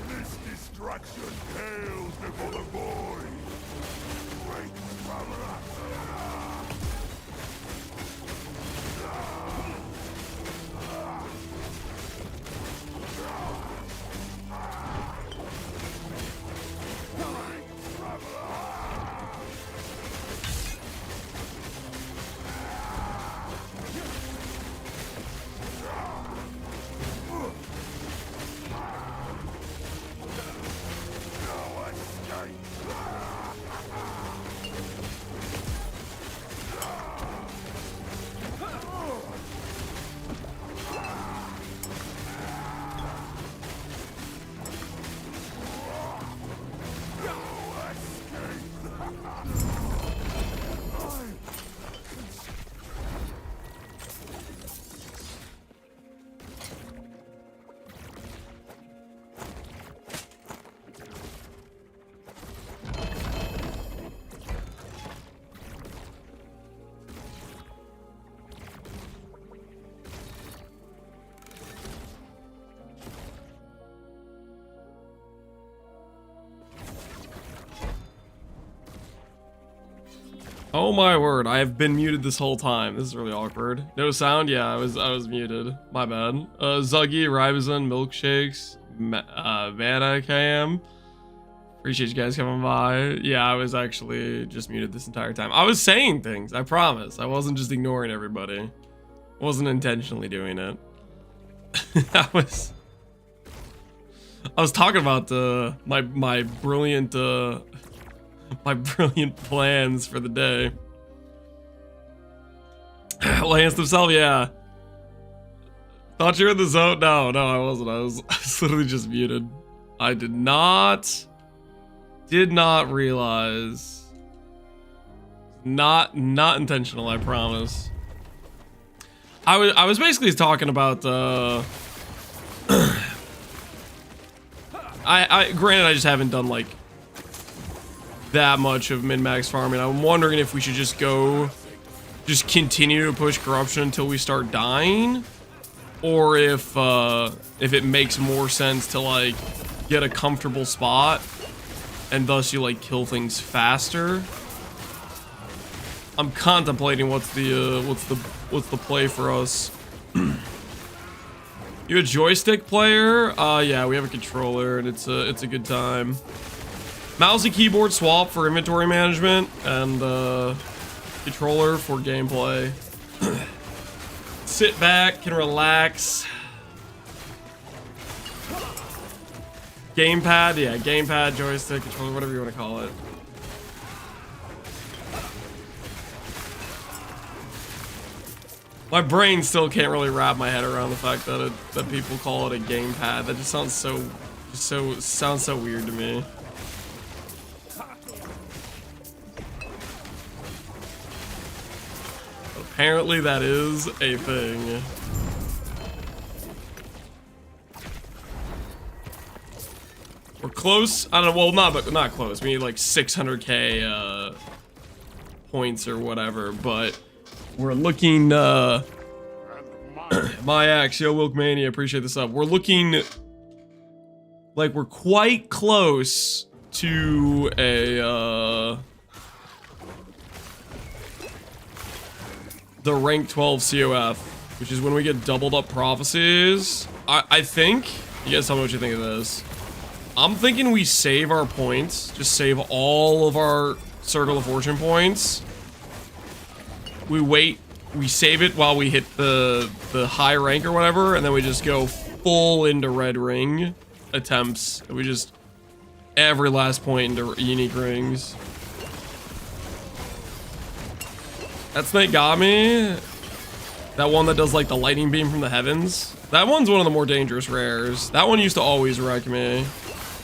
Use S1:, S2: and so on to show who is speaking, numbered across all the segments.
S1: This destruction pales before the void. Great traveler.
S2: Oh my word, I have been muted this whole time. This is really awkward. No sound? Yeah, I was muted. My bad. Zuggy, Ribazon, Milkshakes, Vanna KM. Appreciate you guys coming by. Yeah, I was actually just muted this entire time. I was saying things, I promise. I wasn't just ignoring everybody. I wasn't intentionally doing it. I was talking about my brilliant plans for the day. Lance himself, yeah. Thought you were in the zone? No, I wasn't. I was literally just muted. I did not realize. Not intentional, I promise. I was basically talking about I granted I just haven't done like that much of min-max farming. I'm wondering if we should just continue to push corruption until we start dying, or if it makes more sense to like get a comfortable spot and thus you like kill things faster. I'm contemplating what's the play for us. You a joystick player? Yeah, we have a controller and it's a good time. Mouse and keyboard swap for inventory management, and controller for gameplay. Sit back and relax. Gamepad, yeah, gamepad, joystick, controller, whatever you want to call it. My brain still can't really wrap my head around the fact that people call it a gamepad. That just sounds so weird to me. Apparently that is a thing. We're close. I don't know. Well, not close. We need like 600k points or whatever. But we're looking. My axe, yo, Wilkmania, appreciate this up. We're looking like we're quite close to a the rank 12 COF, which is when we get doubled up prophecies. I think, you guys tell me what you think of this. I'm thinking we save our points, just save all of our Circle of Fortune points. We wait, we save it while we hit the high rank or whatever, and then we just go full into red ring attempts. We just, every last point into unique rings. That snake got me. That one that does like the lightning beam from the heavens. That one's one of the more dangerous rares. That one used to always wreck me.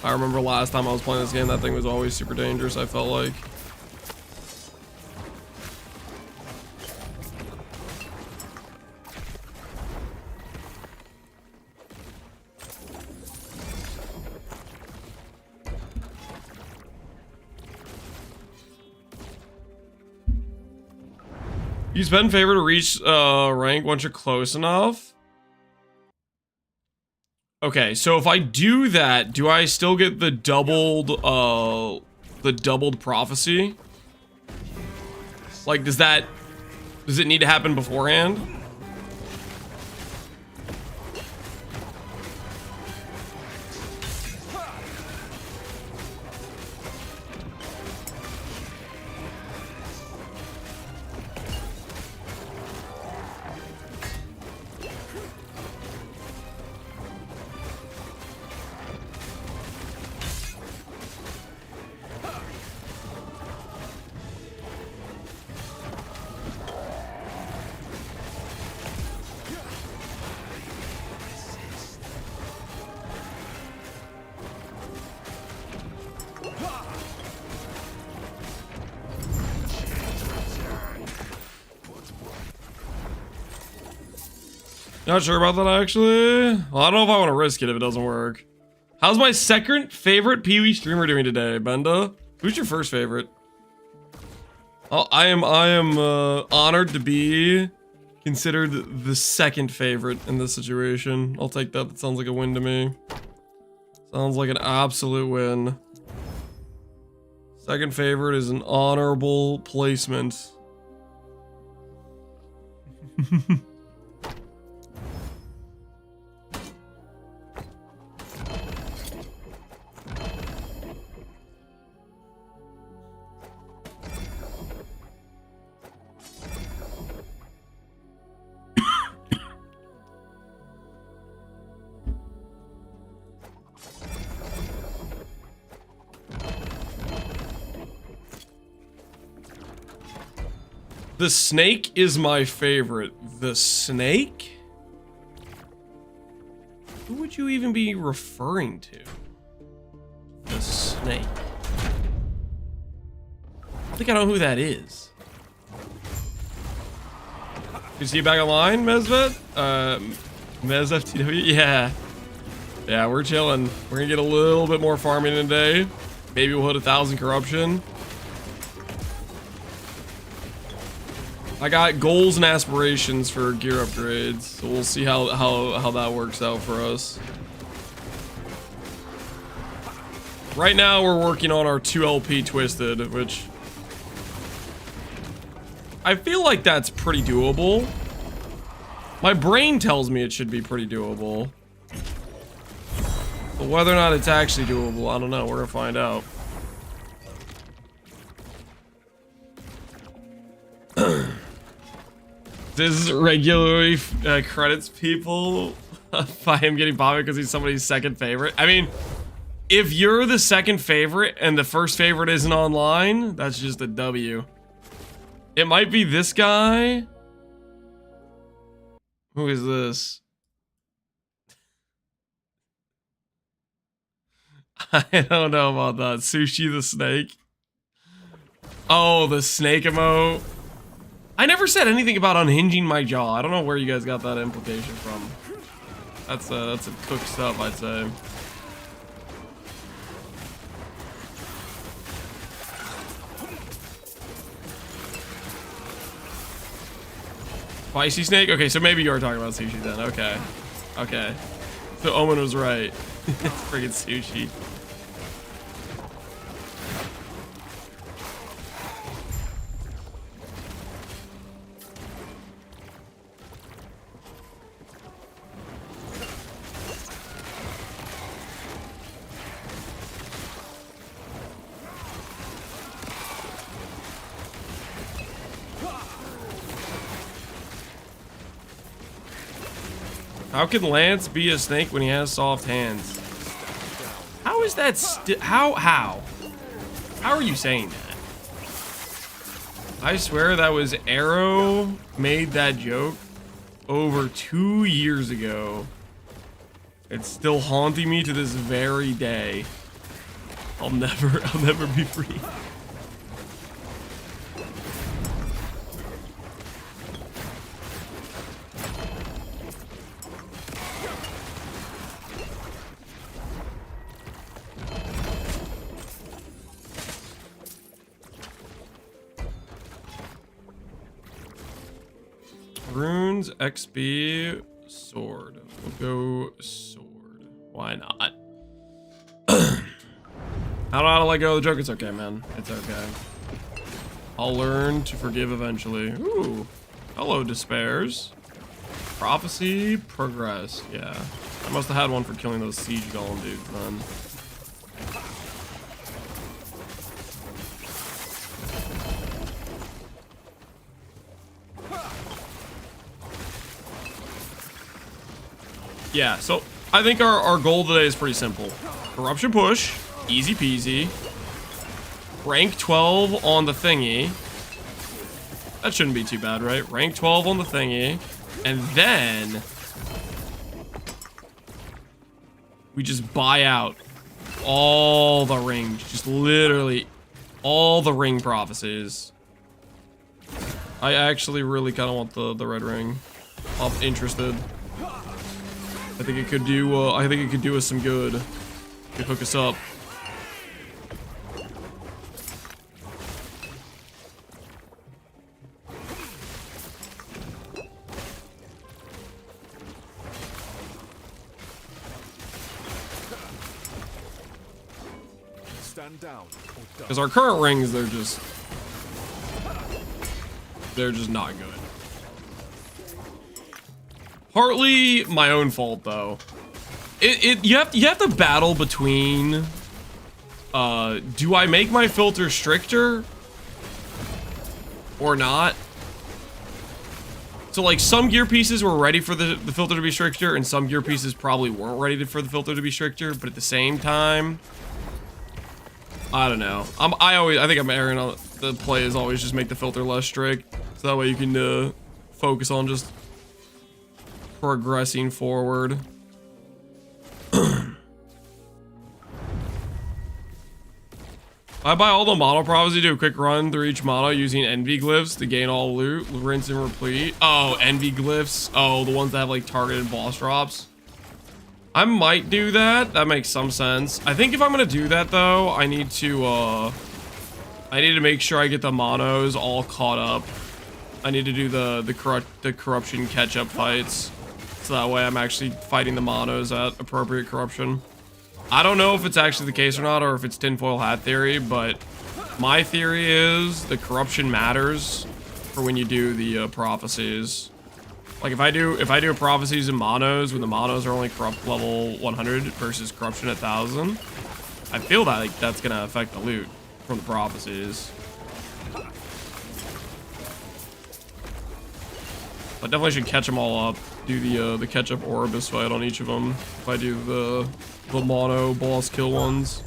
S2: I remember last time I was playing this game, that thing was always super dangerous, I felt like. You spend favor to reach rank once you're close enough. Okay, so if I do that, do I still get the doubled prophecy? Like, does it need to happen beforehand? Not sure about that, actually. Well, I don't know if I want to risk it if it doesn't work. How's my second favorite Pee-wee streamer doing today, Benda? Who's your first favorite? Oh, I am honored to be considered the second favorite in this situation. I'll take that. That sounds like a win to me. Sounds like an absolute win. Second favorite is an honorable placement. The snake is my favorite. The snake? Who would you even be referring to? The snake. I think I know who that is. You see you back online, Mezvet? MezFTW? Yeah. Yeah, we're chilling. We're gonna get a little bit more farming today. Maybe we'll hit 1,000 corruption. I got goals and aspirations for gear upgrades, so we'll see how that works out for us. Right now, we're working on our 2LP Twisted, which I feel like that's pretty doable. My brain tells me it should be pretty doable. But whether or not it's actually doable, I don't know. We're gonna find out. This regularly credits people by him getting bombed because he's somebody's second favorite. I mean, if you're the second favorite and the first favorite isn't online, that's just a W. It might be this guy. Who is this? I don't know about that. Sushi the snake. Oh, the snake emote. I never said anything about unhinging my jaw. I don't know where you guys got that implication from. That's a cooked stuff, I'd say. Spicy snake? Okay, so maybe you are talking about sushi then. Okay. Okay. So Omen was right. It's friggin' sushi. How can Lance be a snake when he has soft hands? How is that how are you saying that? I swear that was Arrow made that joke over 2 years ago. It's still haunting me to this very day. I'll never be free. Runes, XP, sword. We'll go sword. Why not? I don't know how to let go of the joke. It's okay, man. It's okay. I'll learn to forgive eventually. Ooh. Hello, despairs. Prophecy, progress. Yeah. I must have had one for killing those siege golem dudes then. Yeah, so I think our goal today is pretty simple. Corruption push, easy peasy. Rank 12 on the thingy. That shouldn't be too bad, right? Rank 12 on the thingy. And then we just buy out all the rings. Just literally all the ring prophecies. I actually really kind of want the red ring. I'm interested. I think it could do. I think it could do us some good. It could hook us up.
S1: Stand down.
S2: Because our current rings, they're just not good. Partly my own fault though. You have to battle between do I make my filter stricter or not? So like some gear pieces were ready for the filter to be stricter and some gear pieces probably weren't ready for the filter to be stricter, but at the same time, I don't know. I think I'm erring on the play is always just make the filter less strict. So that way you can focus on just progressing forward. I buy all the mono prophecy, do a quick run through each mono using envy glyphs to gain all loot, rinse and replete. Oh, envy glyphs. Oh, the ones that have like targeted boss drops. I might do that. That makes some sense. I think if I'm gonna do that though, I need to make sure I get the monos all caught up. I need to do the corruption catch-up fights. So that way I'm actually fighting the monos at appropriate corruption. I don't know if it's actually the case or not, or if it's tinfoil hat theory, but my theory is the corruption matters for when you do the prophecies. Like if I do prophecies in monos, when the monos are only corrupt level 100 versus corruption at 1000, I feel that like that's gonna affect the loot from the prophecies. I definitely should catch them all up. Do the catch up Orbis fight on each of them. If I do the mono boss kill ones.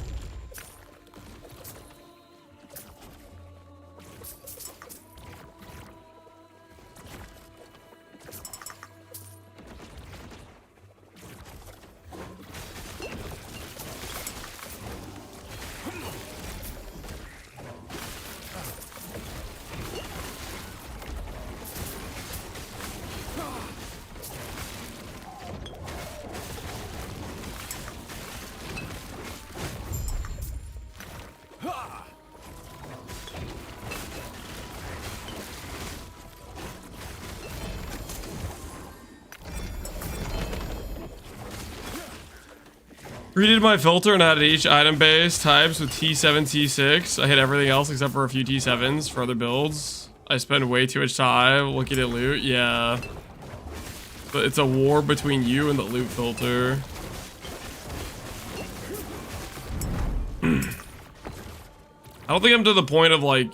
S2: Redid my filter and added each item base types with T7, T6. I hit everything else except for a few T7s for other builds. I spend way too much time looking at loot. Yeah. But it's a war between you and the loot filter. I don't think I'm to the point of like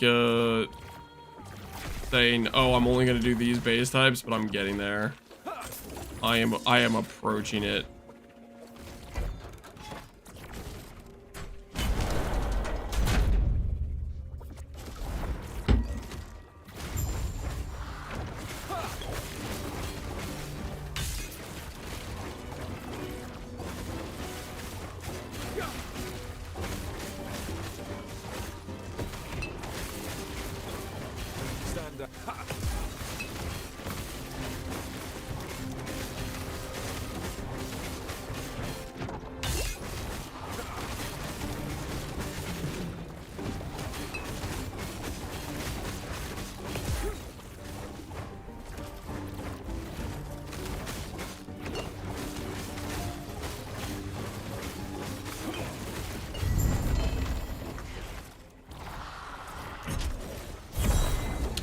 S2: saying, oh, I'm only gonna do these base types, but I'm getting there. I am approaching it.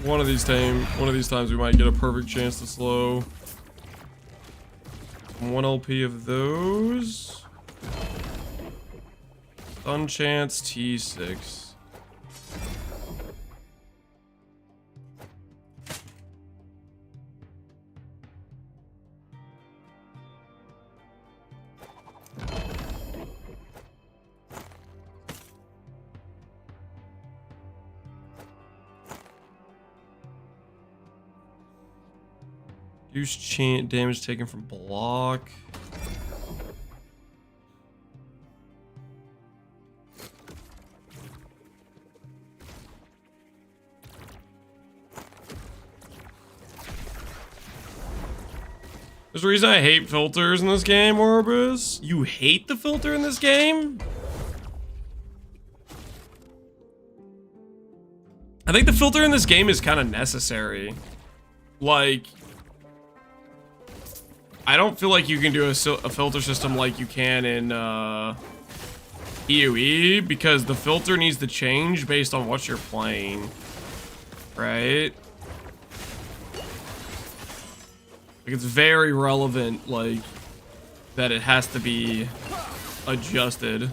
S2: One of these times we might get a perfect chance to slow. 1 LP of those. Stun chance T6. Reduce chant damage taken from block. There's a reason I hate filters in this game, Orbis. You hate the filter in this game? I think the filter in this game is kind of necessary. Like, I don't feel like you can do a filter system like you can in EOE, because the filter needs to change based on what you're playing, right? Like, it's very relevant, like, that it has to be adjusted.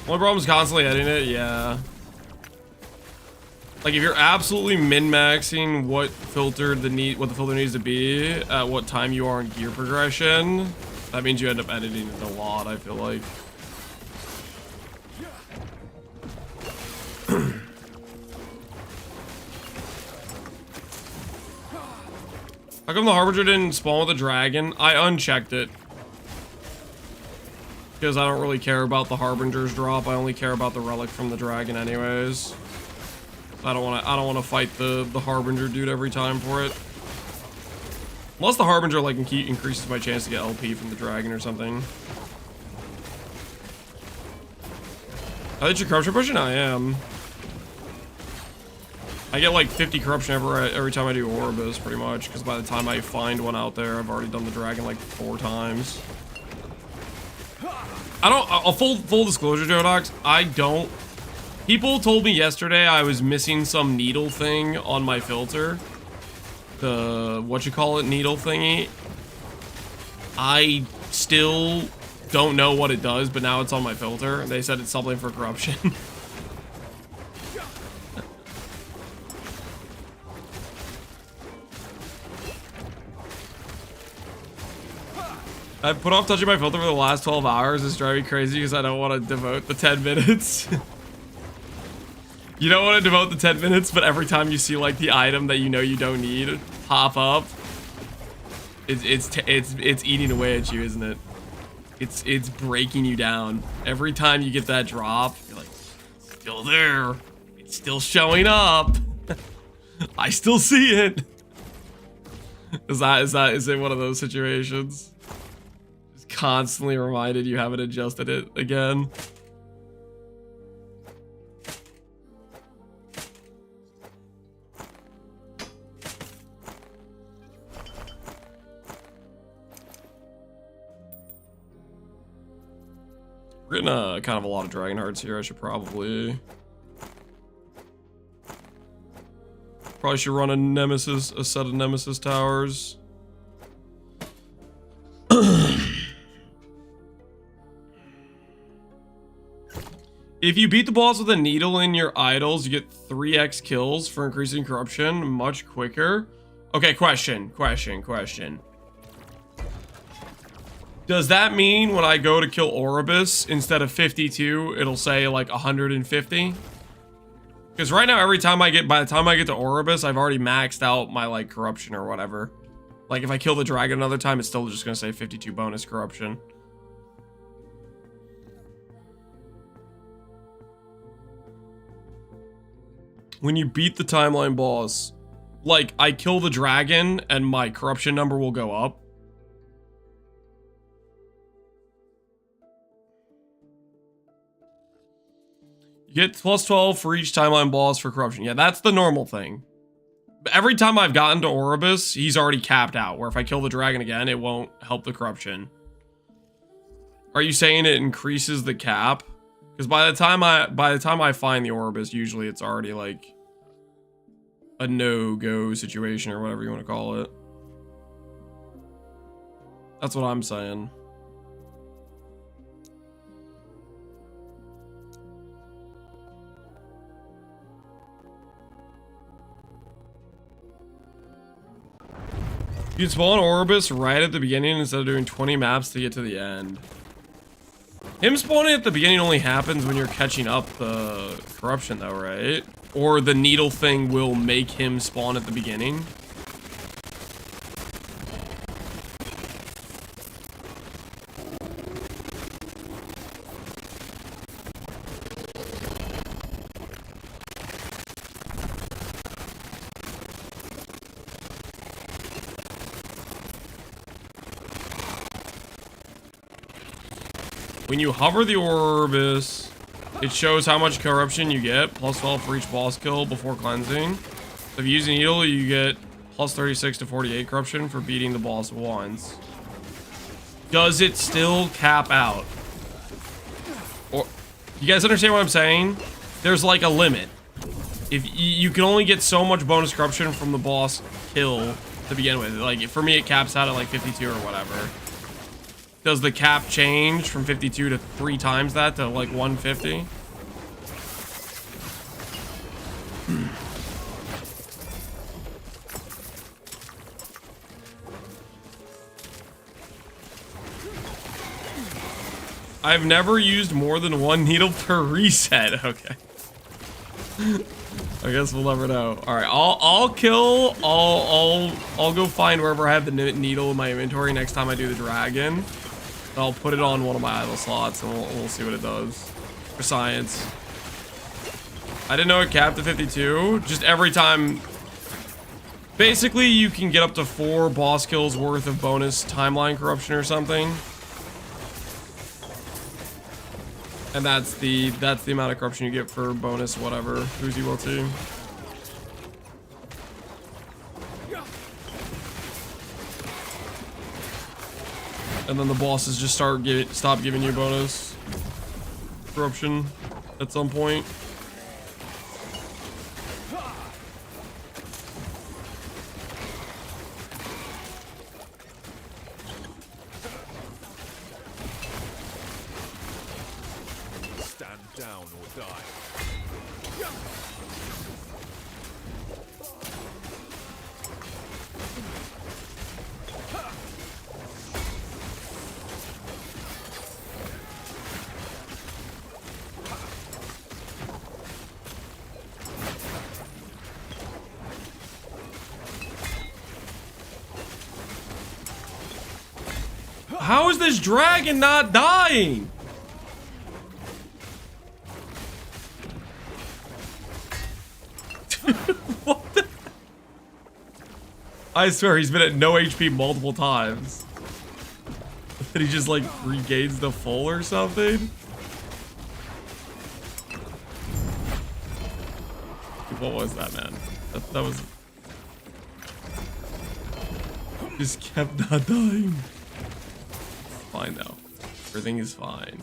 S2: Only problem is constantly editing it, yeah. Like, if you're absolutely min-maxing what the filter needs to be at what time you are in gear progression, that means you end up editing it a lot, I feel like. How come the Harbinger didn't spawn with a dragon? I unchecked it. Because I don't really care about the Harbinger's drop, I only care about the relic from the dragon anyways. I don't want to fight the Harbinger dude every time for it. Unless the Harbinger like increases my chance to get LP from the dragon or something. I think you're corruption pushing? I am. I get like 50 corruption every time I do Orbis, pretty much, because by the time I find one out there, I've already done the dragon like 4 times. Full disclosure, Jodox, I don't. People told me yesterday I was missing some needle thing on my filter. The, needle thingy. I still don't know what it does, but now it's on my filter. They said it's something for corruption. I've put off touching my filter for the last 12 hours. It's driving me crazy because I don't want to devote the 10 minutes. You don't want to devote the 10 minutes, but every time you see like the item that you know you don't need pop up, it's eating away at you, isn't it? It's breaking you down. Every time you get that drop, you're like, still there. It's still showing up. I still see it. Is it one of those situations? Just constantly reminded you haven't adjusted it again. We're getting kind of a lot of dragon hearts here. I should probably should run a set of nemesis towers. If you beat the boss with a needle in your idols, you get 3x kills for increasing corruption much quicker. Okay, question. Does that mean when I go to kill Oribus, instead of 52, it'll say like 150? Because right now, by the time I get to Oribus, I've already maxed out my like corruption or whatever. Like if I kill the dragon another time, it's still just gonna say 52 bonus corruption. When you beat the timeline boss, like I kill the dragon and my corruption number will go up. You get plus 12 for each timeline boss for corruption. Yeah, that's the normal thing. But every time I've gotten to Oribus, he's already capped out, where if I kill the dragon again, it won't help the corruption. Are you saying it increases the cap? Because by the time I find the Oribus, usually it's already like a no-go situation or whatever you want to call it. That's what I'm saying. You can spawn Oribus right at the beginning instead of doing 20 maps to get to the end. Him spawning at the beginning only happens when you're catching up the corruption though, right? Or the needle thing will make him spawn at the beginning. When you hover the Oribus, it shows how much corruption you get, plus 12 for each boss kill before cleansing. So if you use a needle, you get plus 36 to 48 corruption for beating the boss once. Does it still cap out? Or, you guys understand what I'm saying? There's like a limit. If you can only get so much bonus corruption from the boss kill to begin with. Like for me, it caps out at like 52 or whatever. Does the cap change from 52 to 3 times that to like 150? I've never used more than 1 needle per reset. Okay. I guess we'll never know. All right, I'll go find wherever I have the needle in my inventory next time I do the dragon. I'll put it on one of my idle slots and we'll see what it does for science. I didn't know it capped at 52. Just every time. Basically, you can get up to 4 boss kills worth of bonus timeline corruption or something. And that's the amount of corruption you get for bonus whatever. Who's you will too. And then the bosses just stop giving you bonus corruption at some point.
S1: Stand down or die.
S2: How is this dragon not dying? What the? I swear he's been at no HP multiple times. And he just like regains the full or something. What was that, man? That was... Just kept not dying. Fine though. Everything is fine.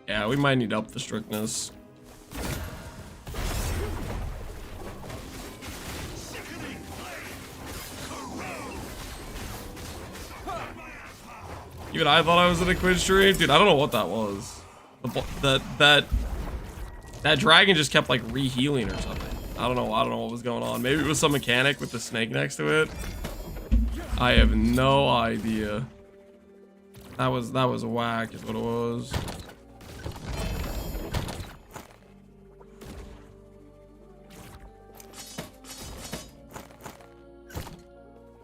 S2: Yeah, we might need to up the strictness. Even I thought I was in a Quid stream. Dude, I don't know what that was. That dragon just kept like re-healing or something. I don't know what was going on. Maybe it was some mechanic with the snake next to it. I have no idea. That was whack is what it was.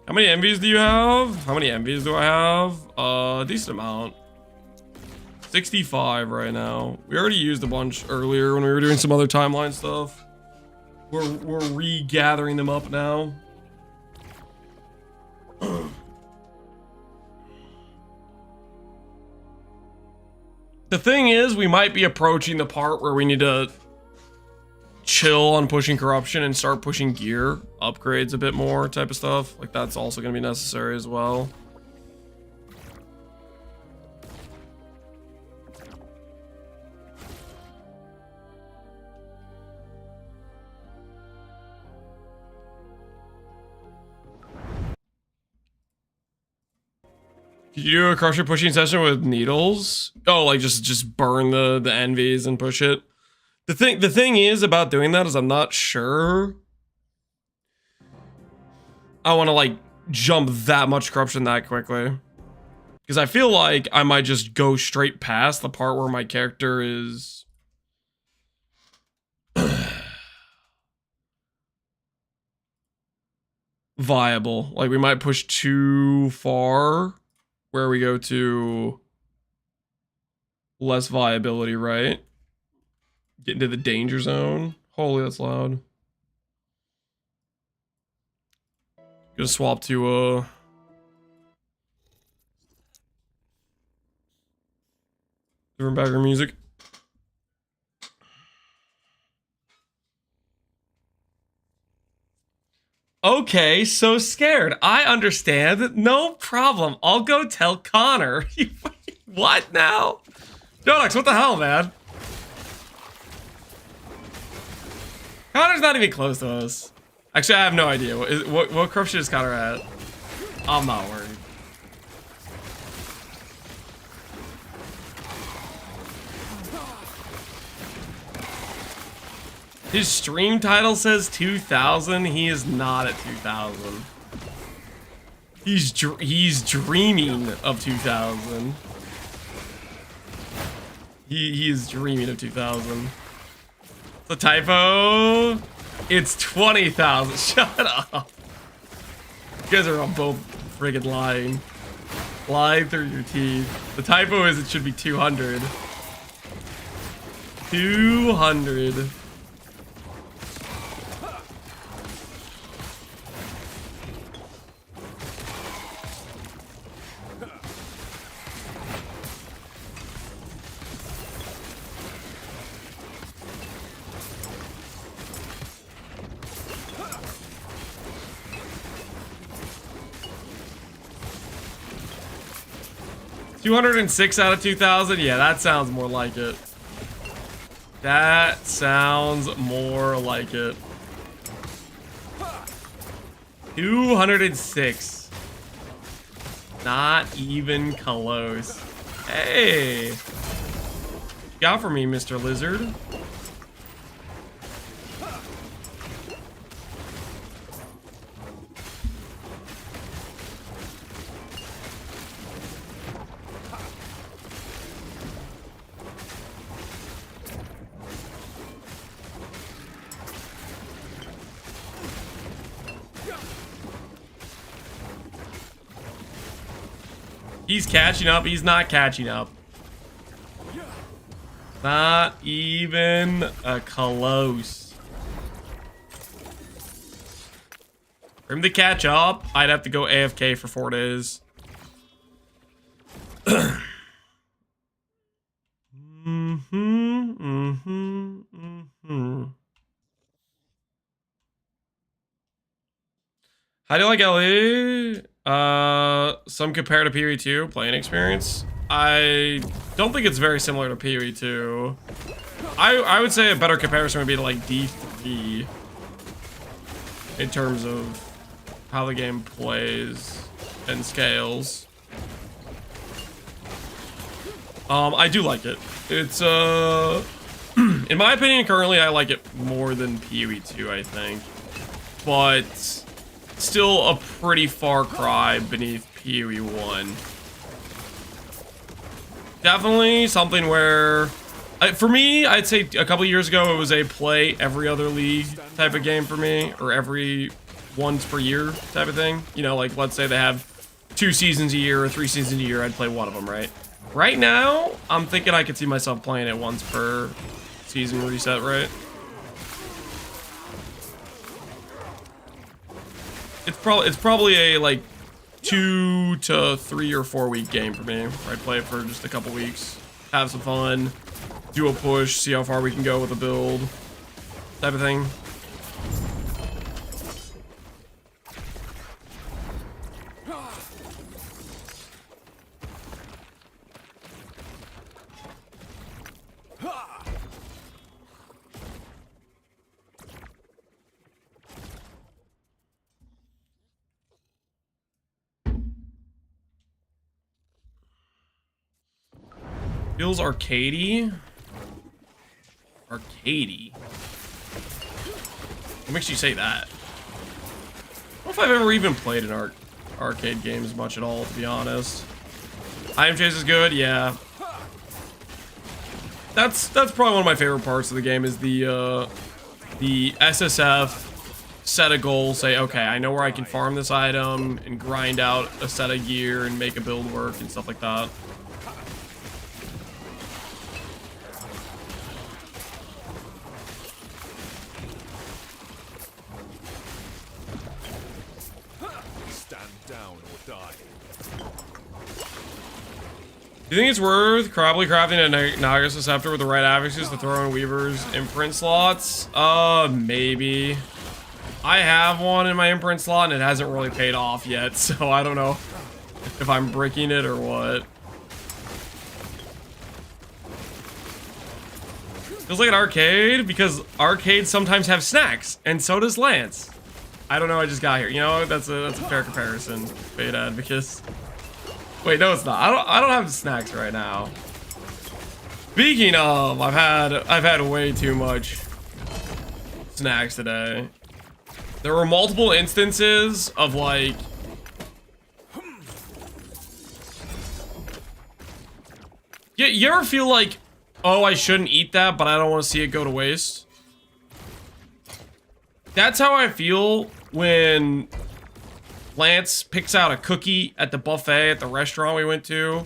S2: How many envies do you have? How many envies do I have? A decent amount. 65 right now. We already used a bunch earlier when we were doing some other timeline stuff. We're regathering them up now. The thing is, we might be approaching the part where we need to chill on pushing corruption and start pushing gear upgrades a bit more type of stuff. Like that's also going to be necessary as well. Could you do a crusher pushing session with needles? Oh, like just burn the envies and push it. The thing is about doing that is I'm not sure I want to like jump that much corruption that quickly. Because I feel like I might just go straight past the part where my character is viable. Like we might push too far where we go to less viability, right? Get into the danger zone. Holy, that's loud. Gonna swap to different background music. Okay, so scared. I understand. No problem. I'll go tell Connor. What now? Jonox, what the hell, man? Connor's not even close to us. Actually, I have no idea. What corruption is Connor at? I'm not worried. His stream title says 2,000. He is not at 2,000. He's dreaming of 2,000. He is dreaming of 2,000. It's a typo. It's 20,000. Shut up. You guys are all both friggin' lying. Lying through your teeth. The typo is it should be 200. 200. $206 out of 2,000? Yeah, that sounds more like it. That sounds more like it. 206. Not even close. Hey. What you got for me, Mr. Lizard? He's catching up. He's not catching up. Not even close. For him to catch up, I'd have to go AFK for 4 days. How do you like LE? Some compare to PoE2 playing experience. I don't think it's very similar to PoE2. I would say a better comparison would be to like D3 in terms of how the game plays and scales. I do like it. It's in my opinion, currently I like it more than PoE 2, I think. But still a pretty far cry beneath PoE 1. Definitely something where, for me, I'd say a couple years ago it was a play every other league type of game for me, or every once per year type of thing. You know, like let's say they have 2 seasons a year or 3 seasons a year, I'd play one of them, right? Right now, I'm thinking I could see myself playing it once per season reset, right? It's probably a like 2 to 3 or 4 week game for me, where I play it for just a couple weeks, have some fun, do a push, see how far we can go with a build, type of thing. Feels arcadey. Arcadey. What makes you say that? I don't know if I've ever even played an arcade games much at all, to be honest. Item Chase is good, yeah. That's probably one of my favorite parts of the game is the SSF. Set a goal, say, okay, I know where I can farm this item and grind out a set of gear and make a build work and stuff like that.
S1: Stand down or die.
S2: Do you think it's worth probably crafting a Naga Scepter with the right affixes to throw in Weaver's imprint slots? Maybe. I have one in my imprint slot and it hasn't really paid off yet, so I don't know if I'm breaking it or what. Feels like an arcade because arcades sometimes have snacks, and so does Lance. I don't know, I just got here. You know, that's a fair comparison, Fadad, because wait, no, it's not. I don't have snacks right now. Speaking of, I've had way too much snacks today. There were multiple instances of like you ever feel like, oh, I shouldn't eat that, but I don't want to see it go to waste? That's how I feel when Lance picks out a cookie at the buffet at the restaurant we went to,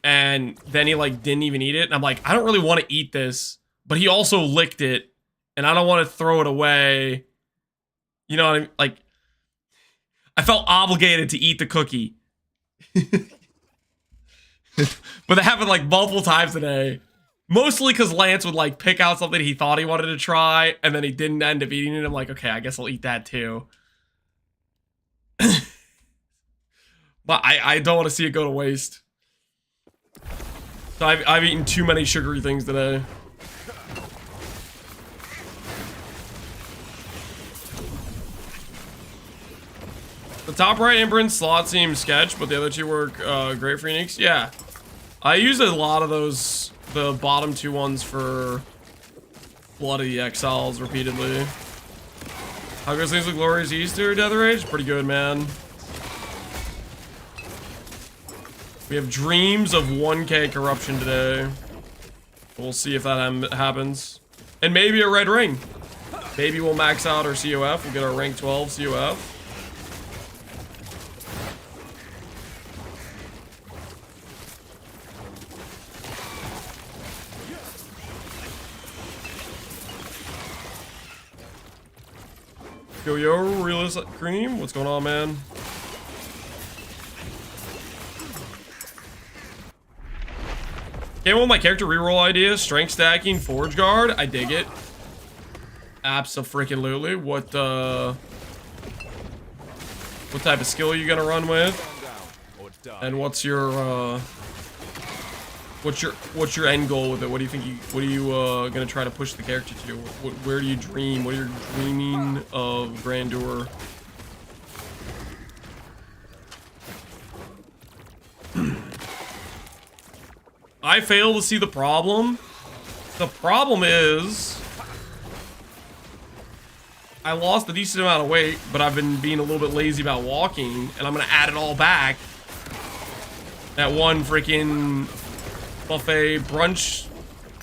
S2: and then he like didn't even eat it. And I'm like, I don't really want to eat this, but he also licked it, and I don't want to throw it away. You know what I mean? Like, I felt obligated to eat the cookie. But that happened like multiple times today. Mostly because Lance would like pick out something he thought he wanted to try, and then he didn't end up eating it. I'm like, okay, I guess I'll eat that too. But I don't want to see it go to waste. So I've eaten too many sugary things today. The top right imprint slot seems sketch, but the other two work great for Uniques. Yeah. I use a lot of those, the bottom 2 ones for Blood of the Exiles repeatedly. How goes things with Glorious Easter, Death Rage? Pretty good, man. We have dreams of 1K corruption today. We'll see if that happens. And maybe a red ring. Maybe we'll max out our COF. We'll get our rank 12 COF. Yo, Realist Cream, what's going on, man? Came with my character reroll idea, strength stacking, forge guard. I dig it. Abso-freaking-lutely. What type of skill are you gonna run with? And what's your end goal with it? What do you think what are you gonna try to push the character to? Where do you dream? What are you dreaming of grandeur? I fail to see the problem. The problem is I lost a decent amount of weight, but I've been being a little bit lazy about walking, and I'm gonna add it all back. That one freaking buffet brunch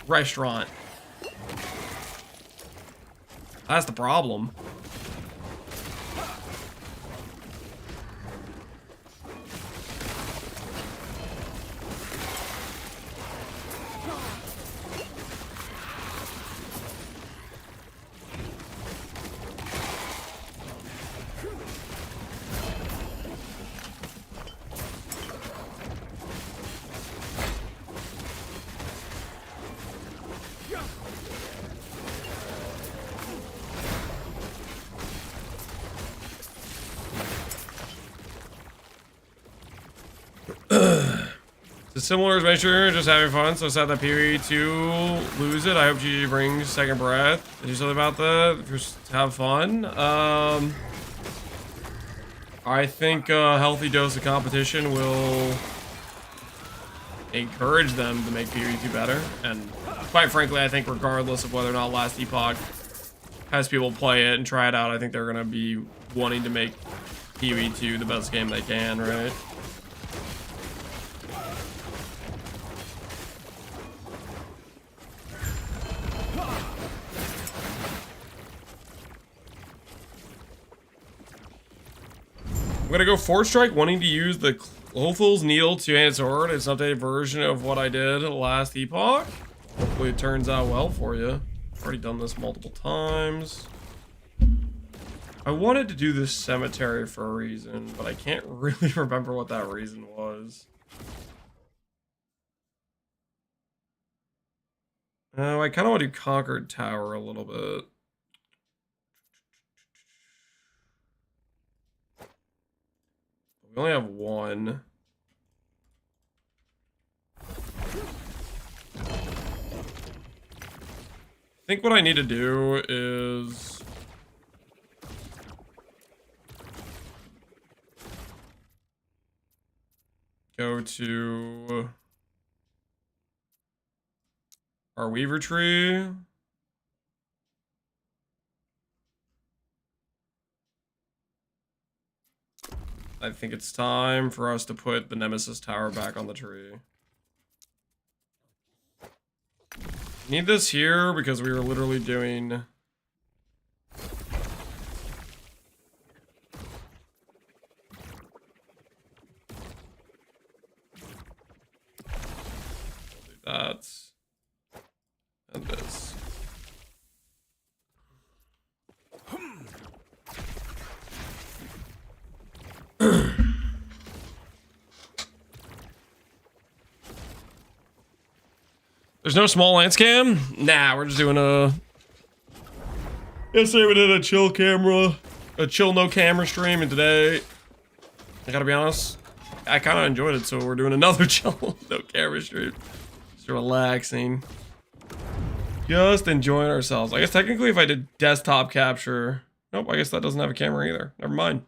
S2: restaurant. That's the problem. It's a similar adventure, just having fun. So sad that Pee-wee to lose it. I hope GG brings second breath. Do something about that. Just have fun. I think a healthy dose of competition will encourage them to make Pee-wee 2 better. And quite frankly, I think regardless of whether or not Last Epoch has people play it and try it out, I think they're gonna be wanting to make Pee-wee 2 the best game they can, right? I'm gonna go Force Strike, wanting to use the Clothel's Needle two-handed sword. It's an updated version of what I did last epoch. Hopefully it turns out well for you. I've already done this multiple times. I wanted to do this cemetery for a reason, but I can't really remember what that reason was. I kind of want to do Conquered Tower a little bit. We only have one. I think what I need to do is go to our Weaver tree. I think it's time for us to put the Nemesis Tower back on the tree. Need this here because we were literally doing... do that. And this. There's no small lance cam? Nah, we're just doing a... yesterday we did a chill camera, a chill no camera stream, and today, I gotta be honest, I kind of enjoyed it, so we're doing another chill no camera stream. Just relaxing. Just enjoying ourselves. I guess technically if I did desktop capture... nope, I guess that doesn't have a camera either. Never mind.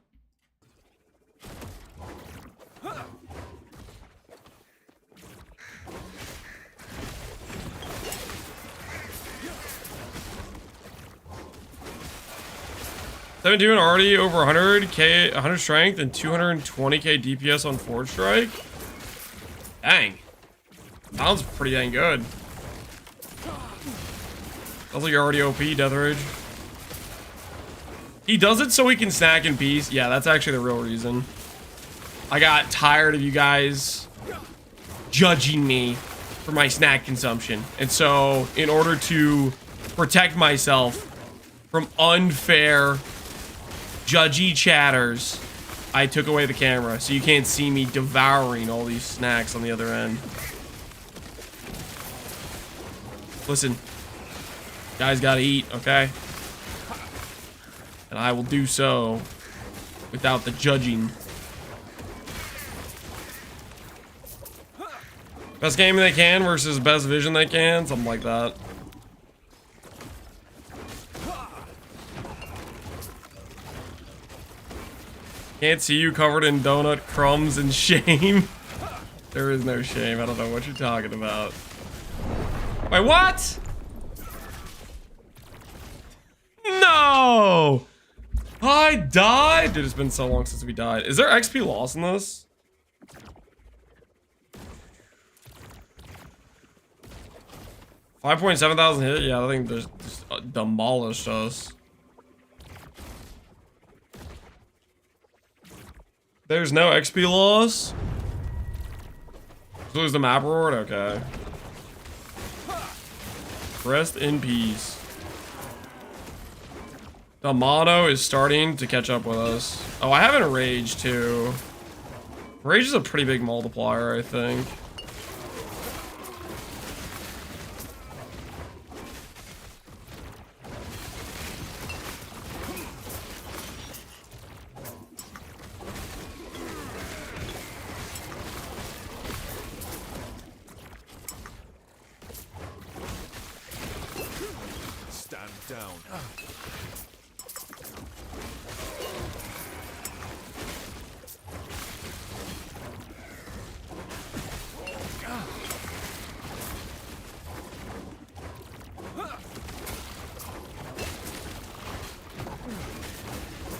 S2: I've been doing already over 100k, 100 strength and 220k DPS on Forge Strike. Dang. Sounds pretty dang good. Sounds like you're already OP, Deathrage. He does it so he can snack in peace. Yeah, that's actually the real reason. I got tired of you guys judging me for my snack consumption. And so, in order to protect myself from unfair judgy chatters, I took away the camera so you can't see me devouring all these snacks on the other end. Listen, guys gotta eat, okay? And I will do so without the judging. Best game they can versus best vision they can, something like that. Can't see you covered in donut crumbs and shame. There is no shame. I don't know what you're talking about. Wait, what? No! I died? Dude, it's been so long since we died. Is there XP loss in this? $5,700 hit? Yeah, I think just demolished us. There's no XP loss? Lose the map reward? Okay. Rest in peace. The mono is starting to catch up with us. Oh, I have Enrage too. Rage is a pretty big multiplier, I think.
S1: Stand down.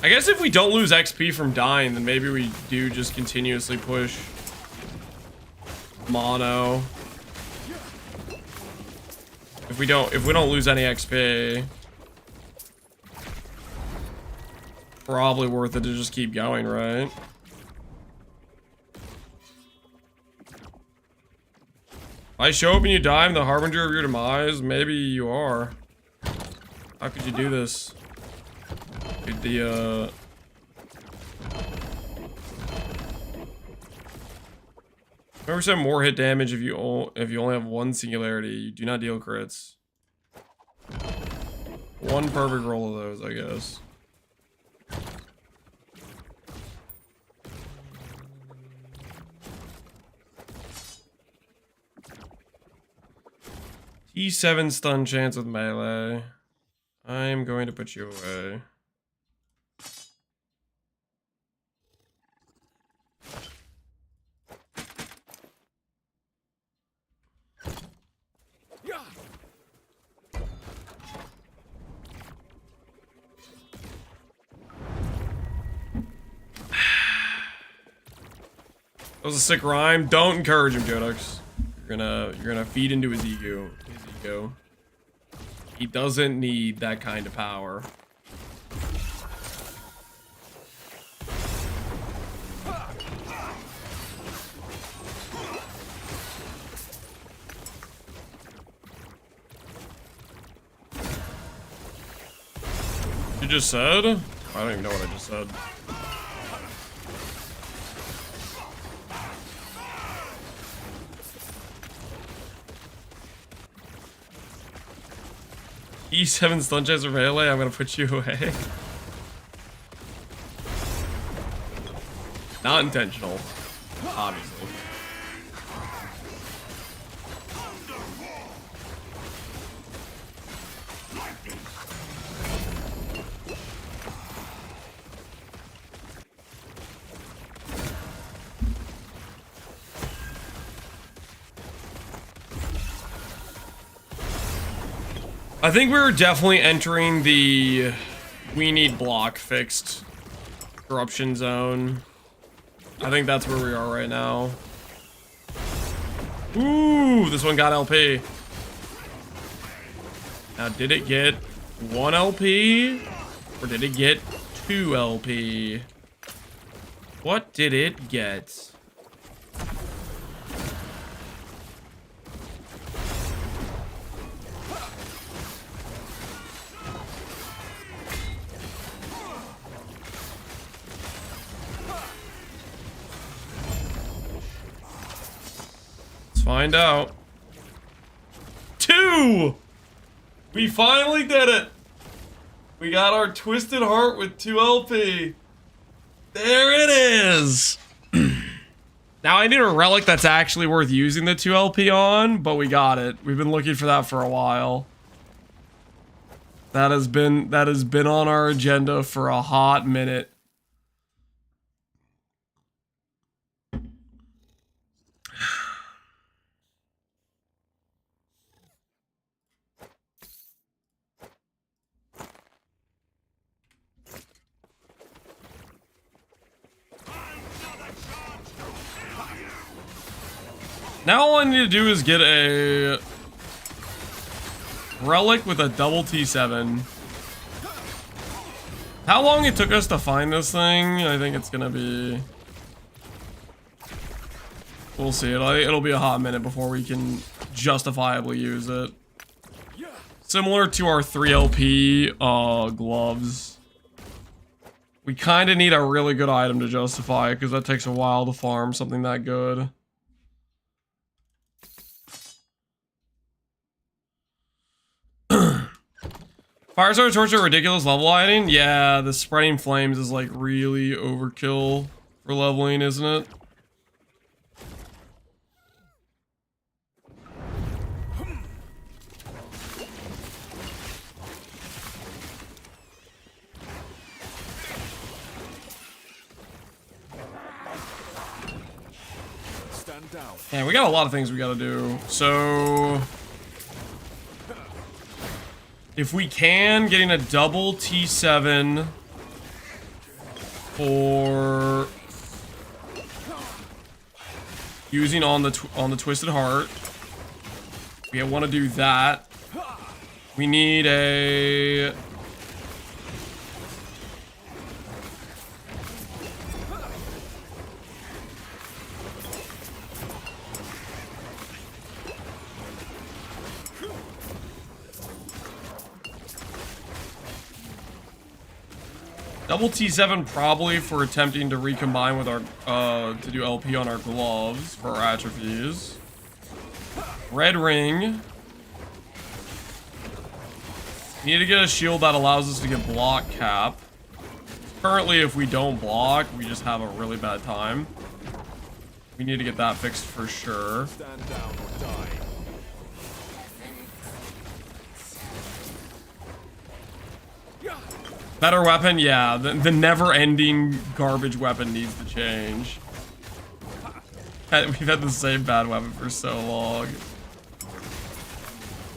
S2: I guess if we don't lose XP from dying, then maybe we do just continuously push mono. If we don't lose any XP, probably worth it to just keep going, right? I show up and you die, I'm the harbinger of your demise. Maybe you are. How could you do this? Dude, remember, some more hit damage if you only have one singularity. You do not deal crits. One perfect roll of those, I guess. T7 stun chance with melee. I'm going to put you away. That was a sick rhyme. Don't encourage him, Jodox. You're gonna feed into his ego. He doesn't need that kind of power. You just said? I don't even know what I just said. E7 stun chance for melee, I'm gonna put you away. Not intentional, obviously. I think we were definitely entering the we need block fixed corruption zone. I think that's where we are right now. Ooh, this one got LP. Now, did it get 1 LP? Or did it get 2 LP? What did it get? Find out. 2! We finally did it! We got our Twisted Heart with 2 LP. There it is! Now I need a relic that's actually worth using the 2 LP on, but we got it. We've been looking for that for a while. That has been on our agenda for a hot minute. Now all I need to do is get a relic with a double T7. How long it took us to find this thing? I think it's gonna be... We'll see. It'll be a hot minute before we can justifiably use it. Similar to our 3LP gloves. We kind of need a really good item to justify it, because that takes a while to farm something that good. Fire Sword Torch are ridiculous level lighting? Yeah, the spreading flames is like really overkill for leveling, isn't it?
S1: Stand down.
S2: Yeah, we got a lot of things we gotta do. So... if we can, getting a double T7 for using on the Twisted Heart. We want to do that. We need a... double T7 probably for attempting to recombine with our, to do LP on our gloves for our atrophies. Red ring. We need to get a shield that allows us to get block cap. Currently, if we don't block, we just have a really bad time. We need to get that fixed for sure.
S1: Stand down or die.
S2: Better weapon? Yeah, the never-ending garbage weapon needs to change. We've had the same bad weapon for so long.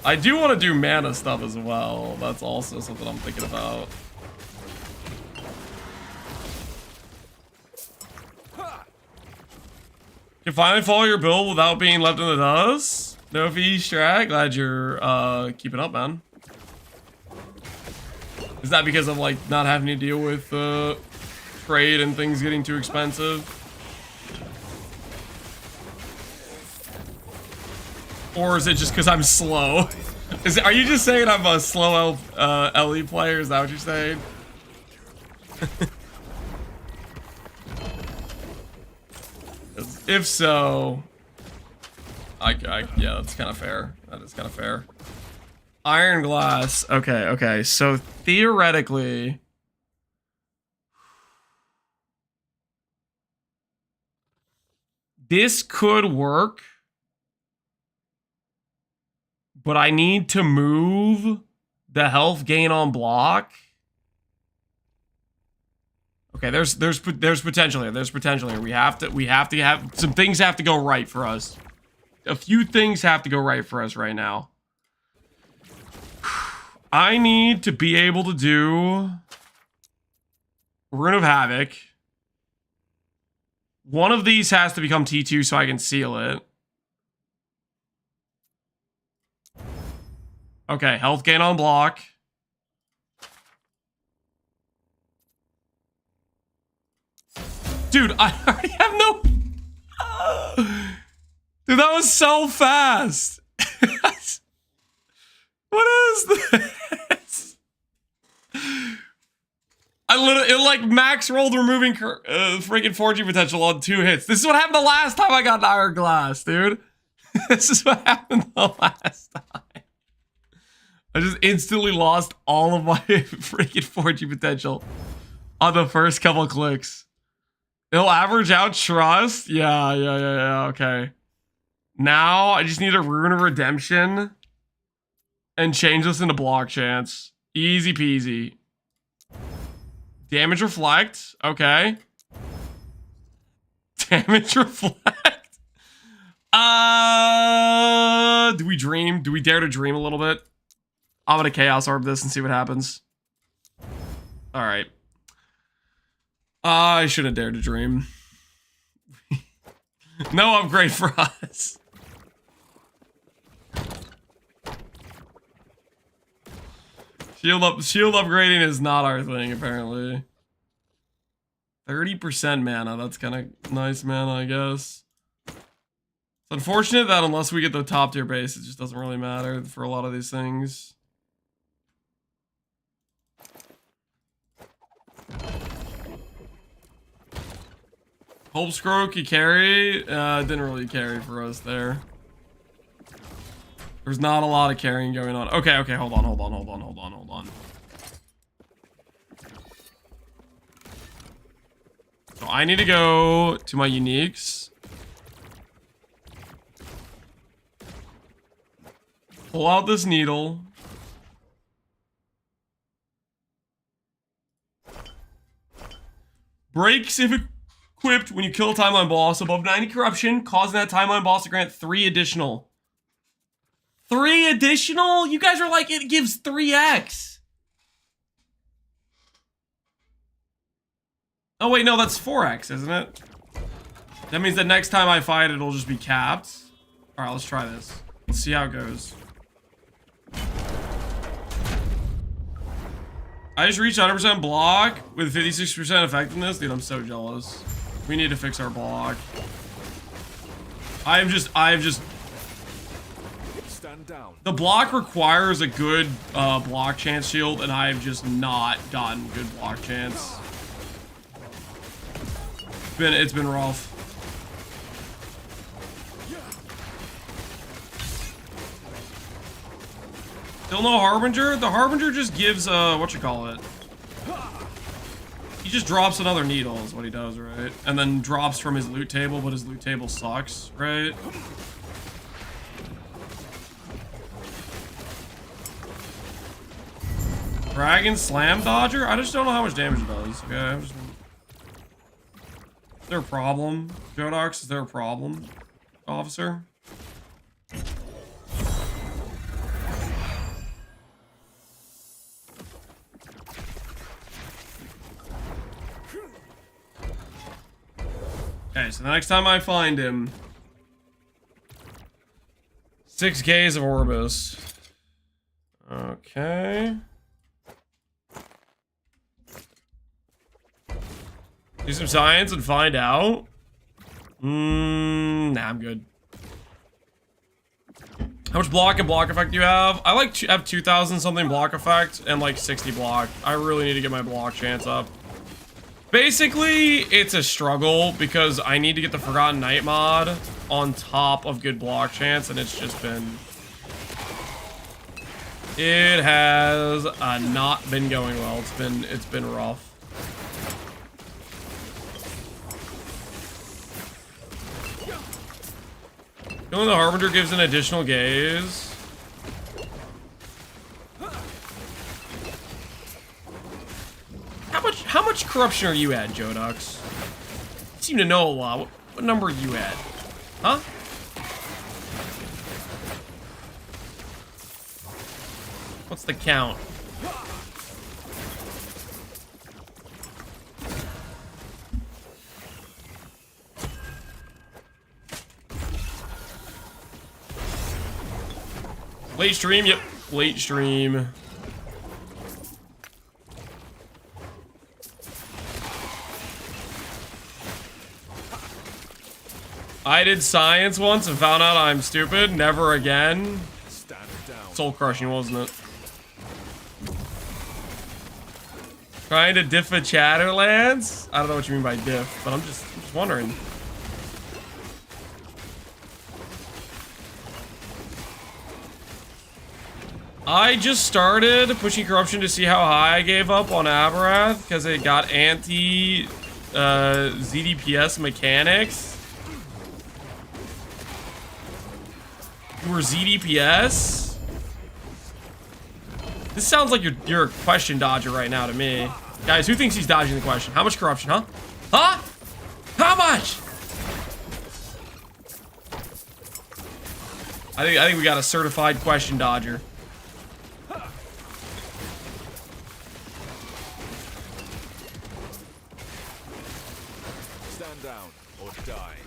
S2: I do want to do mana stuff as well. That's also something I'm thinking about. You finally follow your build without being left in the dust? No fee strat? Glad you're keeping up, man. Is that because of like not having to deal with trade and things getting too expensive? Or is it just because I'm slow? Are you just saying I'm a slow LE player? Is that what you're saying? If so, yeah, that's kind of fair. That is kind of fair. Iron glass. Okay. So theoretically, this could work, but I need to move the health gain on block. Okay, there's potential here. There's potential here. We have to have some things have to go right for us. A few things have to go right for us right now. I need to be able to do Rune of Havoc. One of these has to become T2 so I can seal it. Okay, health gain on block. Dude, I already have no... Dude, that was so fast. What is this? It like max rolled removing freaking fortune potential on 2 hits. This is what happened the last time I got an iron glass, dude. This is what happened the last time. I just instantly lost all of my freaking fortune potential on the first couple clicks. It'll average out trust. Yeah. Okay. Now I just need a Rune of Redemption and change this into block chance. Easy peasy. Damage reflect. Okay. Damage reflect. Do we dream? Do we dare to dream a little bit? I'm gonna Chaos Orb this and see what happens. Alright. I shouldn't dare to dream. No upgrade for us. Shield upgrading is not our thing, apparently. 30% mana, that's kind of nice mana, I guess. It's unfortunate that unless we get the top tier base, it just doesn't really matter for a lot of these things. Hope Scroll could carry, didn't really carry for us there. There's not a lot of carrying going on. Okay, hold on. So I need to go to my uniques. Pull out this needle. Breaks if equipped when you kill a timeline boss above 90 corruption, causing that timeline boss to grant 3 additional. 3 additional? You guys are like, it gives 3x. Oh wait, no, that's 4x, isn't it? That means that next time I fight, it'll just be capped. All right, let's try this. Let's see how it goes. I just reached 100% block with 56% effectiveness. Dude, I'm so jealous. We need to fix our block. I've just
S1: Stand down.
S2: the block requires a good block chance shield, and I've just not gotten good block chance. It's been rough. Still no Harbinger? The Harbinger just gives whatchamacallit. He just drops another needle is what he does, right? And then drops from his loot table, but his loot table sucks, right? Dragon Slam Dodger? I just don't know how much damage it does. Okay, is there a problem? Jodox, is there a problem, officer? Okay, so the next time I find him, 6 Ks of Orbis. Okay. Do some science and find out. Nah, I'm good. How much block and block effect do you have? I like to have 2,000 something block effect and like 60 block. I really need to get my block chance up. Basically, it's a struggle because I need to get the Forgotten Night mod on top of good block chance, and it's just been... It has not been going well. It's been rough. Killing the Harbinger gives an additional gaze. How much corruption are you at, Jodox? You seem to know a lot. What number are you at? Huh? What's the count? Late stream, yep. Late stream. I did science once and found out I'm stupid. Never again.
S1: Stand down.
S2: Soul crushing, wasn't it? Trying to diff a Chatterlands? I don't know what you mean by diff, but I'm just wondering. I just started pushing corruption to see how high I gave up on Aberrath because it got anti ZDPS mechanics. You were ZDPS? This sounds like you're a question dodger right now to me. Guys, who thinks he's dodging the question? How much corruption, huh? Huh? How much? I think we got a certified question dodger.
S1: Stand down or die.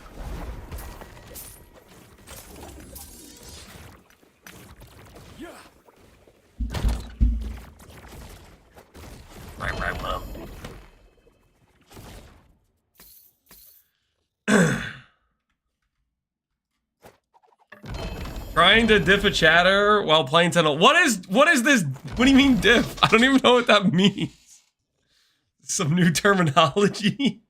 S2: Trying to diff a chatter while playing tunnel. What is this? What do you mean diff? I don't even know what that means. Some new terminology.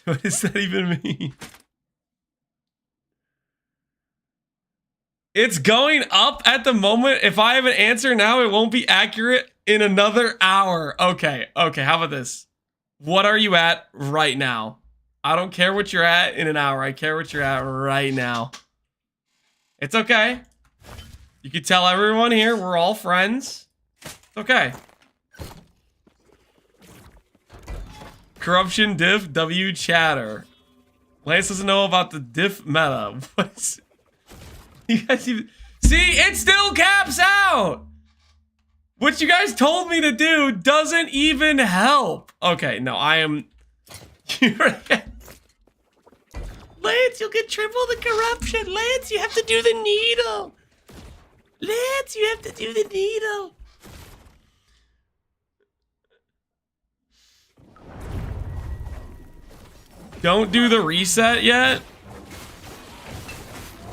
S2: What does that even mean? It's going up at the moment. If I have an answer now, it won't be accurate in another hour. Okay, how about this? What are you at right now? I don't care what you're at in an hour. I care what you're at right now. It's okay. You can tell everyone here we're all friends. It's okay. Corruption diff W chatter. Lance doesn't know about the diff meta. What's you guys even see? It still caps out. What you guys told me to do doesn't even help. Okay, no, I am. Lance, you'll get triple the corruption. Lance, you have to do the needle. Lance, you have to do the needle. Don't do the reset yet.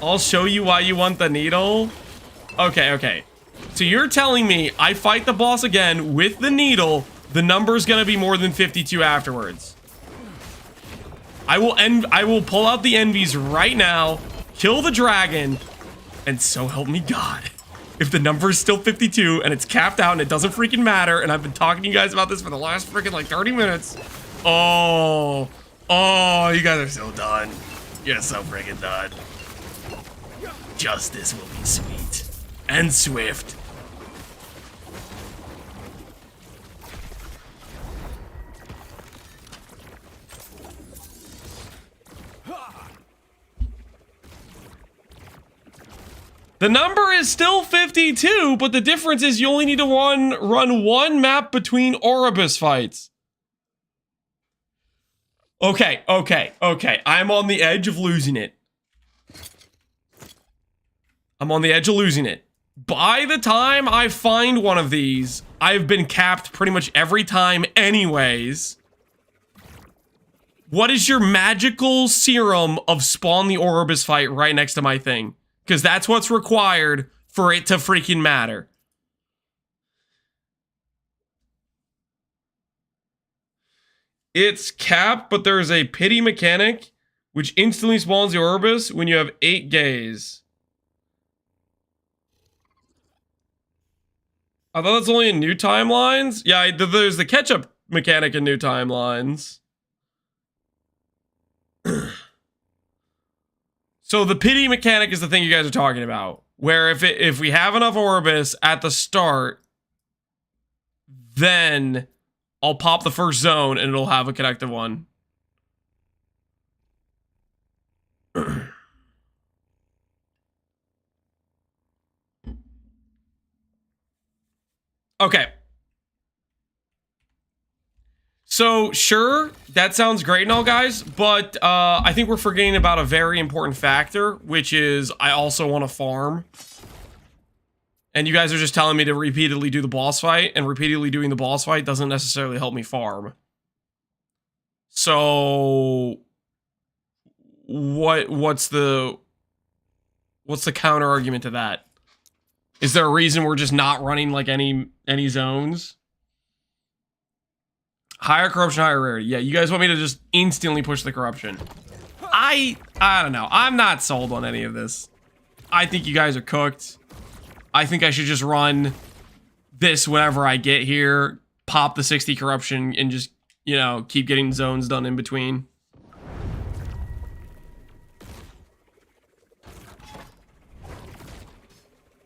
S2: I'll show you why you want the needle. Okay. So you're telling me I fight the boss again with the needle, the number's gonna be more than 52 afterwards. I will pull out the envies right now, kill the dragon, and so help me God. If the number is still 52 and it's capped out and it doesn't freaking matter, and I've been talking to you guys about this for the last freaking like 30 minutes. Oh, you guys are so done. You're so freaking done. Justice will be sweet and swift. The number is still 52, but the difference is you only need to run one map between Oribus fights. Okay. I'm on the edge of losing it. By the time I find one of these, I've been capped pretty much every time anyways. What is your magical serum of spawn the Oribus fight right next to my thing? Because that's what's required for it to freaking matter. It's capped, but there's a pity mechanic, which instantly spawns the Oribus when you have 8 gaze. I thought that's only in new timelines. Yeah, there's the catch-up mechanic in new timelines. So the pity mechanic is the thing you guys are talking about, where if we have enough Oribus at the start, then I'll pop the first zone and it'll have a connective one. Okay. So, sure, that sounds great and all, guys, but I think we're forgetting about a very important factor, which is I also want to farm. And you guys are just telling me to repeatedly do the boss fight, and repeatedly doing the boss fight doesn't necessarily help me farm. So, what's the counter argument to that? Is there a reason we're just not running like any zones? Higher corruption, higher rarity. Yeah, you guys want me to just instantly push the corruption. I don't know. I'm not sold on any of this. I think you guys are cooked. I think I should just run this whenever I get here, pop the 60 corruption, and just, you know, keep getting zones done in between.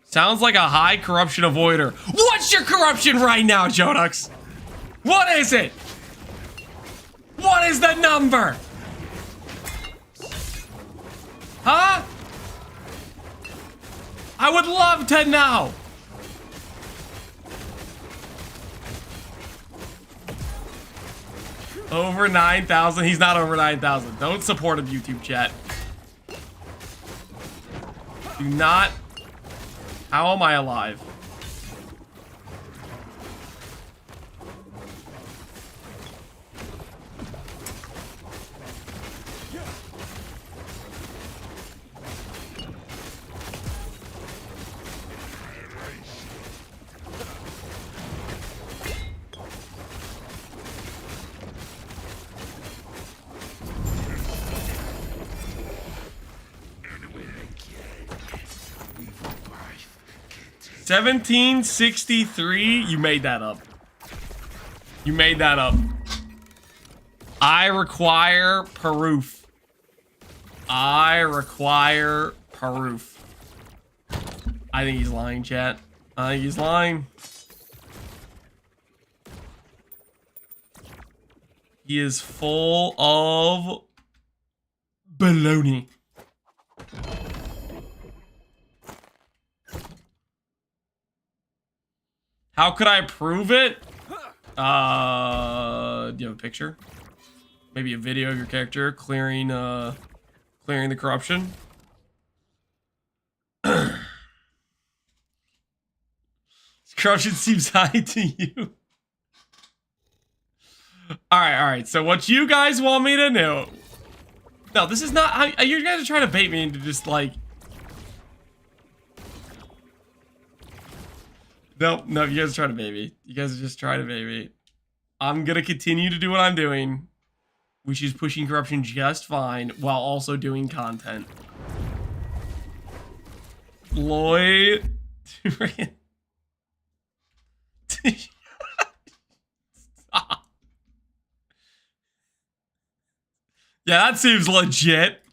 S2: Sounds like a high corruption avoider. What's your corruption right now, Jodux? What is it? What is the number? Huh? I would love to know. Over 9,000. He's not over 9,000. Don't support him, YouTube chat. Do not. How am I alive? 1763? You made that up. You made that up. I require proof. I require proof. I think he's lying, chat. I think he's lying. He is full of baloney. How could I prove it? Do you have a picture? Maybe a video of your character clearing the corruption? Corruption seems high to you. Alright, so what you guys want me to know? No, this is not... you guys are trying to bait me into just, like... No, you guys are trying to bait me. You guys are just trying to bait me. I'm gonna continue to do what I'm doing, which is pushing corruption just fine, while also doing content. Lloyd... Stop. Yeah, that seems legit.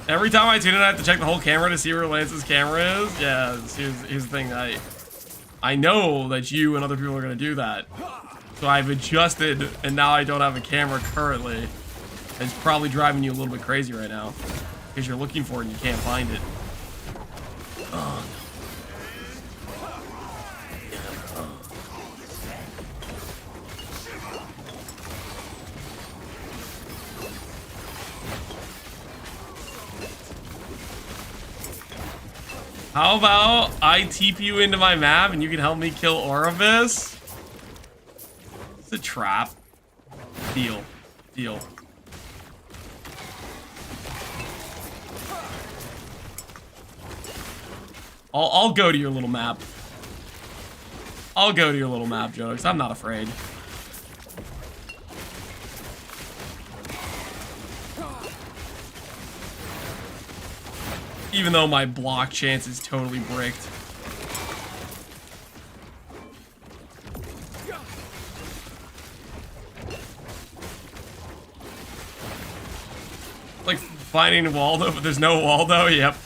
S2: Every time I tune in, I have to check the whole camera to see where Lance's camera is. Yeah, here's the thing. I know that you and other people are going to do that. So I've adjusted, and now I don't have a camera currently. It's probably driving you a little bit crazy right now. Because you're looking for it and you can't find it. Oh, no. How about I TP you into my map and you can help me kill Orifice? It's a trap. Deal. I'll go to your little map. I'll go to your little map, Jokes. I'm not afraid. Even though my block chance is totally bricked. Like finding Waldo, but there's no Waldo. Yep.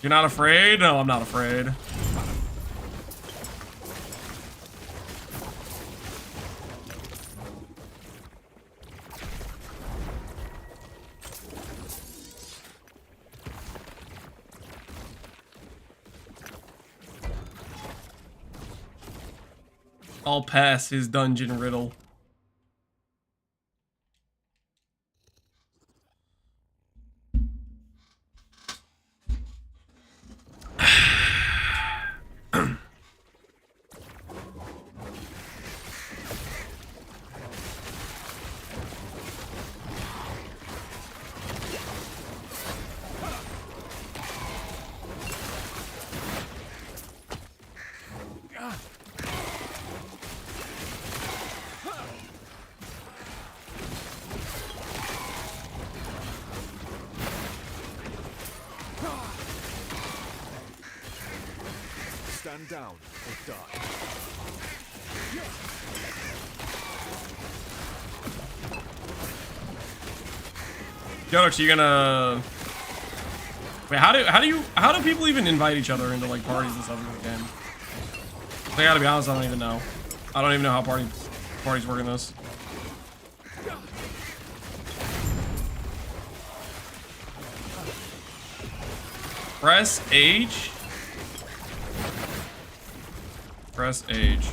S2: You're not afraid? No, I'm not afraid. I'll pass his dungeon riddle.
S1: Stand down or die.
S2: Yodox, you gonna... Wait, how do people even invite each other into like parties and stuff in the game? I gotta be honest, I don't even know. I don't even know how parties work in this. Press H. Press H.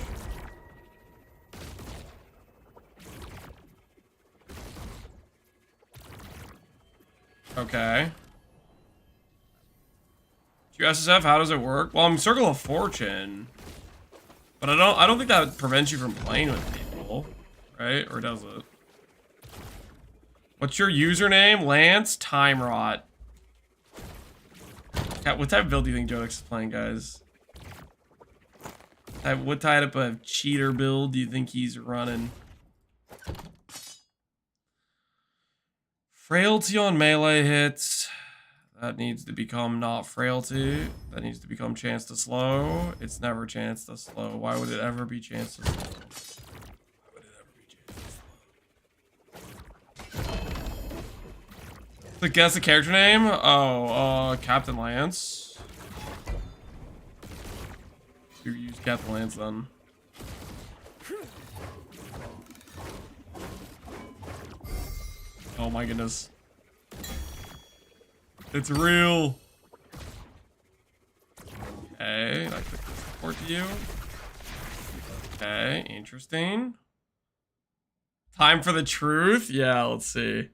S2: Okay. QSSF, how does it work? Well, I'm Circle of Fortune. But I don't think that prevents you from playing with people. Right? Or does it? What's your username? Lance Time Rot. What type of build do you think Jodex is playing, guys? What What type of cheater build do you think he's running? Frailty on melee hits. That needs to become not frailty. That needs to become chance to slow. It's never chance to slow. Why would it ever be chance to slow? Why would it ever be chance to slow? So guess the character name? Oh, Captain Lance. You use Captain Lance then. Oh my goodness. It's real. Okay, I click report to you. Okay, interesting. Time for the truth? Yeah, let's see.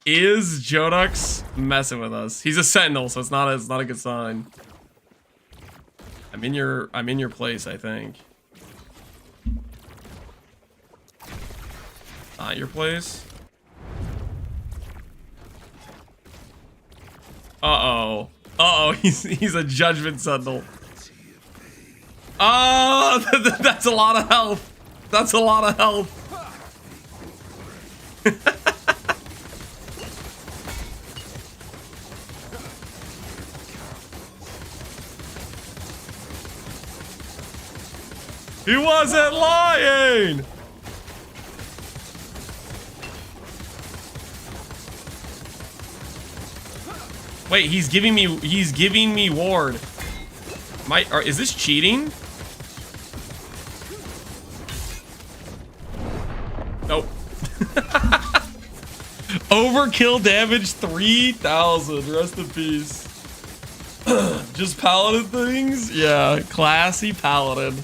S2: Is Jodux messing with us? He's a sentinel, so it's not a good sign. I'm in your place, I think. Not your place. Uh-oh. Uh-oh, he's a judgment sentinel. Oh, that's a lot of health. That's a lot of health. He wasn't lying. Wait, he's giving me ward. Is this cheating? Nope. Overkill damage 3,000. Rest in peace. Just paladin things? Yeah, classy paladin.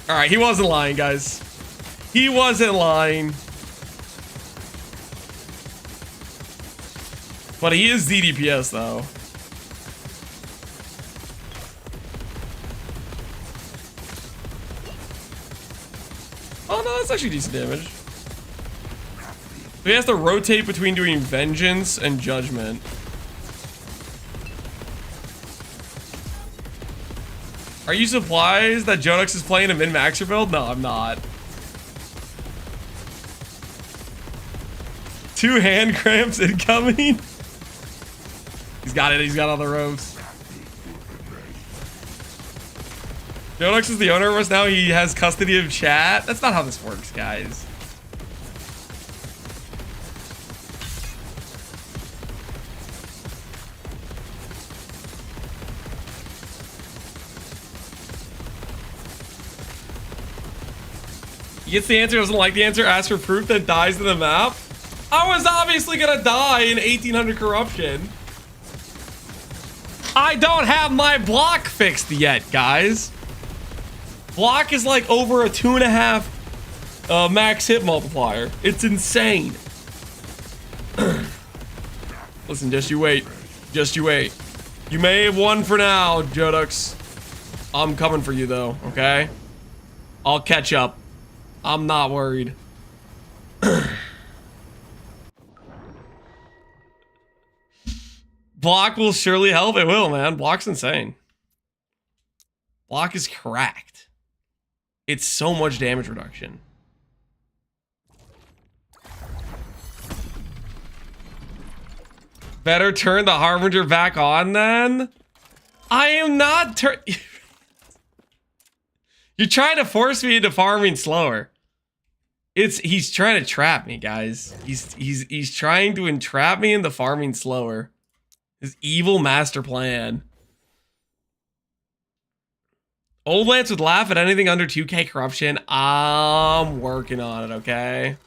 S2: Alright, he wasn't lying, guys. He wasn't lying. But he is DDPS though. Oh no, that's actually decent damage. He has to rotate between doing Vengeance and Judgment. Are you surprised that Jodux is playing a min-maxer build? No, I'm not. 2 hand cramps incoming. He's got it. He's got all the ropes. Jodux is the owner of us now. He has custody of chat. That's not how this works, guys. He gets the answer, doesn't like the answer, asks for proof, then dies to the map. I was obviously gonna die in 1800 corruption. I don't have my block fixed yet, guys. Block is like over a 2.5 max hit multiplier. It's insane. Listen, just you wait. Just you wait. You may have won for now, Jodux. I'm coming for you though, okay? I'll catch up. I'm not worried. Block will surely help. It will, man. Block's insane. Block is cracked. It's so much damage reduction. Better turn the Harbinger back on then? I am not You're trying to force me into farming slower. He's trying to trap me, guys. He's trying to entrap me into farming slower. His evil master plan. Old Lance would laugh at anything under 2k corruption. I'm working on it, okay?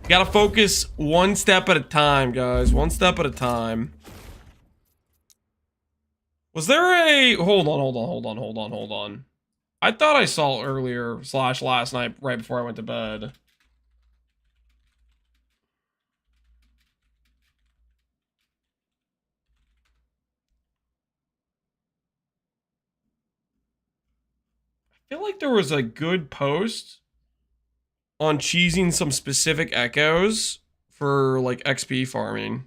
S2: Gotta focus one step at a time, guys. One step at a time. Was there a... Hold on. I thought I saw earlier / last night right before I went to bed. I feel like there was a good post on cheesing some specific echoes for like XP farming.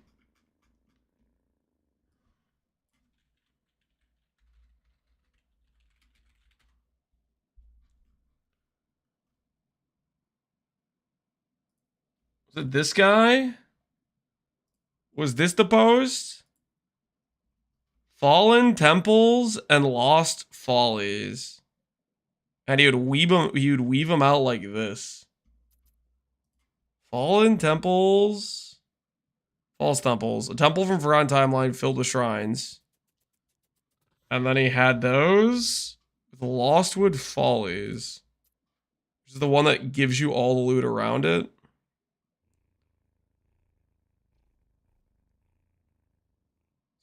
S2: Was it this guy? Was this the post? Fallen Temples and Lost Follies. And he would weave them out like this. Fallen Temples. False Temples. A temple from Forgotten Timeline filled with shrines. And then he had those with Lostwood Follies. Which is the one that gives you all the loot around it.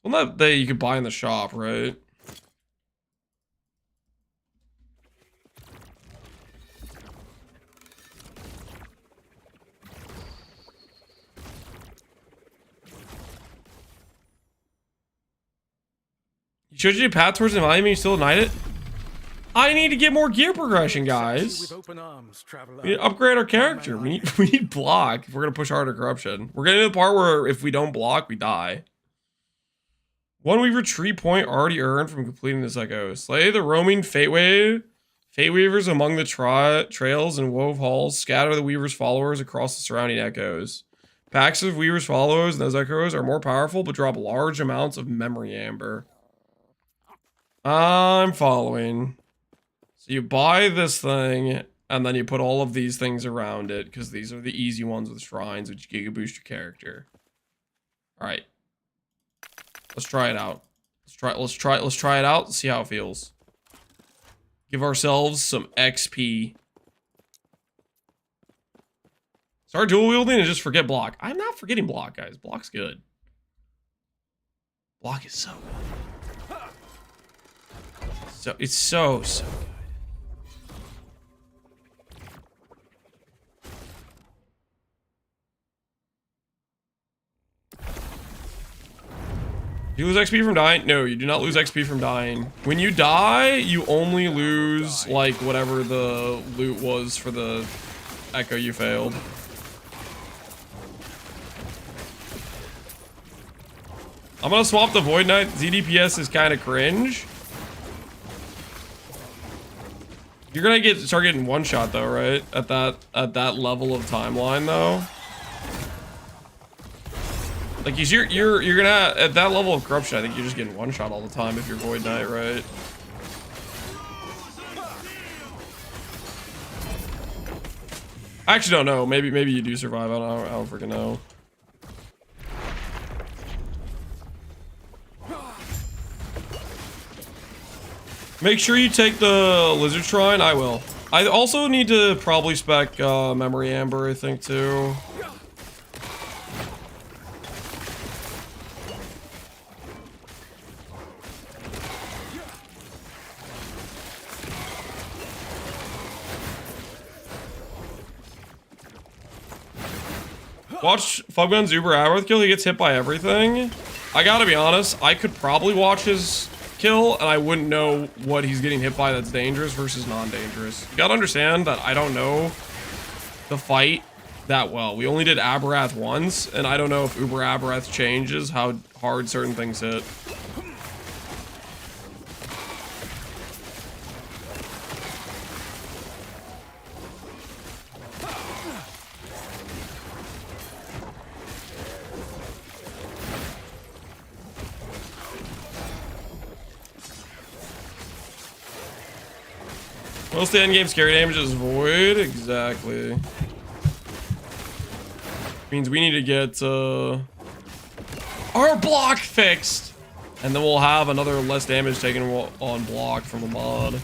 S2: One that you could buy in the shop, right? You showed you a path towards the enemy, you still denied it? I need to get more gear progression, guys. We need to upgrade our character. We need block if we're gonna push harder corruption. We're getting to the part where if we don't block, we die. One Weaver tree point already earned from completing this echo. Slay the roaming Fate Weavers among the trails and wove halls. Scatter the Weaver's followers across the surrounding echoes. Packs of Weaver's followers and those echoes are more powerful, but drop large amounts of memory amber. I'm following. So you buy this thing, and then you put all of these things around it, because these are the easy ones with shrines, which giga boost your character. Alright. Let's try it out. Let's try it out and see how it feels. Give ourselves some XP. Start dual wielding and just forget block. I'm not forgetting block, guys. Block's good. Block is so good. So it's so good. You lose XP from dying? No, you do not lose XP from dying. When you die, you only lose, like, whatever the loot was for the echo you failed. I'm gonna swap the Void Knight. ZDPS is kind of cringe. You're gonna start getting one shot though, right? At that level of timeline though. Like you're gonna at that level of corruption, I think you're just getting one shot all the time if you're Void Knight, right? I actually don't know. Maybe you do survive. I don't freaking know. Make sure you take the Lizard Shrine. I will. I also need to probably spec Memory Amber, I think, too. Watch Fubgun's Uber Aberth kill. He gets hit by everything. I gotta be honest, I could probably watch his kill and I wouldn't know what he's getting hit by that's dangerous versus non-dangerous. You gotta understand that I don't know the fight that well. We only did Aberrath once, and I don't know if Uber Aberrath changes how hard certain things hit. Most of the endgame scary damage is void. Exactly. Means we need to get our block fixed. And then we'll have another less damage taken on block from the mod.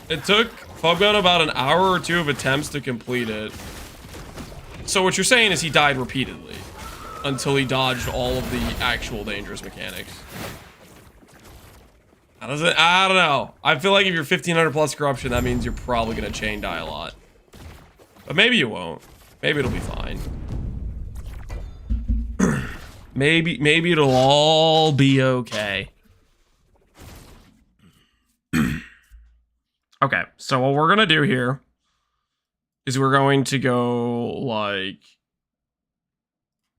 S2: It took Fubgun about an hour or two of attempts to complete it. So what you're saying is he died repeatedly until he dodged all of the actual dangerous mechanics. I don't know. I feel like if you're 1500 plus corruption, that means you're probably gonna chain die a lot. But maybe you won't. Maybe it'll be fine. maybe it'll all be okay. Okay, so what we're gonna do here is we're going to go like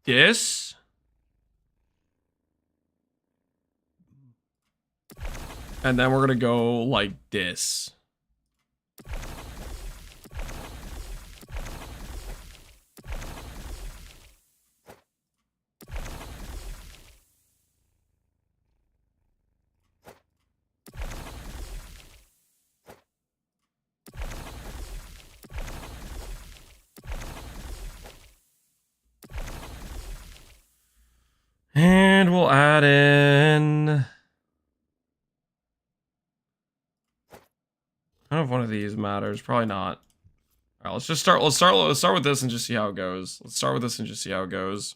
S2: this. And then we're gonna go like this. that in. I don't know if one of these matters. Probably not. All right, let's just start. Let's start with this and just see how it goes. Let's start with this and just see how it goes.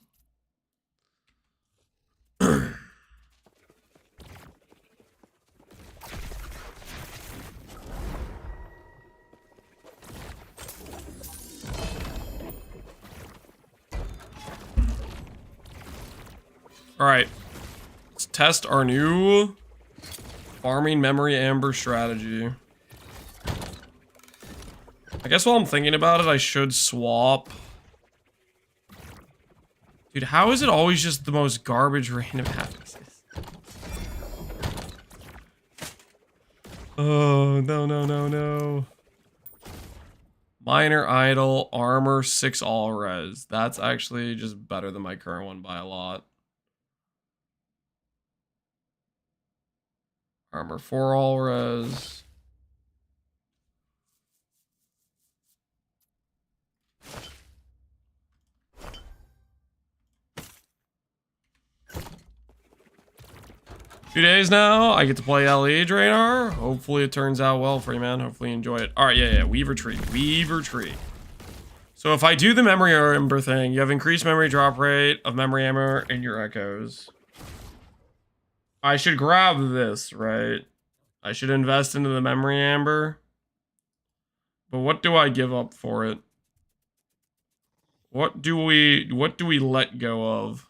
S2: All right, let's test our new farming memory amber strategy. I guess while I'm thinking about it, I should swap. Dude, how is it always just the most garbage random happens? Oh, no, no, no, no. Minor idol, armor, 6 all res. That's actually just better than my current one by a lot. Armor 4 all res. Few days now, I get to play LE Draenor. Hopefully it turns out well for you, man. Hopefully you enjoy it. All right, yeah, Weaver Tree. So if I do the memory amber thing, you have increased memory drop rate of memory amber in your echoes. I should grab this, right? I should invest into the memory amber. But what do I give up for it? What do we let go of?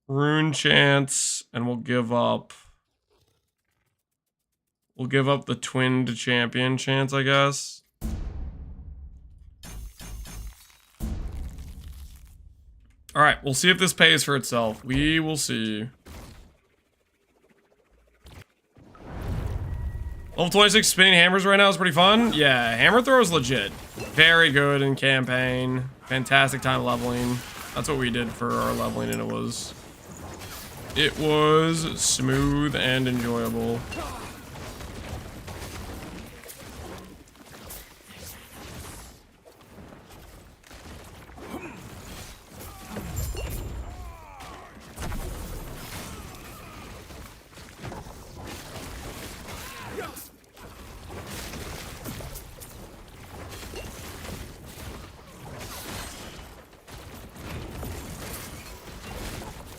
S2: Rune chance, and we'll give up the twinned champion chance, I guess. All right, we'll see if this pays for itself. We will see. Level 26 spinning hammers right now is pretty fun. Yeah, hammer throw is legit. Very good in campaign. Fantastic time leveling. That's what we did for our leveling, and it was smooth and enjoyable.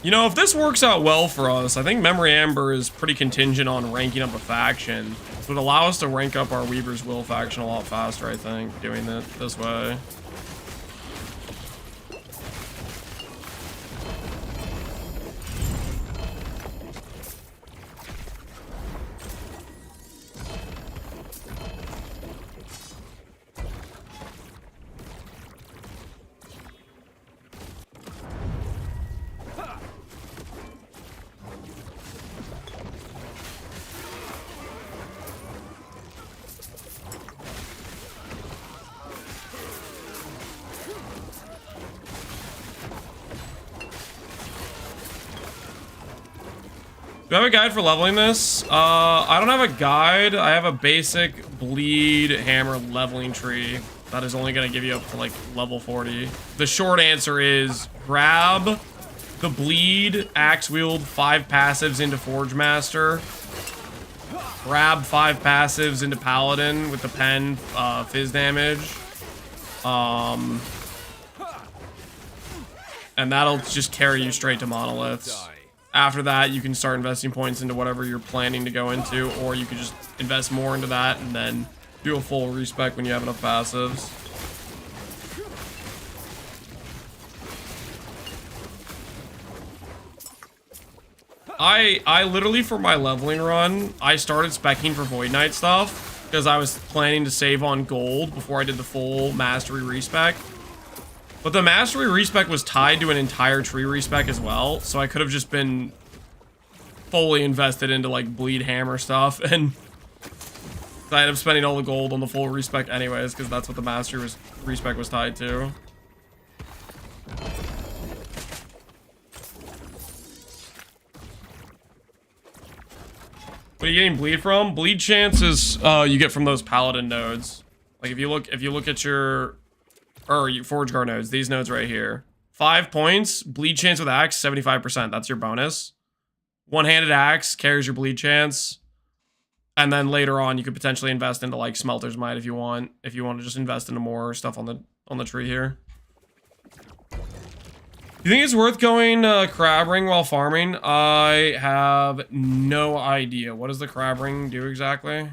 S2: You know, if this works out well for us, I think Memory Amber is pretty contingent on ranking up a faction. It would allow us to rank up our Weaver's Will faction a lot faster, I think, doing it this way. Do I have a guide for leveling this? I don't have a guide. I have a basic bleed hammer leveling tree that is only going to give you up to like level 40. The short answer is grab the bleed axe wield 5 passives into Forge Master. Grab 5 passives into Paladin with the pen fizz damage. And that'll just carry you straight to monoliths. After that, you can start investing points into whatever you're planning to go into, or you could just invest more into that and then do a full respec when you have enough passives. I literally, for my leveling run, I started speccing for Void Knight stuff because I was planning to save on gold before I did the full mastery respec. But the mastery respec was tied to an entire tree respec as well, so I could have just been fully invested into like bleed hammer stuff, and I ended up spending all the gold on the full respec anyways, because that's what the mastery respec was tied to. What are you getting bleed from? Bleed chance is you get from those paladin nodes. Like if you look at your forge guard nodes, these nodes right here. 5 points, bleed chance with axe, 75%. That's your bonus. One-handed axe carries your bleed chance. And then later on you could potentially invest into like smelter's might if you want. If you want to just invest into more stuff on the tree here. You think it's worth going crab ring while farming? I have no idea. What does the crab ring do exactly?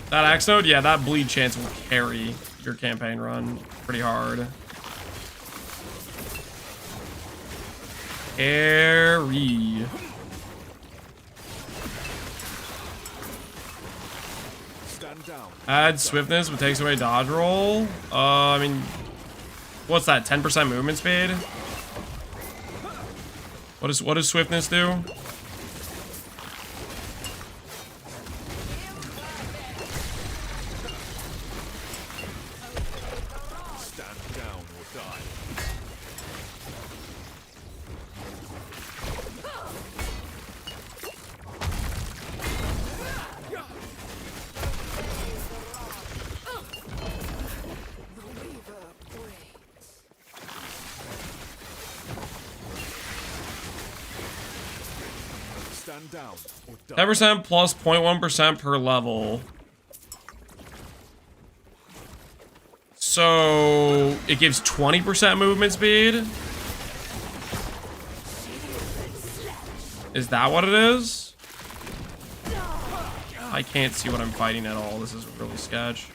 S2: That axe node? Yeah, that bleed chance will carry your campaign run pretty hard. Carry. Add swiftness, but takes away dodge roll. I mean, what's that? 10% movement speed. What does swiftness do?
S1: Stand down or die.
S2: 10% plus 0.1% per level. So it gives 20% movement speed. Is that what it is? I can't see what I'm fighting at all. This is really sketch.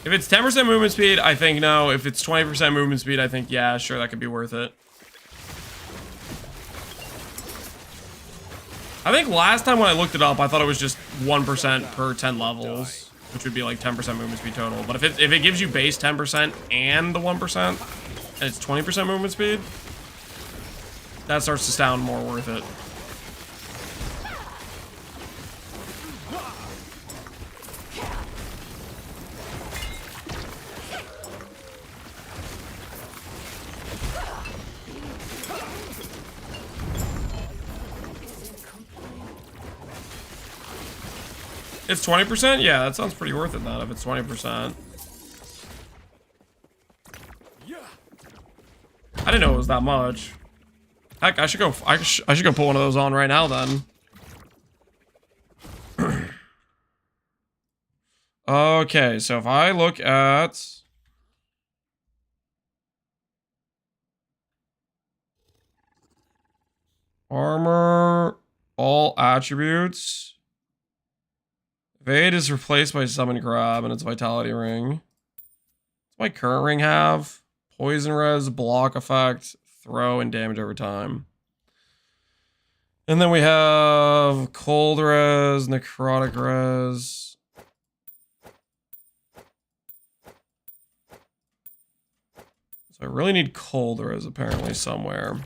S2: If it's 10% movement speed, I think no. If it's 20% movement speed, I think yeah, sure, that could be worth it. I think last time when I looked it up, I thought it was just 1% per 10 levels, which would be like 10% movement speed total. But if it gives you base 10% and the 1%, and it's 20% movement speed, that starts to sound more worth it. It's 20%? Yeah, that sounds pretty worth it then if it's 20%. I didn't know it was that much. Heck, I should go put one of those on right now then. Okay, so if I look at armor, all attributes. Evade is replaced by Summon Grab and its Vitality Ring. What's my current ring have? Poison res, block effect, throw, and damage over time. And then we have cold res, necrotic res. So I really need cold res apparently somewhere.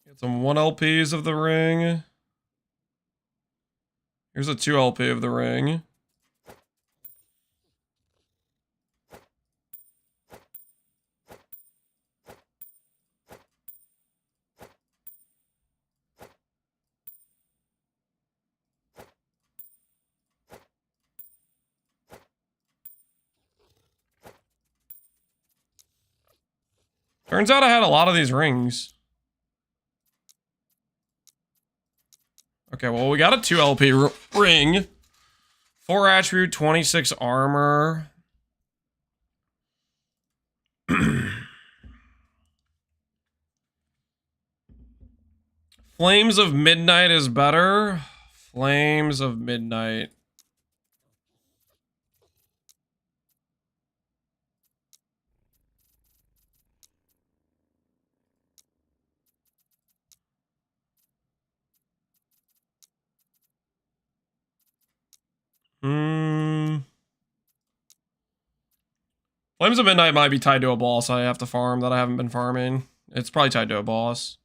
S2: Get some 1 LPs of the ring. Here's a 2 LP of the ring. Turns out I had a lot of these rings. Okay, well, we got a 2 LP ring. 4 attribute, 26 armor. Flames of Midnight is better. Flames of Midnight. Flames of Midnight might be tied to a boss I have to farm that I haven't been farming. It's probably tied to a boss.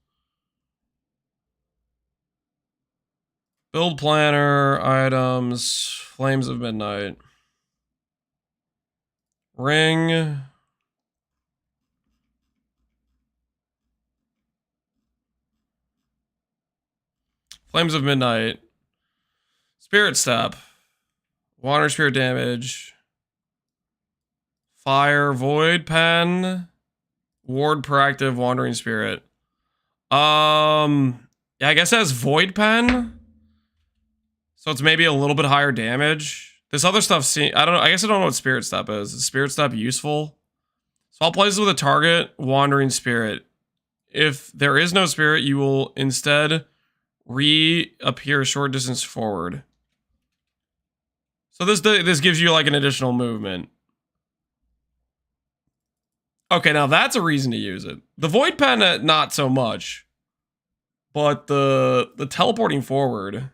S2: Build planner, items, Flames of Midnight. Ring. Flames of Midnight. Spirit Step. Water Spirit damage. Fire, Void Pen. Ward Proactive, Wandering Spirit. Yeah, I guess it has Void Pen. So it's maybe a little bit higher damage. This other stuff, I don't know. I guess I don't know what Spirit Step is. Is Spirit Step useful? So I'll play this with a target, Wandering Spirit. If there is no spirit, you will instead reappear a short distance forward. So this gives you like an additional movement. Okay, now that's a reason to use it. The Void Pen, not so much. But the teleporting forward,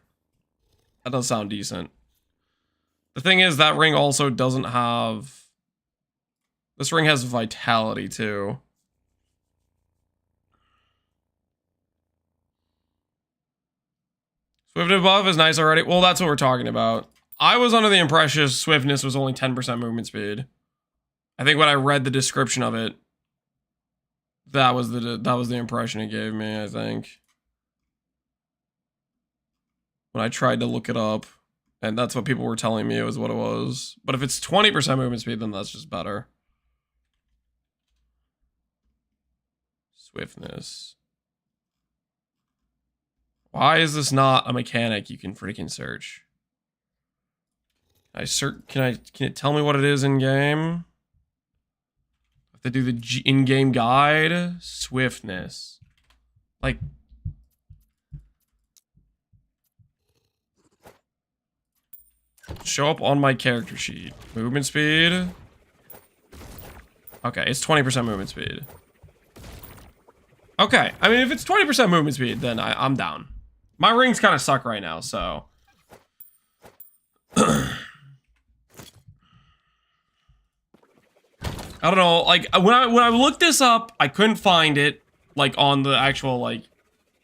S2: that does sound decent. The thing is, that ring also doesn't have... This ring has vitality, too. Swiftness buff is nice already. Well, that's what we're talking about. I was under the impression swiftness was only 10% movement speed. I think when I read the description of it, that was the impression it gave me, I think. When I tried to look it up, and that's what people were telling me it was what it was. But if it's 20% movement speed, then that's just better. Swiftness. Why is this not a mechanic you can freaking search? Can it tell me what it is in game? Have to do the in-game guide. Swiftness. Like, show up on my character sheet. Movement speed. Okay, it's 20% movement speed. Okay, I mean, if it's 20% movement speed, then I'm down. My rings kind of suck right now, so... I don't know, like, when I looked this up, I couldn't find it, like, on the actual, like,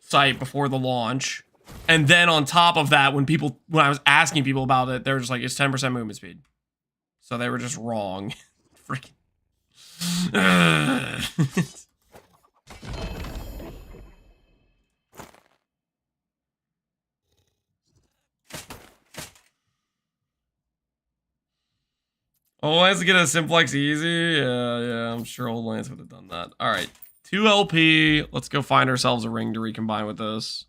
S2: site before the launch. And then on top of that, when I was asking people about it, they were just like, it's 10% movement speed. So they were just wrong. Freaking... Oh, Lance to get a simplex easy? Yeah, I'm sure old Lance would have done that. Alright, 2 LP. Let's go find ourselves a ring to recombine with this.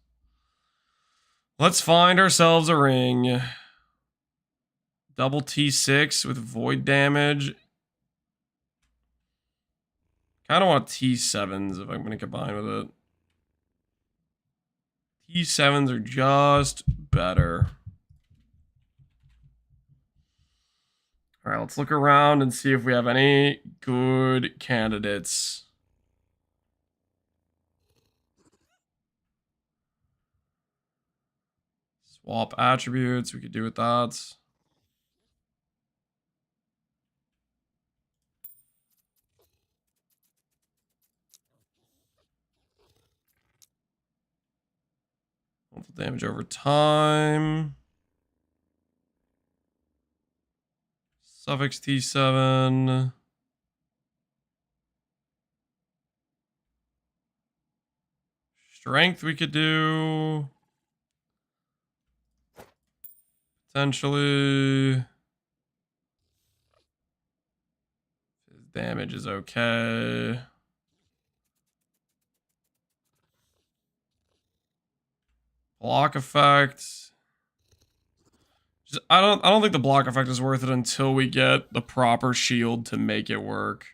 S2: Let's find ourselves a ring. Double T6 with void damage. Kind of want T7s if I'm going to combine with it. T7s are just better. All right, let's look around and see if we have any good candidates. Swap attributes, we could do with that. Multiple damage over time. Suffix T7. Strength we could do. Potentially. His damage is okay. Block effect. I don't think the block effect is worth it until we get the proper shield to make it work.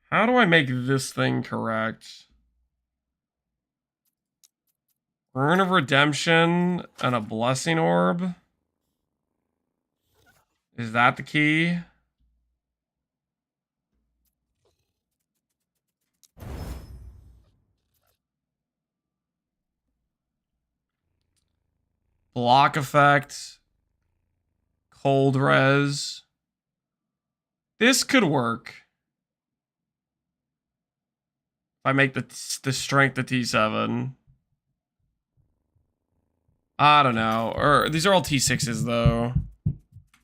S2: How do I make this thing correct? Urn of Redemption and a Blessing Orb? Is that the key? Block effect. Cold res. This could work. If I make the strength a T7. I don't know. Or these are all T6s though.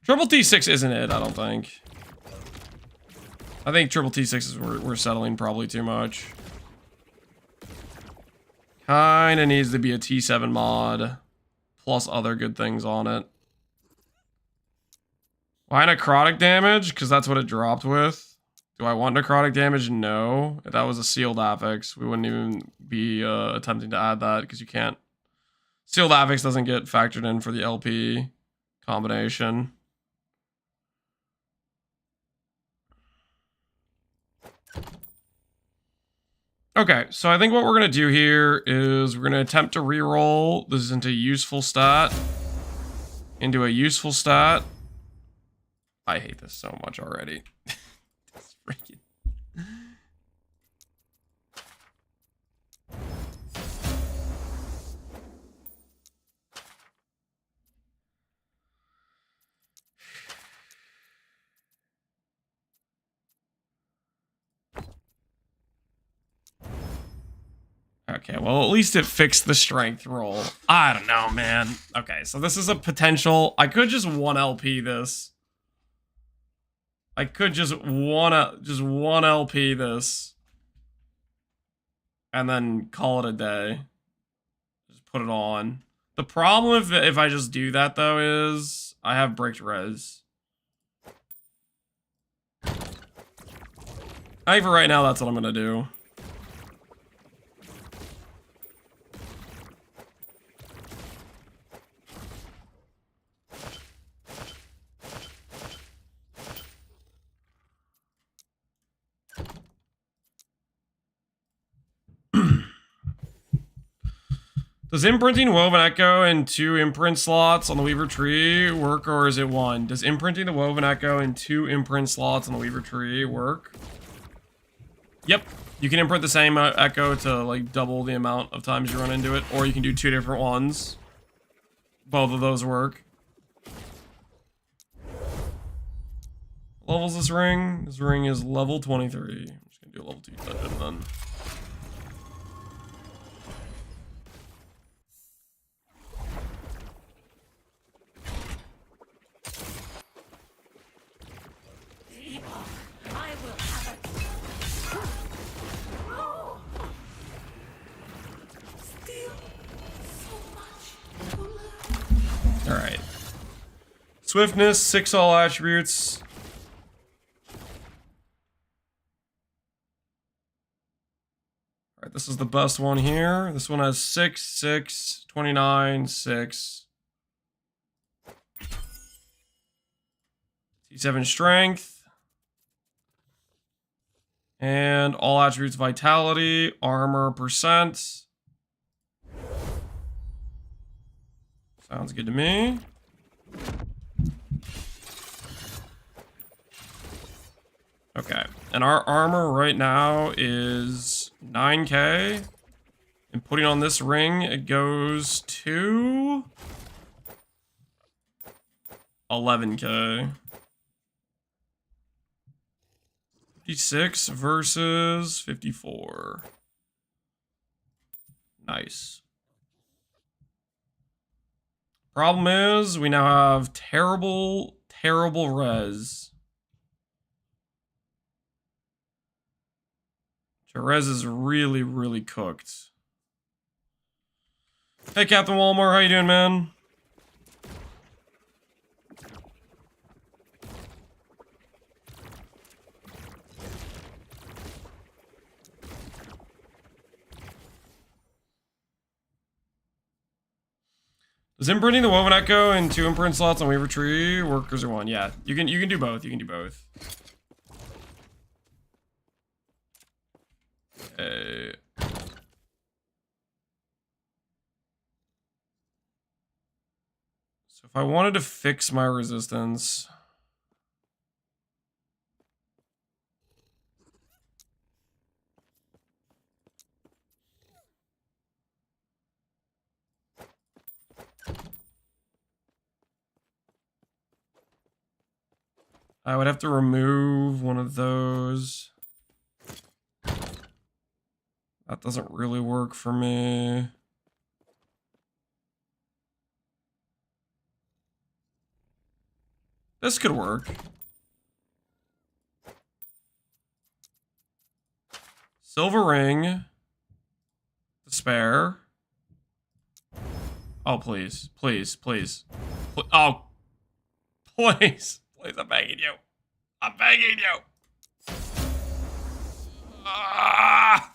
S2: Triple T6 isn't it, I don't think. I think triple T6s we're settling probably too much. Kinda needs to be a T7 mod. Plus other good things on it. Why necrotic damage? Because that's what it dropped with. Do I want necrotic damage? No. If that was a sealed affix, we wouldn't even be attempting to add that because you can't. Sealed affix doesn't get factored in for the LP combination. Okay, so I think what we're going to do here is we're going to attempt to reroll this into a useful stat. Into a useful stat. I hate this so much already. It's freaking... Okay, well, at least it fixed the strength roll. I don't know, man. Okay, so this is a potential... I could just 1LP this. I could just 1LP this. And then call it a day. Just put it on. The problem if I just do that, though, is... I have bricked res. I think for right now, that's what I'm gonna do. Does imprinting Woven Echo in 2 imprint slots on the Weaver tree work, or is it 1? Does imprinting the Woven Echo in 2 imprint slots on the Weaver tree work? Yep. You can imprint the same echo to like double the amount of times you run into it, or you can do 2 different ones. Both of those work. Levels this ring? This ring is level 23. I'm just gonna do a level 2 dungeon then. Alright. Swiftness, 6 all attributes. Alright, this is the best one here. This one has 6, 6, 29, 6. T7 strength. And all attributes vitality, armor percent. Sounds good to me. Okay, and our armor right now is 9k. And putting on this ring, it goes to 11k. 56 versus 54. Nice. Problem is, we now have terrible, terrible res. Your res is really, really cooked. Hey, Captain Walmart, how you doing, man? Does imprinting the Woven Echo and 2 imprint slots on Weaver Tree workers are 1? Yeah, you can do both. You can do both. Okay. So if I wanted to fix my resistance, I would have to remove one of those. That doesn't really work for me. This could work. Silver ring. Despair. Oh, please. Please, please. Oh. Please. Please, I'm begging you. I'm begging you. Ah!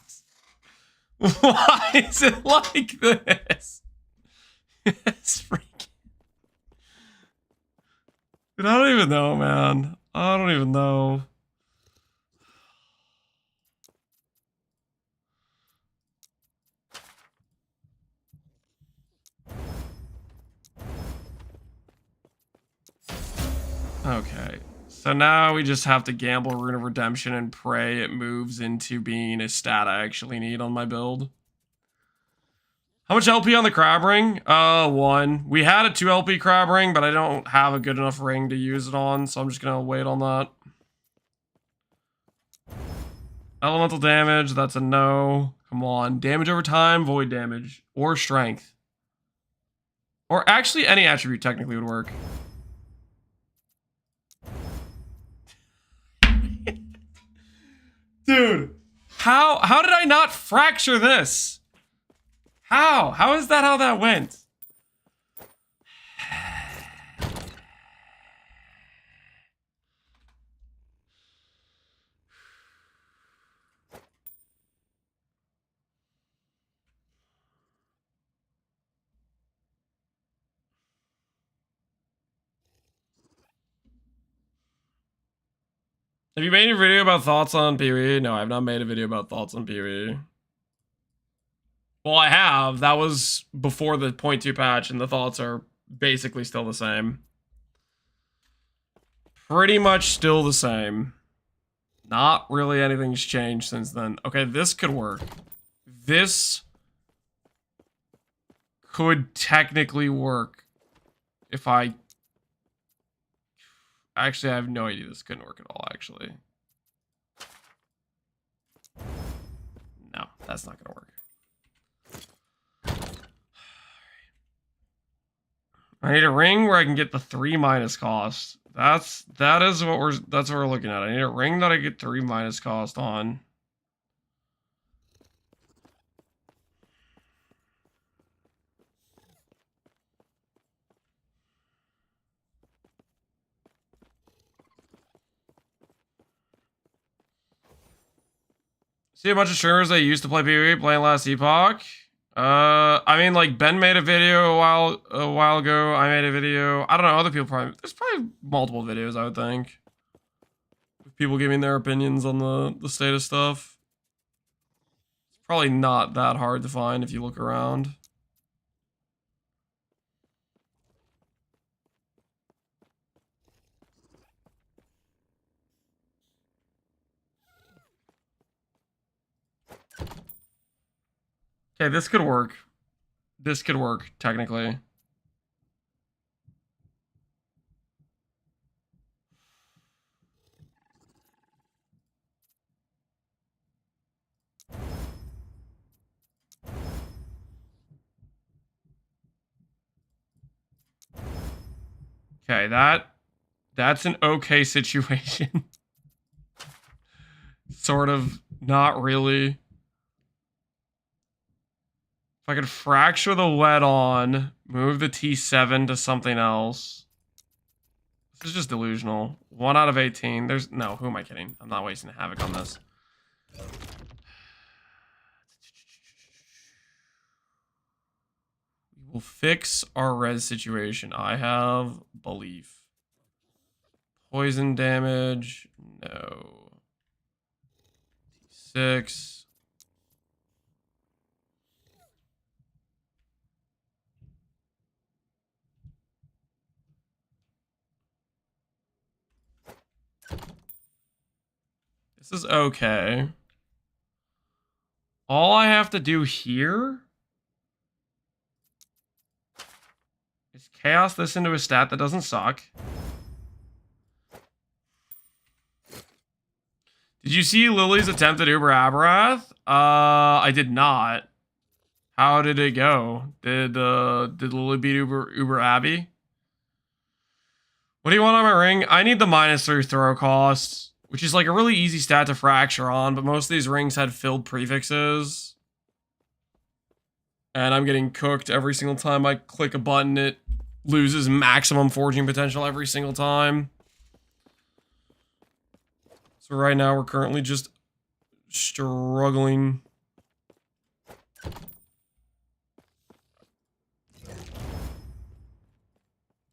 S2: Why is it like this? It's freaking... Dude, I don't even know, man. I don't even know. Okay. So now we just have to gamble Rune of Redemption and pray it moves into being a stat I actually need on my build. How much LP on the crab ring? 1. We had a 2 LP crab ring, but I don't have a good enough ring to use it on, so I'm just gonna wait on that. Elemental damage, that's a no. Come on. Damage over time, void damage. Or strength. Or actually, any attribute technically would work. Dude, how did I not fracture this? How? How is that how that went? Have you made a video about thoughts on PoE? No, I have not made a video about thoughts on PoE. Well, I have. That was before the 0.2 patch, and the thoughts are basically still the same. Pretty much still the same. Not really anything's changed since then. Okay, this could work. This could technically work if I... Actually, I have no idea this couldn't work at all, actually. No, that's not gonna work. I need a ring where I can get the 3 minus cost. That's what we're looking at. I need a ring that I get 3 minus cost on. See a bunch of streamers that used to play PoE playing last epoch. I mean, like Ben made a video a while ago. I made a video. I don't know. Other people probably. There's probably multiple videos. I would think. People giving their opinions on the state of stuff. It's probably not that hard to find if you look around. Okay, this could work. This could work, technically. Okay, that's an okay situation. Sort of, not really. If I could fracture the lead on, move the T7 to something else. This is just delusional. 1 out of 18. There's no, who am I kidding? I'm not wasting havoc on this. We will fix our res situation. I have belief. Poison damage, no. T6. This is okay. All I have to do here is chaos this into a stat that doesn't suck. Did you see Lily's attempt at Uber Aberrath? I did not. How did it go? Did Lily beat Uber Abby? What do you want on my ring? I need the -3 throw cost, which is like a really easy stat to fracture on, but most of these rings had filled prefixes. And I'm getting cooked every single time I click a button. It loses maximum forging potential every single time. So right now we're currently just struggling.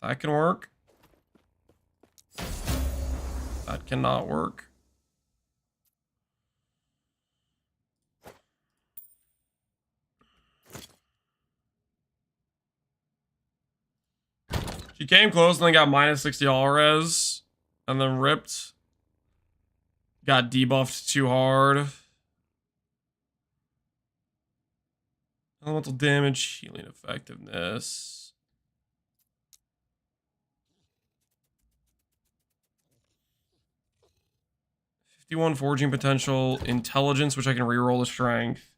S2: That can work. That cannot work. She came close and then got -60 all res. And then ripped. Got debuffed too hard. Elemental damage, healing effectiveness. '51 forging potential, intelligence, which I can reroll the strength.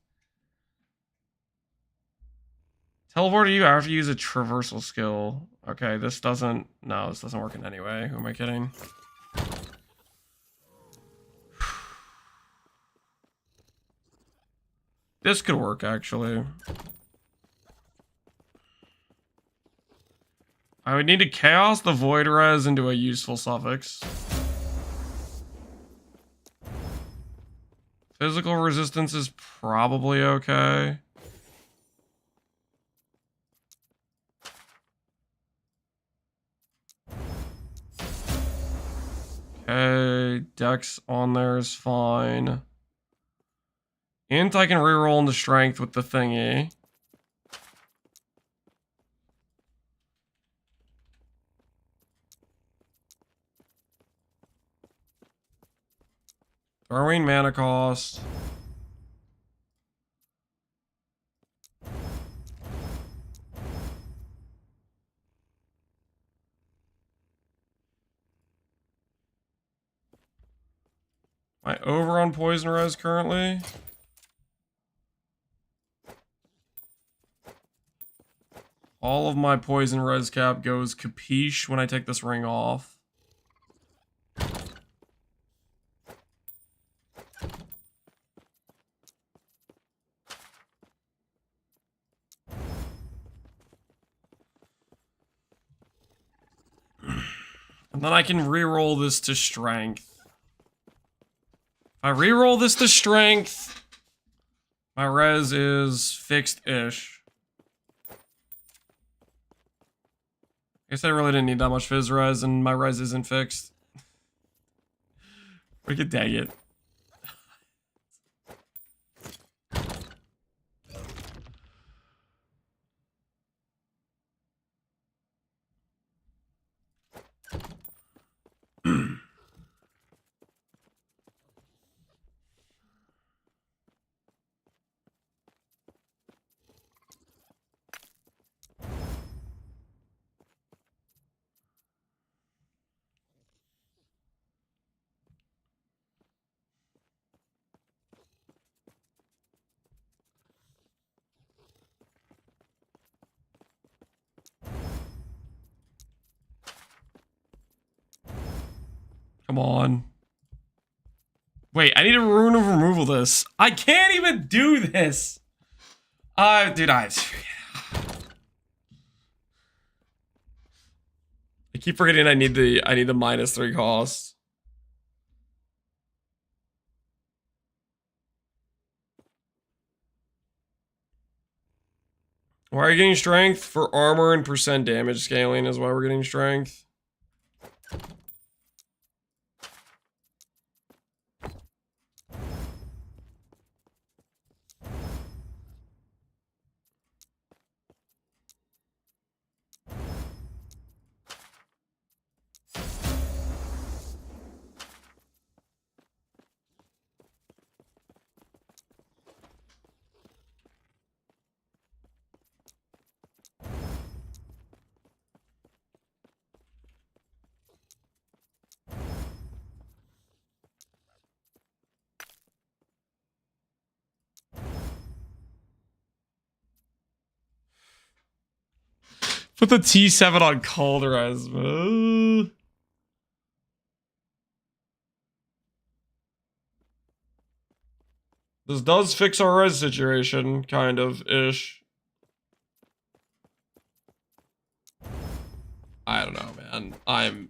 S2: Teleport to you after you use a traversal skill. Okay, this doesn't work in any way. Who am I kidding? This could work, actually. I would need to chaos the void res into a useful suffix. Physical resistance is probably okay. Okay, Dex on there is fine. Int I can reroll into strength with the thingy. Throwing mana cost. Am I over on poison res currently? All of my poison res cap goes capiche when I take this ring off. And then I can reroll this to strength. If I reroll this to strength, my res is fixed-ish. I guess I really didn't need that much fizz res, and my res isn't fixed. Freaking dang it. Come on. Wait, I need a rune of removal this. I can't even do this. Dude, I keep forgetting I need the -3 cost. Why are you getting strength? For armor and percent damage scaling is why we're getting strength. Put the T7 on Calderas. This does fix our res situation, kind of, ish. I don't know, man.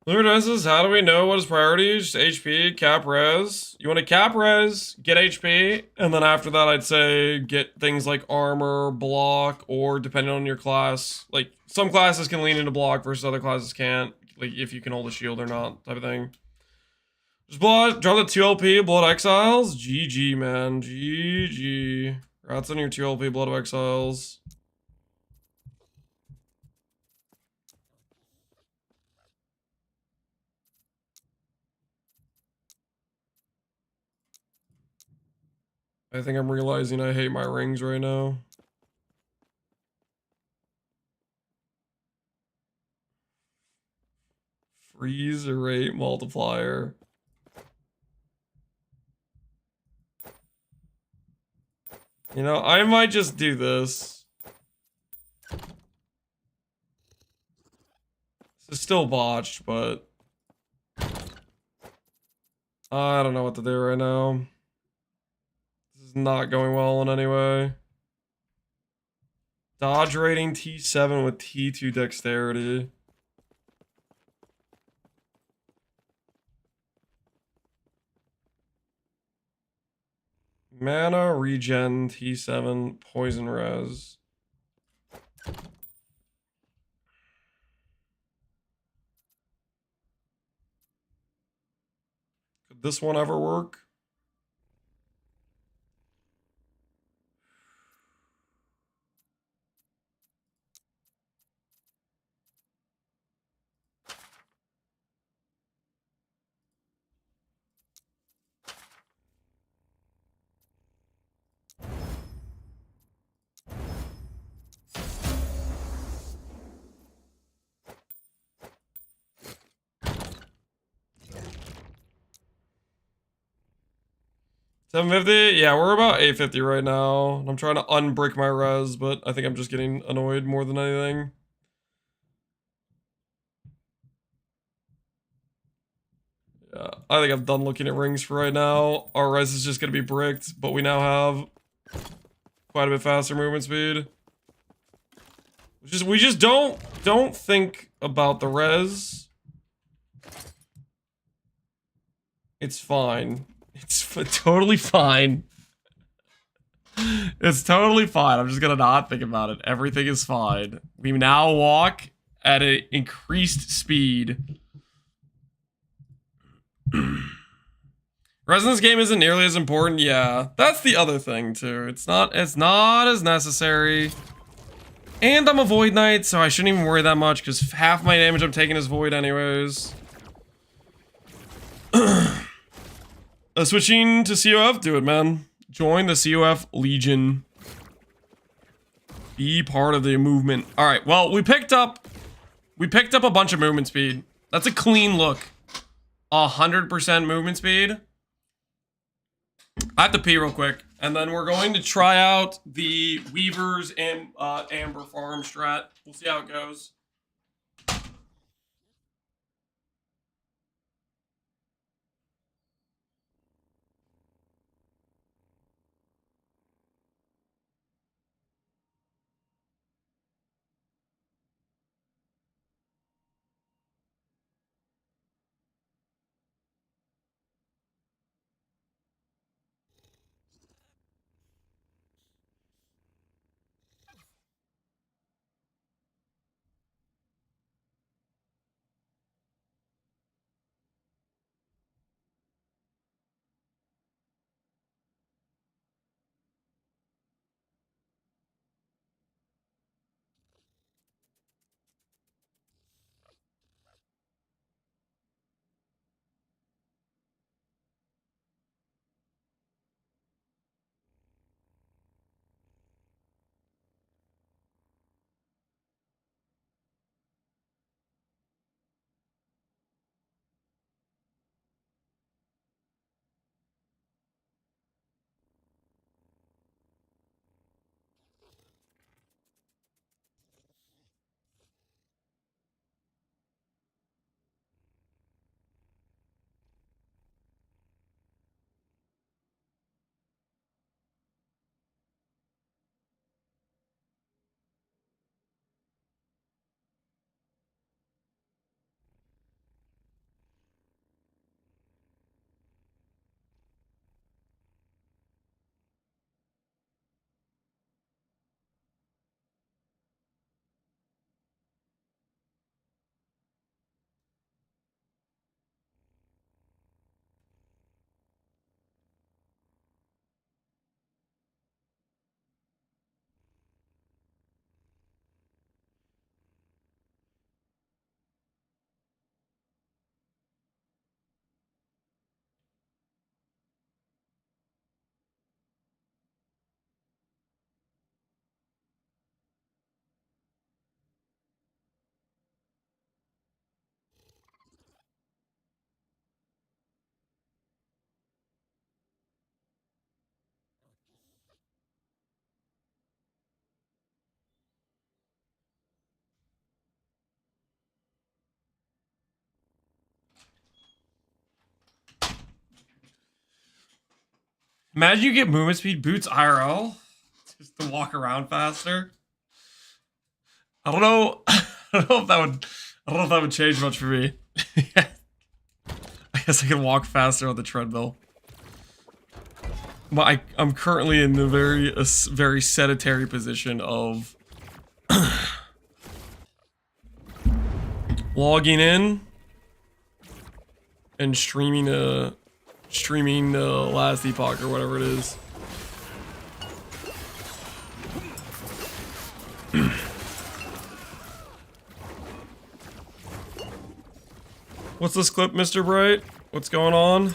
S2: Lord S's, how do we know what is priority? Just HP, cap res. You want to cap res, get HP, and then after that I'd say get things like armor, block, or depending on your class. Like, some classes can lean into block versus other classes can't. Like, if you can hold a shield or not, type of thing. Just draw the 2 LP, Blood Exiles. GG, man. GG. Rats on your 2 LP, Blood of Exiles. I think I'm realizing I hate my rings right now. Freeze rate multiplier. You know, I might just do this. This is still botched, but I don't know what to do right now. This is not going well in any way. Dodge rating T7 with T2 dexterity. Mana regen T7 poison res. Could this one ever work? $750? Yeah, we're about $850 right now. I'm trying to unbrick my res, but I think I'm just getting annoyed more than anything. Yeah, I think I'm done looking at rings for right now. Our res is just gonna be bricked, but we now have quite a bit faster movement speed. We just don't think about the res. It's fine. It's totally fine. It's totally fine. I'm just gonna not think about it. Everything is fine. We now walk at an increased speed. Resonance game isn't nearly as important. Yeah, that's the other thing too. It's not as necessary. And I'm a Void Knight, so I shouldn't even worry that much because half my damage I'm taking is Void anyways. Switching to COF, do it, man. Join the COF Legion. Be part of the movement. All right, well, we picked up a bunch of movement speed. That's a clean look. 100% movement speed. I have to pee real quick, and then we're going to try out the Weavers and Amber farm strat. We'll see how it goes. Imagine you get movement speed boots IRL just to walk around faster. I don't know. I don't know if that would change much for me. I guess I can walk faster on the treadmill. But I'm currently in the very sedentary position of logging in and streaming last epoch or whatever it is. What's this clip, Mr. Bright? What's going on?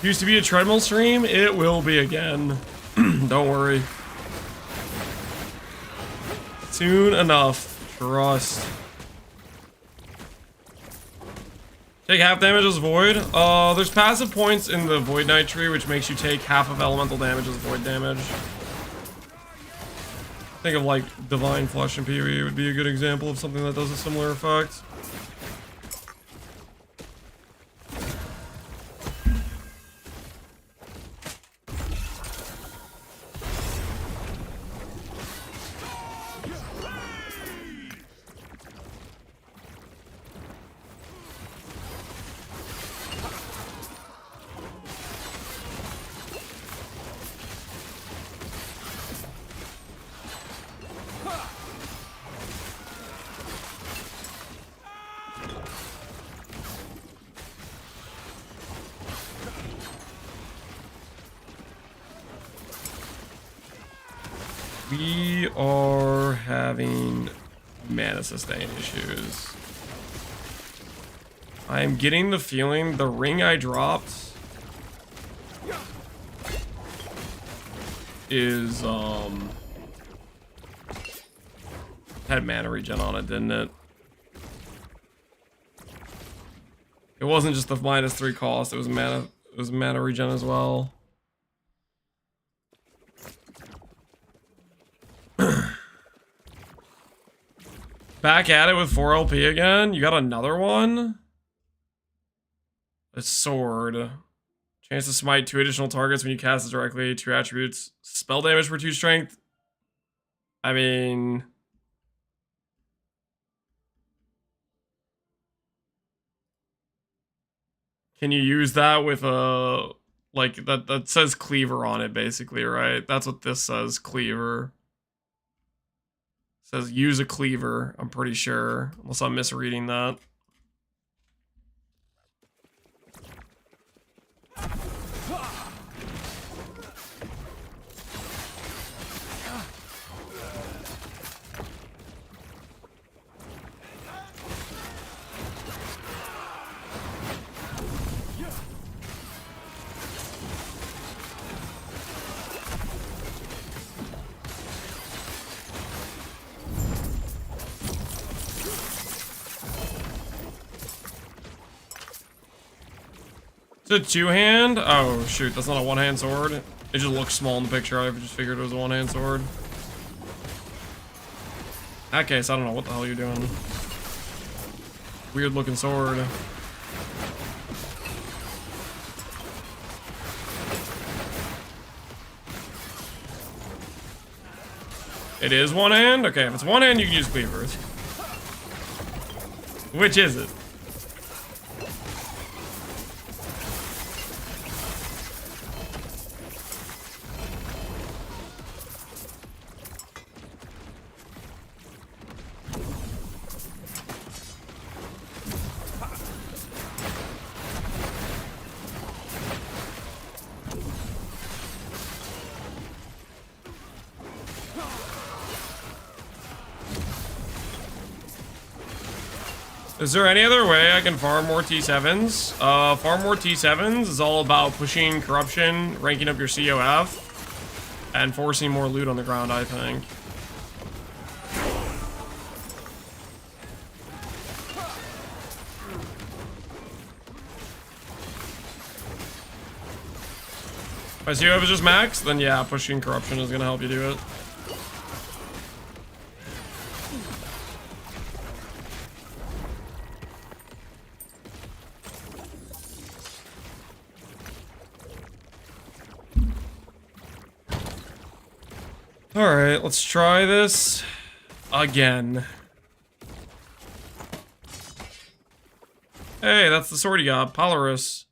S2: Used to be a treadmill stream, it will be again. Don't worry. Soon enough, trust. Take half damage as void. There's passive points in the Void Knight tree, which makes you take half of elemental damage as void damage. Think of like Divine Flesh and PoE would be a good example of something that does a similar effect. We are having mana sustain issues. I'm getting the feeling the ring I dropped is had mana regen on it, didn't it? It wasn't just the -3 cost, it was mana regen as well. Back at it with 4 LP again? You got another one? A sword. Chance to smite 2 additional targets when you cast it directly. 2 attributes. Spell damage for 2 strength. I mean... Can you use that with a... Like, that says cleaver on it, basically, right? That's what this says, cleaver. Says use a cleaver, I'm pretty sure, unless I'm misreading that. It's a 2-hand? Oh shoot, that's not a 1-hand sword. It just looks small in the picture. I just figured it was a 1-hand sword. In that case, I don't know what the hell you're doing. Weird looking sword. It is 1-hand? Okay, if it's 1-hand, you can use cleavers. Which is it? Is there any other way I can farm more T7s? Farm more T7s is all about pushing corruption, ranking up your COF, and forcing more loot on the ground, I think. If I see you have just max, then yeah, pushing corruption is gonna help you do it. Alright, let's try this again. Hey, that's the sword you got, Polaris.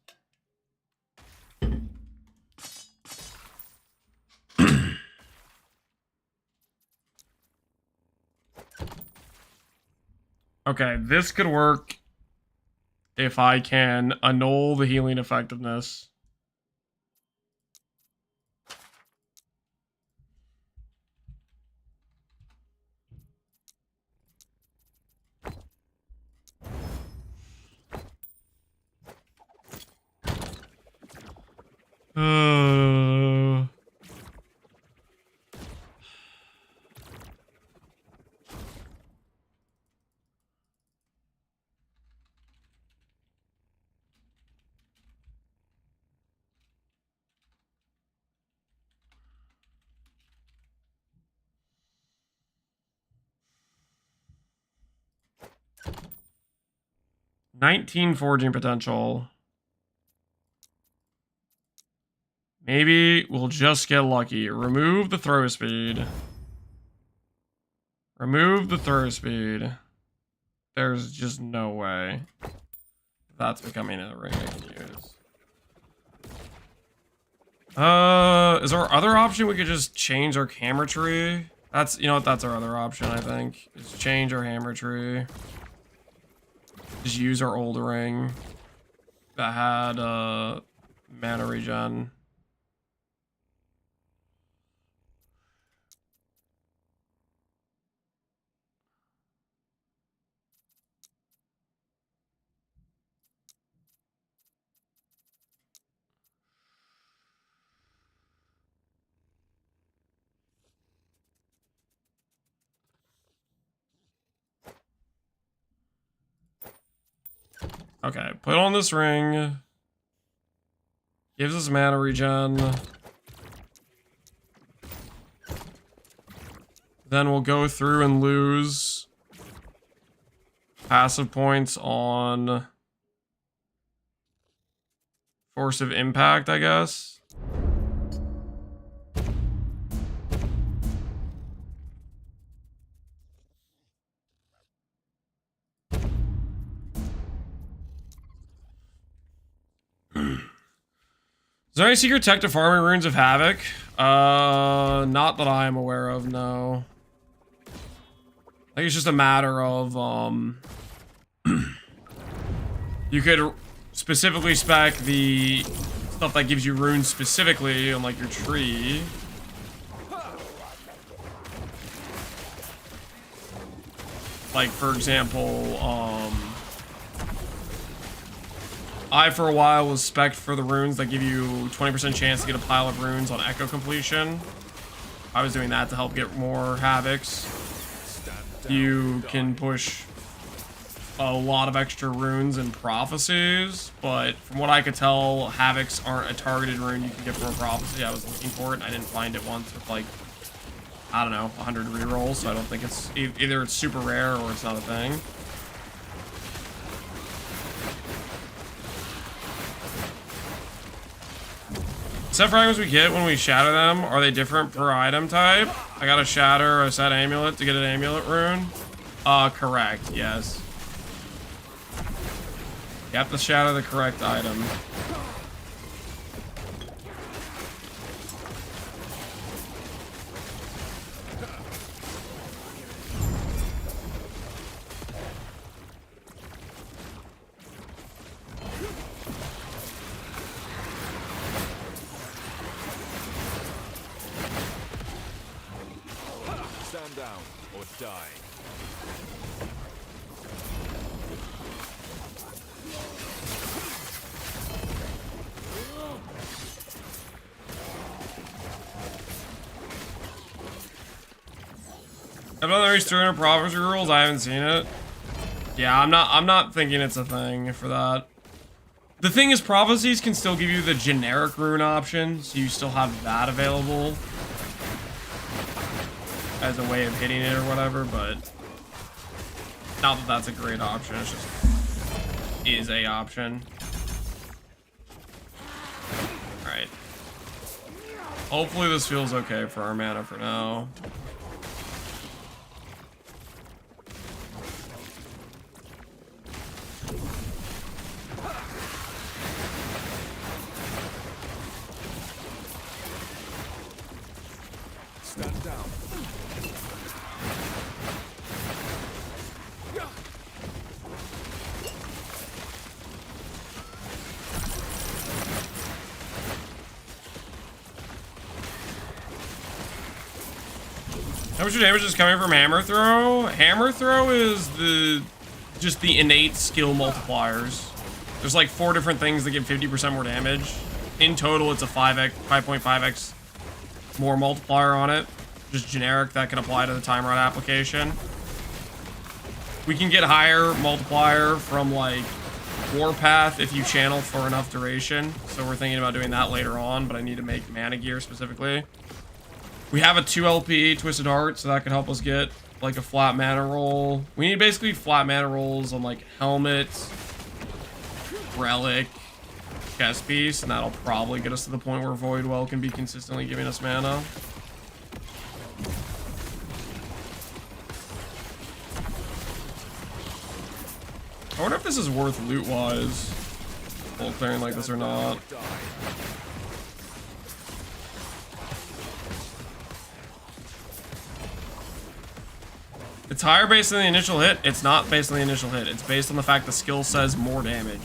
S2: Okay, this could work if I can annul the healing effectiveness. $19 forging potential. Maybe we'll just get lucky. Remove the throw speed. Remove the throw speed. There's just no way that's becoming a ring I can use. Is our other option we could just change our hammer tree? That's, you know what, that's our other option, I think. Is change our hammer tree. Just use our old ring that had mana regen. Okay, put on this ring. Gives us mana regen. Then we'll go through and lose passive points on Force of Impact, I guess. Is there any secret tech to farming Runes of Havoc? Not that I am aware of, no. I think it's just a matter of, you could specifically spec the stuff that gives you runes specifically on, like, your tree. Like, for example, I, for a while, was spec'd for the runes that give you 20% chance to get a pile of runes on Echo Completion. I was doing that to help get more Havocs. You can push a lot of extra runes and prophecies, but from what I could tell, Havocs aren't a targeted rune you can get from a prophecy. I was looking for it, and I didn't find it once with, like, I don't know, 100 rerolls, so I don't think it's... Either it's super rare or it's not a thing. Set fragments we get when we shatter them, are they different per item type? I got a shatter a set amulet to get an amulet rune. Correct, yes. You have to shatter the correct item.
S1: Stand down or die.
S2: I've done these 200 prophecy rules. I haven't seen it. Yeah, I'm not thinking it's a thing for that. The thing is, prophecies can still give you the generic rune option, so you still have that available as a way of hitting it or whatever, but not that that's a great option, it's just is a option. Alright. Hopefully this feels okay for our mana for now.
S1: Stand down.
S2: How much damage is coming from hammer throw? Hammer throw is just the innate skill multipliers. There's like 4 different things that give 50% more damage. In total, it's a 5.5x more multiplier on it. Just generic that can apply to the time rod application. We can get higher multiplier from like Warpath if you channel for enough duration. So we're thinking about doing that later on, but I need to make mana gear specifically. We have a 2 LP Twisted Heart, so that could help us get like a flat mana roll. We need basically flat mana rolls on like Helmet, Relic, Chest Piece, and that'll probably get us to the point where Void Well can be consistently giving us mana. I wonder if this is worth loot-wise, full clearing like this or not. It's higher based on the initial hit. It's not based on the initial hit. It's based on the fact the skill says more damage.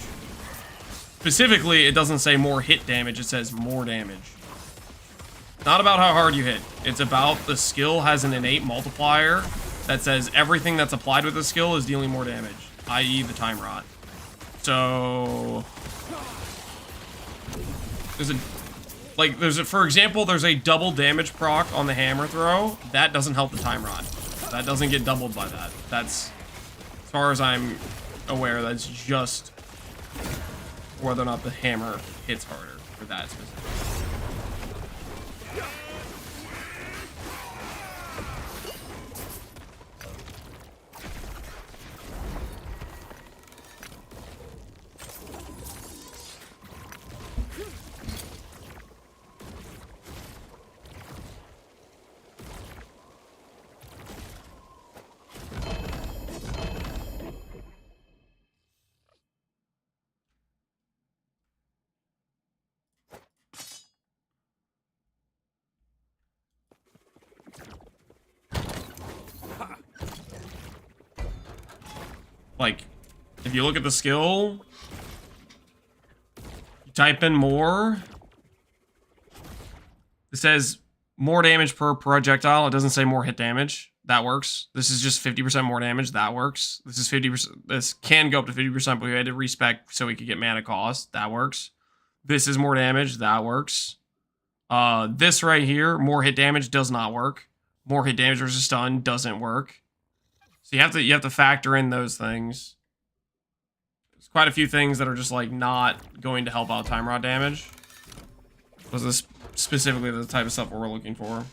S2: Specifically, it doesn't say more hit damage. It says more damage. Not about how hard you hit. It's about the skill has an innate multiplier that says everything that's applied with the skill is dealing more damage, i.e. the time rot. So for example, there's a double damage proc on the hammer throw. That doesn't help the time rot. That doesn't get doubled by that. That's, as far as I'm aware, that's just whether or not the hammer hits harder for that specific. Like, if you look at the skill, you type in more, it says more damage per projectile. It doesn't say more hit damage. That works. This is just 50% more damage. That works. This is 50%. This can go up to 50%, but we had to respec so we could get mana cost. That works. This is more damage. That works. This right here, more hit damage, does not work. More hit damage versus stun doesn't work. So you have to factor in those things. There's quite a few things that are just like not going to help out time rod damage. Was this specifically the type of stuff we're looking for?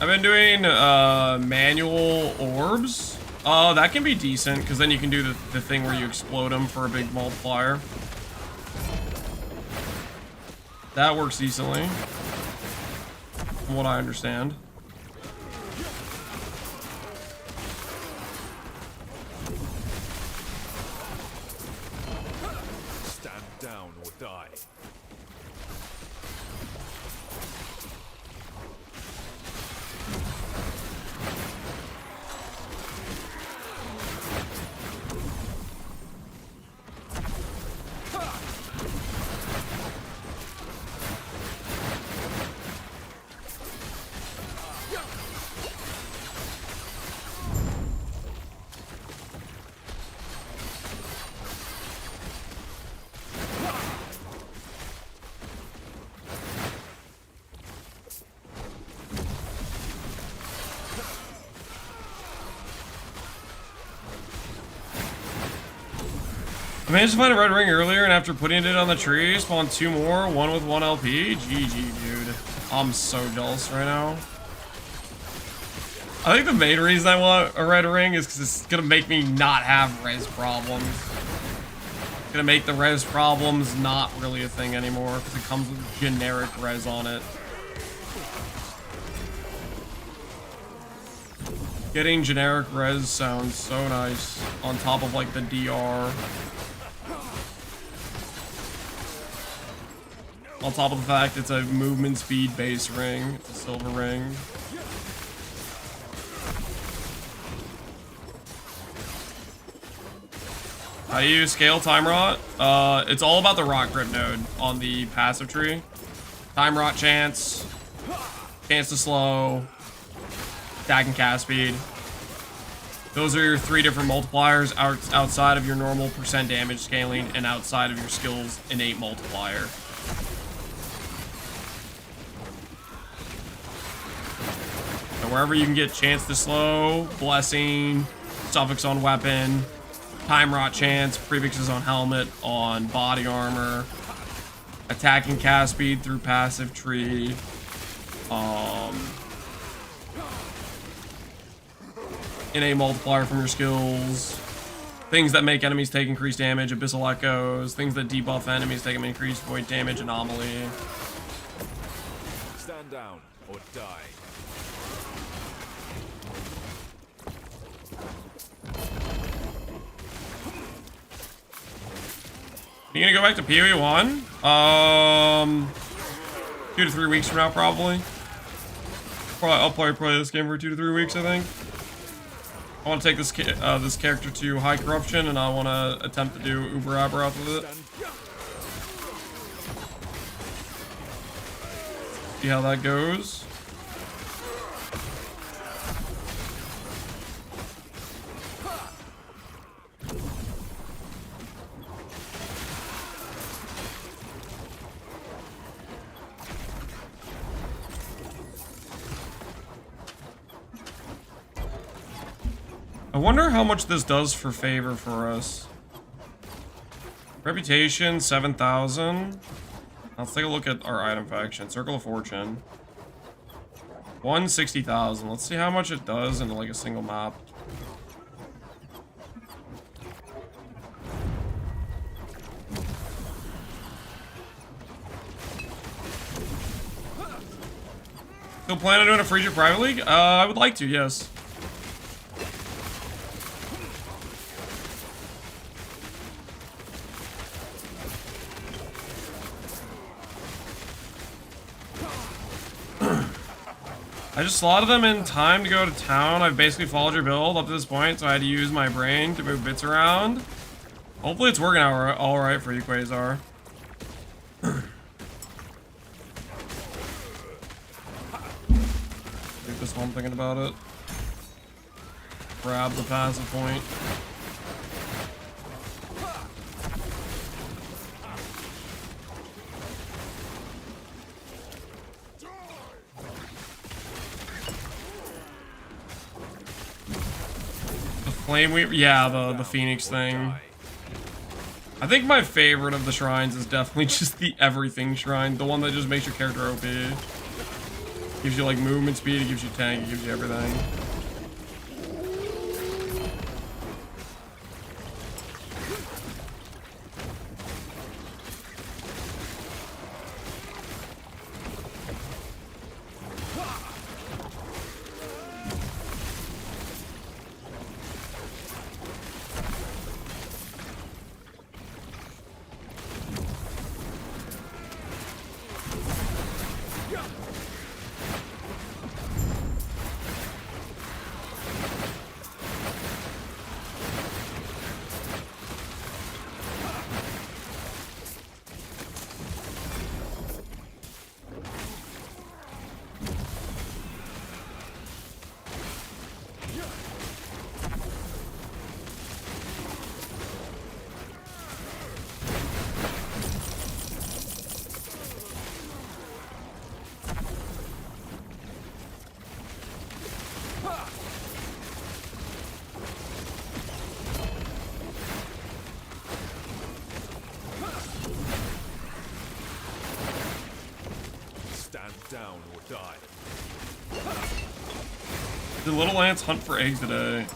S2: I've been doing manual orbs. That can be decent, because then you can do the thing where you explode them for a big multiplier. That works decently, from what I understand.
S1: Stand down or die.
S2: I managed to find a red ring earlier, and after putting it on the tree, spawned 2 more, one with 1 LP. GG, dude. I'm so jealous right now. I think the main reason I want a red ring is because it's gonna make me not have res problems. It's gonna make the res problems not really a thing anymore, because it comes with generic res on it. Getting generic res sounds so nice on top of like the DR. On top of the fact it's a movement speed base ring. It's a silver ring. How do you scale Time Rot? It's all about the Rock Grip node on the passive tree. Time Rot chance, chance to slow, attack and cast speed. Those are your 3 different multipliers outside of your normal percent damage scaling and outside of your skill's innate multiplier. So wherever you can get chance to slow, blessing, suffix on weapon, time rot chance, prefixes on helmet, on body armor, attack and cast speed through passive tree, innate multiplier from your skills, things that make enemies take increased damage, abyssal echoes, things that debuff enemies take increased void damage, anomaly.
S1: Stand down or die.
S2: You gonna go back to PoE 1? 2 to 3 weeks from now, probably. I'll play this game for 2 to 3 weeks, I think. I want to take this this character to high corruption, and I want to attempt to do Uber Aberrath with it. See how that goes. I wonder how much this does for favor for us. Reputation, 7,000. Let's take a look at our item faction. Circle of Fortune. 160,000. Let's see how much it does in like a single map. Still plan on doing a free private league? I would like to, yes. I just slotted them in time to go to town. I've basically followed your build up to this point, so I had to use my brain to move bits around. Hopefully it's working out all right for you, Quasar. Take this one, thinking about it. Grab the passive point. Flame Weaver, yeah, the Phoenix thing. I think my favorite of the shrines is definitely just the everything shrine, the one that just makes your character OP. Gives you like movement speed, it gives you tank, it gives you everything.
S1: down or die.
S2: Did little ants hunt for eggs today?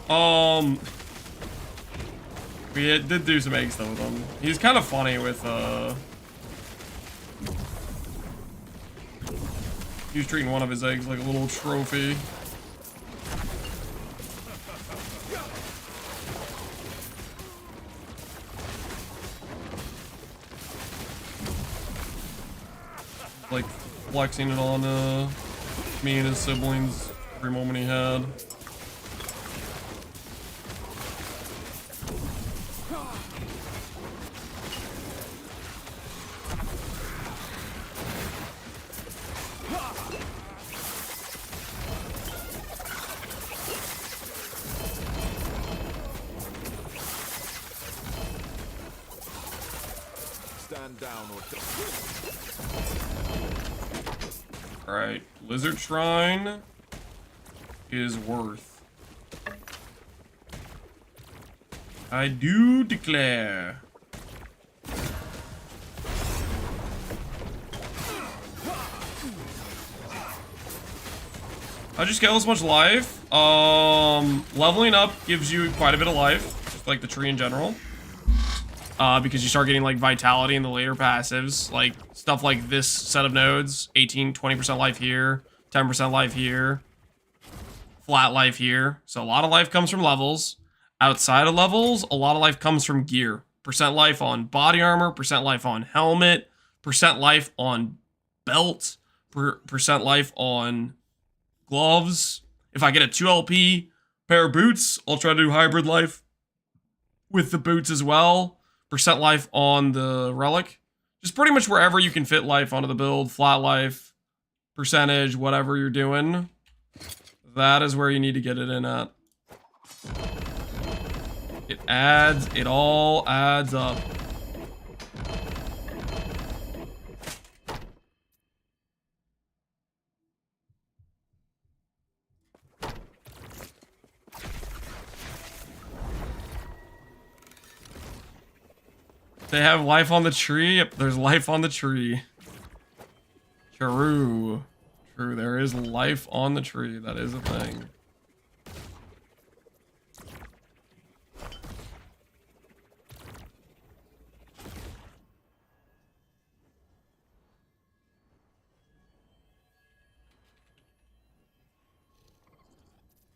S2: We did do some eggs though with him. He's kind of funny with he was treating one of his eggs like a little trophy. Like flexing it on me and his siblings every moment he had.
S1: Stand down or die.
S2: Alright, Lizard Shrine is worth. I do declare. How'd you scale this much life? Leveling up gives you quite a bit of life, just like the tree in general. Because you start getting like vitality in the later passives, like stuff like this set of nodes, 20% life here, 10% life here, flat life here. So a lot of life comes from levels. Outside of levels, a lot of life comes from gear. Percent life on body armor, percent life on helmet, percent life on belt, percent life on gloves. If I get a 2 LP pair of boots, I'll try to do hybrid life with the boots as well. Percent life on the relic. Just pretty much wherever you can fit life onto the build. Flat life, percentage, whatever you're doing. That is where you need to get it in at. It all adds up. They have life on the tree. Yep, there's life on the tree. True. True, there is life on the tree. That is a thing.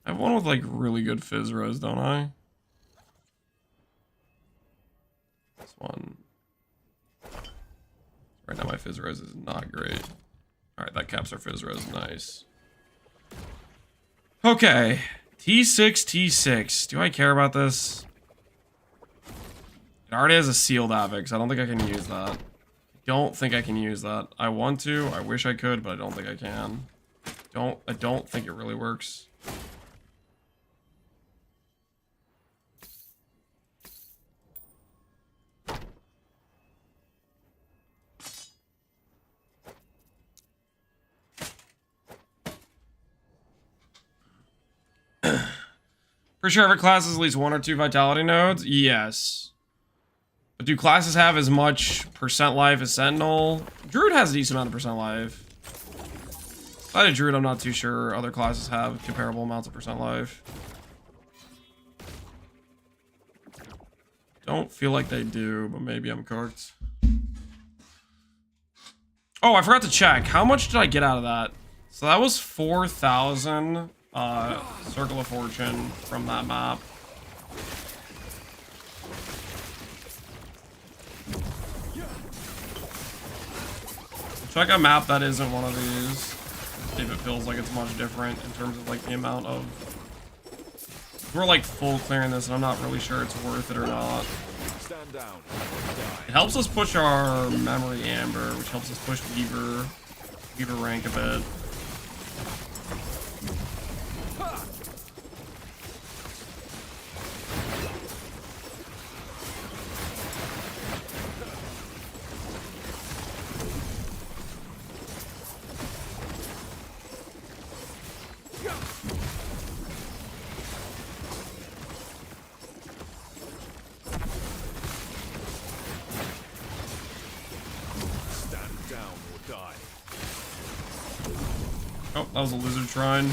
S2: I have one with like really good fizz res, don't I? This one. Right now my fizz res is not great. Alright, that caps our fizz res. Nice. Okay. T6, T6. Do I care about this? It already has a sealed Avix. I don't think I can use that. Don't think I can use that. I want to. I wish I could, but I don't think I can. I don't think it really works. For sure, every class has at least 1 or 2 vitality nodes? Yes. But do classes have as much percent life as Sentinel? Druid has a decent amount of percent life. Outside of Druid, I'm not too sure other classes have comparable amounts of percent life. Don't feel like they do, but maybe I'm cooked. Oh, I forgot to check. How much did I get out of that? So that was 4,000 Circle of Fortune from that map. Check a map that isn't one of these. See if it feels like it's much different in terms of like the amount of... We're like full clearing this and I'm not really sure it's worth it or not.
S1: Stand down.
S2: It helps us push our Memory Amber, which helps us push Weaver rank a bit. Oh, that was a lizard shrine.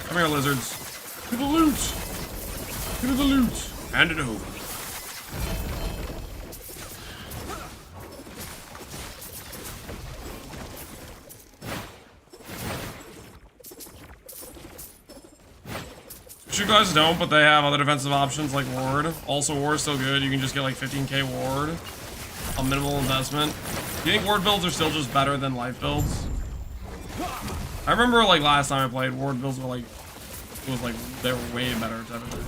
S2: Come here, lizards. To the loot! To the loot! Hand it over. You guys don't, but they have other defensive options like ward. Also, ward is still good. You can just get like 15k ward. A minimal investment. Do you think ward builds are still just better than life builds? I remember like last time I played, ward builds were like, it was like, they were way better type of thing.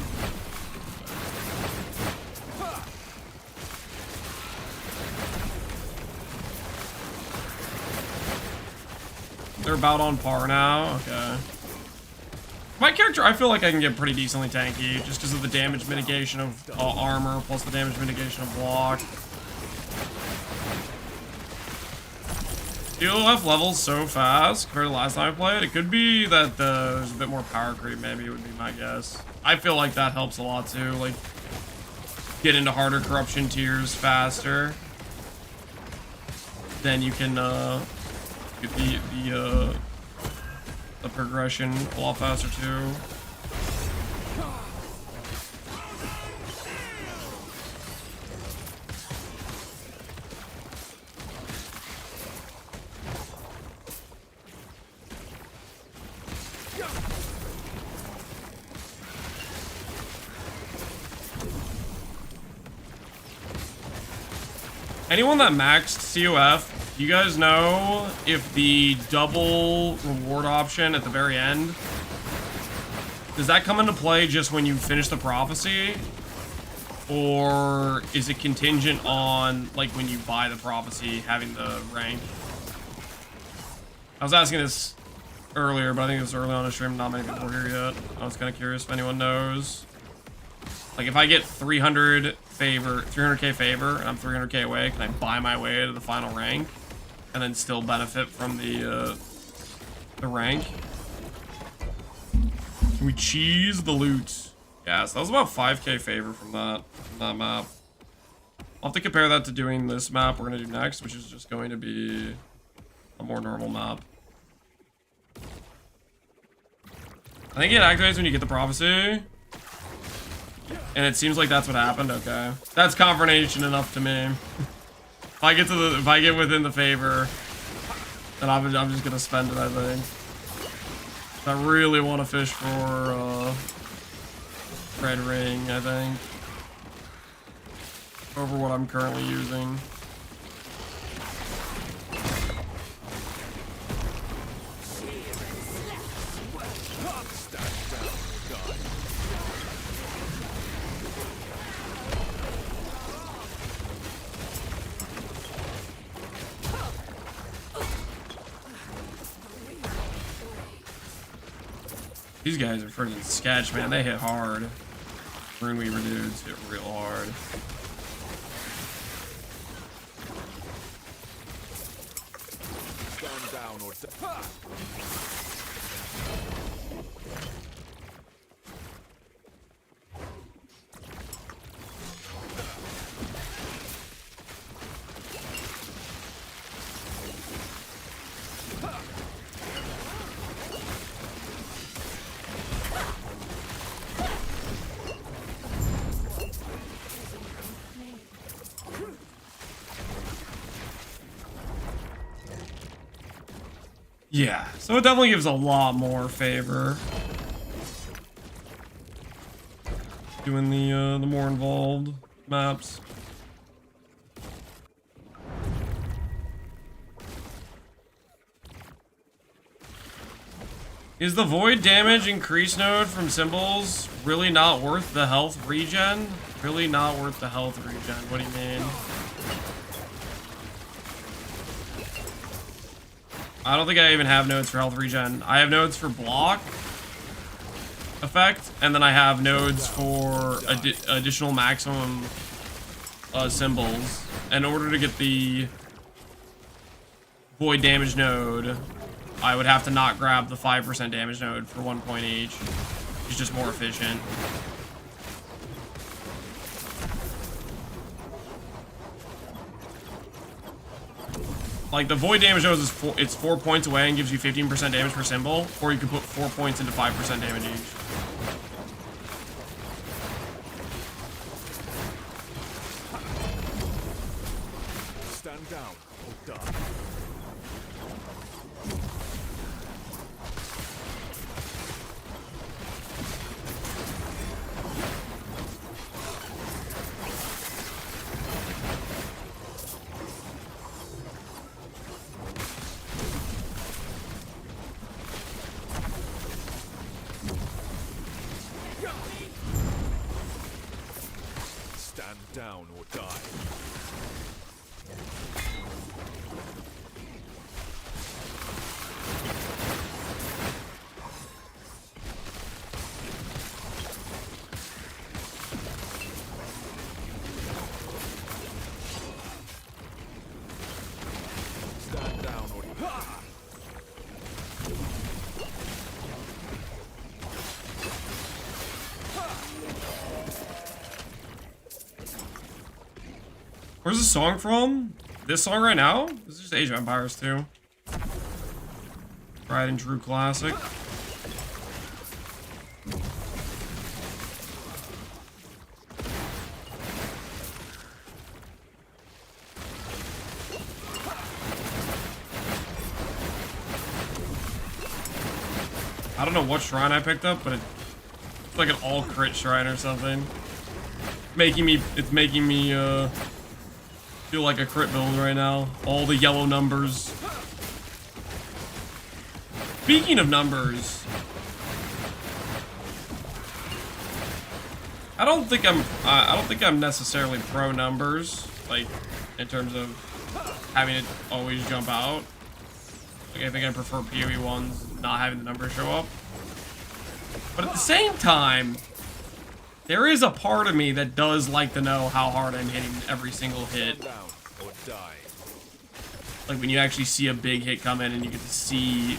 S2: They're about on par now. Okay. My character, I feel like I can get pretty decently tanky just because of the damage mitigation of armor plus the damage mitigation of block. POF levels so fast compared to last time I played. It could be that there's a bit more power creep, maybe would be my guess. I feel like that helps a lot too. Like, get into harder corruption tiers faster. Then you can get the progression a lot faster too. Anyone that maxed COF, you guys know if the double reward option at the very end, does that come into play just when you finish the prophecy? Or is it contingent on, like, when you buy the prophecy, having the rank? I was asking this earlier, but I think it was early on the stream. Not many people were here yet. I was kind of curious if anyone knows. Like, if I get 300k favor, and I'm 300k away, can I buy my way to the final rank? And then still benefit from the rank? Can we cheese the loot? Yeah, so that was about 5k favor from that map. I'll have to compare that to doing this map we're gonna do next, which is just going to be a more normal map. I think it activates when you get the prophecy. And it seems like that's what happened. Okay, that's confirmation enough to me. If I get within the favor, then I'm just gonna spend it. I think. I really want to fish for red ring. I think over what I'm currently using. These guys are freaking sketch, man. They hit hard. Runeweaver dudes hit real hard.
S1: Stand down or
S2: Yeah, so it definitely gives a lot more favor. Doing the more involved maps. Is the void damage increase node from symbols really not worth the health regen? Really not worth the health regen. What do you mean? I don't think I even have nodes for health regen. I have nodes for block effect, and then I have nodes for additional maximum symbols. In order to get the void damage node, I would have to not grab the 5% damage node for 1 point each. It's just more efficient. Like, the void damage knows it's 4 points away and gives you 15% damage per symbol, or you can put 4 points into 5% damage each.
S1: Stand down or die. Stand down or die. Stand down or die.
S2: Where's this song from? This song right now? This is just Age of Empires 2. Tried and true classic. I don't know what shrine I picked up, but it's like an all crit shrine or something. It's making me feel like a crit build right now. All the yellow numbers. Speaking of numbers, I don't think I'm necessarily pro numbers, like in terms of having it always jump out. Like, I think I prefer PoE ones not having the numbers show up. But at the same time, there is a part of me that does like to know how hard I'm hitting every single hit.
S1: Stand down or die.
S2: Like when you actually see a big hit come in and you get to see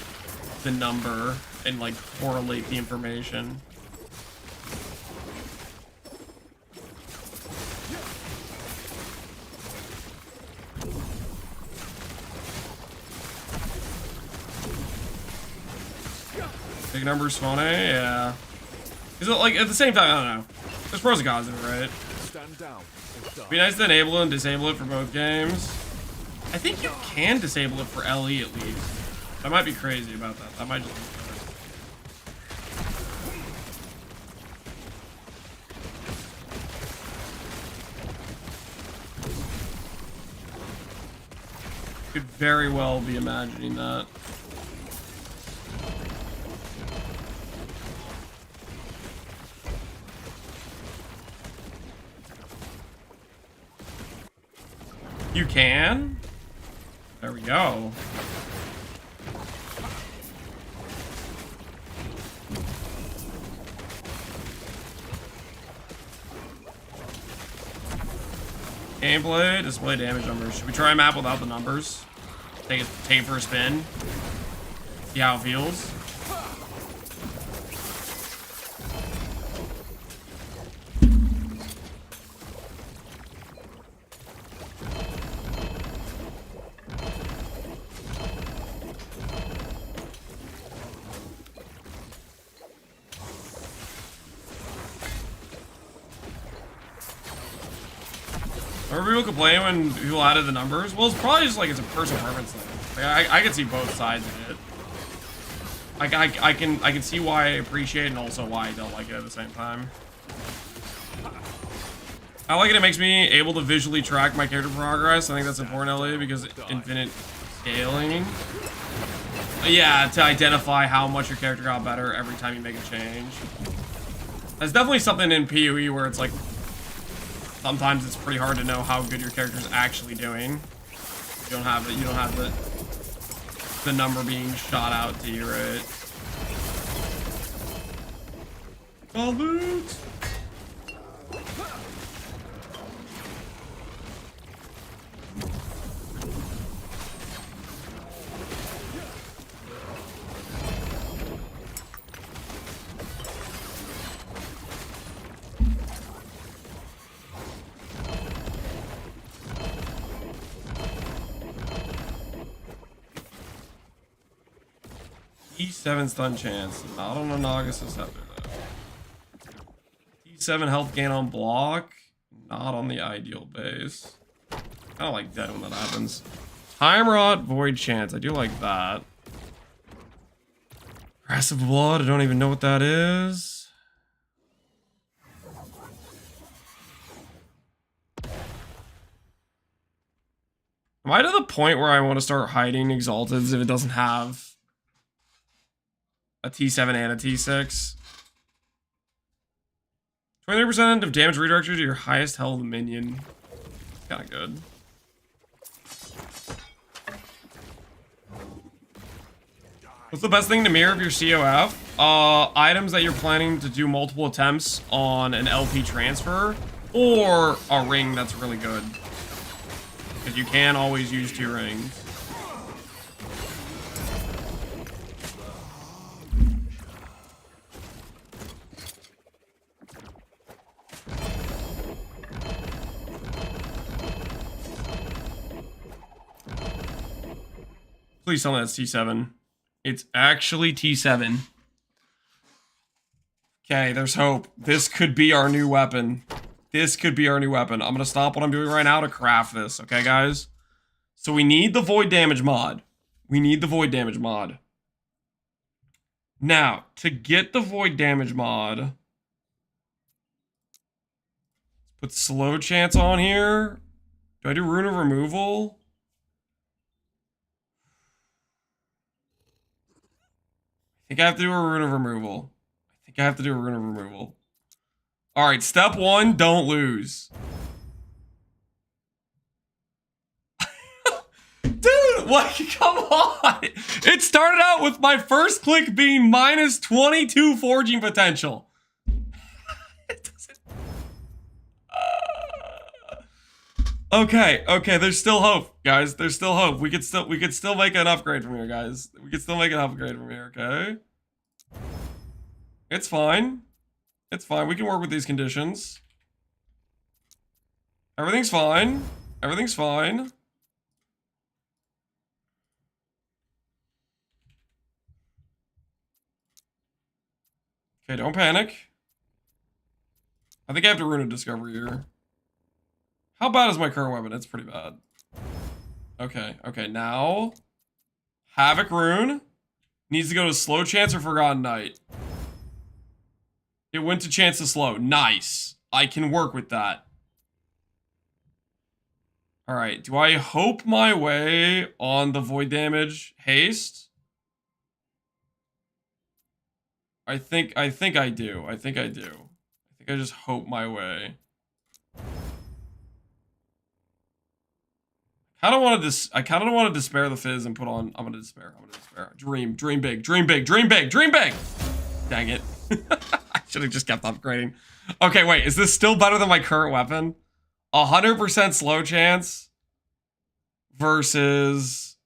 S2: the number and like correlate the information. Big numbers funny, yeah. Is it like at the same time? I don't know. There's pros and cons of it, right?
S1: Stand down or die.
S2: It'd be nice to enable and disable it for both games. I think you can disable it for LE at least. I might be crazy about that. That might just be better. Could very well be imagining that. You can? There we go. Gameplay, display damage numbers. Should we try a map without the numbers? Take it for a spin. See how it feels. Remember people complain when people added the numbers? Well, it's probably just like it's a personal preference thing. Like, I can see both sides of it. Like I can see why I appreciate it and also why I don't like it at the same time. I like it. It makes me able to visually track my character progress. I think that's important, LA, because infinite scaling. Yeah, to identify how much your character got better every time you make a change. That's definitely something in PoE where it's like sometimes it's pretty hard to know how good your character's actually doing. You don't have the number being shot out to you, right? All loot. T7 stun chance. Not on a Naga Scepter though. T7 health gain on block. Not on the ideal base. I don't like dead when that happens. Time Rot, Void Chance. I do like that. Aggressive Blood. I don't even know what that is. Am I to the point where I want to start hiding Exalteds if it doesn't have a T7 and a T6? 23% of damage redirected to your highest held minion. Kinda good. What's the best thing to mirror if you're COF? Items that you're planning to do multiple attempts on an LP transfer, or a ring that's really good. Because you can always use 2 rings. Please tell me that's T7. It's actually T7. Okay, there's hope. This could be our new weapon. This could be our new weapon. I'm going to stop what I'm doing right now to craft this. Okay, guys? So we need the void damage mod. We need the void damage mod. Now, to get the void damage mod, put slow chance on here. Do I do rune of removal? I think I have to do a rune of removal. All right, step 1, don't lose. Dude, what? Come on. It started out with my first click being minus 22 forging potential. It doesn't... Okay, there's still hope, guys. There's still hope. We could still make an upgrade from here, guys. We could still make an upgrade from here, okay? It's fine. It's fine. We can work with these conditions. Everything's fine. Everything's fine. Okay, don't panic. I think I have to rune a discovery here. How bad is my current weapon? It's pretty bad. Okay, now Havoc rune needs to go to slow chance or forgotten night. It went to chance to slow. Nice. I can work with that. All right, do I hope my way on the void damage haste? I think I do. I think I just hope my way. I kind of want to despair the fizz and put on. I'm gonna despair. Dream big. Dang it. I should have just kept upgrading. Okay, wait. Is this still better than my current weapon? 100% slow chance versus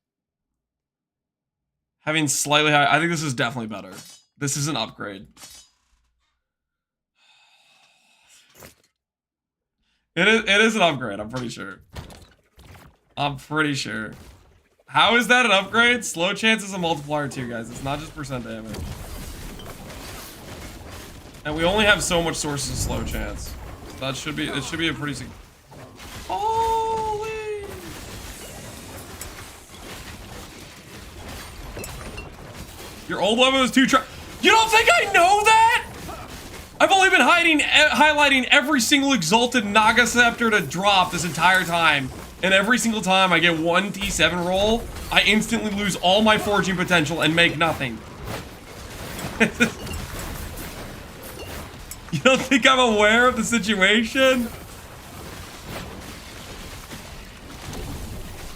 S2: having slightly high. I think this is definitely better. This is an upgrade. It is an upgrade. I'm pretty sure. How is that an upgrade? Slow chance is a multiplier too, guys. It's not just percent damage. And we only have so much sources of slow chance. It should be a pretty holy! Your old weapon was 2 You don't think I know that? I've only been highlighting every single exalted Naga Scepter to drop this entire time. And every single time I get 1 T7 roll, I instantly lose all my forging potential and make nothing. You don't think I'm aware of the situation?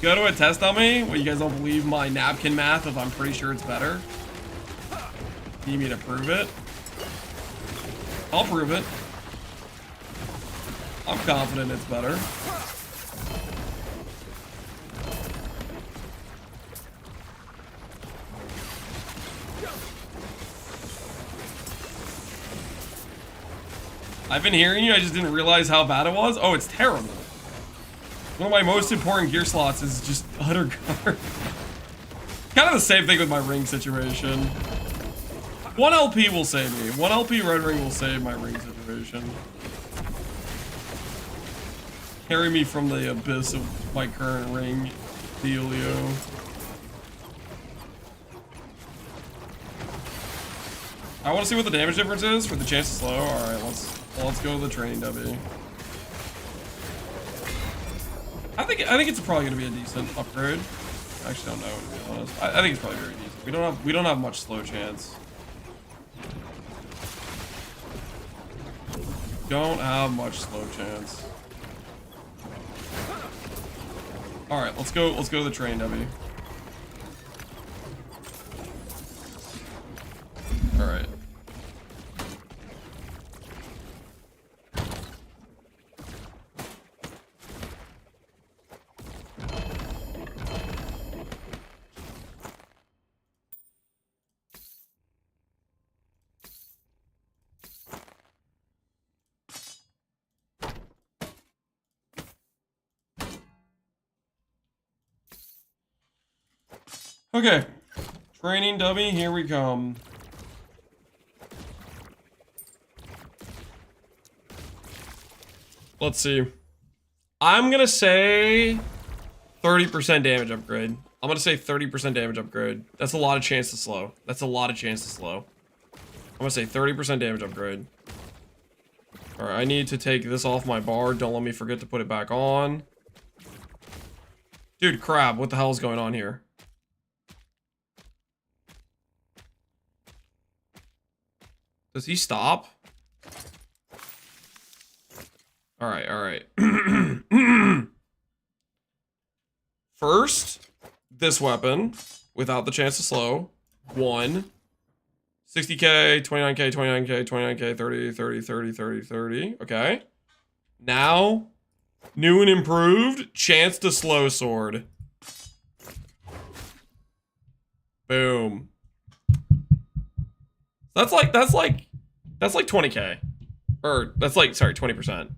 S2: Go to a test on me? Well, you guys don't believe my napkin math of I'm pretty sure it's better? Need me to prove it? I'll prove it. I'm confident it's better. I've been hearing you, I just didn't realize how bad it was. Oh, it's terrible. One of my most important gear slots is just utter guard. Kind of the same thing with my ring situation. 1 LP will save me. 1 LP red ring will save my ring situation. Carry me from the abyss of my current ring dealio. I want to see what the damage difference is for the chance to slow. All right, let's go to the training W. I think it's probably gonna be a decent upgrade. I actually don't know, to be honest. I think it's probably very decent. We don't have much slow chance. Don't have much slow chance. All right, let's go to the train W. All right. Okay, training W, here we come. Let's see. I'm gonna say 30% damage upgrade. I'm gonna say 30% damage upgrade. That's a lot of chance to slow. That's a lot of chance to slow. I'm gonna say 30% damage upgrade. All right, I need to take this off my bar. Don't let me forget to put it back on. Dude, crab, what the hell is going on here? Does he stop? All right, all right. First, this weapon, without the chance to slow. 1. 60k, 29k, 29k, 29k, 30, 30, 30, 30, 30. Okay. Now, new and improved, chance to slow sword. Boom. That's like 20k. Or, that's like, sorry, 20%.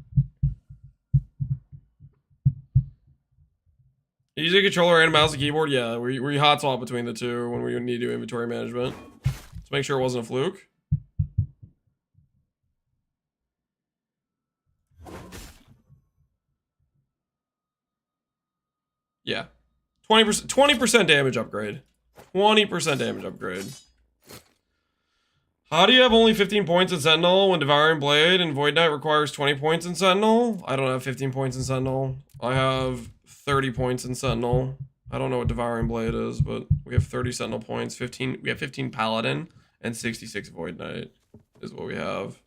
S2: Using a controller and a mouse and keyboard? Yeah, we hot swap between the two when we need to do inventory management. Let's make sure it wasn't a fluke. Yeah. 20% damage upgrade. 20% damage upgrade. How do you have only 15 points in Sentinel when Devouring Blade and Void Knight requires 20 points in Sentinel? I don't have 15 points in Sentinel. I have 30 points in Sentinel. I don't know what Devouring Blade is, but we have 30 Sentinel points, 15, we have 15 Paladin, and 66 Void Knight is what we have.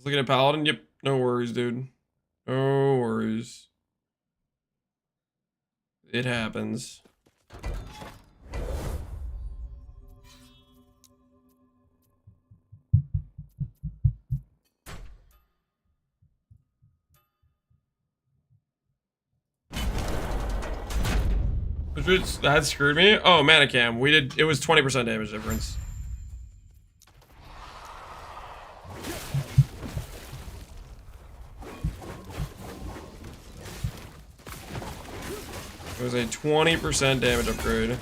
S2: Looking at Paladin? Yep. No worries, dude. No worries. It happens. That screwed me? Oh, Manacam. We did. It was 20% damage difference. It was a 20% damage upgrade.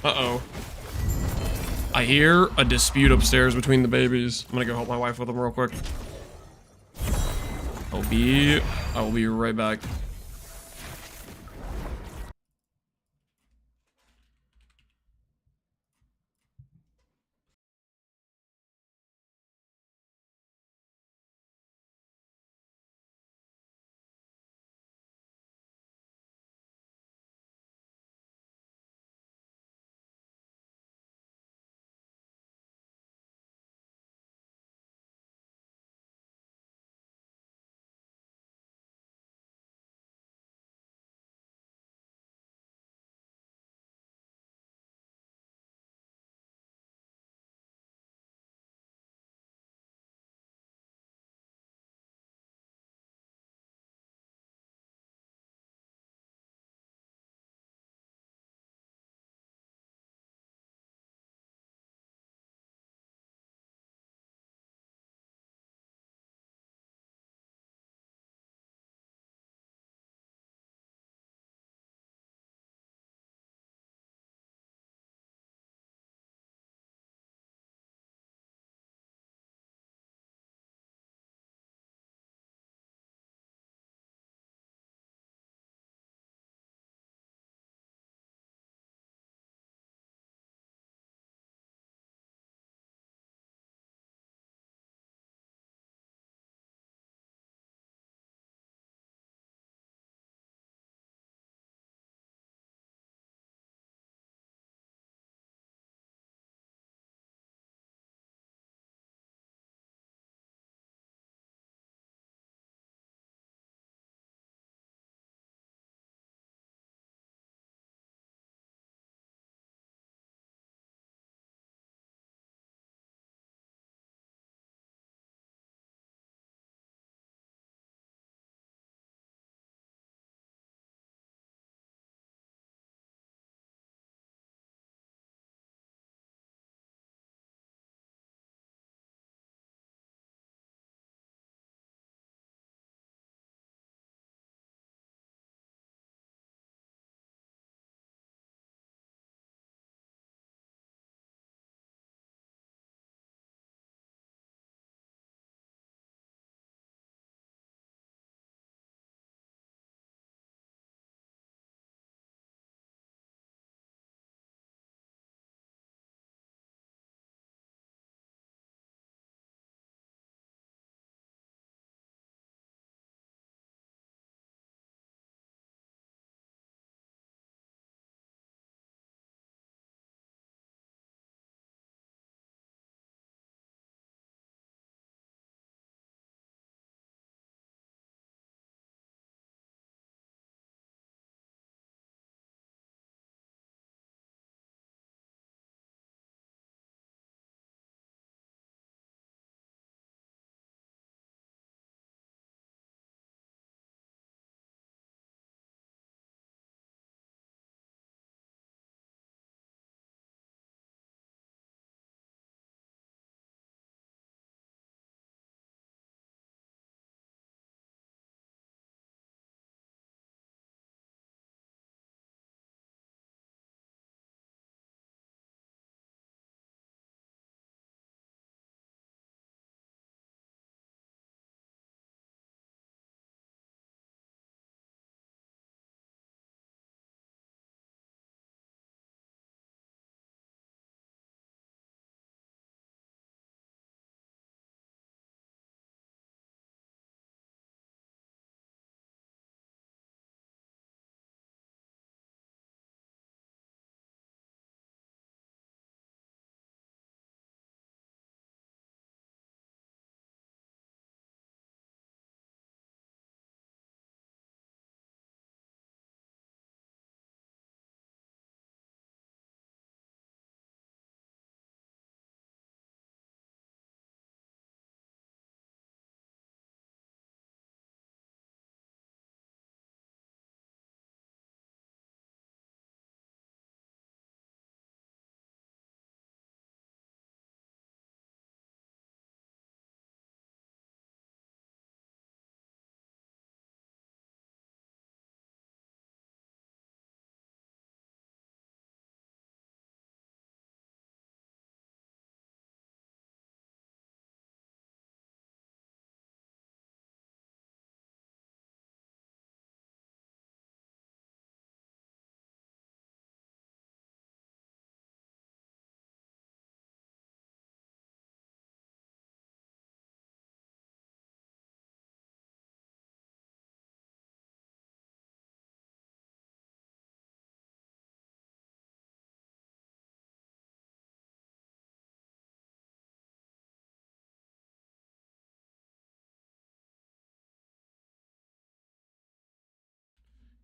S2: Uh-oh. I hear a dispute upstairs between the babies. I'm gonna go help my wife with them real quick. I will be right back.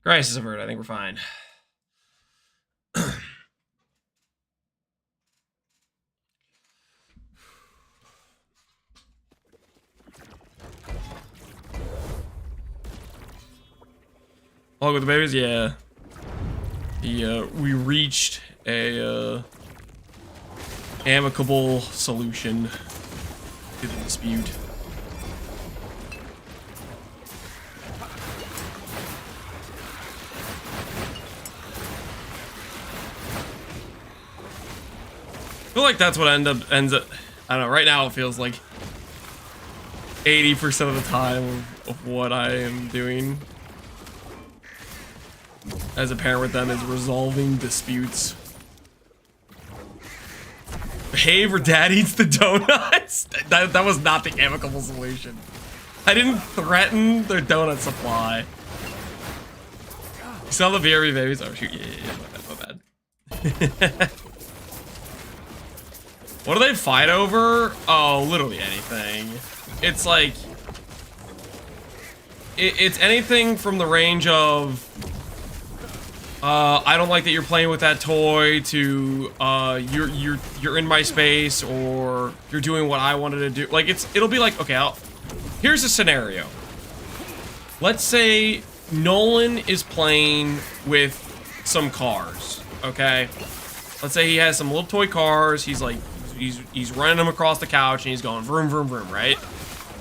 S2: Crisis averted. I think we're fine. Along with the babies, yeah. We reached a amicable solution to the dispute. I feel like that's what ends up. I don't know. Right now, it feels like 80% of the time of what I am doing as a parent with them is resolving disputes. Behave or dad eats the donuts. That was not the amicable solution. I didn't threaten their donut supply. You saw the VRB babies? Oh shoot, yeah, my bad. What do they fight over? Oh, literally anything. It's like... It's anything from the range of... I don't like that you're playing with that toy, to you're in my space, or you're doing what I wanted to do. Like, it'll be like, okay, here's a scenario. Let's say Nolan is playing with some cars, okay? Let's say he has some little toy cars. He's like, he's running them across the couch and he's going vroom, vroom, vroom, right?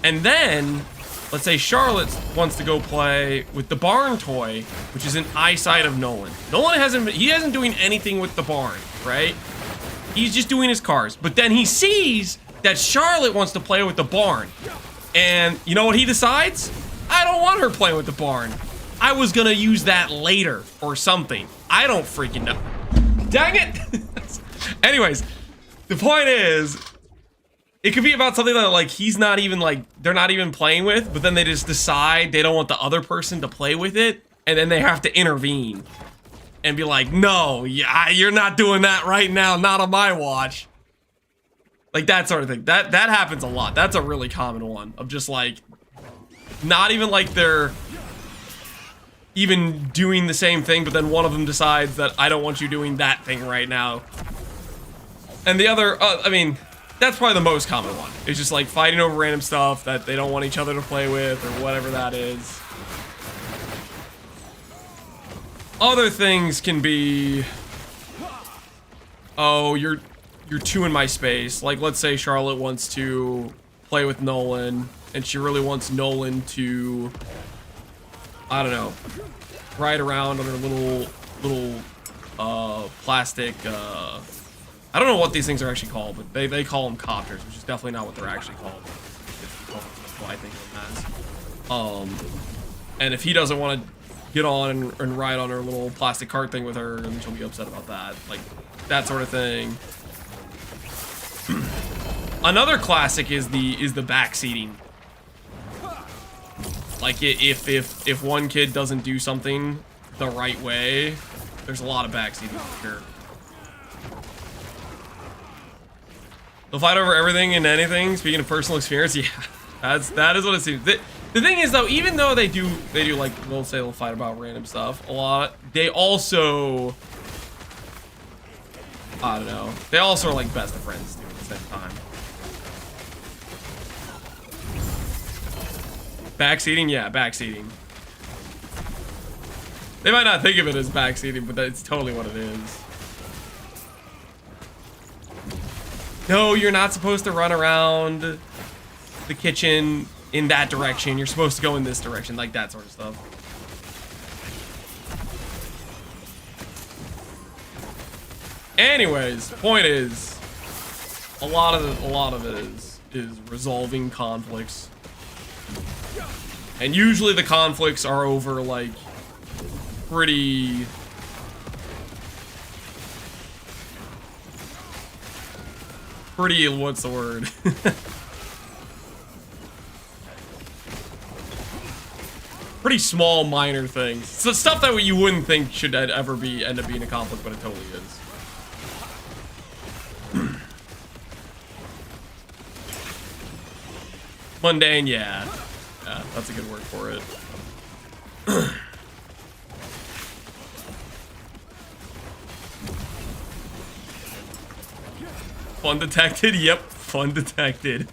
S2: And then, let's say Charlotte wants to go play with the barn toy, which is an eyesight of Nolan. Nolan hasn't doing anything with the barn, right? He's just doing his cars. But then he sees that Charlotte wants to play with the barn. And you know what he decides? I don't want her playing with the barn. I was gonna use that later or something. I don't freaking know. Dang it! Anyways, the point is, it could be about something that, like, he's not even, like, they're not even playing with, but then they just decide they don't want the other person to play with it, and then they have to intervene and be like, no, yeah, you're not doing that right now, not on my watch. Like, that sort of thing. That happens a lot. That's a really common one, of just, like, not even like they're even doing the same thing, but then one of them decides that I don't want you doing that thing right now. And the other, I mean, that's probably the most common one. It's just like fighting over random stuff that they don't want each other to play with, or whatever that is. Other things can be, oh, you're too in my space. Like, let's say Charlotte wants to play with Nolan, and she really wants Nolan to, I don't know, ride around on her little plastic, I don't know what these things are actually called, but they call them copters, which is definitely not what they're actually called. That's what I think of them as. And if he doesn't want to get on and ride on her little plastic cart thing with her, then she'll be upset about that. Like, that sort of thing. Another classic is the back seating. Like, if one kid doesn't do something the right way, there's a lot of back seating for sure. They'll fight over everything and anything. Speaking of personal experience, yeah, that is what it seems. The thing is, though, even though they do like, they'll fight about random stuff a lot, they also, I don't know, they also are like best of friends too at the same time. Backseating, yeah, backseating. They might not think of it as backseating, but that's totally what it is. No, you're not supposed to run around the kitchen in that direction. You're supposed to go in this direction, like that sort of stuff. Anyways, point is, a lot of it is resolving conflicts. And usually the conflicts are over, like, pretty what's the word? Pretty small, minor things. So stuff that you wouldn't think should ever end up being a conflict, but it totally is. Mundane, yeah. Yeah, that's a good word for it. Fun detected? Yep, fun detected.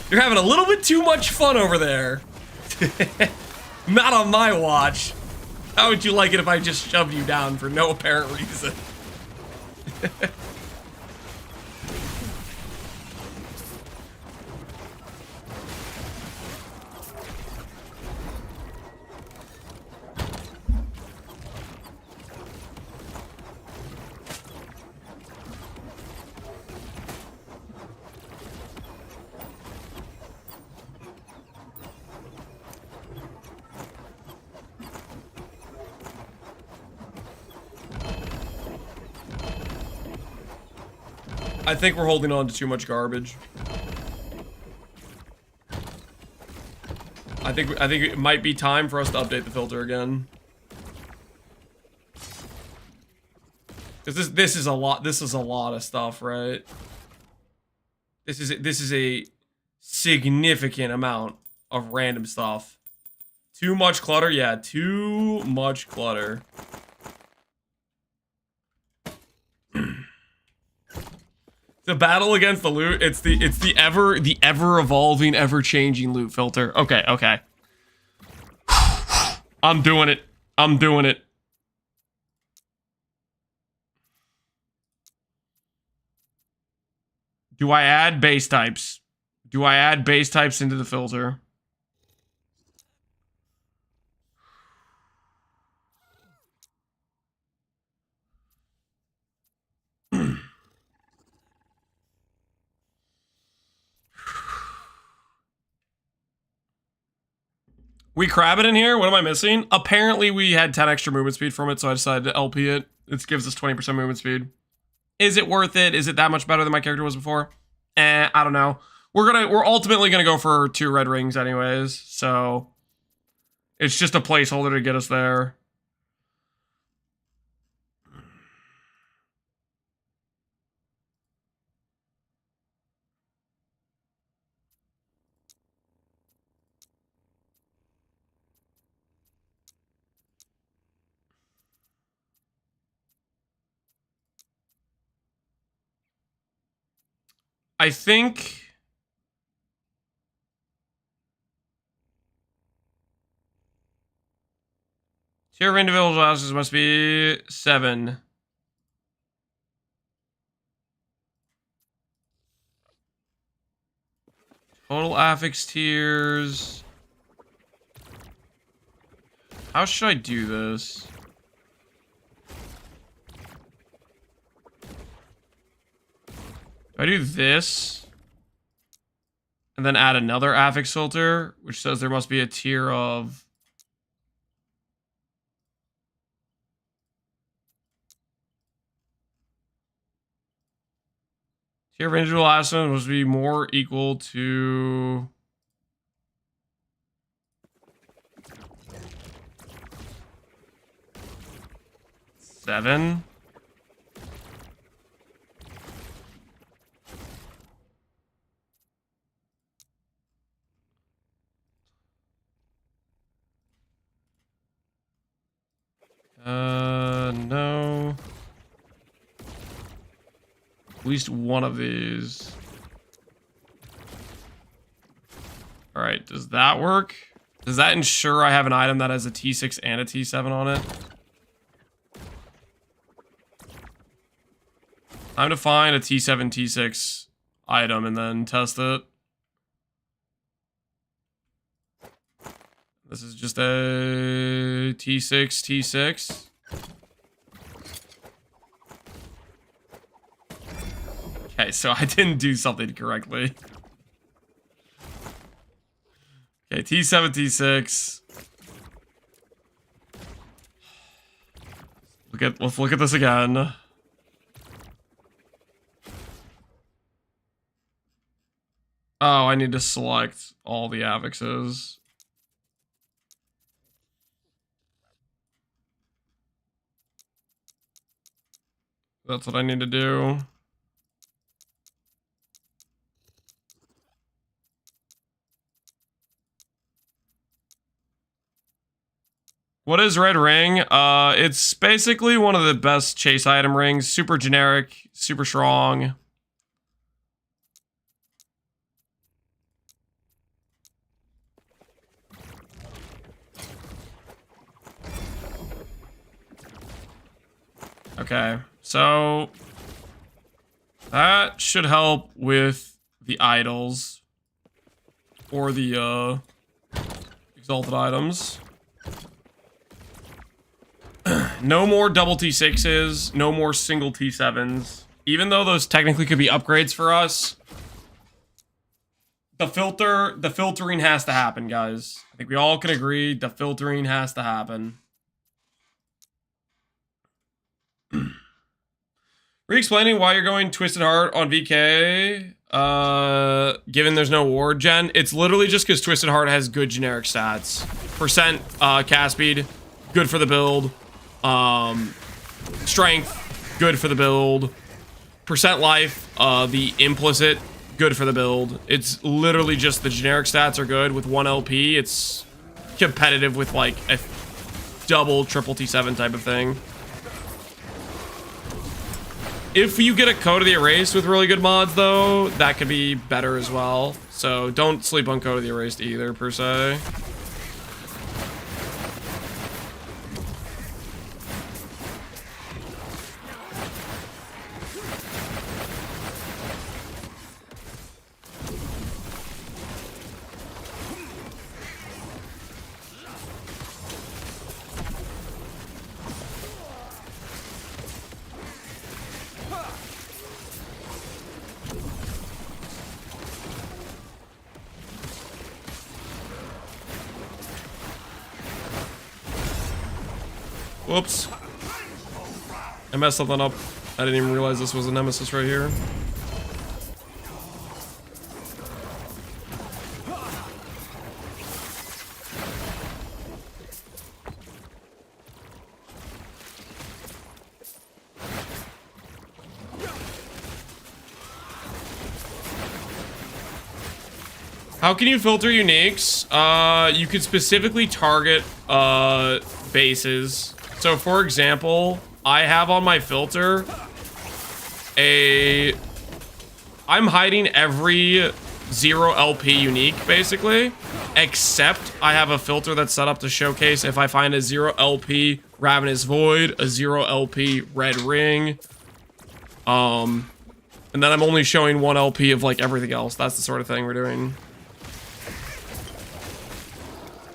S2: You're having a little bit too much fun over there. Not on my watch. How would you like it if I just shoved you down for no apparent reason? I think we're holding on to too much garbage. I think it might be time for us to update the filter again. Cuz this is a lot of stuff, right? This is a significant amount of random stuff. Too much clutter? Yeah, too much clutter. The battle against the loot, it's the ever evolving, ever changing loot filter. Okay, okay. I'm doing it. I'm doing it. Do I add base types? Do I add base types into the filter? We crab it in here? What am I missing? Apparently we had 10 extra movement speed from it, so I decided to LP it. It gives us 20% movement speed. Is it worth it? Is it that much better than my character was before? I don't know. We're ultimately gonna go for 2 red rings anyways, so it's just a placeholder to get us there. I think tier of individual houses must be 7. Total affix tiers. How should I do this? Do I do this? And then add another affix filter, which says there must be a tier of... Tier of individual assets must be more equal to... Seven. No. At least one of these. All right, does that work? Does that ensure I have an item that has a T6 and a T7 on it? Time to find a T7, T6 item and then test it. This is just a T6, T6. Okay, so I didn't do something correctly. Okay, T7, T6. Let's look at this again. Oh, I need to select all the affixes. That's what I need to do. What is Red Ring? It's basically one of the best chase item rings. Super generic, super strong. Okay, so that should help with the idols or the exalted items. No more double T6s, no more single T7s. Even though those technically could be upgrades for us, the filtering has to happen, guys. I think we all can agree the filtering has to happen. Re-explaining why you're going Twisted Heart on VK, given there's no ward gen. It's literally just because Twisted Heart has good generic stats. Percent cast speed, good for the build. Strength, good for the build. Percent life, the implicit, good for the build. It's literally just the generic stats are good with 1 LP. It's competitive with like a double, triple T7 type of thing. If you get a Code of the Erased with really good mods, though, that could be better as well. So don't sleep on Code of the Erased either, per se. Whoops. I messed something up. I didn't even realize this was a nemesis right here. How can you filter uniques? You could specifically target bases. So for example, I have on my filter I'm hiding every 0 LP unique basically, except I have a filter that's set up to showcase if I find a 0 LP Ravenous Void, a 0 LP Red Ring, and then I'm only showing 1 LP of like everything else. That's the sort of thing we're doing.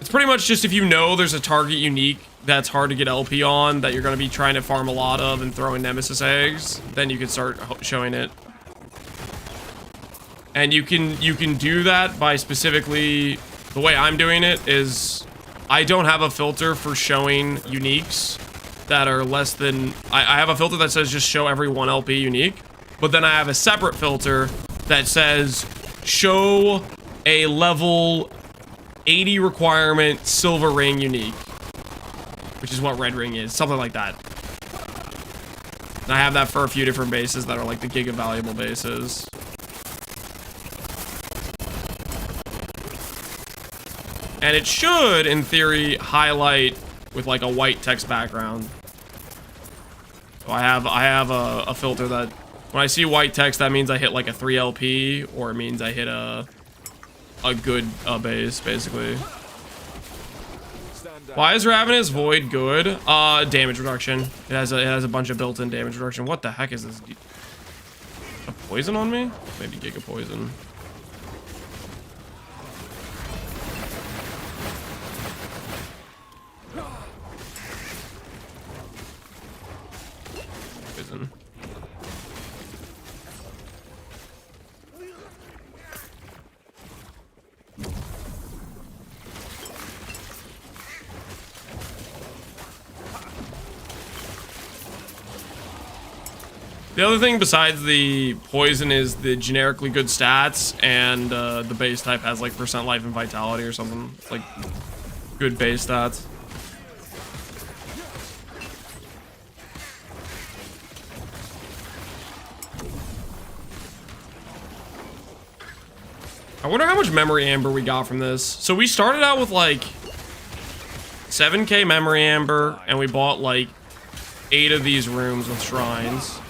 S2: It's pretty much just if you know there's a target unique that's hard to get LP on, that you're going to be trying to farm a lot of and throwing Nemesis eggs, then you can start showing it. And you can do that by specifically, the way I'm doing it is, I don't have a filter for showing uniques that are less than, I have a filter that says just show every 1 LP unique, but then I have a separate filter that says show a level 80 requirement silver ring unique, which is what Red Ring is, something like that. And I have that for a few different bases that are like the Giga Valuable bases. And it should, in theory, highlight with like a white text background. So I have a filter that when I see white text, that means I hit like a 3 LP, or it means I hit a good base, basically. Why is Ravenous Void good? Damage reduction. It has a bunch of built-in damage reduction. What the heck is this? A poison on me? Maybe Giga Poison. Poison. The other thing besides the poison is the generically good stats, and the base type has like percent life and vitality or something. It's like good base stats. I wonder how much memory amber we got from this. So we started out with like 7K memory amber, and we bought like 8 of these rooms with shrines.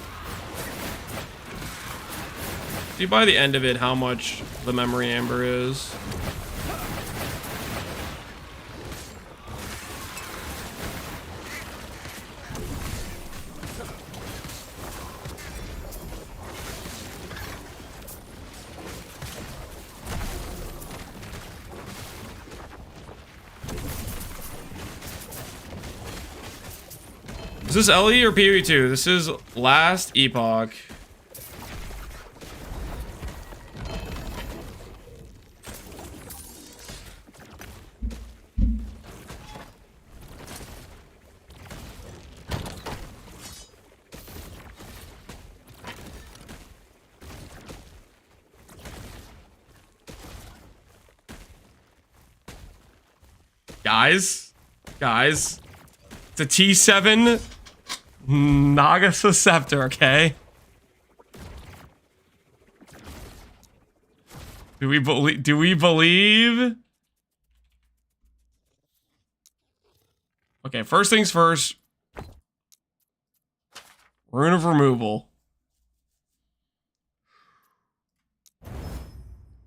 S2: See by the end of it how much the memory amber is. Is this LE or PoE2? This is last epoch. Guys, it's a T7 Nagasa Scepter, okay? Do we believe? Okay, first things first. Rune of removal.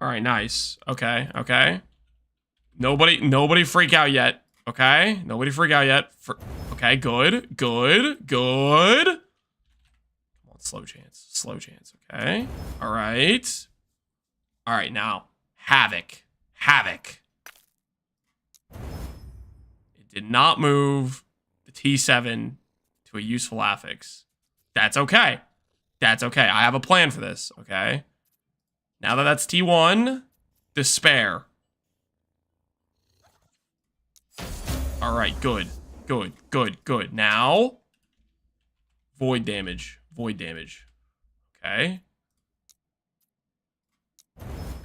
S2: All right, nice. Okay. Nobody freak out yet. Okay, nobody freak out yet. Okay, good. Come on, slow chance. Okay. All right, now Havoc. It did not move the T7 to a useful affix. That's okay. I have a plan for this, okay? Now that that's T1, Despair. All right, good. Now, void damage. Okay.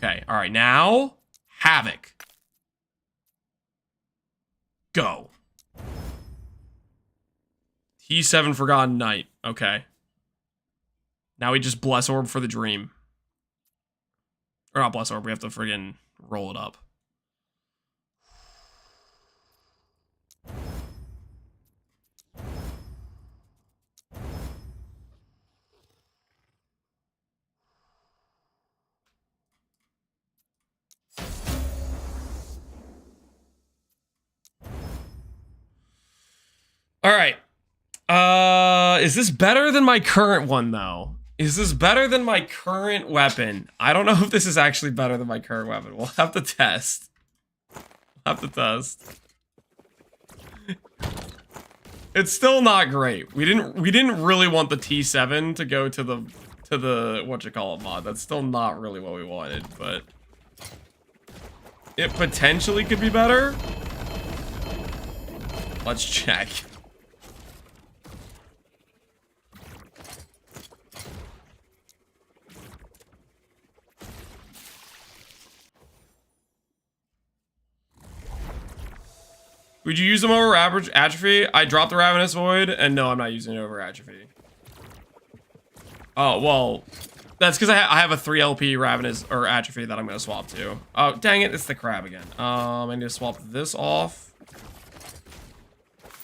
S2: All right, now, Havoc. Go. T7 Forgotten Knight. Okay. Now we just Bless Orb for the Dream. Or not Bless Orb, we have to friggin' roll it up. All right. Is this better than my current one, though? Is this better than my current weapon? I don't know if this is actually better than my current weapon. We'll have to test. It's still not great. We didn't really want the T7 to go to the whatchamacallit mod. That's still not really what we wanted, but it potentially could be better. Let's check. Would you use them over Atrophy? I dropped the Ravenous Void, and no, I'm not using it over Atrophy. Oh, well, that's because I have a 3LP Ravenous or Atrophy that I'm going to swap to. Oh, dang it, it's the crab again. I need to swap this off.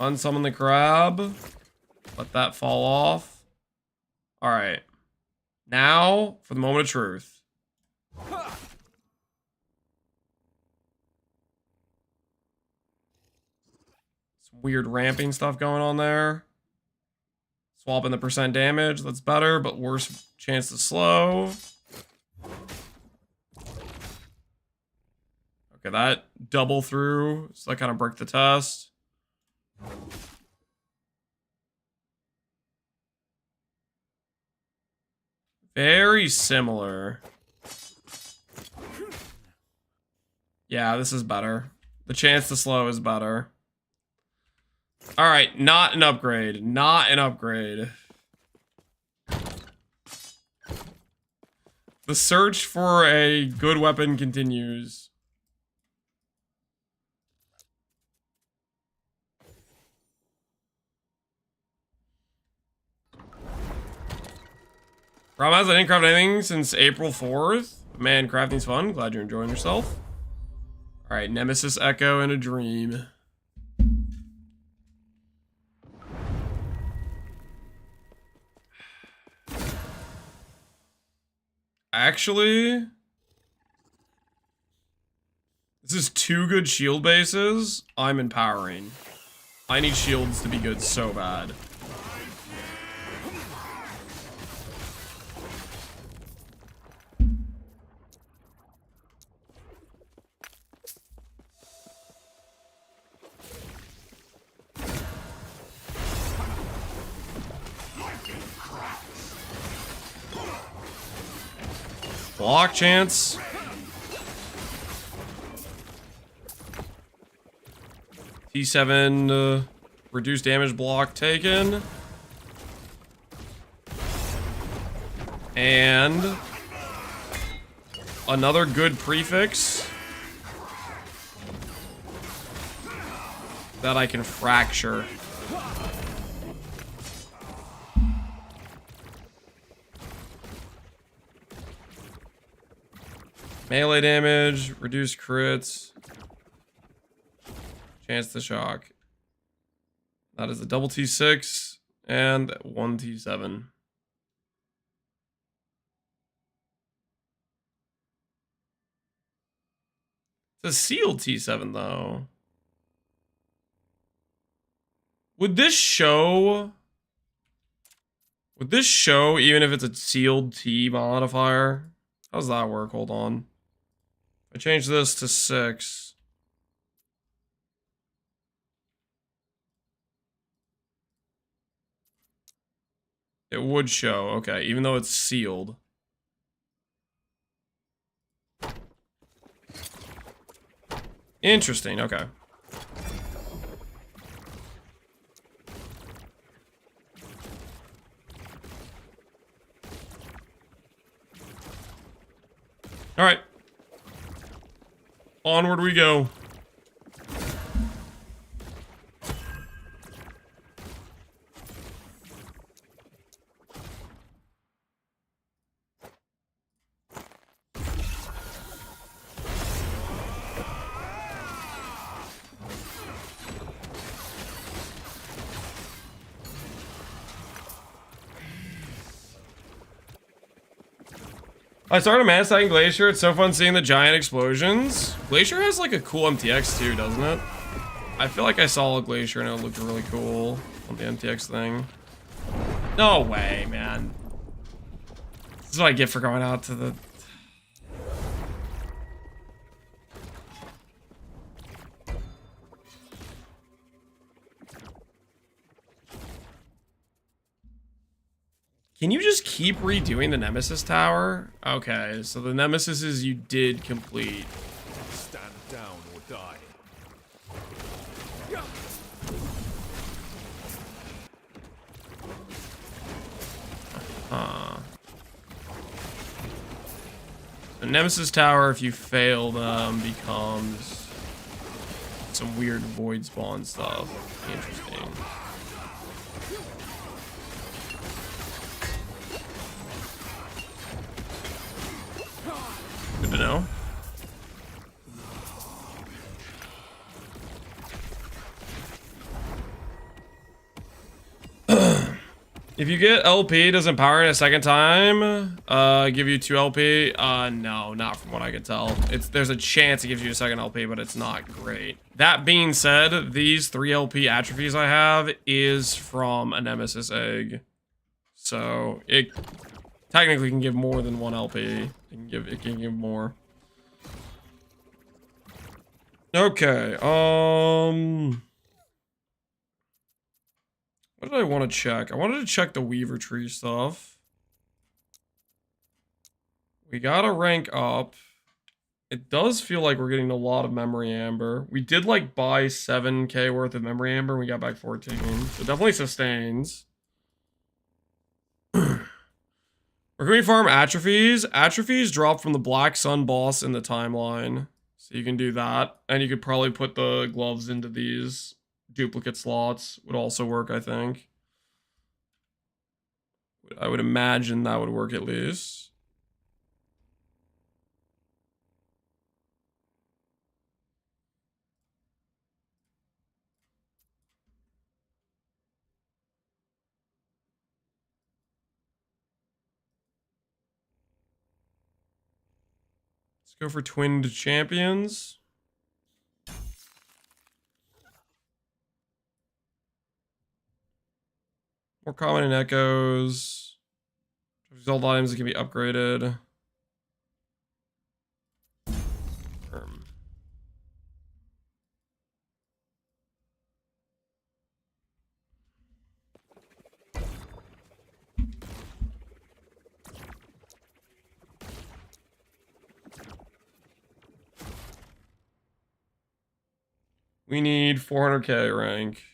S2: Unsummon the crab. Let that fall off. All right. Now, for the moment of truth. Weird ramping stuff going on there. Swapping the percent damage, that's better, but worse chance to slow. Okay, that double through, so that kind of break the test. Very similar. Yeah, this is better. The chance to slow is better. All right, not an upgrade. The search for a good weapon continues. Promise I didn't craft anything since April 4th. Man, crafting's fun. Glad you're enjoying yourself. All right, Nemesis Echo in a dream. Actually, this is 2 good shield bases. I'm empowering. I need shields to be good so bad. Block chance. T7 reduced damage block taken. And another good prefix that I can fracture. Melee damage, reduced crits, chance to shock. That is a double T6 and 1 T7. It's a sealed T7 though. Would this show even if it's a sealed T modifier? How does that work? Hold on. I change this to 6. It would show, okay, even though it's sealed. Interesting, okay. Alright. Onward we go. I started Manstacking Glacier. It's so fun seeing the giant explosions. Glacier has like a cool MTX too, doesn't it? I feel like I saw a Glacier and it looked really cool on the MTX thing. No way, man. This is what I get for going out to the... Can you just keep redoing the Nemesis Tower? Okay, so the Nemesises you did complete.
S1: Stand down or die.
S2: The Nemesis Tower, if you fail them, becomes some weird void spawn stuff. Interesting. Good to know. If you get LP, does empowering a second time give you 2 LP? No, not from what I can tell. There's a chance it gives you a second LP, but it's not great. That being said, these 3 LP atrophies I have is from a Nemesis egg. So it technically can give more than 1 LP. It can give more. Okay, what did I want to check? I wanted to check the Weaver Tree stuff. We gotta rank up. It does feel like we're getting a lot of memory amber. We did like buy 7k worth of memory amber and we got back 14. So definitely sustains. Where can we farm atrophies? Atrophies drop from the Black Sun boss in the timeline. So you can do that. And you could probably put the gloves into these duplicate slots. Would also work, I think. I would imagine that would work at least. Let's go for twinned champions. More common and echoes. Result items that can be upgraded. We need 400k rank.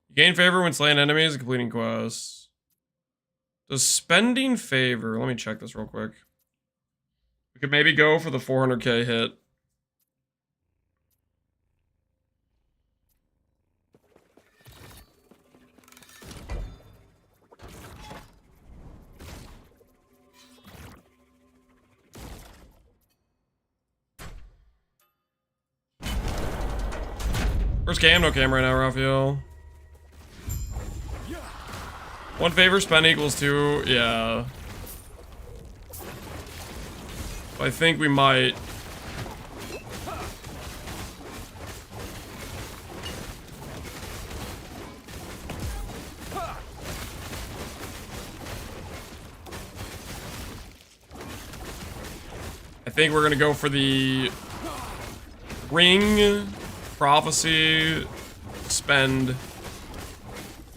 S2: You gain favor when slaying enemies and completing quests. Does spending favor... Let me check this real quick. We could maybe go for the 400k hit. First cam, no cam right now, Raphael. One favor spend equals 2, yeah. I think we might. I think we're gonna go for the ring, prophecy, spend,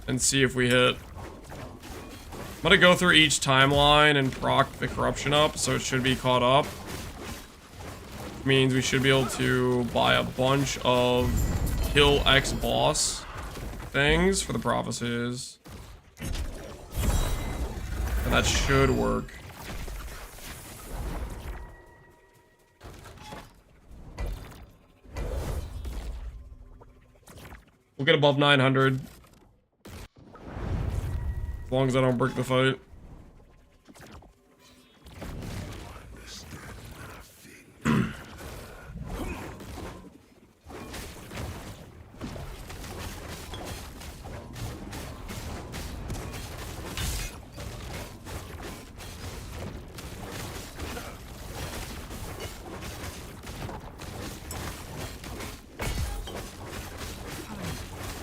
S2: and see if we hit. I'm gonna go through each timeline and proc the corruption up, so it should be caught up. Which means we should be able to buy a bunch of kill X boss things for the prophecies. And that should work. We'll get above 900. As long as I don't break the fight.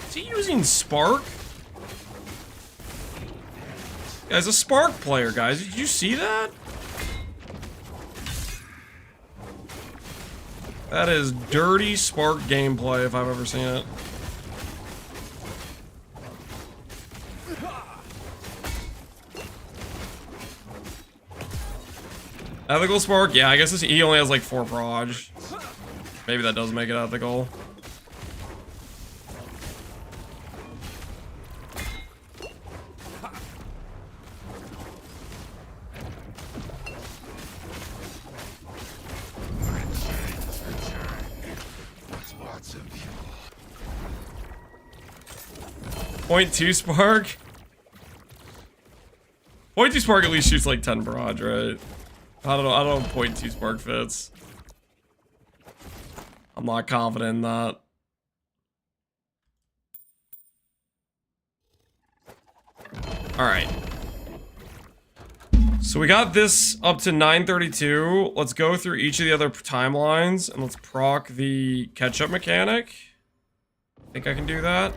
S2: Is he using Spark? As a Spark player, guys, did you see that? That is dirty Spark gameplay if I've ever seen it. Ethical Spark? Yeah, I guess he only has like 4 proj. Maybe that does make it ethical. .2 Spark? .2 Spark at least shoots like 10 barrage, right? I don't know if .2 Spark fits. I'm not confident in that. Alright. So we got this up to 932. Let's go through each of the other timelines and let's proc the catch-up mechanic. I think I can do that.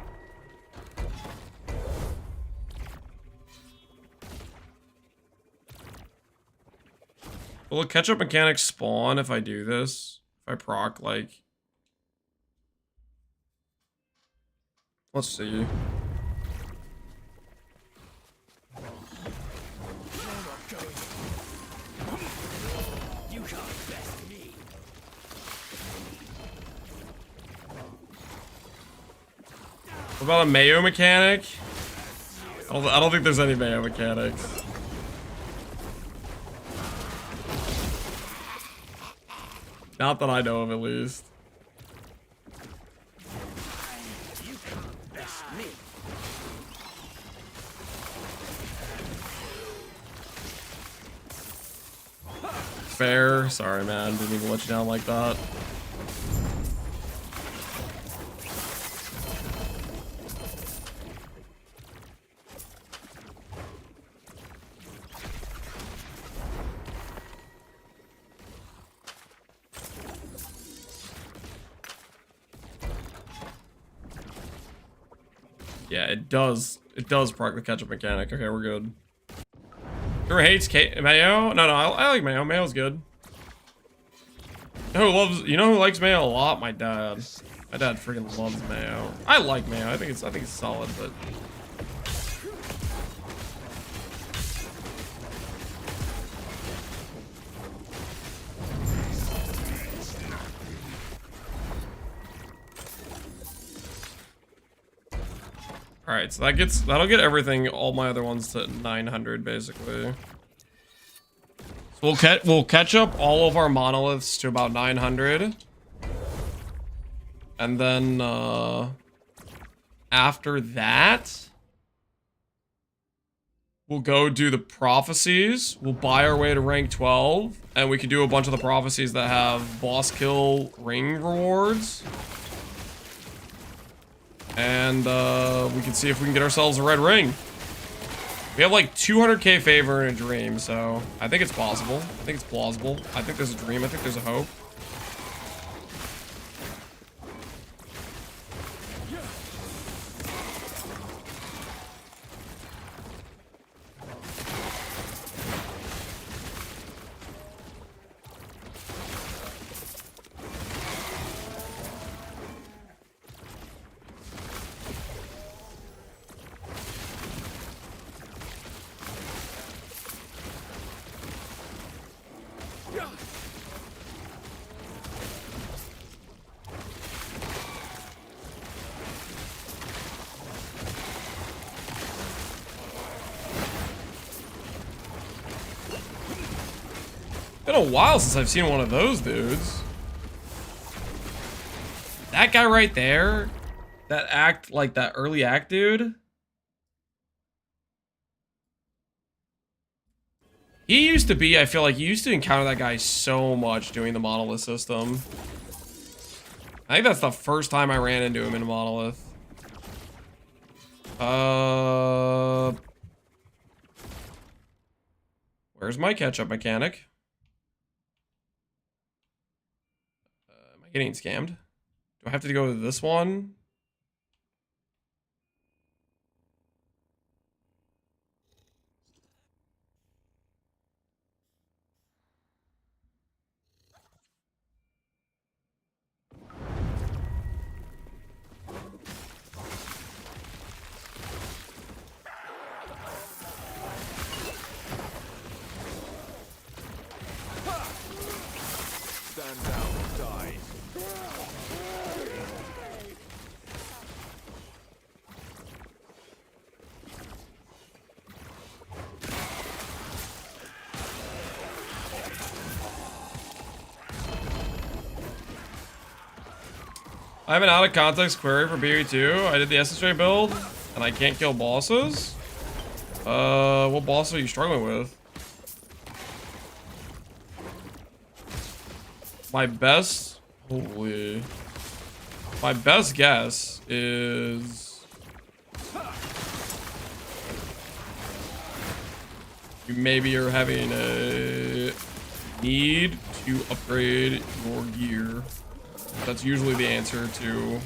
S2: Will a catch-up mechanic spawn if I do this? If I proc, like... Let's see. What about a Mayo mechanic? I don't think there's any Mayo mechanics. Not that I know of, at least. Fair. Sorry, man. Didn't even let you down like that. Yeah, it does. It does proc the catch-up mechanic. Okay, we're good. Who hates mayo? No, I like mayo. Mayo's good. You know who likes mayo a lot? My dad. My dad freaking loves mayo. I like mayo. I think it's solid, but all right, so that'll get everything, all my other ones to 900 basically. So we'll catch up all of our monoliths to about 900, and then after that, we'll go do the prophecies. We'll buy our way to rank 12, and we can do a bunch of the prophecies that have boss kill ring rewards. And we can see if we can get ourselves a red ring. We have like 200k favor in a dream, so I think it's possible. I think it's plausible. I think there's a dream. I think there's a hope. Been a while since I've seen one of those dudes. That guy right there, that act, like that early act dude. He used to be, I feel like you used to encounter that guy so much doing the monolith system. I think that's the first time I ran into him in a monolith. Where's my catch-up mechanic? Am I getting scammed? Do I have to go to this one?
S1: Stand down or die.
S2: I have an out of context query for BB2. I did the SSJ build, and I can't kill bosses. What boss are you struggling with? My best guess is maybe you're having a need to upgrade your gear. That's usually the answer to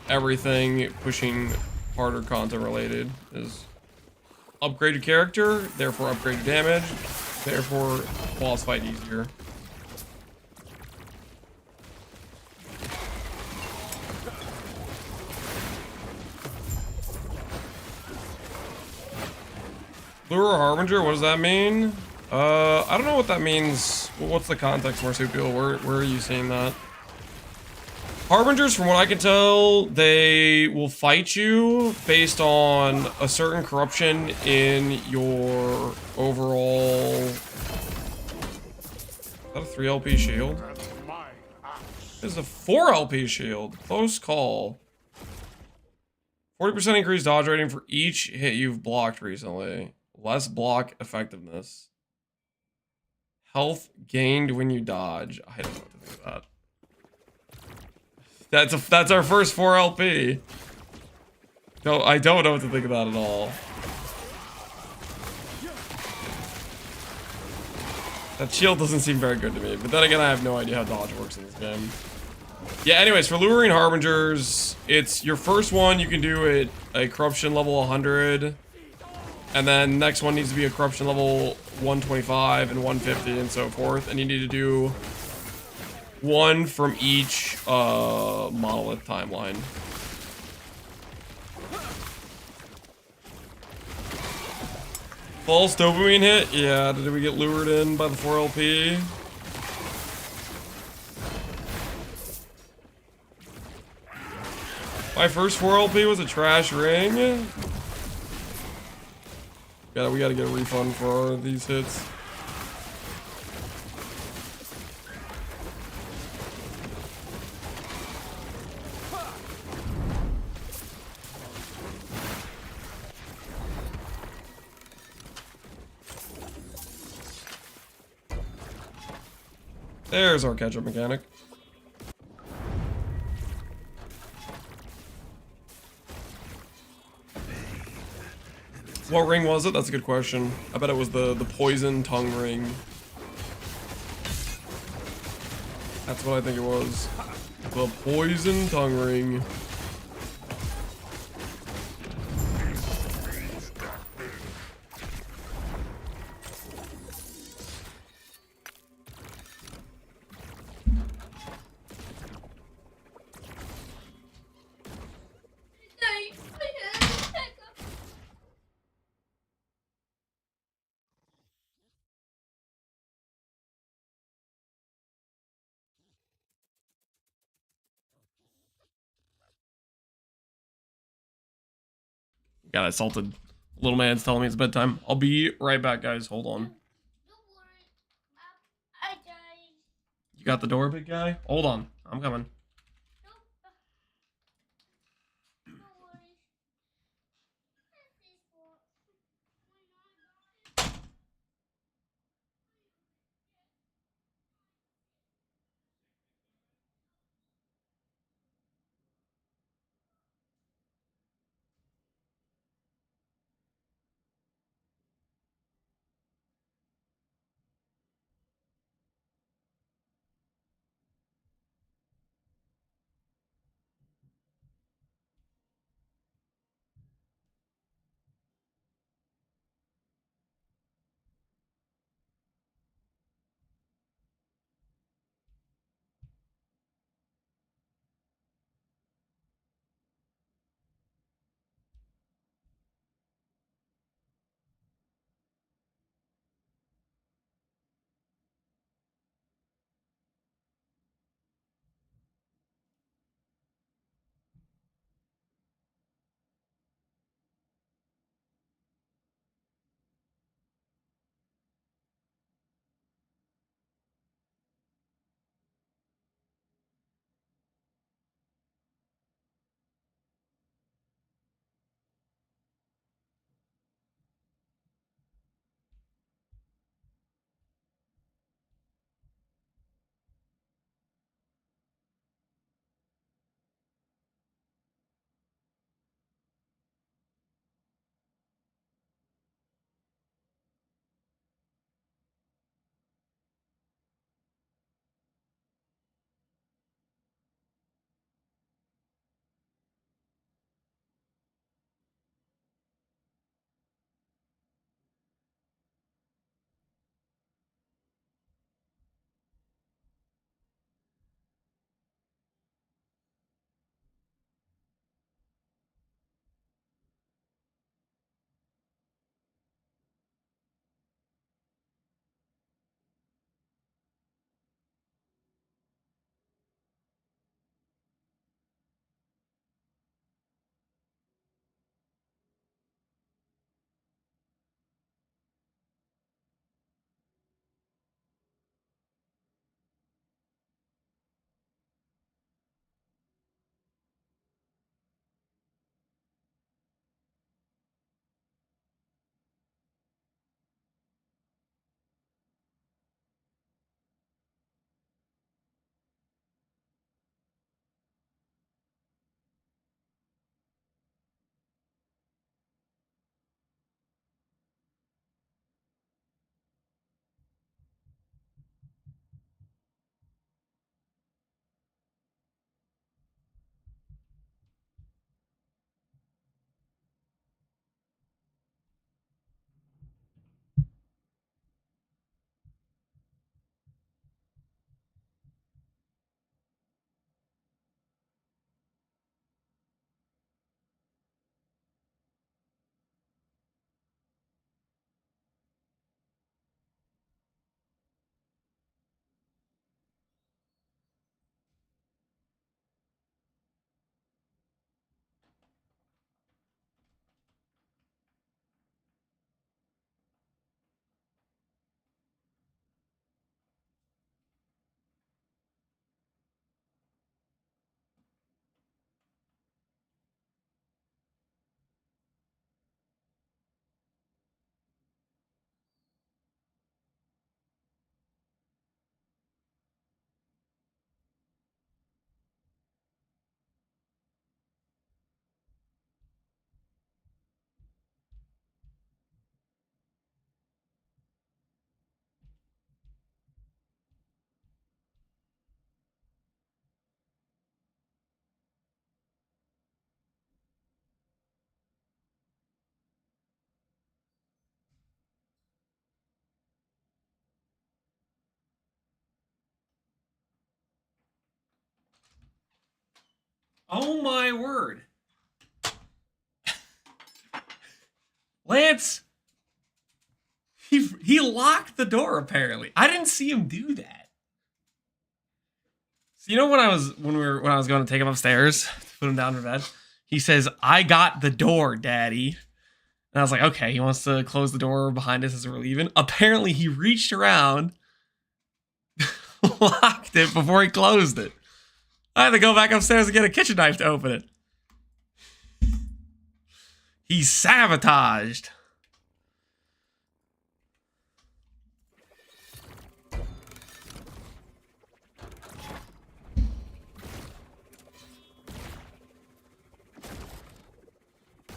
S2: everything pushing harder content related, is upgrade your character, therefore upgrade your damage, therefore boss fight easier. Lure Harbinger, what does that mean? I don't know what that means. What's the context, Marsupial? Where are you seeing that? Harbingers, from what I can tell, they will fight you based on a certain corruption in your overall... Is that a 3 LP shield? It's a 4 LP shield. Close call. 40% increased dodge rating for each hit you've blocked recently. Less block effectiveness. Health gained when you dodge. I don't know what to think of that. That's our first 4 LP. No, I don't know what to think of that at all. That shield doesn't seem very good to me, but then again, I have no idea how dodge works in this game. Yeah, anyways, for Luring Harbingers, it's your first one you can do at a corruption level 100. And then next one needs to be a corruption level 125 and 150 and so forth. And you need to do one from each monolith timeline. False dopamine hit? Yeah, did we get lured in by the 4LP? My first 4LP was a trash ring? Yeah, we gotta get a refund for these hits. There's our catch-up mechanic. What ring was it? That's a good question. I bet it was the poison tongue ring. That's what I think it was. The poison tongue ring. Got assaulted. Little man's telling me it's bedtime. I'll be right back, guys. Hold on. You got the door, big guy? Hold on. I'm coming. Oh my word. Lance, he locked the door apparently. I didn't see him do that. So you know when I was going to take him upstairs to put him down to bed, he says, "I got the door, Daddy." And I was like, okay, he wants to close the door behind us as we're leaving. Apparently he reached around, locked it before he closed it. I had to go back upstairs and get a kitchen knife to open it. He's sabotaged.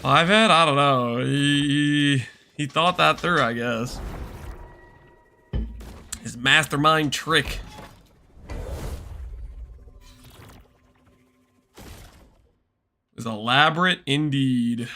S2: Ivan, I don't know. He thought that through, I guess. His mastermind trick. Is elaborate indeed.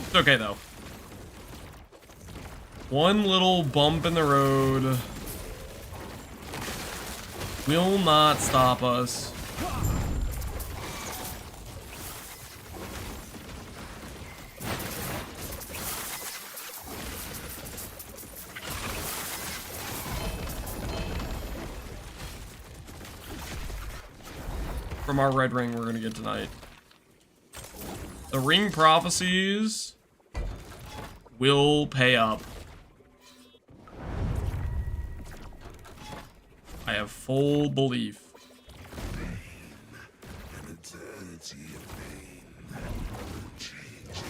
S2: It's okay though. One little bump in the road will not stop us. From our red ring we're gonna get tonight. The ring prophecies will pay up. I have full belief.
S3: An eternity of pain, changing.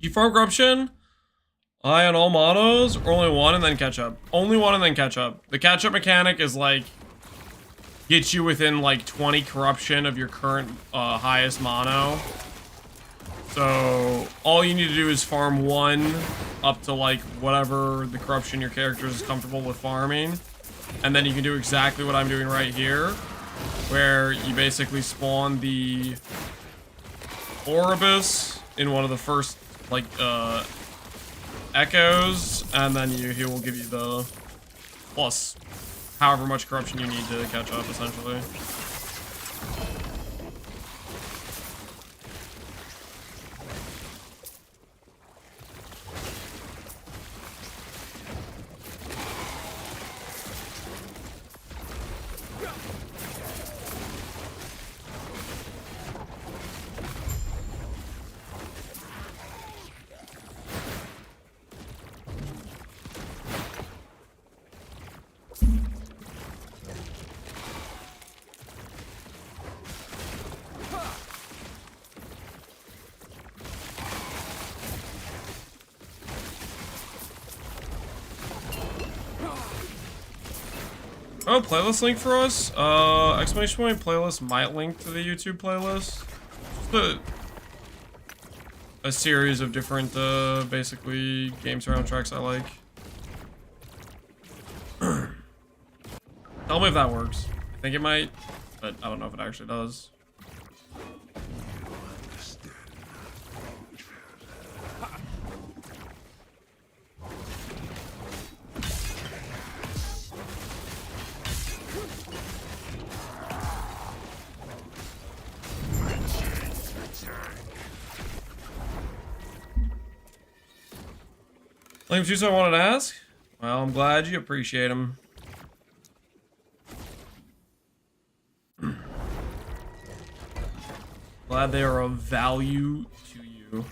S2: You farm corruption? Eye on all monos, or only one and then catch up? Only one and then catch up. The catch up mechanic is like, get you within like 20 corruption of your current highest mono. So all you need to do is farm one up to like whatever the corruption your character is comfortable with farming. And then you can do exactly what I'm doing right here, where you basically spawn the Oribus in one of the first like echoes, and then he will give you the plus however much corruption you need to catch up, essentially. Oh, playlist link for us? Exclamation point playlist might link to the YouTube playlist. Just a series of different, basically, game soundtracks I like. Tell me if that works. I think it might, but I don't know if it actually does. Lame juice I wanted to ask? Well, I'm glad you appreciate them. Glad they are of value to you.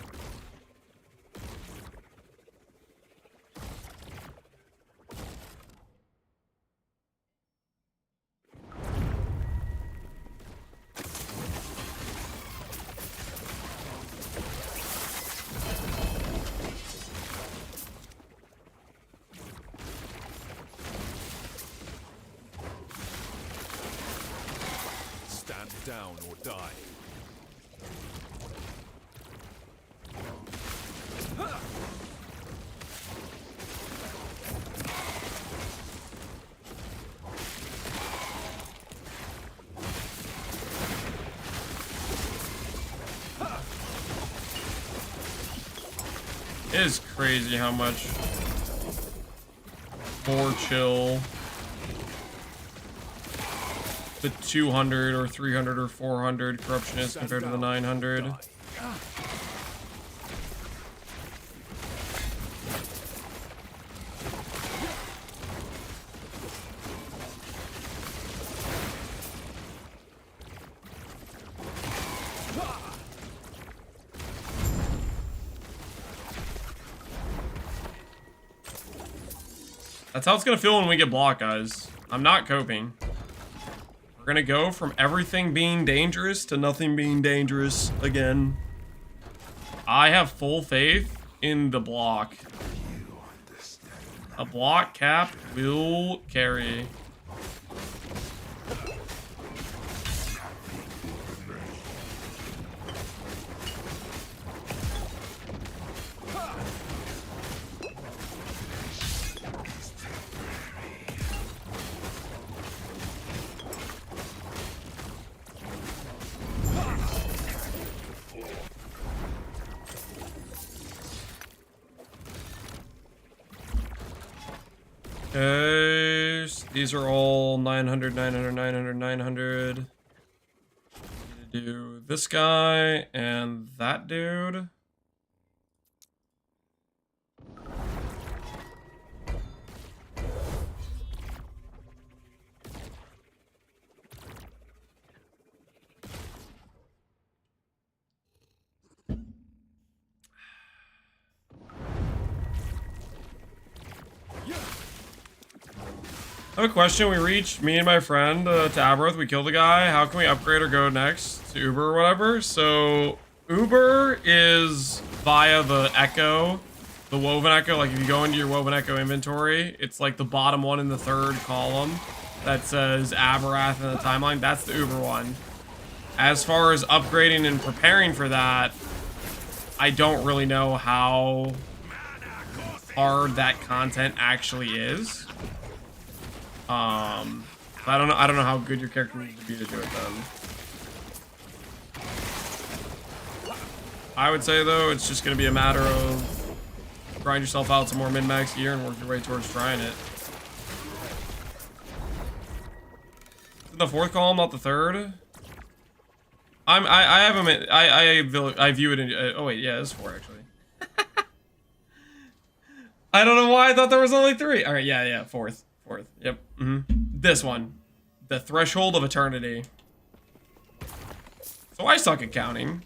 S1: Stand down or die.
S2: It is crazy how much more chill the 200 or 300 or 400 corruption is compared to the 900. That's how it's gonna feel when we get blocked, guys. I'm not coping. We're gonna go from everything being dangerous to nothing being dangerous again. I have full faith in the block. A block cap will carry. Okay, these are all 900, 900, 900, 900. Need to do this guy and that dude. I have a question. We reached, me and my friend, to Aberoth. We killed the guy. How can we upgrade or go next to Uber or whatever? So, Uber is via the Echo, the Woven Echo. Like, if you go into your Woven Echo inventory, it's like the bottom one in the third column that says Aberoth in the timeline. That's the Uber one. As far as upgrading and preparing for that, I don't really know how hard that content actually is. I don't know how good your character needs to be to do it then. I would say though, it's just gonna be a matter of grind yourself out some more min-max gear and work your way towards trying it. The fourth column, not the third. I view it in. Oh wait, yeah, it's 4 actually. I don't know why I thought there was only 3. All right, yeah, fourth. Yep. This one, the Threshold of Eternity. So I suck at counting.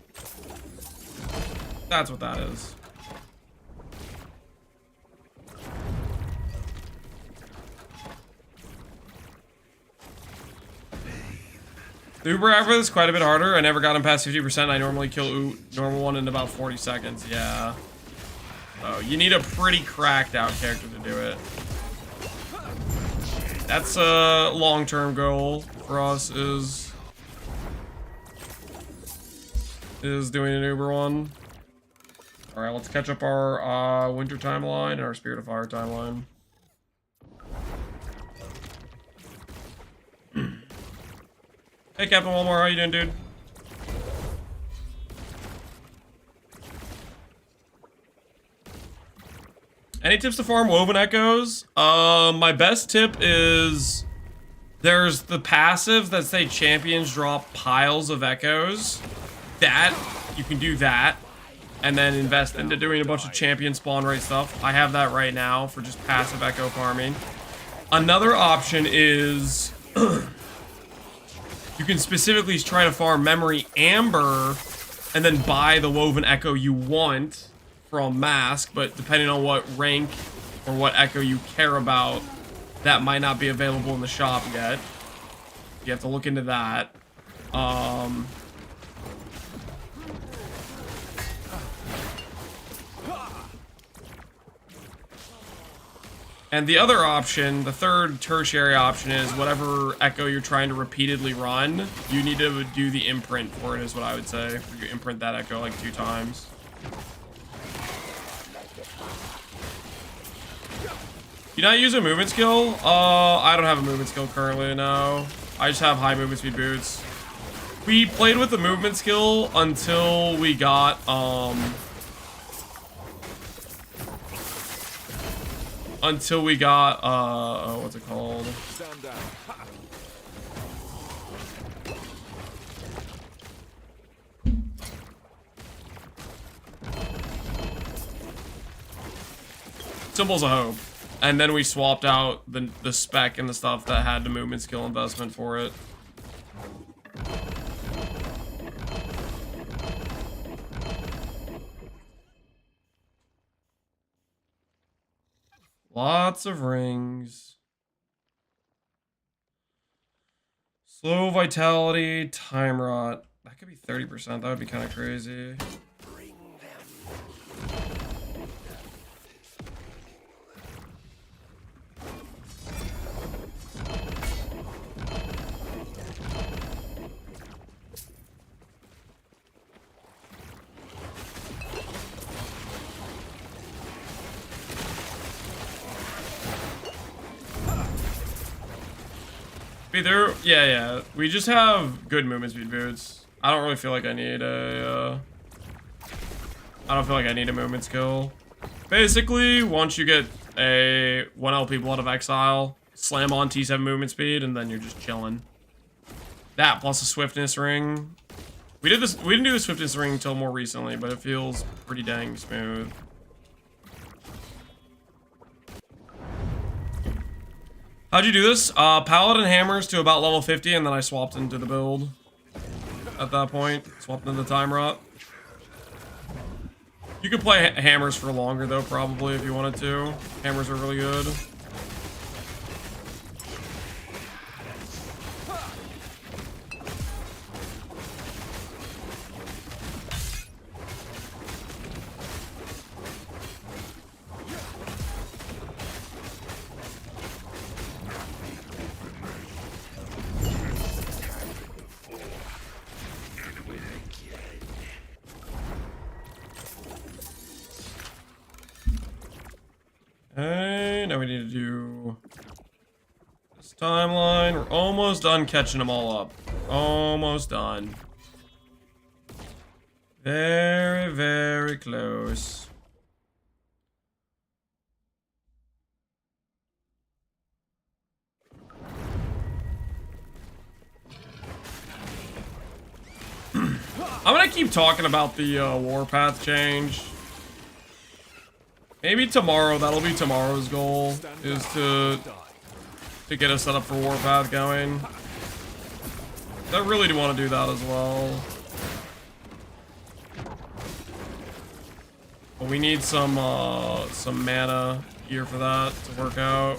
S2: That's what that is. The Uber effort is quite a bit harder. I never got him past 50%. I normally kill normal one in about 40 seconds. Yeah. Oh, you need a pretty cracked out character to do it. That's a long-term goal for us is doing an Uber one. All right, let's catch up our winter timeline and our Spirit of Fire timeline. Hey, Captain Walmart, how you doing, dude? Any tips to farm Woven Echoes? My best tip is there's the passives that say champions drop piles of echoes. That, you can do that. And then invest into doing a bunch of champion spawn rate stuff. I have that right now for just passive echo farming. Another option is You can specifically try to farm Memory Amber and then buy the Woven Echo you want from Mask, but depending on what rank or what Echo you care about, that might not be available in the shop yet. You have to look into that. And the other option, the third tertiary option, is whatever Echo you're trying to repeatedly run, you need to do the imprint for it, is what I would say. You imprint that Echo like 2 times. You not use a movement skill? I don't have a movement skill currently, no. I just have high movement speed boots. We played with the movement skill until we got, what's it called?
S1: Stand down.
S2: Symbols of Hope. And then we swapped out the spec and the stuff that had the movement skill investment for it. Lots of rings. Slow vitality, time rot. That could be 30%. That would be kind of crazy. Either, yeah. We just have good movement speed boots. I don't really feel like I need a, I don't feel like I need a movement skill. Basically, once you get a 1 LP Blood of Exile, slam on T7 movement speed, and then you're just chilling. That plus a swiftness ring. We didn't do the swiftness ring until more recently, but it feels pretty dang smooth. How'd you do this? Paladin hammers to about level 50, and then I swapped into the build. At that point, swapped into the time rot. You could play hammers for longer, though, probably, if you wanted to. Hammers are really good. Okay, now we need to do this timeline. We're almost done catching them all up. Almost done. Very, very close. I'm gonna keep talking about the warpath change. Maybe tomorrow, that'll be tomorrow's goal, is to get us set up for warpath going. I really do want to do that as well. But we need some mana gear for that to work out.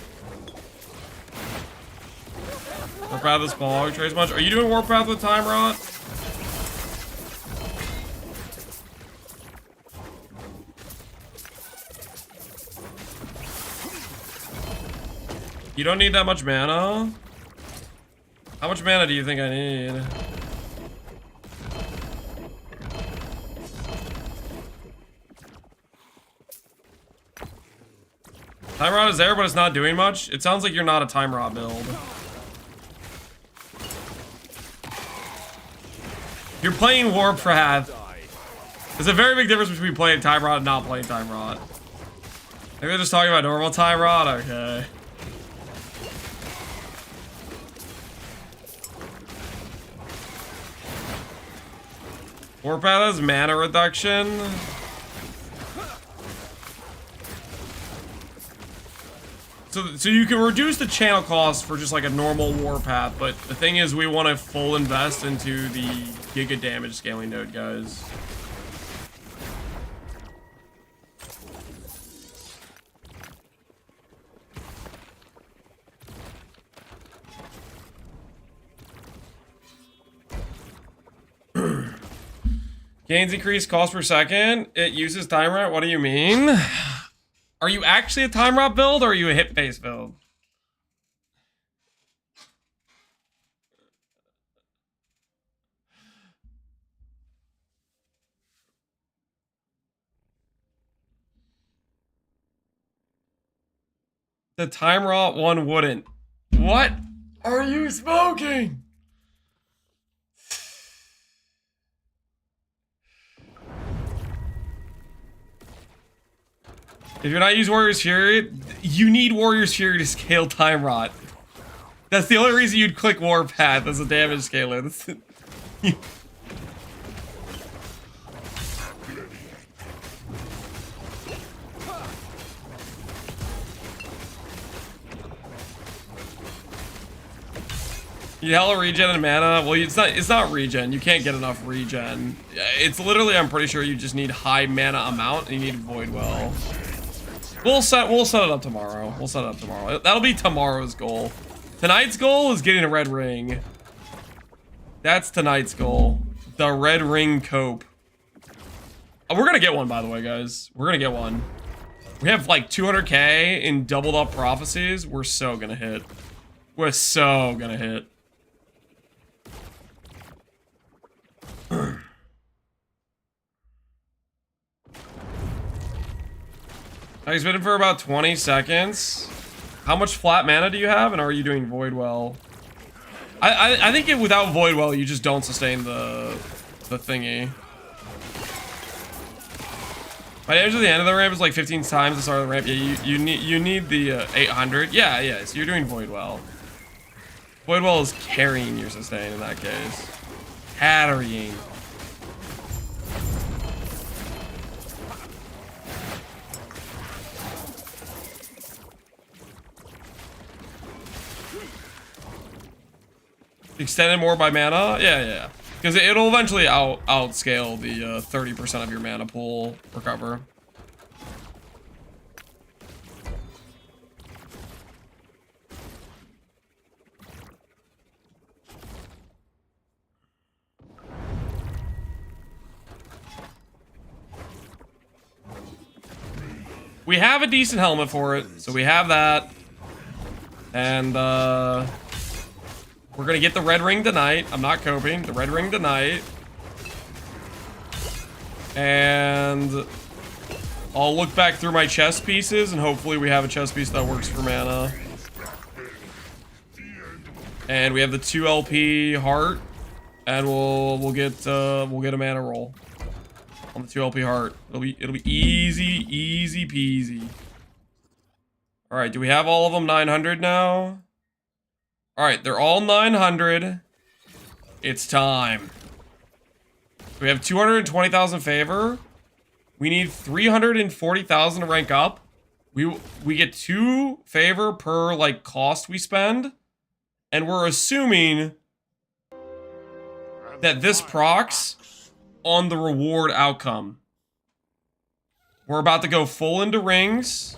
S2: Warpath is Bog Trace much. Are you doing warpath with time rot? You don't need that much mana? How much mana do you think I need? Time rot is there, but it's not doing much? It sounds like you're not a time rot build. You're playing warpath. There's a very big difference between playing time rot and not playing time rot. Maybe they're just talking about normal time rot? Okay. Warpath has mana reduction. So you can reduce the channel cost for just like a normal warpath, but the thing is we want to full invest into the giga damage scaling node, guys. Gains increased cost per second. It uses time rat. What do you mean? Are you actually a time rat build or are you a hit based build? The time rot one wouldn't. What are you smoking? If you're not using Warrior's Fury, you need Warrior's Fury to scale Time Rot. That's the only reason you'd click Warpath as a damage scaler. You hella regen and mana. Well, it's not regen. You can't get enough regen. It's literally, I'm pretty sure you just need high mana amount and you need Void Well. We'll set it up tomorrow. We'll set it up tomorrow. That'll be tomorrow's goal. Tonight's goal is getting a red ring. That's tonight's goal. The red ring cope. Oh, we're gonna get one, by the way, guys. We're gonna get one. We have like 200k in doubled up prophecies. We're so gonna hit. We're so gonna hit. He's been for about 20 seconds. How much flat mana do you have, and are you doing Void Well? I think without Void Well, you just don't sustain the thingy. My damage at the end of the ramp is like 15 times the start of the ramp. Yeah, you need the 800. Yeah. So you're doing Void Well. Void Well is carrying your sustain in that case. Carrying. Extended more by mana? Yeah. Because it'll eventually outscale the 30% of your mana pool recover. We have a decent helmet for it, so we have that. And, we're gonna get the red ring tonight. I'm not coping. The red ring tonight. And I'll look back through my chess pieces and hopefully we have a chess piece that works for mana. And we have the 2 LP heart. And we'll get a mana roll on the 2 LP heart. It'll be easy peasy. Alright, do we have all of them 900 now? Alright, they're all 900. It's time. We have 220,000 favor. We need 340,000 to rank up. We get 2 favor per like cost we spend. And we're assuming that this procs on the reward outcome. We're about to go full into rings.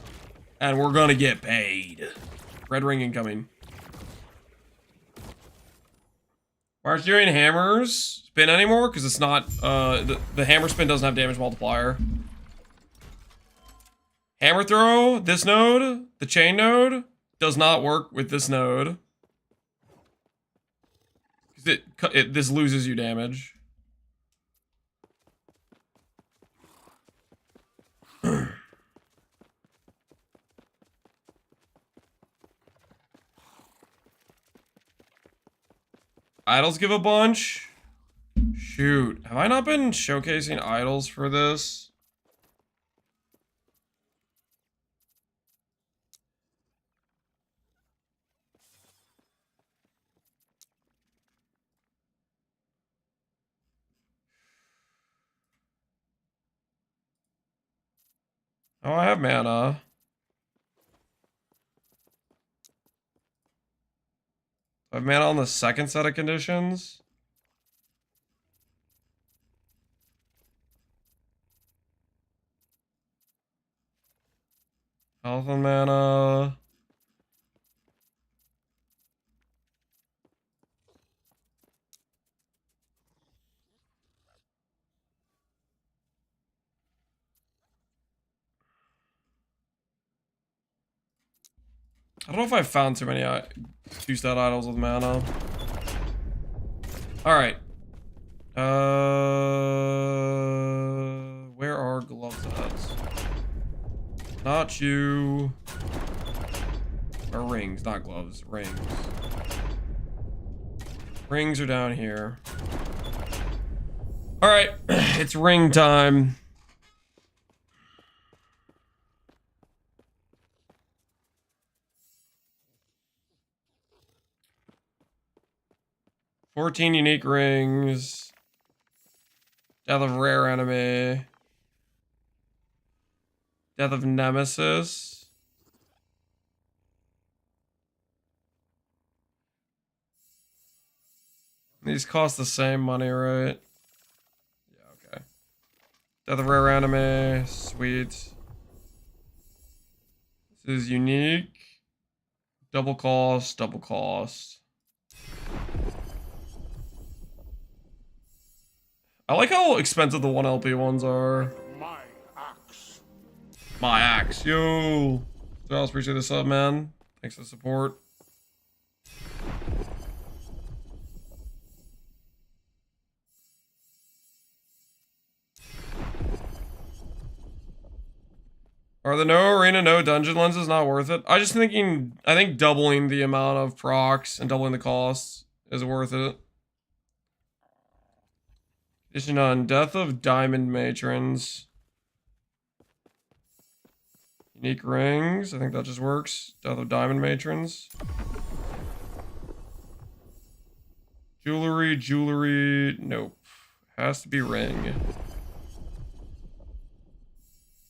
S2: And we're gonna get paid. Red ring incoming. Why aren't you doing hammers spin anymore? Because it's not, the hammer spin doesn't have damage multiplier. Hammer throw, this node, the chain node, does not work with this node. This loses you damage. Idols give a bunch. Shoot. Have I not been showcasing idols for this? Oh, I have mana. I have mana on the second set of conditions. Health and mana. I don't know if I found too many two-stat idols with mana. Alright. Where are gloves at? Not you. Or rings, not gloves. Rings. Rings are down here. Alright, it's ring time. $14 unique rings. Death of rare enemy. Death of nemesis. These cost the same money, right? Yeah, okay. Death of rare enemy. Sweet. This is unique. Double cost, double cost. I like how expensive the 1 LP ones are.
S3: My axe.
S2: My axe, yo. Charles, appreciate the sub, man. Thanks for the support. Are the no arena, no dungeon lenses not worth it? I think doubling the amount of procs and doubling the costs is worth it. Addition on Death of Diamond Matrons. Unique rings. I think that just works. Death of Diamond Matrons. Jewelry. Nope. Has to be ring.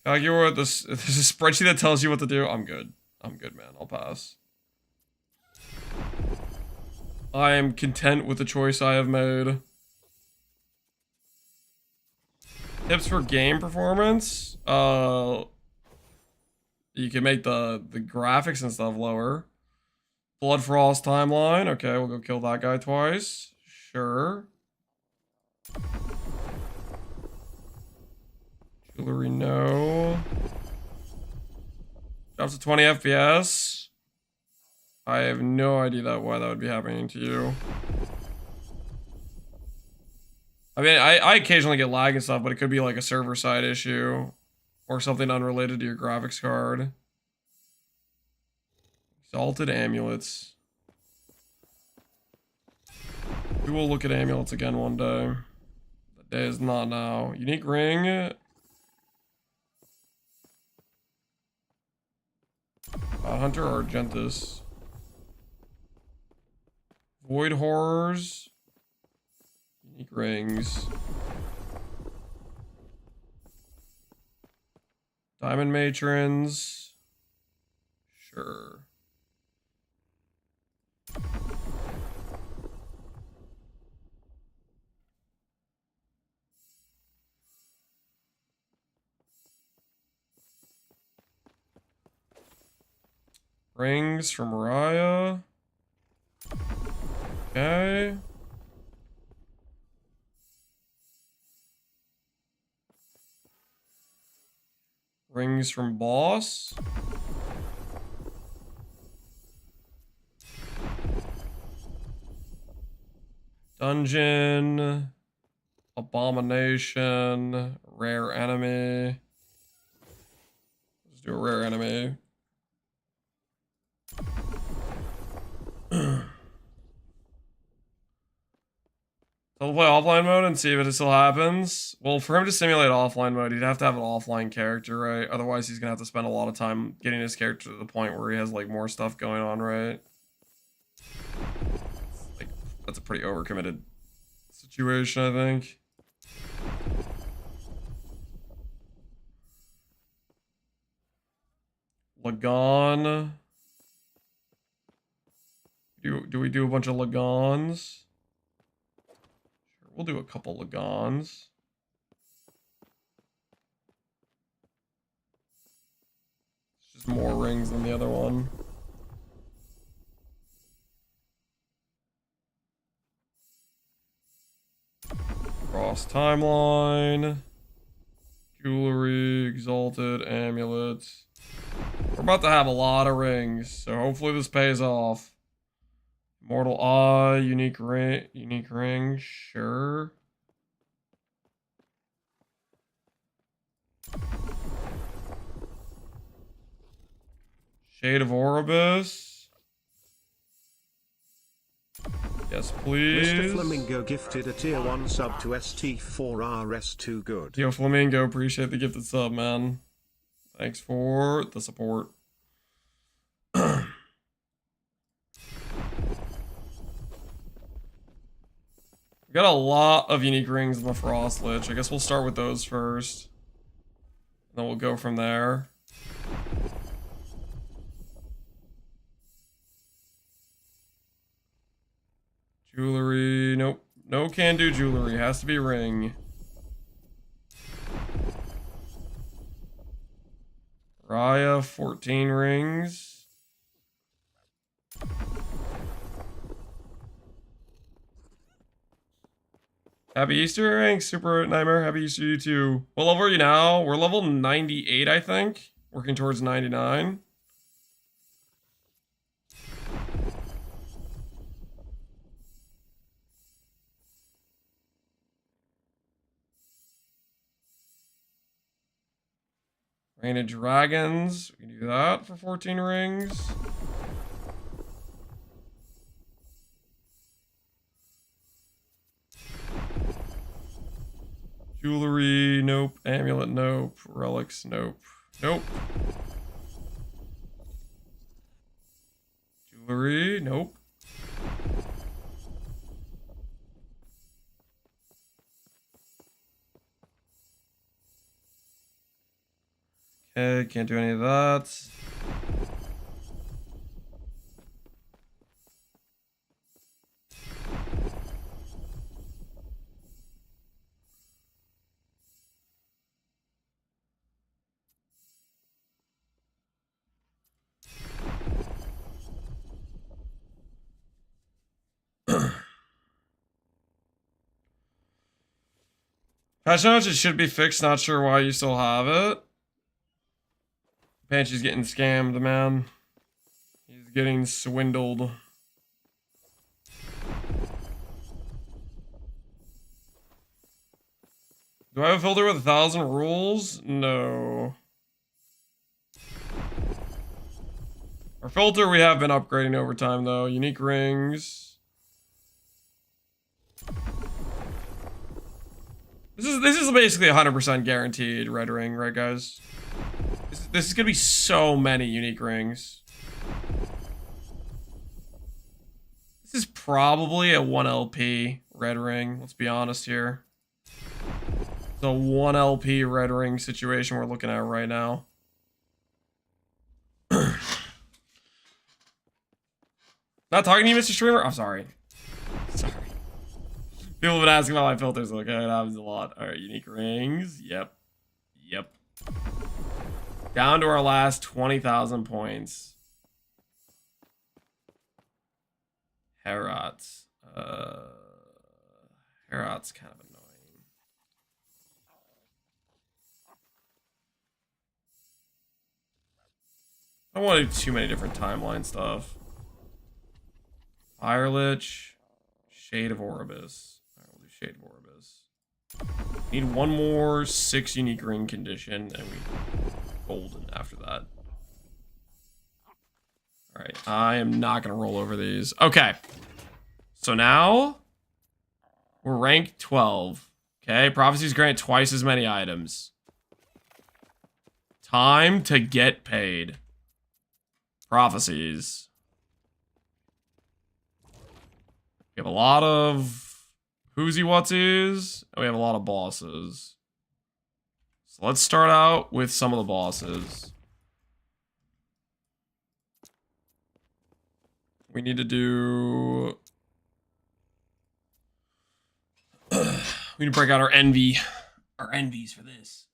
S2: Calculate this. If there's a spreadsheet that tells you what to do, I'm good. I'm good, man. I'll pass. I am content with the choice I have made. Tips for game performance. You can make the graphics and stuff lower. Blood Frost timeline. Okay, we'll go kill that guy twice. Sure. Jewelry, no. Drops to 20 FPS. I have no idea why that would be happening to you. I mean, I occasionally get lag and stuff, but it could be like a server side issue or something unrelated to your graphics card. Exalted amulets. We will look at amulets again one day. The day is not now. Unique ring. Hunter Argentus. Void horrors. Unique rings. Diamond matrons. Sure. Rings from Mariah. Okay. Rings from Boss. Dungeon. Abomination. Rare enemy. Let's do a rare enemy. So we'll play offline mode and see if it still happens. Well, for him to simulate offline mode, he'd have to have an offline character, right? Otherwise, he's gonna have to spend a lot of time getting his character to the point where he has like more stuff going on, right? Like, that's a pretty overcommitted situation, I think. Lagon. Do we do a bunch of Lagons? Sure, we'll do a couple Lagons. It's just more rings than the other one. Cross timeline. Jewelry, exalted, amulets. We're about to have a lot of rings, so hopefully this pays off. Immortal Eye, unique ring, sure. Shade of Oribus. Yes, please.
S4: Mr. Flamingo gifted a tier 1 sub to ST4RS2 good.
S2: Yo, Flamingo, appreciate the gifted sub, man. Thanks for the support. We got a lot of unique rings in the Frost Lich. I guess we'll start with those first. Then we'll go from there. Jewelry, nope. No can do jewelry, has to be ring. Raya, 14 rings. Happy Easter, thanks, Super Nightmare. Happy Easter to you too. What level are you now? We're level 98, I think. Working towards 99. Reign of Dragons. We can do that for 14 rings. Jewelry, nope. Amulet, nope. Relics, nope. Nope. Jewelry, nope. Okay, can't do any of that. Patch notes, it should be fixed. Not sure why you still have it. Banshee's getting scammed, man. He's getting swindled. Do I have a filter with 1,000 rules? No. Our filter we have been upgrading over time though. Unique rings. This is basically 100% guaranteed red ring, right guys? This is gonna be so many unique rings. This is probably a 1 LP red ring, let's be honest here. It's a 1 LP red ring situation we're looking at right now. Not talking to you, Mr. Streamer? I'm sorry. Sorry. People have been asking about my filters. Okay, that happens a lot. Alright, unique rings. Yep. Yep. Down to our last 20,000 points. Herat's. Herat's kind of annoying. I don't want to do too many different timeline stuff. Fire Lich. Shade of Oribus. Alright, we'll do Shade of Oribus. Need one more 6 unique ring condition, and we golden after that. Alright, I am not gonna roll over these. Okay. So now we're ranked 12. Okay, prophecies grant twice as many items. Time to get paid. Prophecies. We have a lot of whoosy whatsies, and we have a lot of bosses. So let's start out with some of the bosses. We need to do... we need to break out our envies for this.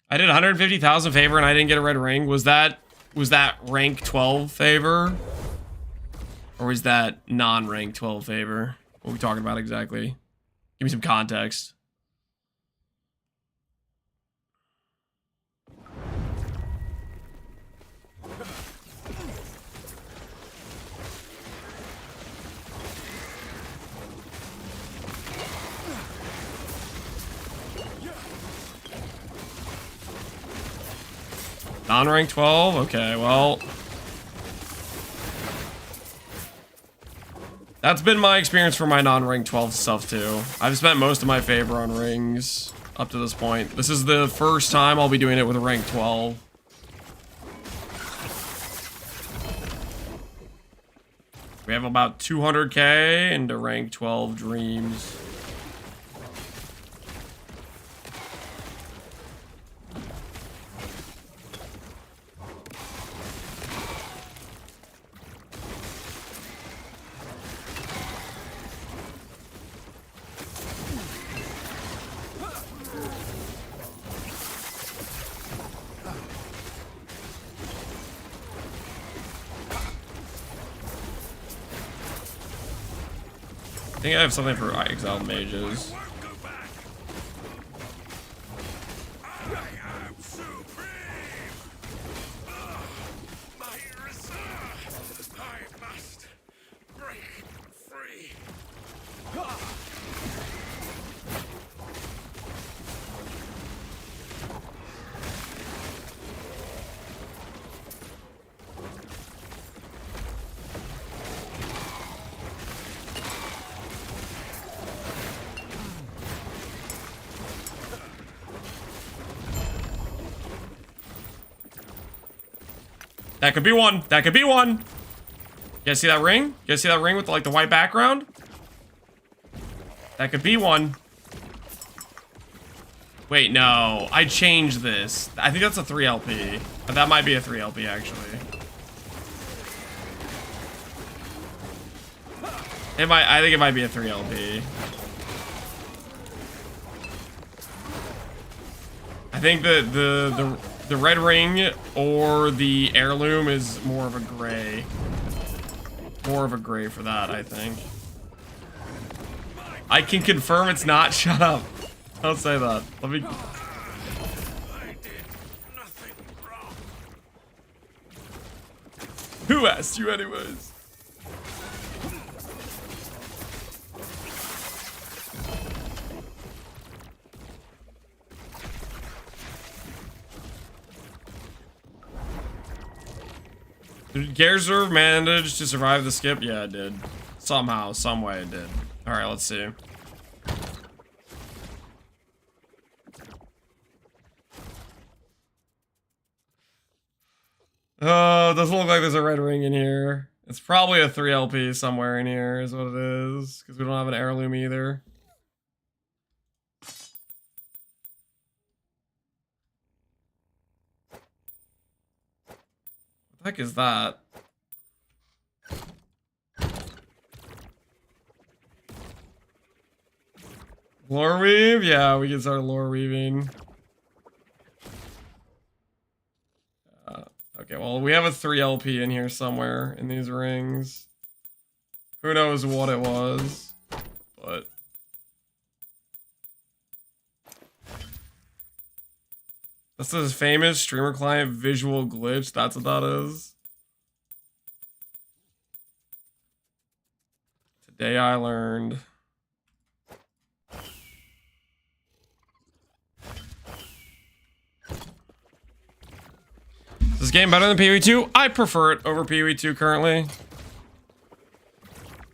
S2: I did 150,000 favor and I didn't get a red ring. Was that rank 12 favor? Or was that non-rank 12 favor? What are we talking about exactly? Give me some context. Non-rank 12? Okay, well... that's been my experience for my non-rank 12 stuff, too. I've spent most of my favor on rings up to this point. This is the first time I'll be doing it with a rank 12. We have about 200k into rank 12 dreams. I think I have something for Exile mages. That could be one. That could be one. You guys see that ring? You guys see that ring with like the white background? That could be one. Wait, no. I changed this. I think that's a 3LP. That might be a 3LP actually. I think it might be a 3LP. I think the red ring or the heirloom is more of a gray. More of a gray for that, I think. I can confirm it's not. Shut up. Don't say that. Let me...
S3: I did nothing wrong.
S2: Who asked you anyways? Did Gerzer manage to survive the skip? Yeah, it did. Somehow, some way it did. Alright, let's see. Oh, it doesn't look like there's a red ring in here. It's probably a 3LP somewhere in here is what it is. Because we don't have an heirloom either. What the heck is that? Lore weave? Yeah, we can start lore weaving. Okay, well, we have a 3LP in here somewhere in these rings. Who knows what it was, but... this is famous streamer client visual glitch. That's what that is. Today I learned. Is this game better than PoE2? I prefer it over PoE2 currently.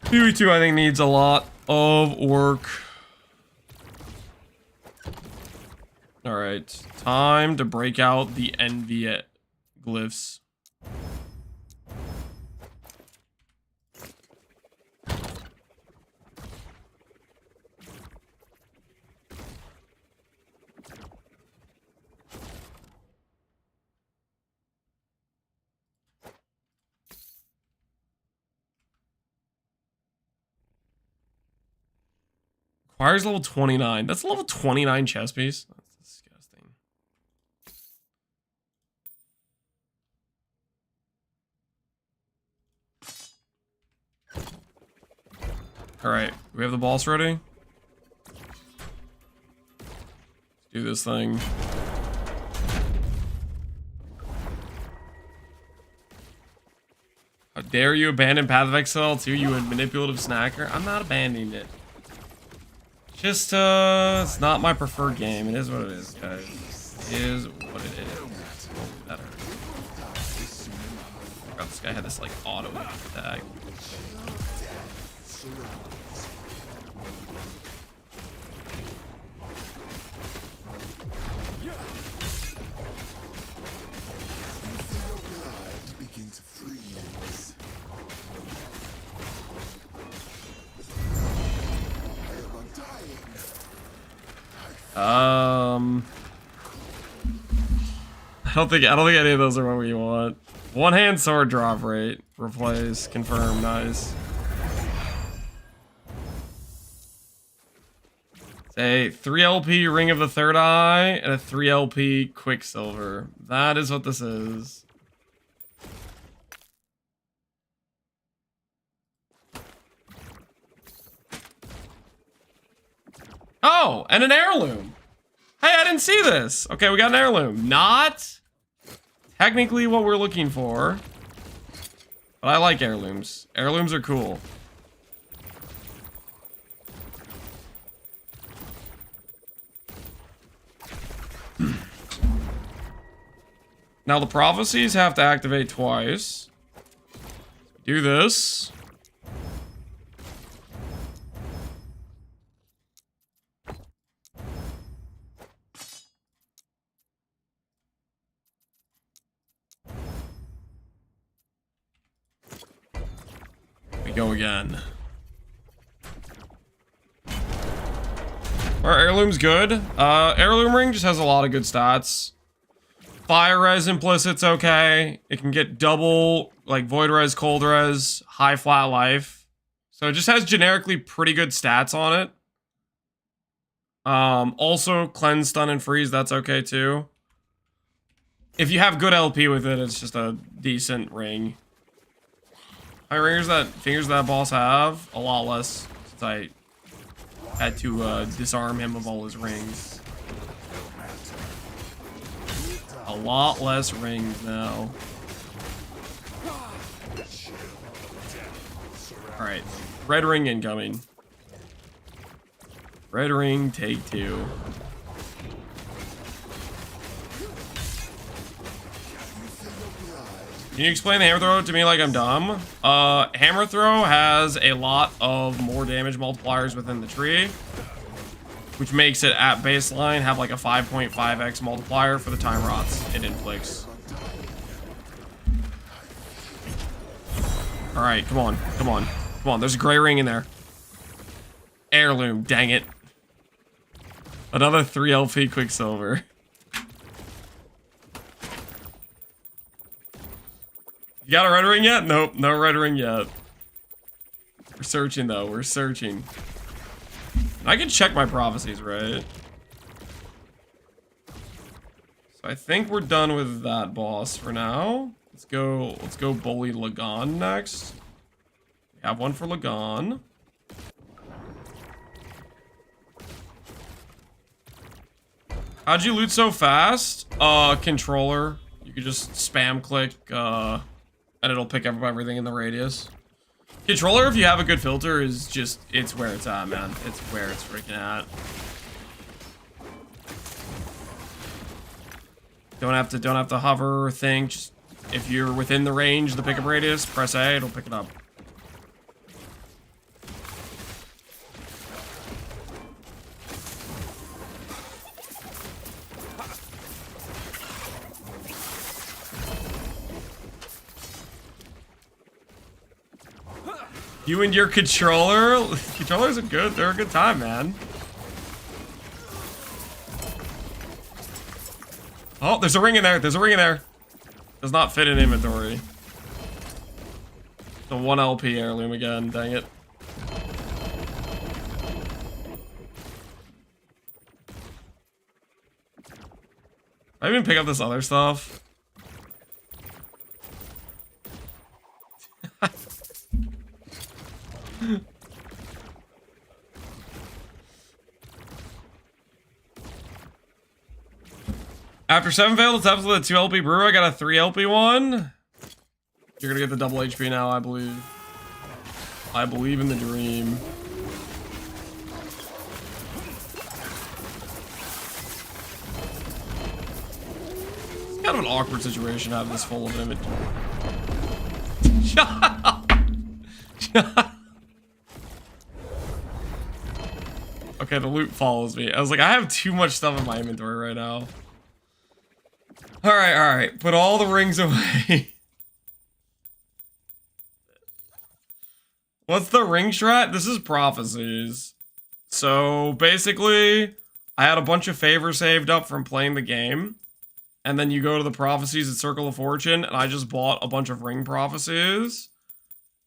S2: PoE2 I think needs a lot of work. Alright, time to break out the envy glyphs. Fire's level 29. That's a level 29 chess piece. That's disgusting. Alright, we have the boss ready? Let's do this thing. How dare you abandon Path of Exile 2, you manipulative snacker? I'm not abandoning it. Just, it's not my preferred game. It is what it is, guys. It is what it is. Better. I forgot this guy had this, like, auto attack. I don't think any of those are what we want. One hand sword drop rate. Replace. Confirm. Nice. A 3 LP Ring of the Third Eye and a 3 LP Quicksilver. That is what this is. Oh, and an heirloom. Hey, I didn't see this. Okay, we got an heirloom. Not technically what we're looking for, but I like heirlooms. Heirlooms are cool. Now the prophecies have to activate twice. Do this. We go again. Our heirloom's good. Heirloom ring just has a lot of good stats. Fire res implicit's okay. It can get double, like, void res, cold res, high flat life. So it just has generically pretty good stats on it. Also, cleanse, stun, and freeze, that's okay too. If you have good LP with it, it's just a decent ring. How many fingers that boss have? A lot less, since I had to disarm him of all his rings. A lot less rings now. Alright, red ring incoming. Red ring, take 2. Can you explain the hammer throw to me like I'm dumb? Hammer throw has a lot of more damage multipliers within the tree, which makes it at baseline have like a 5.5x multiplier for the time rots it inflicts. Alright, come on, come on, come on. There's a gray ring in there. Heirloom, dang it. Another 3 LP Quicksilver. You got a red ring yet? Nope, no red ring yet. We're searching though, we're searching. I can check my prophecies, right? So I think we're done with that boss for now. Let's go bully Lagan next. We have one for Lagan. How'd you loot so fast? Controller. You could just spam click, and it'll pick up everything in the radius. Controller, if you have a good filter, is just, it's where it's at, man. It's where it's freaking at. Don't have to hover or think. Just, if you're within the range, the pickup radius, press A, it'll pick it up. You and your controller? Controllers are good. They're a good time, man. Oh, there's a ring in there. There's a ring in there. Does not fit in inventory. The 1 LP heirloom again. Dang it. I even pick up this other stuff. After 7 failed attempts with a 2 LP brew, I got a 3 LP one. You're gonna get the double HP now, I believe. I believe in the dream. It's kind of an awkward situation to have this full of inventory. Shut up! Shut up! Okay, the loot follows me. I was like, I have too much stuff in my inventory right now. Alright. Put all the rings away. What's the ring strat? This is prophecies. So, basically, I had a bunch of favors saved up from playing the game. And then you go to the prophecies at Circle of Fortune, and I just bought a bunch of ring prophecies.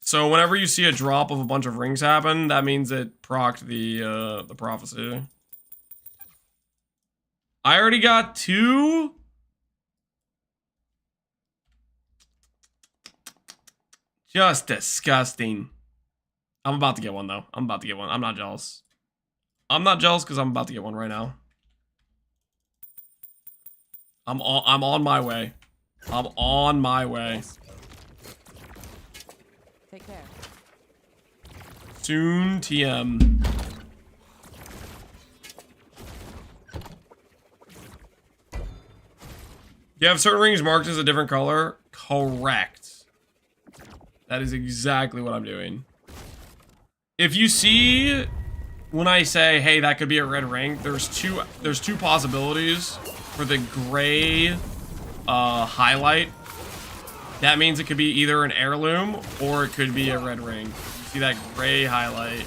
S2: So, whenever you see a drop of a bunch of rings happen, that means it procced the prophecy. I already got 2. Just disgusting. I'm about to get one, though. I'm about to get one. I'm not jealous. I'm not jealous because I'm about to get one right now. I'm on my way. I'm on my way.
S5: Take care.
S2: Soon, TM. You have certain rings marked as a different color? Correct. That is exactly what I'm doing. If you see when I say, hey, that could be a red ring, there's two possibilities for the gray highlight. That means it could be either an heirloom or it could be a red ring. You see that gray highlight?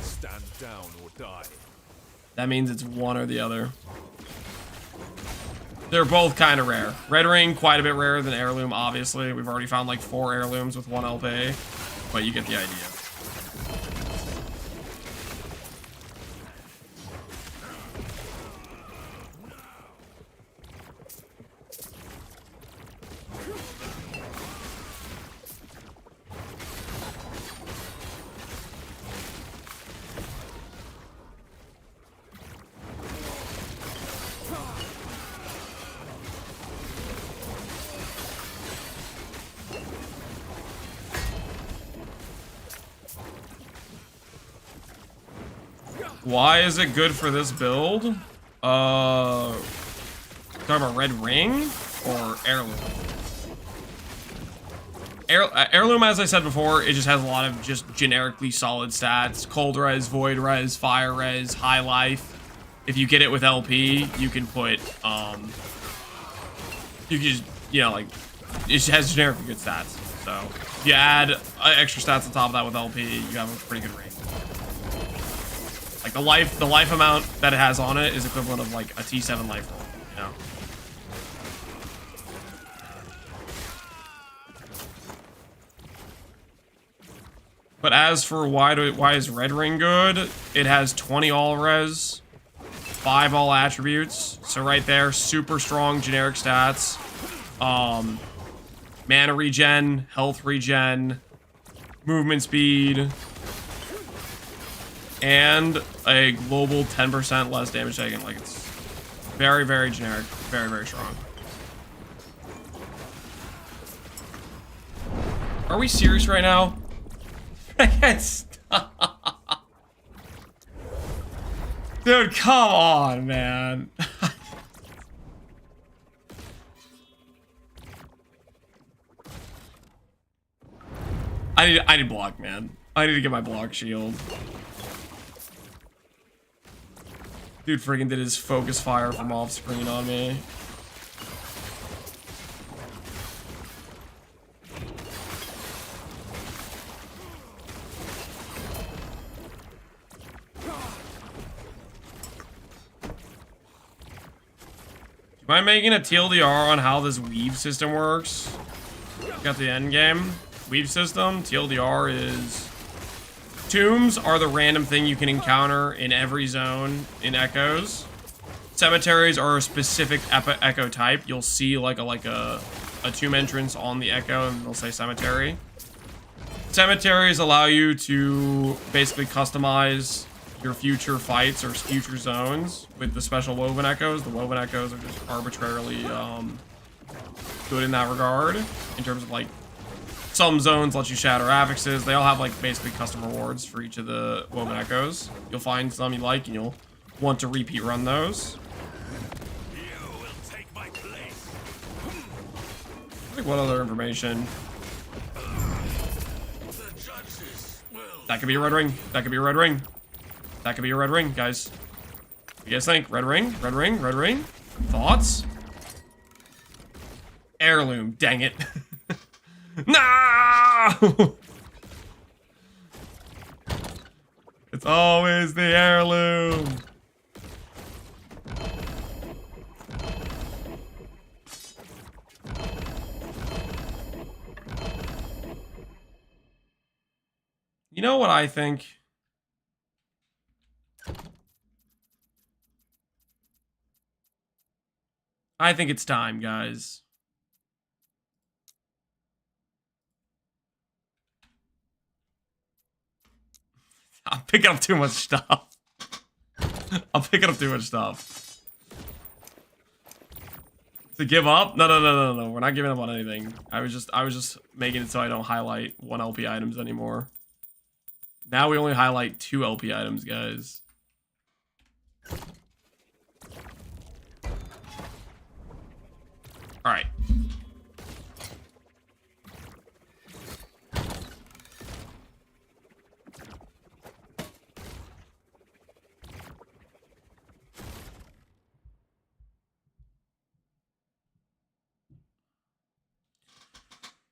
S1: Stand down or die.
S2: That means it's one or the other. They're both kind of rare. Red ring, quite a bit rarer than heirloom, obviously. We've already found like 4 heirlooms with 1 LP, but you get the idea. Why is it good for this build? Talking about red ring or heirloom? Heirloom, as I said before, it just has a lot of just generically solid stats. Cold res, void res, fire res, high life. If you get it with LP, you can put, you can just, you know, like, it has generically good stats. So, if you add extra stats on top of that with LP, you have a pretty good range. Like, the life amount that it has on it is equivalent of, like, a T7 life roll, you know? But as for why is Red Ring good, it has 20 all res, 5 all attributes. So right there, super strong generic stats. Mana regen, health regen, movement speed, and a global 10% less damage taken. Like, it's very, very generic, very, very strong. Are we serious right now? I can't stop. Dude, come on, man. I need block, man. I need to get my block shield. Dude freaking did his focus fire from off screen on me. Am I making a TLDR on how this weave system works? Got the end game. Weave system, TLDR is... Tombs are the random thing you can encounter in every zone in Echoes. Cemeteries are a specific echo type. You'll see like a tomb entrance on the echo, and they'll say cemetery. Cemeteries allow you to basically customize your future fights or future zones with the special woven echoes. The woven echoes are just arbitrarily good in that regard, in terms of like some zones let you shatter affixes. They all have like basically custom rewards for each of the woven echoes. You'll find some you like and you'll want to repeat run those.
S3: You will take my place.
S2: Like what other information?
S3: The judges will.
S2: That could be a red ring. That could be a red ring. That could be a red ring, guys. What do you guys think? Red ring? Red ring? Red ring? Thoughts? Heirloom. Dang it. No! It's always the heirloom. You know what I think? I think it's time, guys. I'm picking up too much stuff. I'm picking up too much stuff. To give up? No. We're not giving up on anything. I was just making it so I don't highlight 1 LP items anymore. Now we only highlight 2 LP items, guys. All right.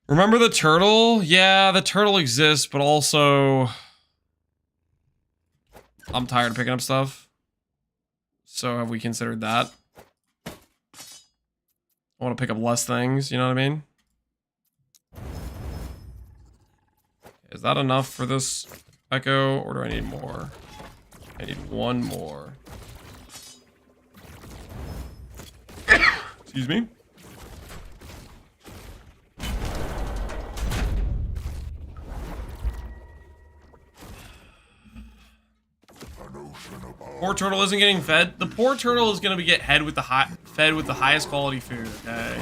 S2: Remember the turtle? Yeah, the turtle exists, but also I'm tired of picking up stuff. So have we considered that? I want to pick up less things, you know what I mean? Is that enough for this echo, or do I need more? I need 1 more. Excuse me? Poor turtle isn't getting fed. The poor turtle is gonna be fed with the highest quality food. Okay.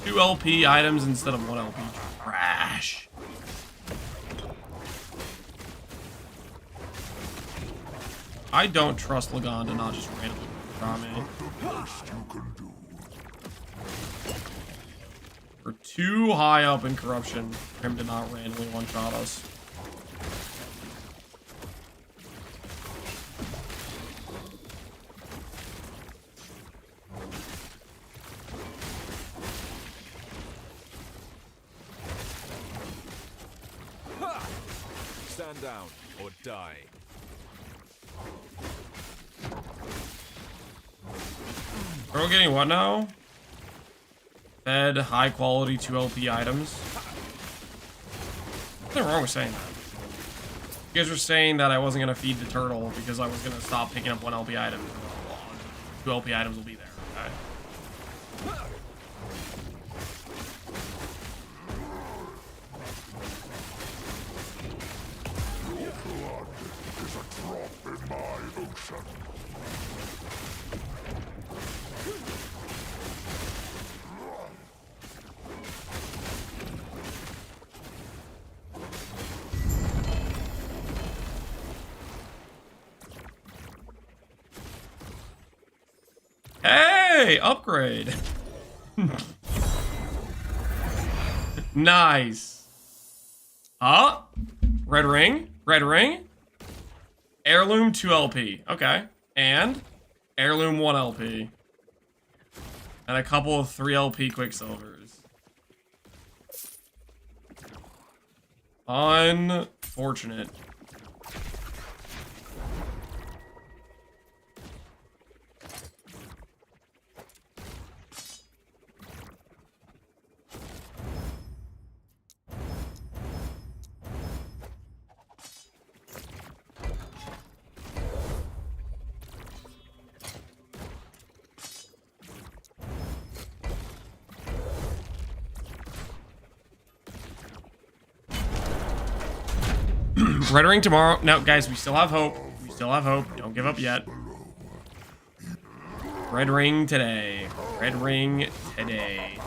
S2: Two LP items instead of 1 LP. Trash. I don't trust Lagan to not just randomly draw me. We're too high up in corruption for him to not randomly one-shot us.
S1: Stand down or die.
S2: Girl getting what now? Fed high quality 2 LP items. Nothing wrong with saying that. You guys were saying that I wasn't gonna feed the turtle because I was gonna stop picking up 1 LP item. 2 LP items will be there. Okay. Hey, upgrade. Nice. Huh? Red ring? Red ring? Heirloom 2 LP. Okay. And heirloom 1 LP. And a couple of 3 LP quicksilvers. Unfortunate. Red ring tomorrow. No, guys, we still have hope. We still have hope. Don't give up yet. Red ring today. Red ring today.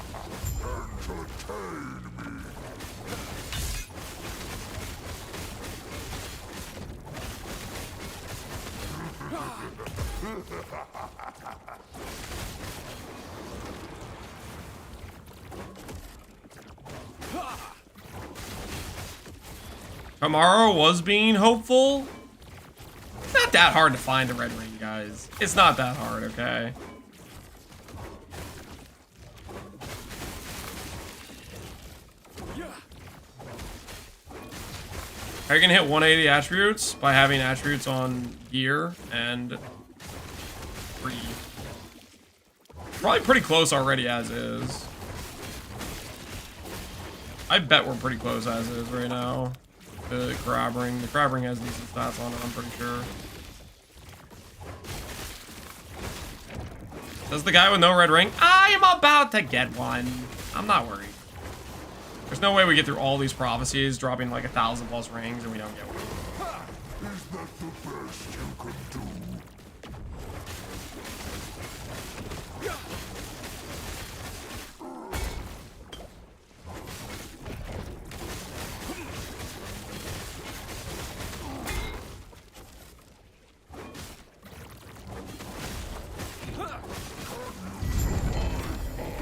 S2: Tomorrow was being hopeful. It's not that hard to find a red ring, guys. It's not that hard, okay? Are you gonna hit 180 attributes by having attributes on gear and free? Probably pretty close already as is. I bet we're pretty close as is right now. The crab ring. The crab ring has decent stats on it, I'm pretty sure. Does the guy with no red ring? I am about to get one. I'm not worried. There's no way we get through all these prophecies, dropping like 1,000 plus rings, and we don't get one.
S3: Is that the best you can do?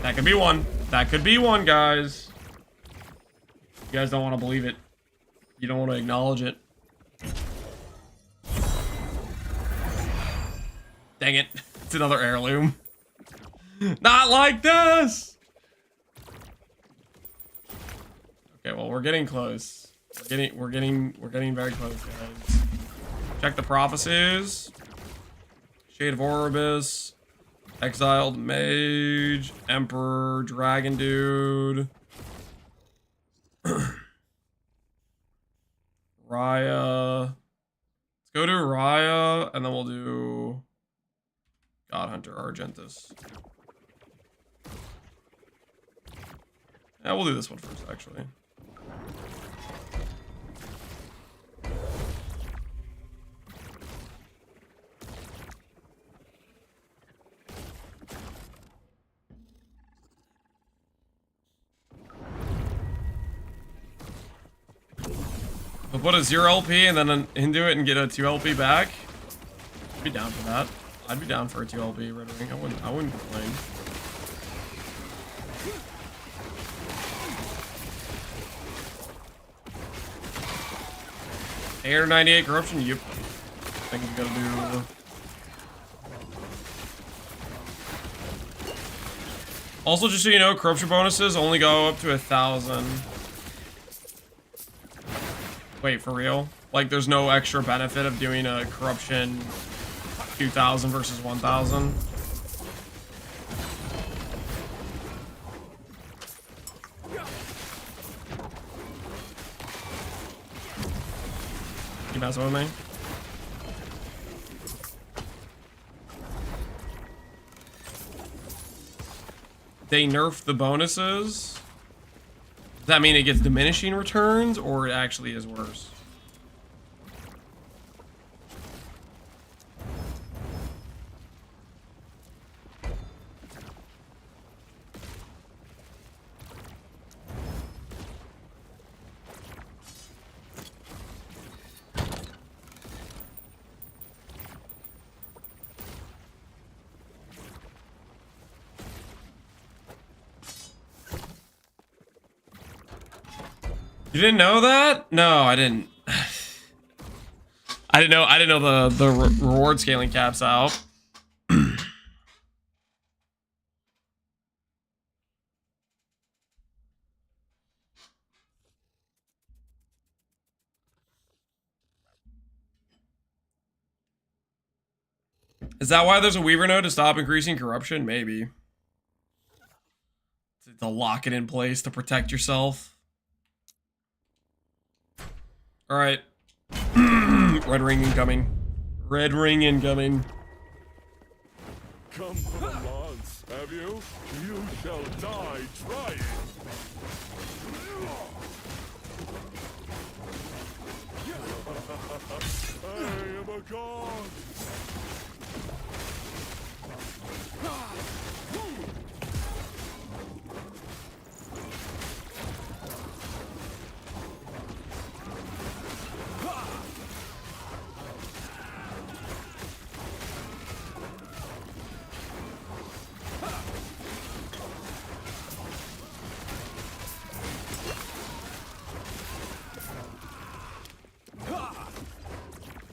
S2: That could be one. That could be one, guys. You guys don't want to believe it. You don't want to acknowledge it. Dang it. It's another heirloom. Not like this! Okay, well, we're getting close. We're getting very close, guys. Check the prophecies. Shade of Orbis. Exiled Mage. Emperor. Dragon Dude. Raya. Let's go to Raya, and then we'll do God Hunter Argentus. Yeah, we'll do this one first, actually. We'll put a 0 LP and then into it and get a 2 LP back. I'd be down for that. I'd be down for a 2 LP red ring. I wouldn't complain. $898 corruption. Yep. I think we gotta do. Also, just so you know, corruption bonuses only go up to 1,000. Wait, for real? Like, there's no extra benefit of doing a corruption 2,000 versus 1,000? You messing with me? They nerfed the bonuses? Does that mean it gets diminishing returns, or it actually is worse? You didn't know that? No, I didn't. I didn't know the reward scaling caps out. Is that why there's a Weaver node to stop increasing corruption? Maybe. To lock it in place to protect yourself. All right. Red ring incoming. Red ring incoming.
S3: Come for the lance, have you? You shall die trying.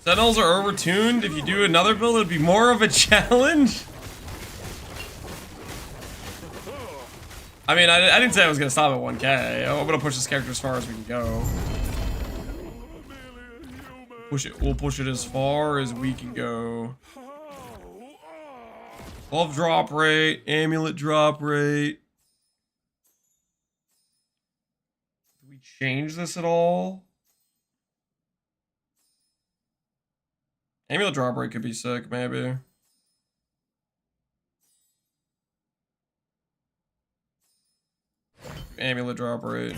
S2: Sentinels are overtuned. If you do another build, it'd be more of a challenge. I mean, I didn't say I was gonna stop at 1K. I'm gonna push this character as far as we can go. Push it. We'll push it as far as we can go. 12 drop rate, amulet drop rate. Do we change this at all? Amulet drop rate could be sick, maybe. Amulet drop rate.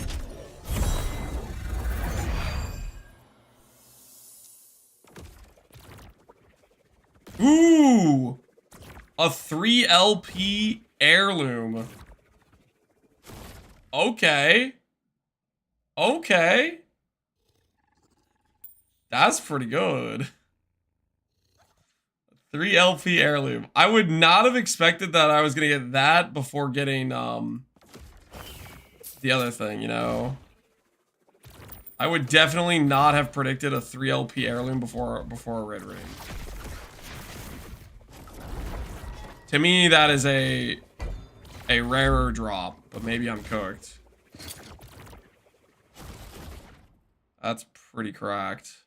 S2: Ooh! A 3 LP heirloom. Okay. Okay. That's pretty good. 3 LP heirloom. I would not have expected that I was gonna get that before getting the other thing, you know. I would definitely not have predicted a 3 LP heirloom before a red ring. To me, that is a rarer drop, but maybe I'm cooked. That's pretty cracked.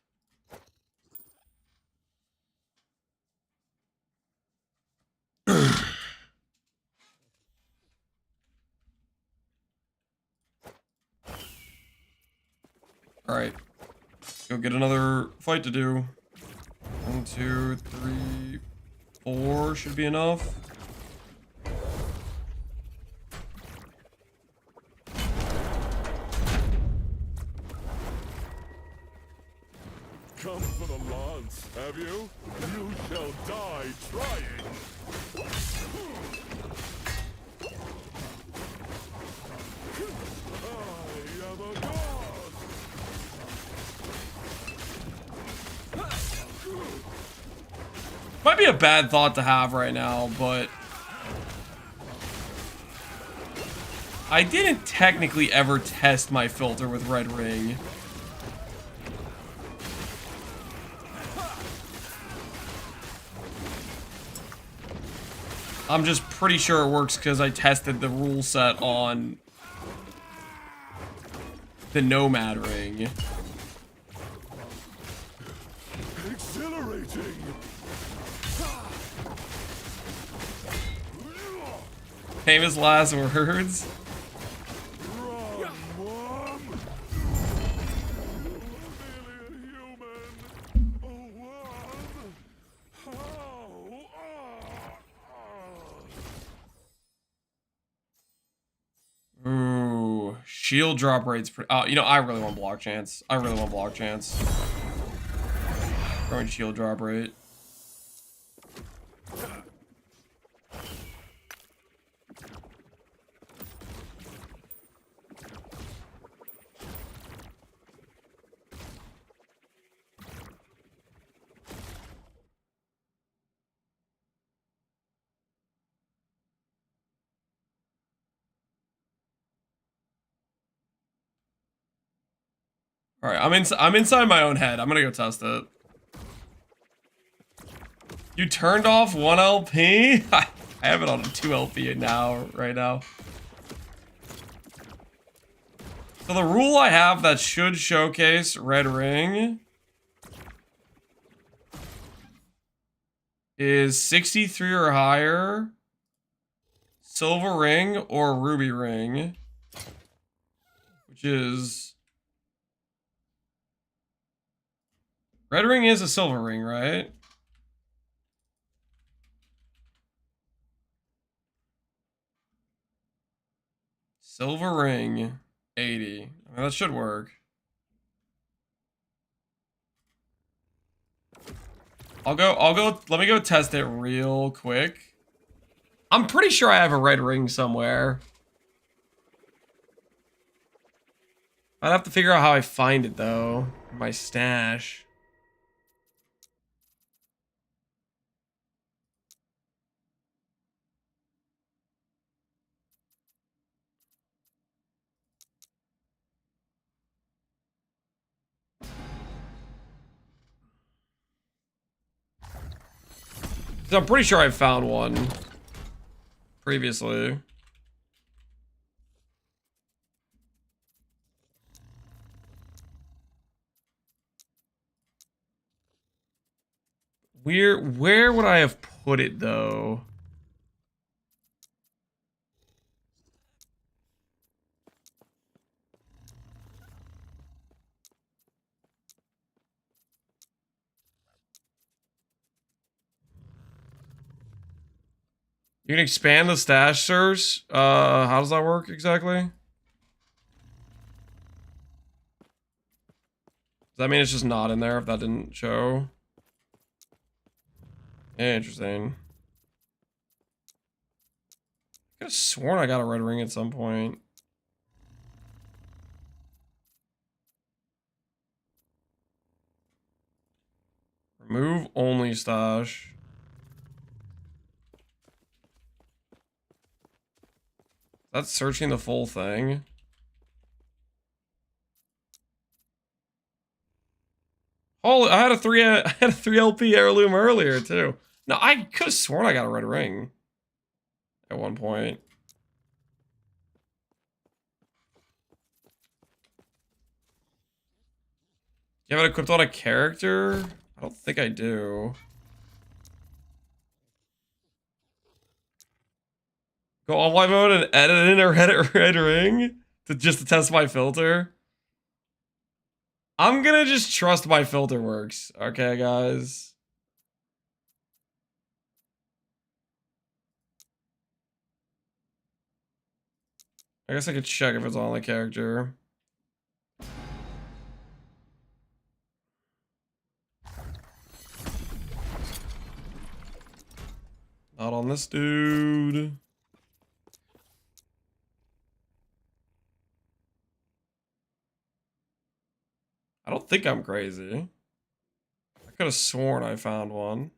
S2: Alright. Go get another fight to do. 1, 2, 3, 4 should be enough.
S3: Come for the lance, have you? You shall die trying. I am a god.
S2: Might be a bad thought to have right now, but I didn't technically ever test my filter with red ring. I'm just pretty sure it works because I tested the rule set on the Nomad ring.
S3: Exhilarating.
S2: Famous last words.
S3: Run, Mom.
S2: Ooh, shield drop rate's pretty. Oh, you know, I really want block chance. I really want block chance. Growing shield drop rate. All right, I'm inside my own head. I'm gonna go test it. You turned off 1 LP? I have it on a 2 LP now, right now. So the rule I have that should showcase red ring is 63 or higher, silver ring or ruby ring, which is... Red ring is a silver ring, right? Silver ring, 80. I mean, that should work. I'll go, let me go test it real quick. I'm pretty sure I have a red ring somewhere. I'd have to figure out how I find it though. My stash. I'm pretty sure I found one previously. Where would I have put it though? You can expand the stash search. How does that work exactly? Does that mean it's just not in there if that didn't show? Interesting. I could have sworn I got a red ring at some point. Remove only stash. That's searching the full thing. Holy, I had a 3 LP heirloom earlier too. No, I could have sworn I got a red ring at one point. Do you have it equipped on a character? I don't think I do. Go offline mode and edit in a red ring to test my filter. I'm gonna just trust my filter works. Okay, guys. I guess I could check if it's on the character. Not on this dude. I don't think I'm crazy. I could have sworn I found one.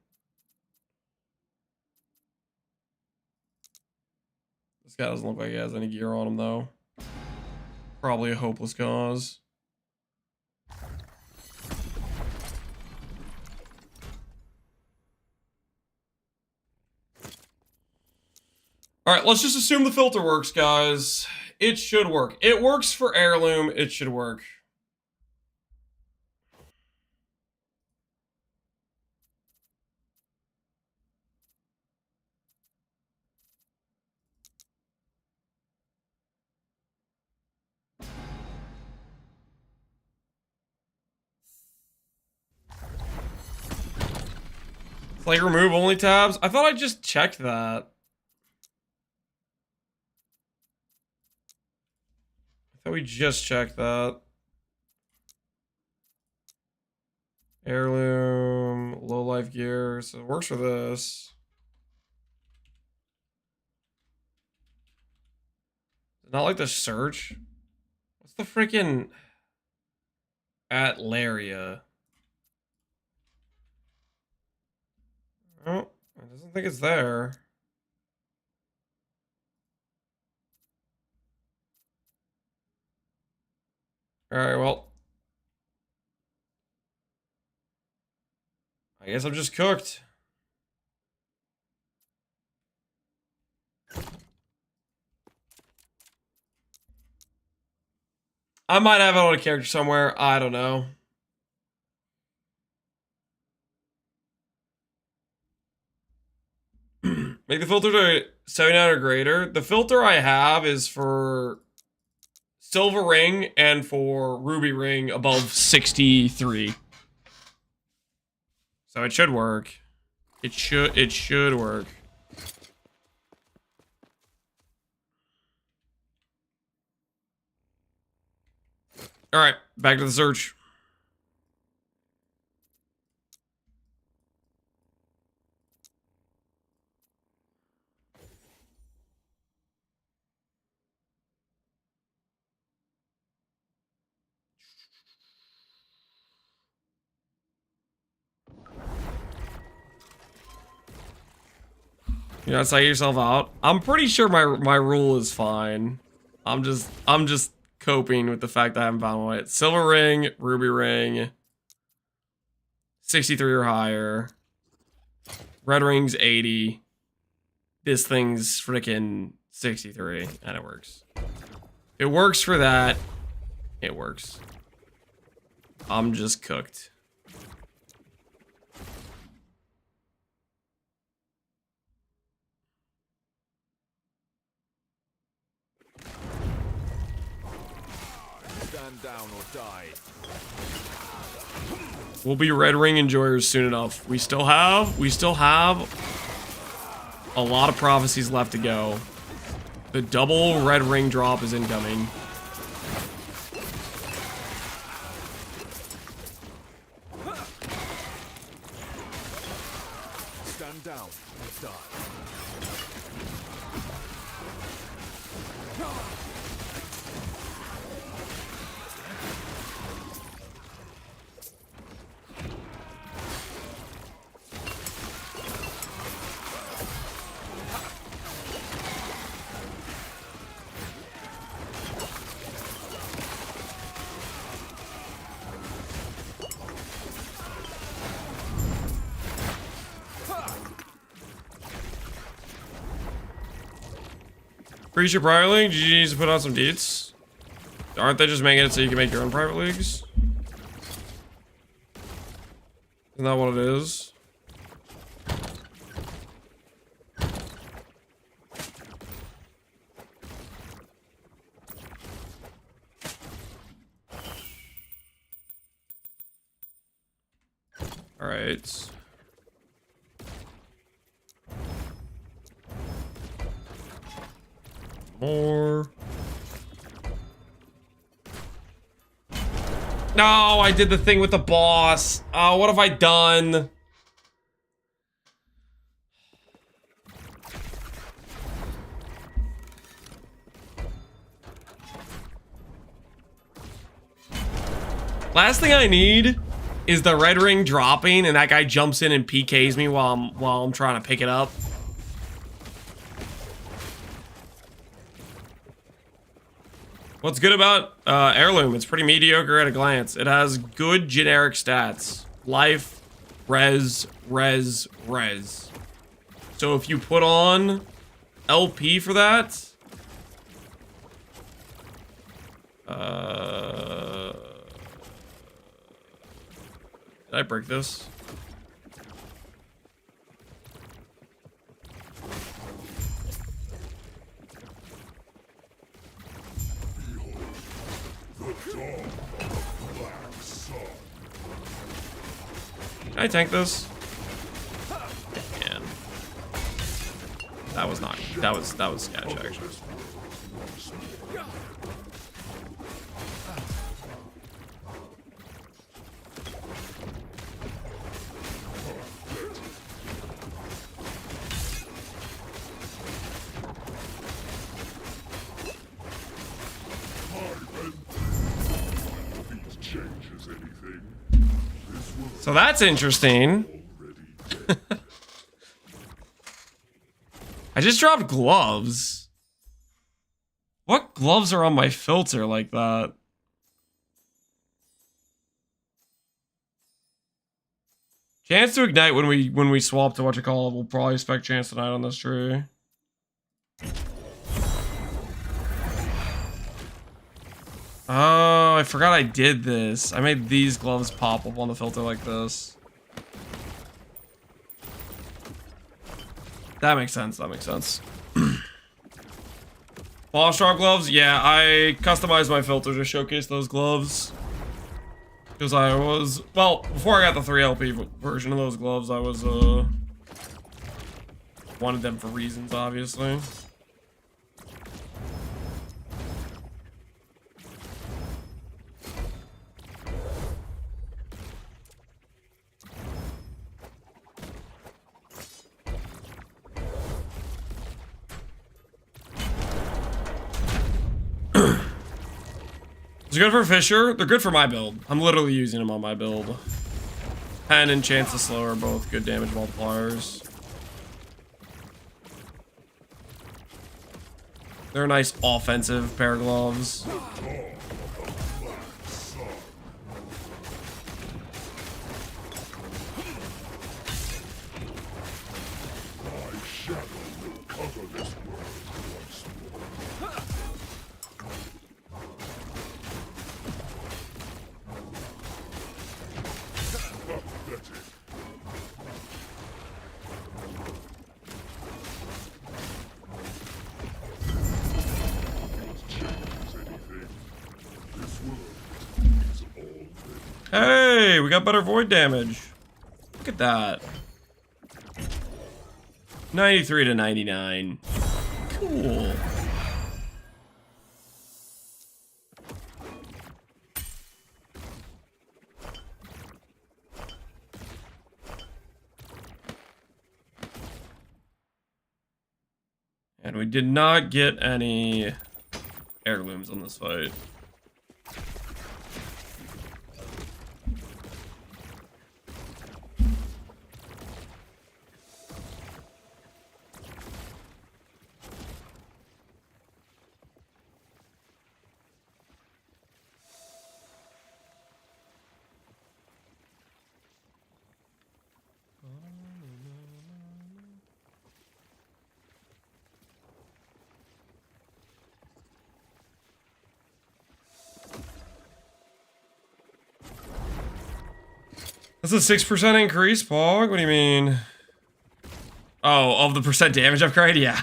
S2: This guy doesn't look like he has any gear on him, though. Probably a hopeless cause. Alright, let's just assume the filter works, guys. It should work. It works for heirloom. It should work. It's like remove only tabs. I thought I just checked that. I thought we just checked that. Heirloom, low life gear. So it works for this. Not like the search. What's the freaking Atlaria? Oh, it doesn't think it's there. Alright, well. I guess I'm just cooked. I might have it on a character somewhere. I don't know. Make the filter to 79 or greater. The filter I have is for silver ring and for ruby ring above 63. So it should work. It should work. All right, back to the search. You know, psych yourself out. I'm pretty sure my rule is fine. I'm just coping with the fact that I haven't found one yet. Silver ring, ruby ring, 63 or higher. Red ring's 80. This thing's freaking 63, and it works. It works for that. It works. I'm just cooked.
S1: Stand down or die.
S2: We'll be red ring enjoyers soon enough. We still have a lot of prophecies left to go. The double red ring drop is incoming.
S1: Stand down or die.
S2: Preach your private league? Did you need to put on some deets? Aren't they just making it so you can make your own private leagues? Isn't that what it is? All right. More. No, I did the thing with the boss. Oh, what have I done? Last thing I need is the red ring dropping and that guy jumps in and PKs me while I'm trying to pick it up. What's good about Heirloom? It's pretty mediocre at a glance. It has good generic stats. Life, res, res, res. So if you put on LP for that... did I break this? Can I tank this? Yeah. That was not. That was sketch actually. So that's interesting. I just dropped gloves. What gloves are on my filter like that? Chance to ignite when we swap to what you call it. We'll probably expect chance tonight on this tree. Oh, I forgot I did this. I made these gloves pop up on the filter like this. That makes sense. That makes sense. Boss drop gloves? Yeah, I customized my filter to showcase those gloves. Because I was... Well, before I got the 3LP version of those gloves, I was, wanted them for reasons, obviously. It's good for Fisher. They're good for my build. I'm literally using them on my build. Pen and Chance to Slow are both good damage multipliers. They're a nice offensive pair of gloves. Hey, we got better void damage. Look at that. 93 to 99. Cool. And we did not get any heirlooms on this fight. That's a 6% increase, Pog? What do you mean? Oh, of the percent damage upgrade? Yeah.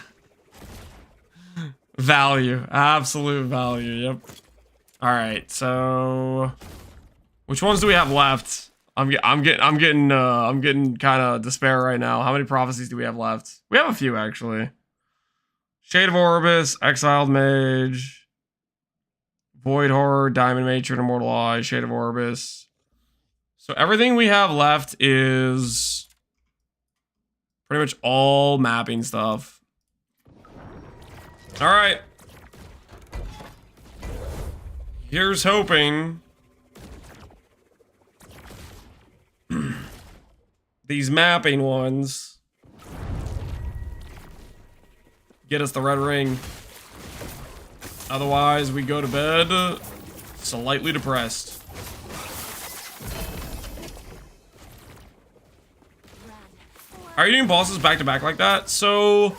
S2: Value. Absolute value, yep. Alright, so... which ones do we have left? I'm getting kind of despair right now. How many prophecies do we have left? We have a few, actually. Shade of Orbis, Exiled Mage, Void Horror, Diamond Matron, Immortal Eye, Shade of Orbis. So everything we have left is pretty much all mapping stuff. All right. Here's hoping these mapping ones get us the red ring. Otherwise, we go to bed slightly depressed. Are you doing bosses back to back like that? So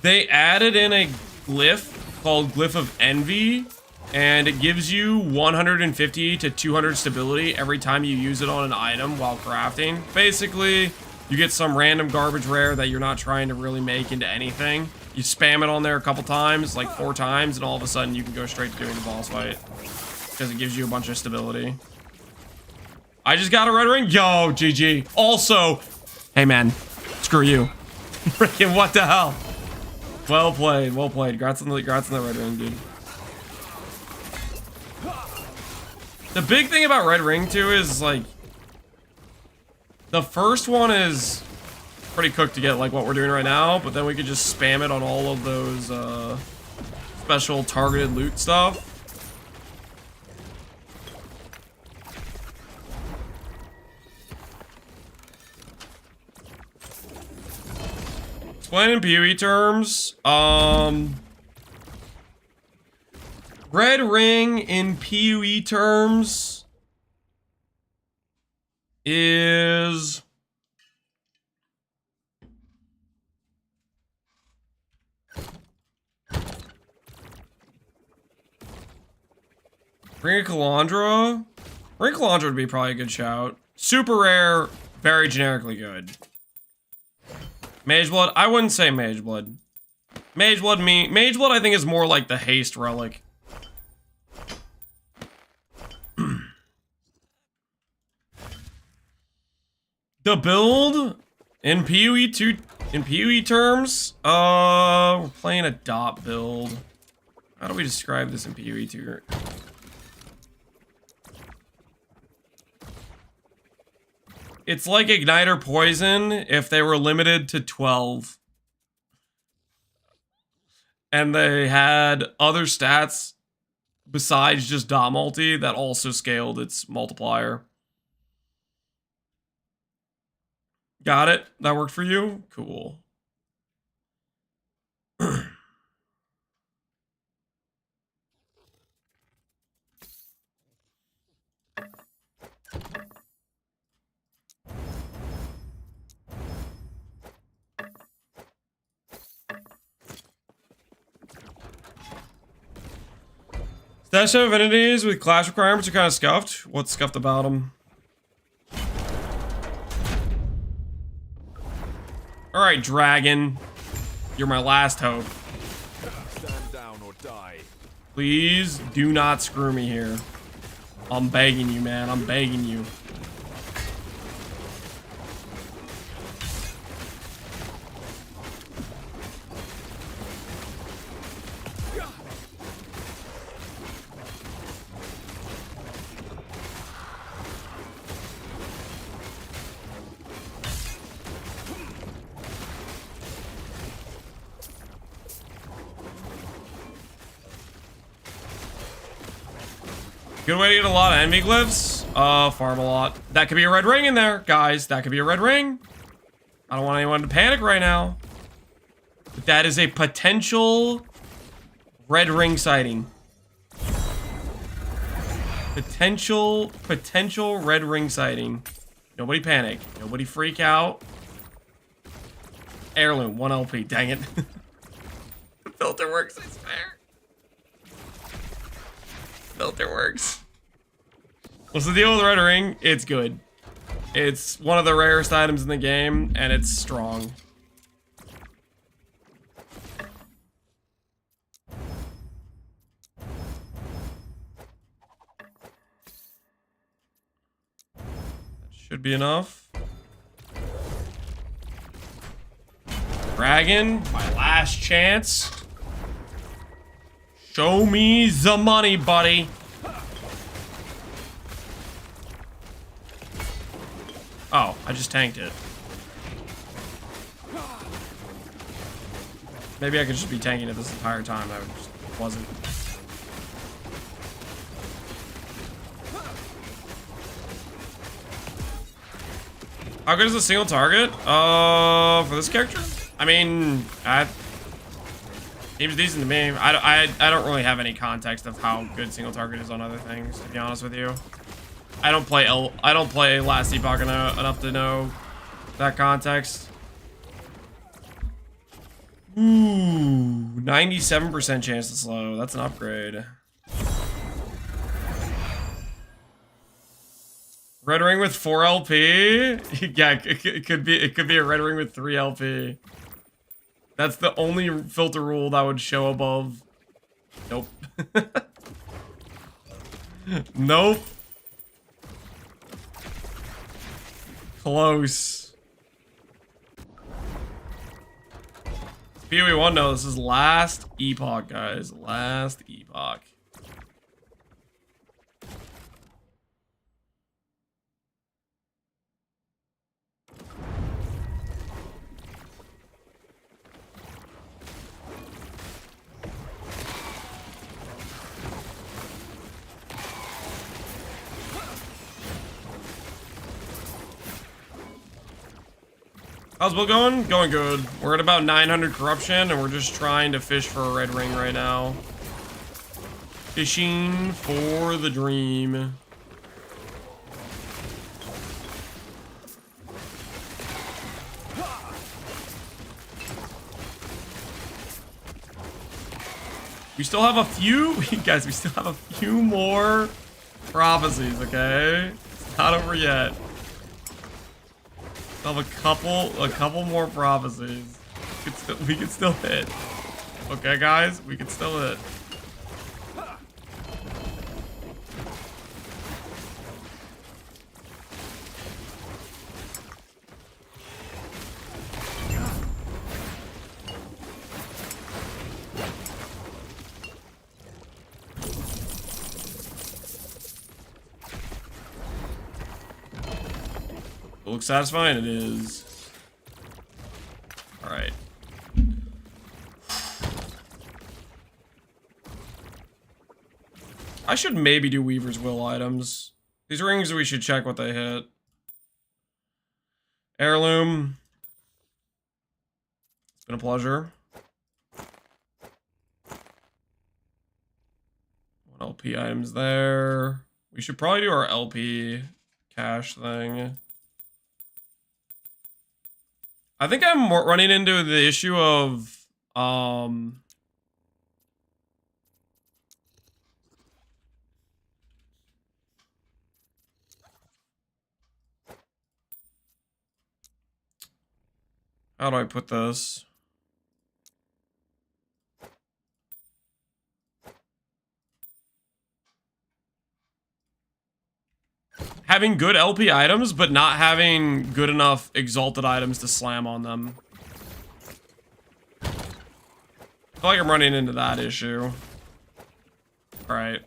S2: they added in a glyph called Glyph of Envy, and it gives you 150 to 200 stability every time you use it on an item while crafting. Basically, you get some random garbage rare that you're not trying to really make into anything. You spam it on there a couple times, like 4 times, and all of a sudden you can go straight to doing the boss fight because it gives you a bunch of stability. I just got a red ring. Yo, GG. Also, hey man, screw you. Freaking what the hell? Well played, well played. Congrats on the red ring, dude. The big thing about red ring too is like the first one is pretty cooked to get, like what we're doing right now, but then we could just spam it on all of those special targeted loot stuff. Explain in PoE terms, red ring in PoE terms is Ring of Calandra. Ring of Calandra would be probably a good shout. Super rare, very generically good. Mageblood, I wouldn't say Mageblood. Mageblood I think is more like the haste relic. The build in PoE terms, we're playing a dot build. How do we describe this in PoE terms? It's like Igniter Poison if they were limited to 12. And they had other stats besides just dot multi that also scaled its multiplier. Got it? That worked for you? Cool. Stash of affinities with class requirements are kind of scuffed. What's scuffed about them? Alright, dragon. You're my last hope.
S1: Stand down or die.
S2: Please do not screw me here. I'm begging you, man. I'm begging you. Good way to get a lot of envy glyphs. Farm a lot. That could be a red ring in there, guys. That could be a red ring. I don't want anyone to panic right now. But that is a potential red ring sighting. Potential red ring sighting. Nobody panic. Nobody freak out. Heirloom, 1 LP. Dang it. The filter works, I swear. Filter works. What's the deal with red ring? It's good. It's one of the rarest items in the game, and it's strong. That should be enough. Dragon, my last chance. Show me the money, buddy. Oh, I just tanked it. Maybe I could just be tanking it this entire time. I just wasn't. How good is a single target? For this character? I mean, seems decent to me. I don't really have any context of how good single target is on other things, to be honest with you. I don't play Last Epoch enough to know that context. Ooh, 97% chance to slow. That's an upgrade. Red ring with 4 LP? Yeah, it could be a red ring with 3 LP. That's the only filter rule that would show above. Nope. Nope. Close. PoE1, no, this is Last Epoch, guys. Last Epoch. How's Bill going? Going good. We're at about 900 corruption, and we're just trying to fish for a red ring right now. Fishing for the dream. We still have a few, guys, we still have a few more prophecies, okay? It's not over yet. Still have a couple more prophecies. We can still hit. Okay, guys, we can still hit. Looks satisfying, it is. Alright. I should maybe do Weaver's Will items. These rings, we should check what they hit. Heirloom. It's been a pleasure. 1 LP items there. We should probably do our LP cash thing. I think I'm running into the issue of, how do I put this? having good LP items, but not having good enough exalted items to slam on them. I feel like I'm running into that issue. Alright.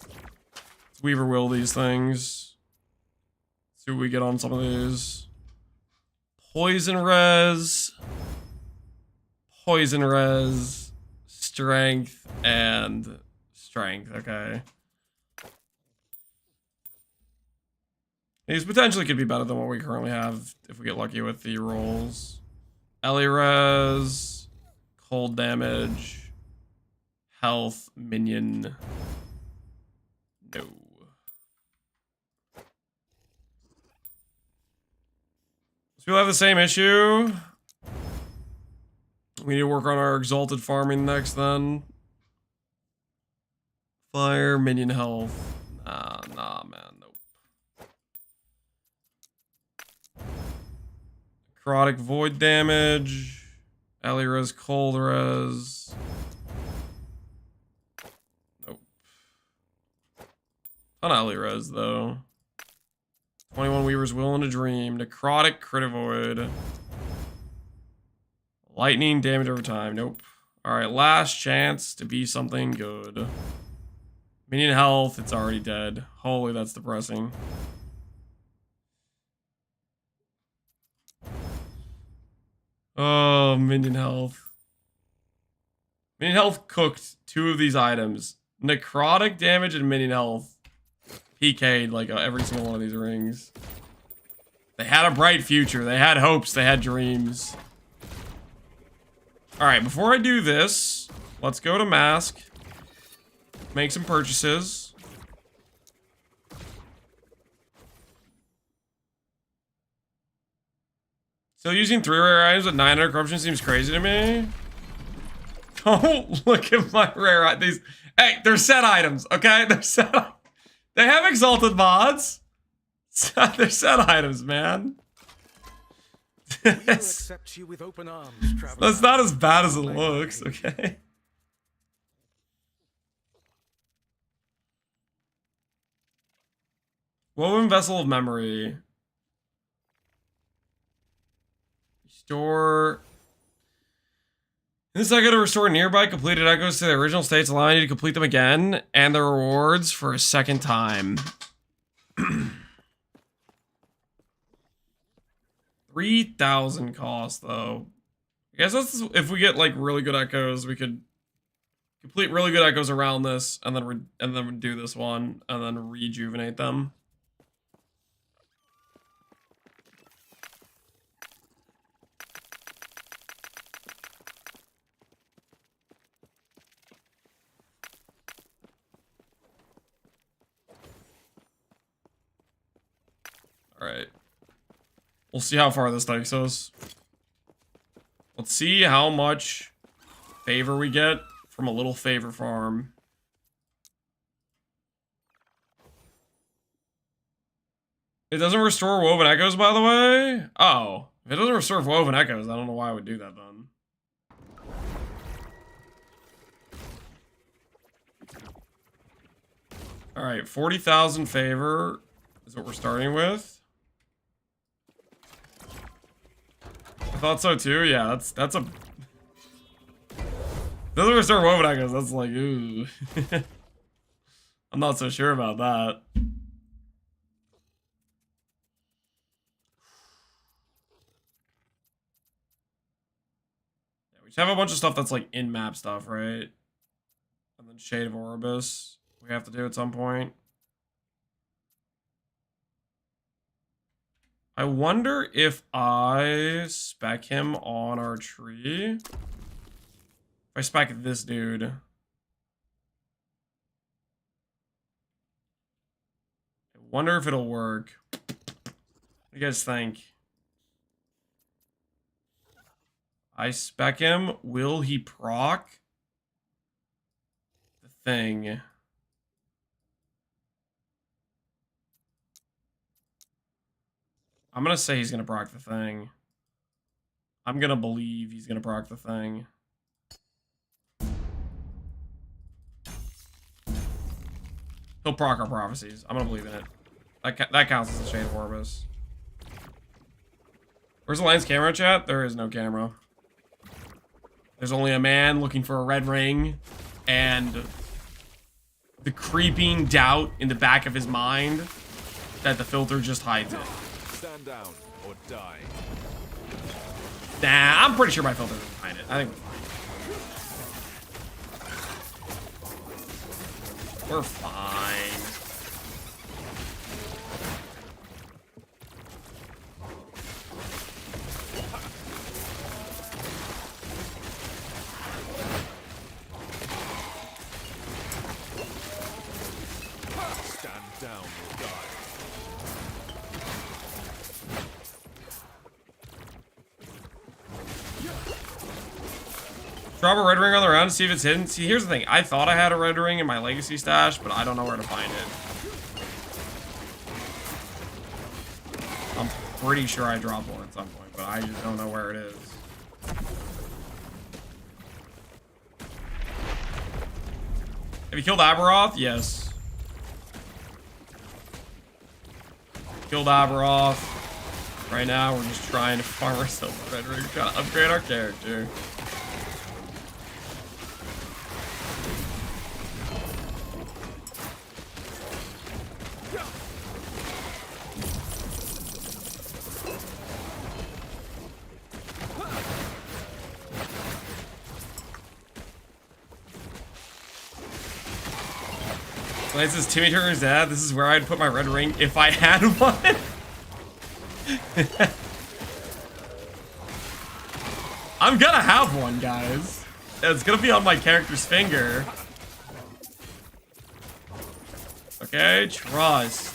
S2: Let's Weaver will these things. See what we get on some of these. Poison res. Poison res. Strength and strength. Okay. These potentially could be better than what we currently have if we get lucky with the rolls. Ellie res. Cold damage. Health. Minion. No. So we'll have the same issue. We need to work on our exalted farming next then. Fire, minion health. Nah, man, nope. Necrotic void damage. Ellie res, cold res. Nope. Ton of Ellie res though. 21 Weaver's Will and a Dream. Necrotic crit void. Lightning damage over time. Nope. Alright, last chance to be something good. Minion health, it's already dead. Holy, that's depressing. Oh, minion health. Minion health cooked 2 of these items. Necrotic damage and minion health. PK'd like every single one of these rings. They had a bright future. They had hopes. They had dreams. Alright, before I do this, let's go to Mask. Make some purchases. Still using 3 rare items with 900 corruption seems crazy to me. Don't look at my rare items. Hey, they're set items, okay? They're set items. They have exalted mods. They're set items, man.
S1: Accept you with open arms, traveler.
S2: That's not as bad as it looks, okay? Woven Vessel of Memory. Restore. This I gotta restore nearby completed echoes to their original states, allowing you to complete them again, and the rewards for a second time. 3,000 cost though. I guess that's if we get like really good echoes, we could complete really good echoes around this, and then do this one, and then rejuvenate them. Alright. We'll see how far this takes us. Let's see how much favor we get from a little favor farm. It doesn't restore Woven Echoes, by the way? Oh. If it doesn't restore Woven Echoes, I don't know why I would do that then. Alright, 40,000 favor is what we're starting with. I thought so too. Yeah, that's a. Doesn't restore Woven Echoes. That's like, ooh. I'm not so sure about that. Yeah, we just have a bunch of stuff that's like in-map stuff, right? And then Shade of Orbis we have to do at some point. I wonder if I spec him on our tree. If I spec this dude. I wonder if it'll work. What do you guys think? I spec him. Will he proc the thing? I'm gonna say he's gonna proc the thing. I'm gonna believe he's gonna proc the thing. He'll proc our prophecies. I'm gonna believe in it. That counts as a shade of Orbis. Where's the lion's camera, chat? There is no camera. There's only a man looking for a red ring, and the creeping doubt in the back of his mind that the filter just hides it.
S3: Stand down or die.
S2: Nah, I'm pretty sure my filter doesn't hide it. I think we're fine.
S3: Stand down or die.
S2: Drop a red ring on the round to see if it's hidden. See, here's the thing. I thought I had a red ring in my legacy stash, but I don't know where to find it. I'm pretty sure I dropped one at some point, but I just don't know where it is. Have you killed Aberoth? Yes. Killed Aberoth. Right now, we're just trying to farm ourselves a red ring, trying to upgrade our character. This is Timmy Turner's dad. This is where I'd put my red ring if I had one. I'm gonna have one, guys. It's gonna be on my character's finger. Okay, trust.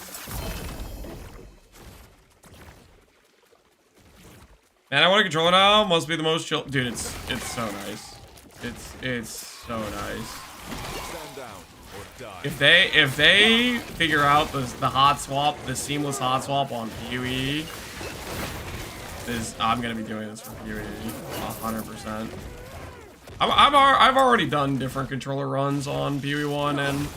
S2: Man, I want to control it now. Must be the most chill. Dude, it's so nice. It's so nice.
S3: Stand down or die.
S2: If they figure out the hot swap, the seamless hot swap on PoE, I'm gonna be doing this for PoE 100%. I've already done different controller runs on PoE 1 and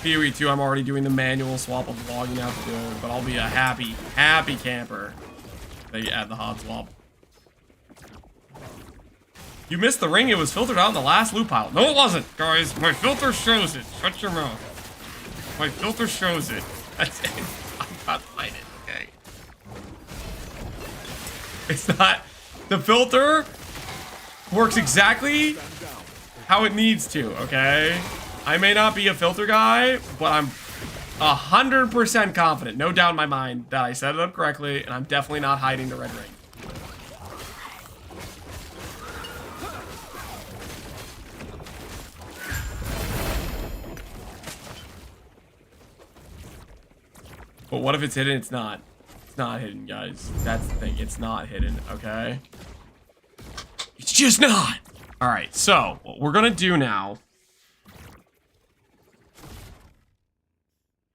S2: PoE 2. I'm already doing the manual swap of logging out to do it, but I'll be a happy camper if they add the hot swap. You missed the ring. It was filtered out in the last loot pile. No, it wasn't, guys. My filter shows it. Shut your mouth. My filter shows it. That's it. I'm about to find it, okay? It's not... The filter works exactly how it needs to, okay? I may not be a filter guy, but I'm 100% confident, no doubt in my mind, that I set it up correctly, and I'm definitely not hiding the red ring. But what if it's hidden? It's not. It's not hidden, guys. That's the thing. It's not hidden, okay? It's just not. All right, so what we're gonna do now,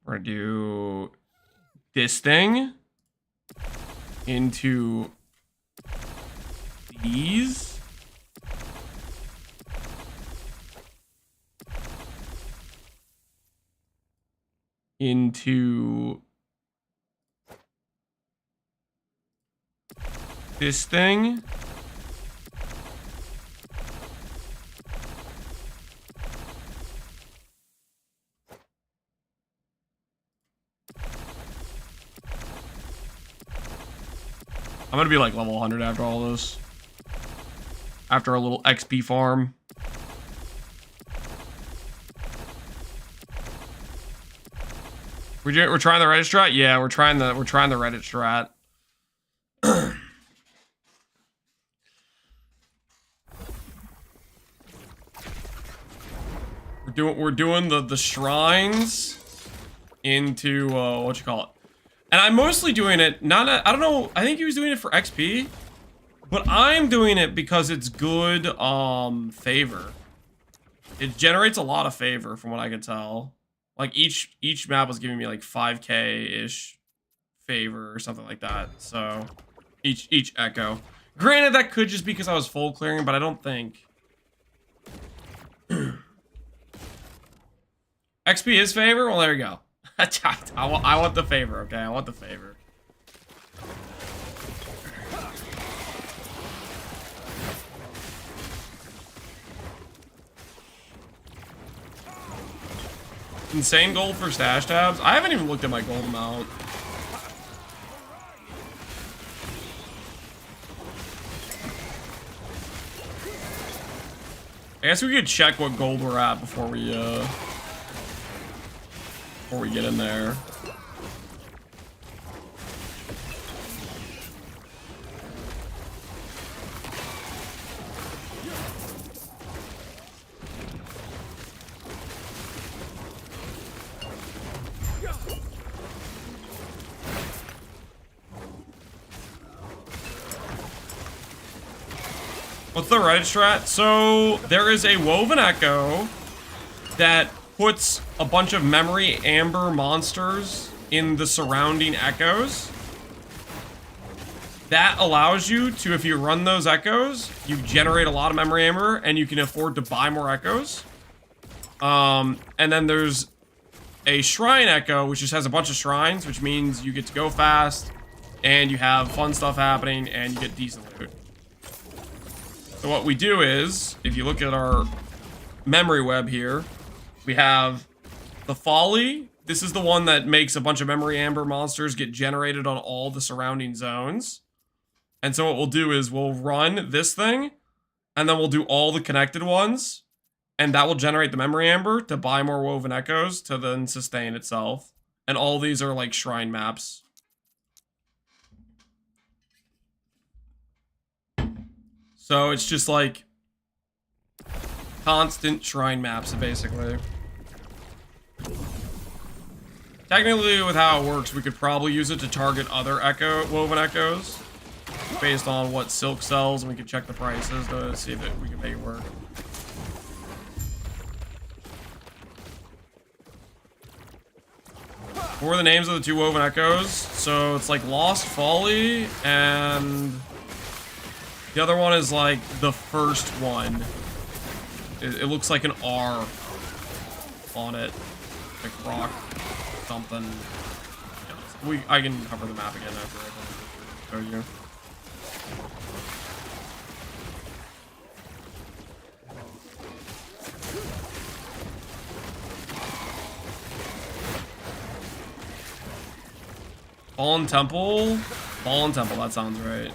S2: we're gonna do this thing into these. Into this thing. I'm gonna be like level 100 after all this. After a little XP farm. We're trying the Reddit strat? Yeah, we're trying the Reddit strat. We're doing the shrines into what you call it. And I'm mostly doing it I don't know, I think he was doing it for XP, but I'm doing it because it's good favor. It generates a lot of favor from what I can tell. Like each map was giving me like 5k-ish favor or something like that. So each echo. Granted, that could just be because I was full clearing, but I don't think. XP is favor? Well, there you go. I want the favor, okay? I want the favor. Insane gold for stash tabs? I haven't even looked at my gold amount. I guess we could check what gold we're at before we get in there. What's the Reddit strat? So there is a woven echo that puts a bunch of memory amber monsters in the surrounding echoes. That allows you to, if you run those echoes, you generate a lot of memory amber and you can afford to buy more echoes. And then there's a shrine echo, which just has a bunch of shrines, which means you get to go fast and you have fun stuff happening and you get decent loot. So what we do is, if you look at our memory web here, we have the Folly. This is the one that makes a bunch of memory amber monsters get generated on all the surrounding zones. And so what we'll do is we'll run this thing, and then we'll do all the connected ones, and that will generate the memory amber to buy more woven echoes to then sustain itself. And all these are like shrine maps. So it's just like constant shrine maps, basically. Technically, with how it works, we could probably use it to target other woven echoes based on what silk sells, and we can check the prices to see if we can make it work. What are the names of the two woven echoes? So it's like Lost Folly, and the other one is like the first one. It looks like an R on it, like rock something. I can cover the map again after I show you. Fallen Temple? Fallen Temple, that sounds right.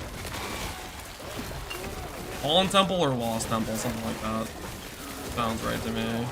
S2: Fallen Temple or Lost Temple, something like that. Sounds right to me.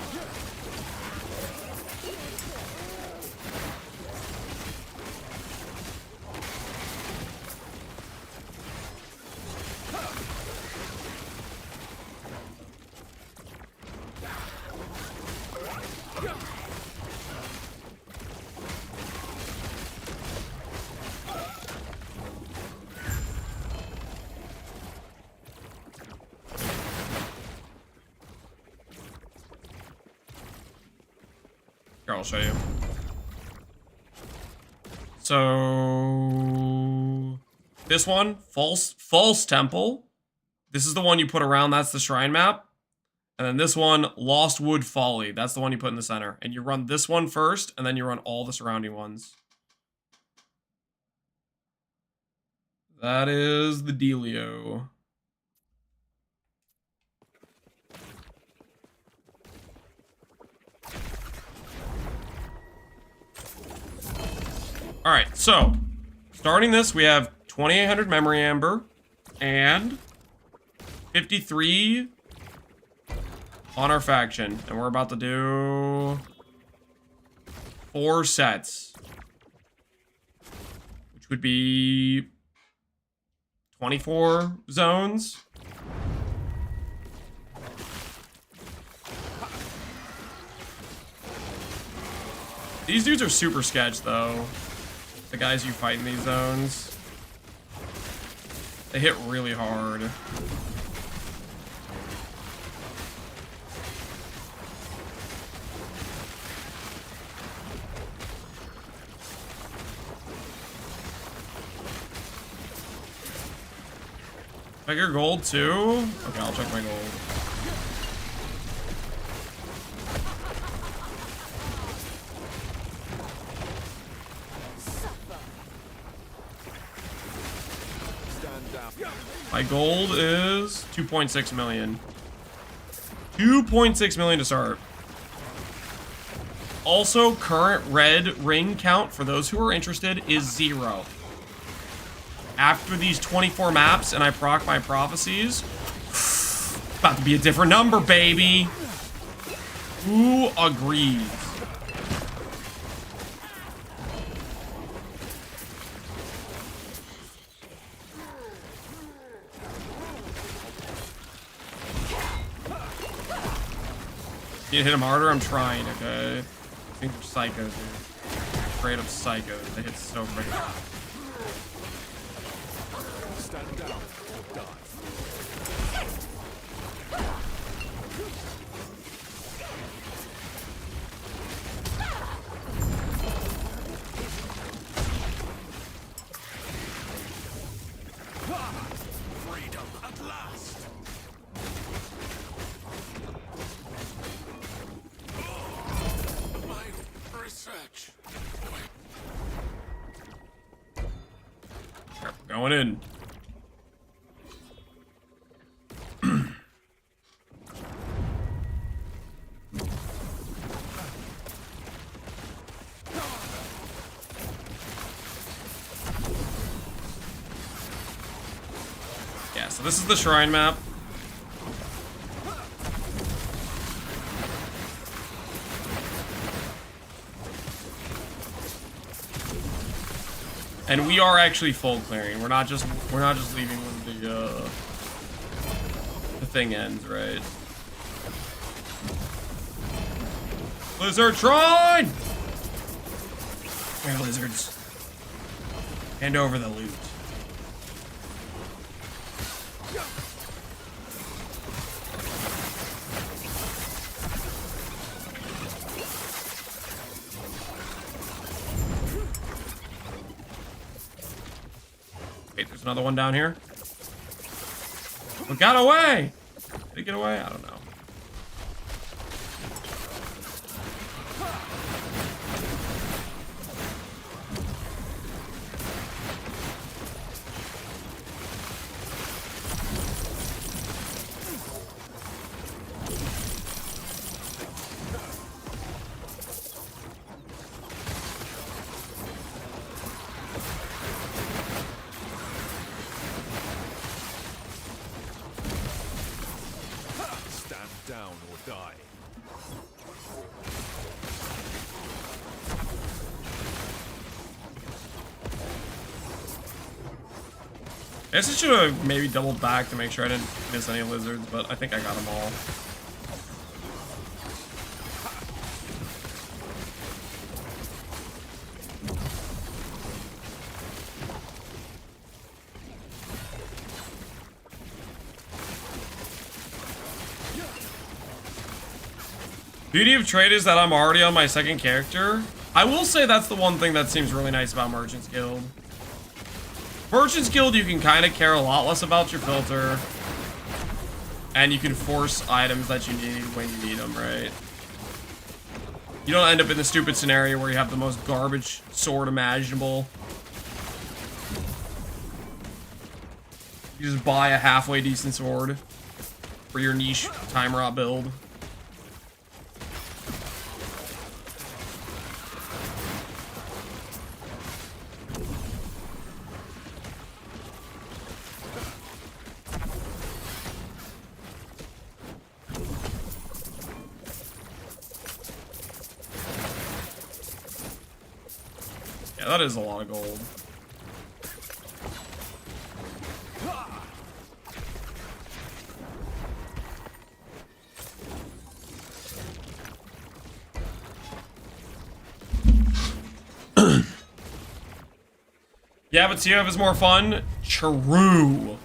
S2: Here, I'll show you. So this one, false temple. This is the one you put around, that's the shrine map. And then this one, Lost Wood Folly. That's the one you put in the center. And you run this one first, and then you run all the surrounding ones. That is the dealio. Alright, so starting this, we have 2,800 memory amber and 53 on our faction. And we're about to do 4 sets, which would be 24 zones. These dudes are super sketch, though. The guys you fight in these zones. They hit really hard. Check your gold too? Okay, I'll check my gold. My gold is 2.6 million. 2.6 million to start. Also, current red ring count, for those who are interested, is 0. After these 24 maps and I proc my prophecies, about to be a different number, baby. Who agrees? You hit him harder? I'm trying, okay? I think they're psychos, dude. Straight up psychos. They hit so great.
S3: Stand down or die.
S1: Freedom at last. My research.
S2: Going in. Yeah, so this is the shrine map. And we are actually full clearing. We're not just leaving when the thing ends, right? Lizard shrine! Here, lizards. Hand over the loot. Wait, there's another one down here. We got away! Did it get away? I don't know.
S3: Stand down or die.
S2: I guess I should have maybe doubled back to make sure I didn't miss any lizards, but I think I got them all. Beauty of trade is that I'm already on my second character. I will say that's the one thing that seems really nice about Merchant's Guild. Merchant's Guild, you can kind of care a lot less about your filter. And you can force items that you need when you need them, right? You don't end up in the stupid scenario where you have the most garbage sword imaginable. You just buy a halfway decent sword for your niche time rot build. Yeah, that is a lot of gold. Yeah, but COF is more fun. True.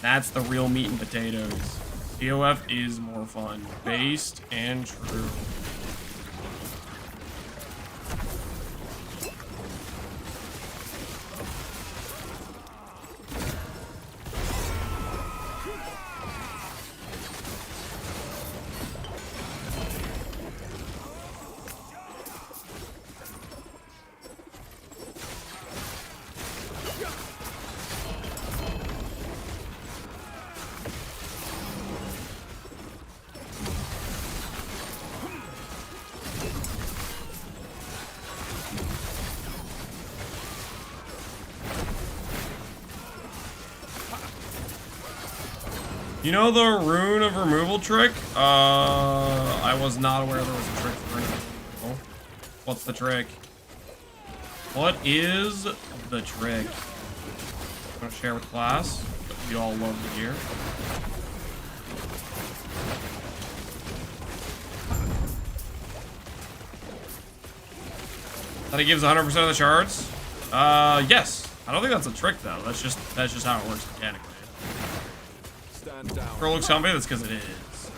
S2: That's the real meat and potatoes. COF is more fun. Based and true. You know the rune of removal trick? I was not aware there was a trick for rune of removal. What's the trick? What is the trick? I'm gonna share with class, but you all love to hear. That he gives 100% of the shards? Yes. I don't think that's a trick though. That's just how it works mechanically.
S3: Stand down.
S2: Girl looks zombie, that's because it is.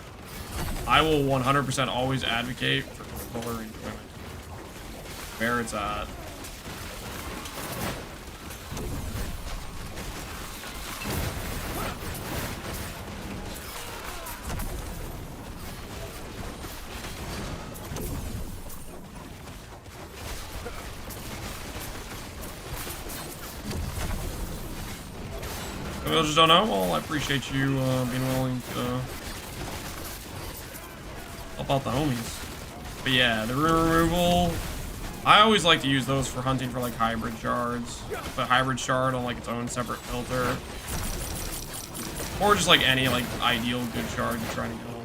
S2: I will 100% always advocate for fuller enjoyment. Where it's at. People just don't know? Well, I appreciate you being willing to help out the homies. But yeah, the rune removal, I always like to use those for hunting for like hybrid shards. The hybrid shard on like its own separate filter. Or just like any like ideal good shard you're trying to get hold of.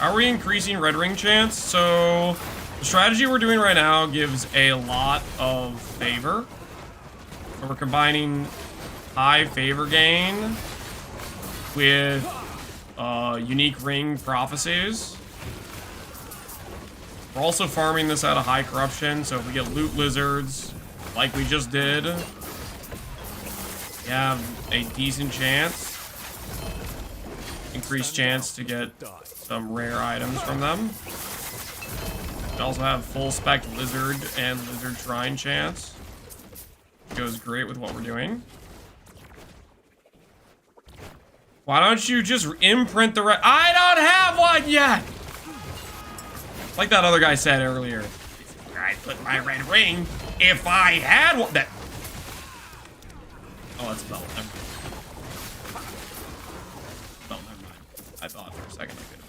S2: Are we increasing red ring chance? So the strategy we're doing right now gives a lot of favor. So we're combining high favor gain with unique ring prophecies. We're also farming this out of high corruption, so if we get loot lizards like we just did, we have a decent chance, increased chance to get some rare items from them. We also have full spec lizard and lizard shrine chance. Goes great with what we're doing. Why don't you just imprint the red? I don't have one yet! Like that other guy said earlier. I'd put my red ring if I had one. That. Oh, that's a belt. Oh, never mind. I thought for a second I could have been.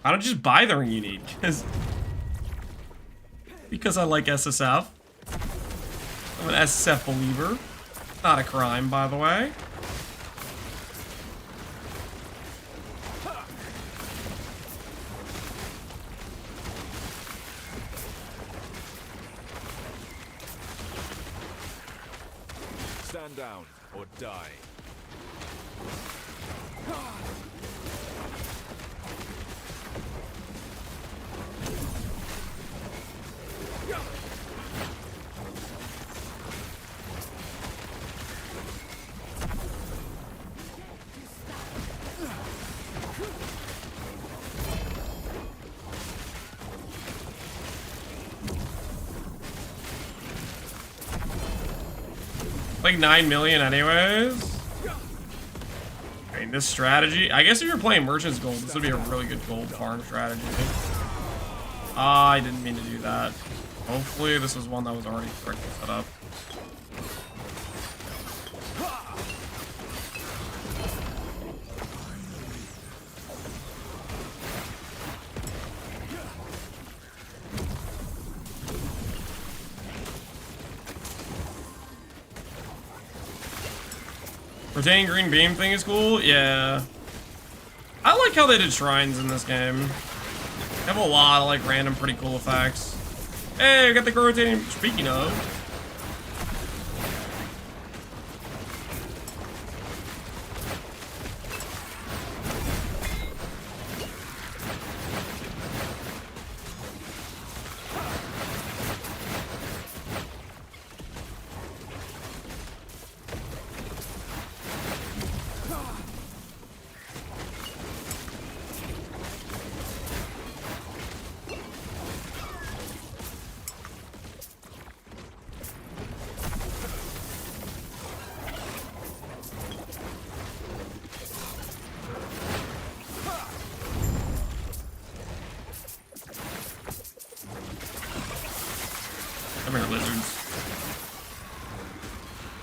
S2: I don't just buy the ring you need, because I like SSF. I'm an SSF believer. Not a crime, by the way.
S3: Stand down or die.
S2: Like 9 million anyways. I mean, this strategy, I guess if you're playing Merchant's Gold, this would be a really good gold farm strategy. I didn't mean to do that. Hopefully this was one that was already correctly set up. Retaining green beam thing is cool, yeah. I like how they did shrines in this game. They have a lot of like random pretty cool effects. Hey, I got the rotating, speaking of.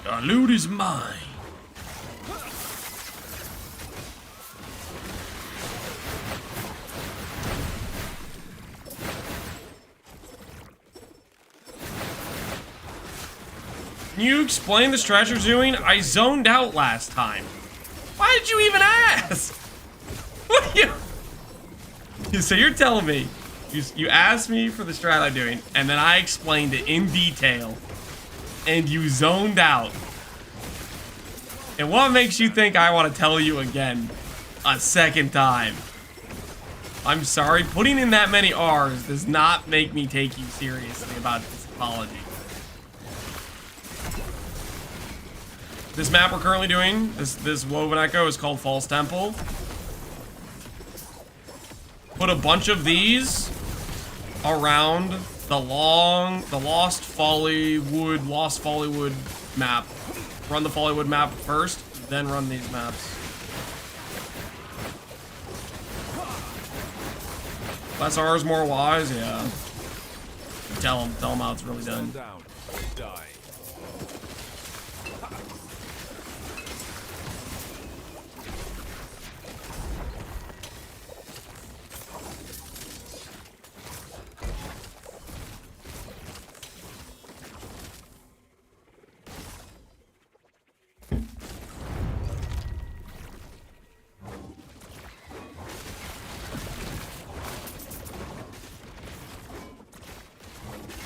S2: Our loot is mine. Can you explain the stretch you're doing? I zoned out last time. Why did you even ask? What are you? So you're telling me you asked me for the strat I'm doing, and then I explained it in detail, and you zoned out. And what makes you think I want to tell you again a second time? I'm sorry, putting in that many R's does not make me take you seriously about this apology. This map we're currently doing, this woven echo, is called False Temple. Put a bunch of these around the Lost Follywood map. Run the Follywood map first, then run these maps. Less R's, more Y's, yeah. Tell them how it's really done.
S3: Down. Die.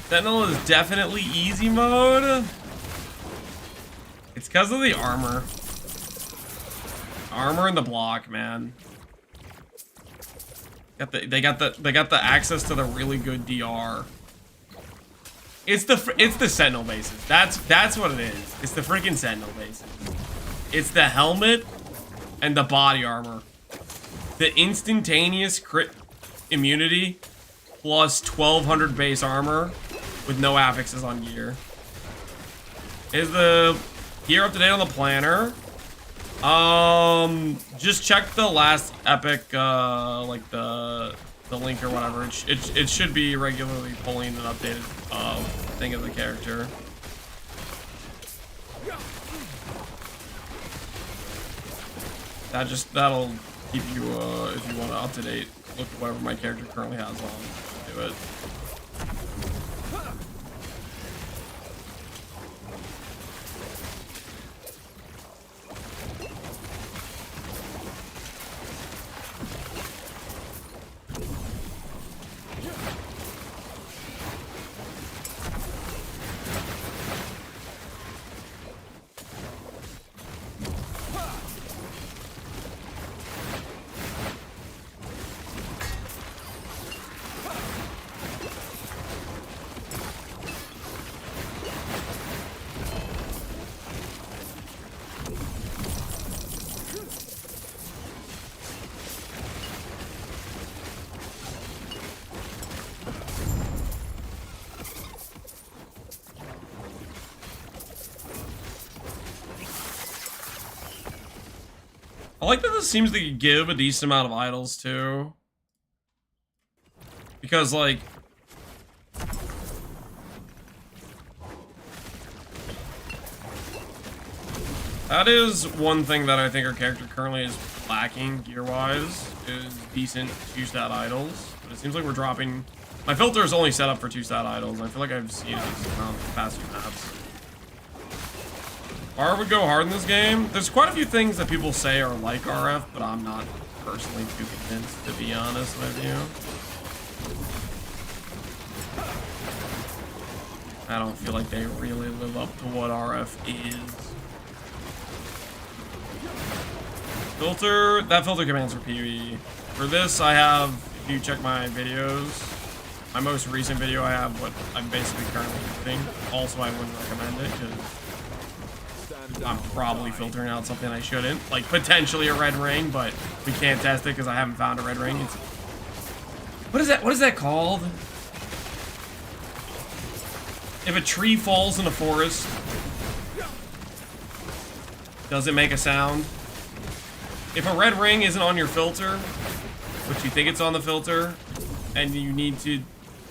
S2: Sentinel is definitely easy mode. It's because of the armor. Armor and the block, man. They got the access to the really good DR. It's the Sentinel bases. That's what it is. It's the freaking Sentinel bases. It's the helmet and the body armor. The instantaneous crit immunity plus 1200 base armor with no affixes on gear. Is the gear up to date on the planner? Just check the last epic, like the link or whatever. It should be regularly pulling an updated thing of the character. That'll keep you if you want to up to date look at whatever my character currently has on. Do it. I like that this seems to give a decent amount of idols too. Because like that is one thing that I think our character currently is lacking gear-wise, is decent 2-stat idols. But it seems like we're dropping. My filter is only set up for 2-stat idols. I feel like I've seen it around the past few maps. R would go hard in this game. There's quite a few things that people say are like RF, but I'm not personally too convinced, to be honest with you. I don't feel like they really live up to what RF is. Filter, that filter commands for PvE. For this, I have, if you check my videos, my most recent video, I have what I'm basically currently using. Also, I wouldn't recommend it, because I'm probably filtering out something I shouldn't. Like, potentially a red ring, but we can't test it because I haven't found a red ring. It's... What is that called? If a tree falls in a forest, does it make a sound? If a red ring isn't on your filter, but you think it's on the filter, and you need to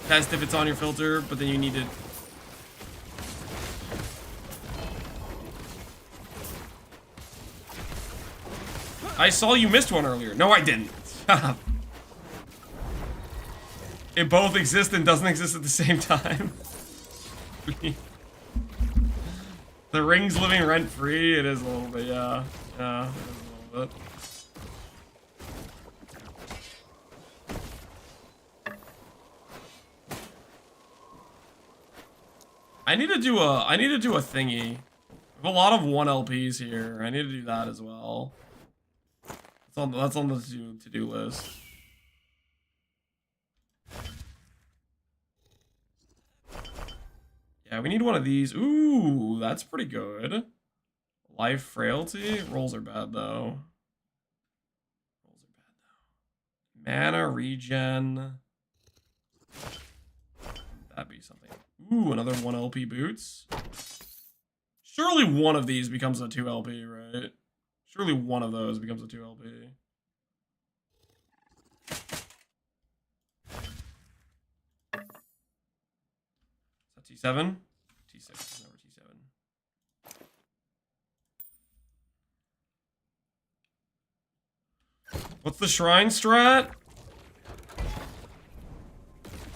S2: test if it's on your filter, but then you need to... I saw you missed one earlier. No, I didn't. It both exists and doesn't exist at the same time. The ring's living rent-free. It is a little bit, yeah. Yeah, it is a little bit. I need to do a thingy. I have a lot of 1 LPs here. I need to do that as well. That's on the to-do list. Yeah, we need one of these. Ooh, that's pretty good. Life frailty? Rolls are bad though. Mana regen. That'd be something. Ooh, another 1 LP boots. Surely one of these becomes a 2 LP, right? Surely one of those becomes a 2 LP. Is that T7? T6 is never T7. What's the shrine strat?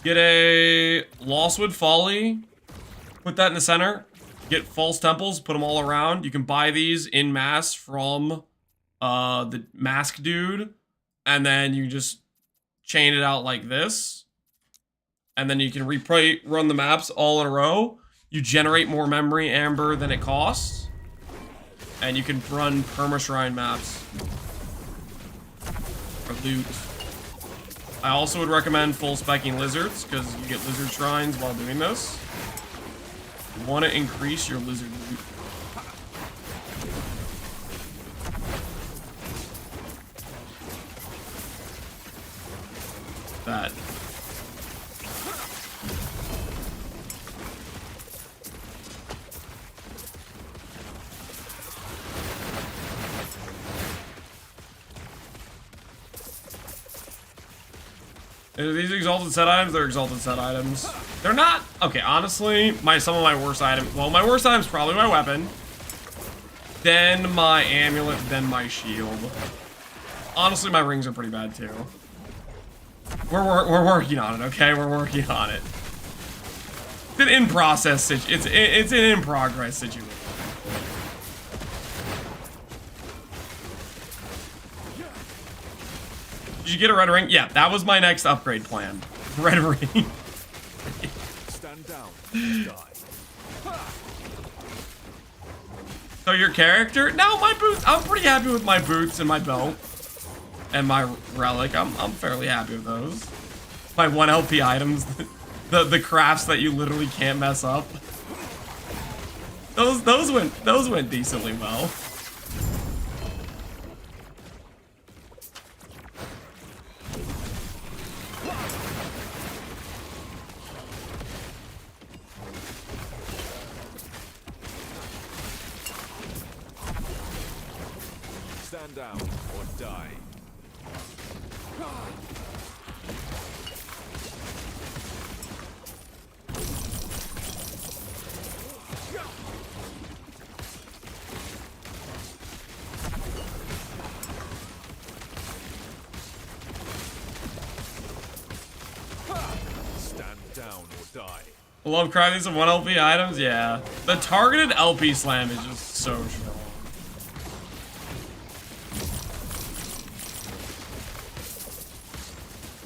S2: Get a Losswood Folly. Put that in the center. Get false temples, put them all around. You can buy these in mass from the mask dude. And then you just chain it out like this. And then you can run the maps all in a row. You generate more memory amber than it costs. And you can run perma-shrine maps. For loot. I also would recommend full specking lizards, because you get lizard shrines while doing this. You want to increase your lizard loot. That. Are these exalted set items? They're exalted set items. They're not. Okay, honestly, some of my worst items. Well, my worst item is probably my weapon. Then my amulet. Then my shield. Honestly, my rings are pretty bad too. We're working on it. Okay, we're working on it. It's an in process. It's an in progress situation. Did you get a red ring? Yeah, that was my next upgrade plan. Red ring.
S3: Stand down. Die.
S2: So your character? No, my boots. I'm pretty happy with my boots and my belt. And my relic. I'm fairly happy with those. My 1 LP items. The crafts that you literally can't mess up. Those went decently well.
S3: Stand down or die. Stand down or die.
S2: I love crafting some 1 LP items. Yeah, the targeted LP slam is just so strong.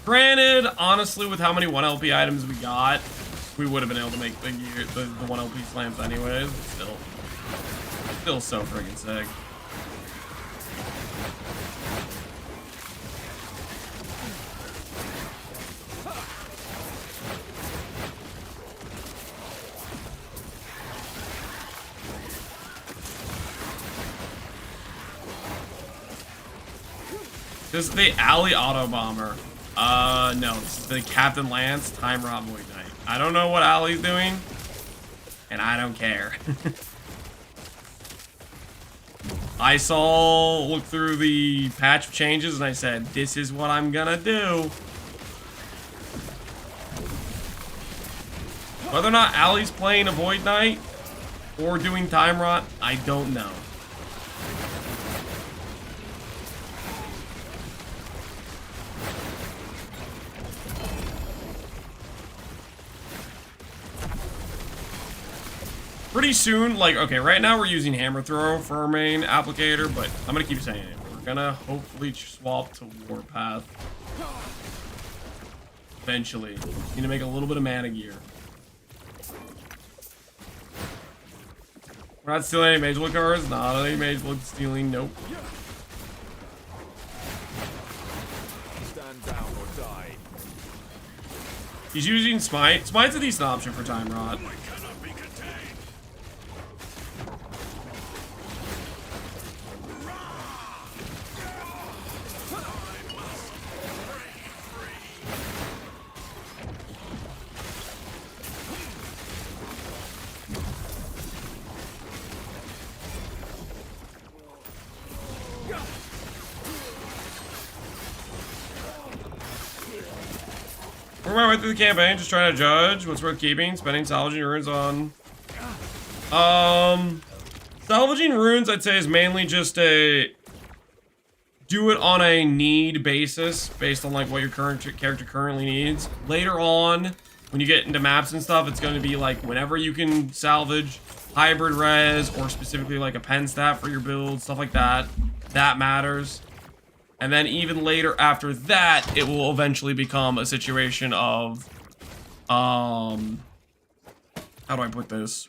S2: Granted, honestly, with how many 1 LP items we got, we would have been able to make the 1 LP slams anyways, but still so friggin' sick. This is the Alley Auto Bomber. No, this is the Captain Lance Time Rob Void Knight. I don't know what Alley's doing, and I don't care. I looked through the patch changes, and I said, this is what I'm gonna do. Whether or not Alley's playing a Void Knight or doing Time Rot, I don't know. Pretty soon, like, okay, right now we're using hammer throw for our main applicator, but I'm gonna keep saying it. We're gonna hopefully swap to warpath. Eventually. Need to make a little bit of mana gear. We're not stealing any mage look cards. Not any mage look stealing. Nope.
S3: Stand down or die.
S2: He's using smite. Smite's a decent option for time rot.
S1: I cannot be contained. I must break free.
S2: Work my way through the campaign, just trying to judge what's worth keeping, spending salvaging runes on. Salvaging runes, I'd say, is mainly just a do it on a need basis, based on like what your current character currently needs. Later on, when you get into maps and stuff, it's going to be like whenever you can salvage hybrid res or specifically like a pen stat for your build, stuff like that. That matters. And then even later after that, it will eventually become a situation of, how do I put this?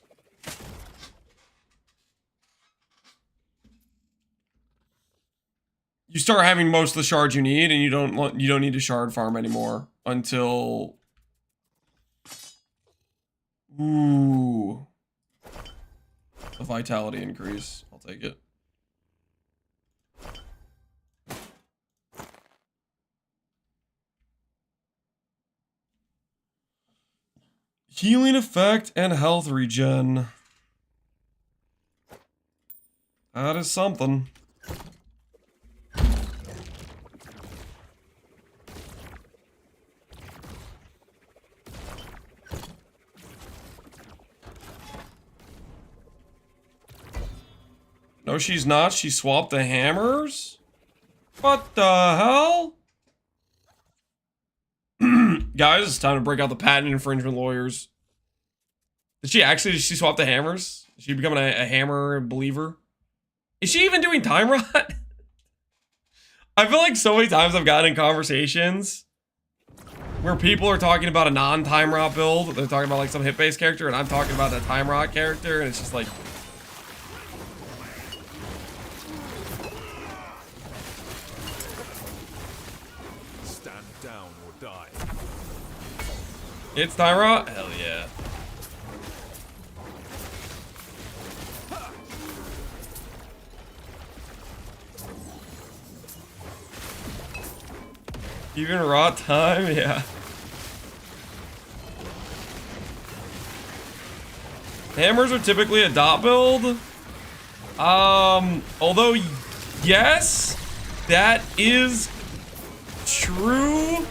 S2: You start having most of the shards you need, and you don't need to shard farm anymore until, ooh, a vitality increase. I'll take it. Healing effect and health regen. That is something. No, she's not. She swapped the hammers? What the hell? Guys, it's time to break out the patent infringement lawyers. Did she swap the hammers? Is she becoming a hammer believer? Is she even doing time rot? I feel like so many times I've gotten in conversations where people are talking about a non-time rot build. They're talking about like some hit-based character, and I'm talking about a time rot character, and it's just like,
S3: Stand down or die.
S2: it's time rot? Hell yeah. Even rot time? Yeah. Hammers are typically a dot build. Although, yes, that is true.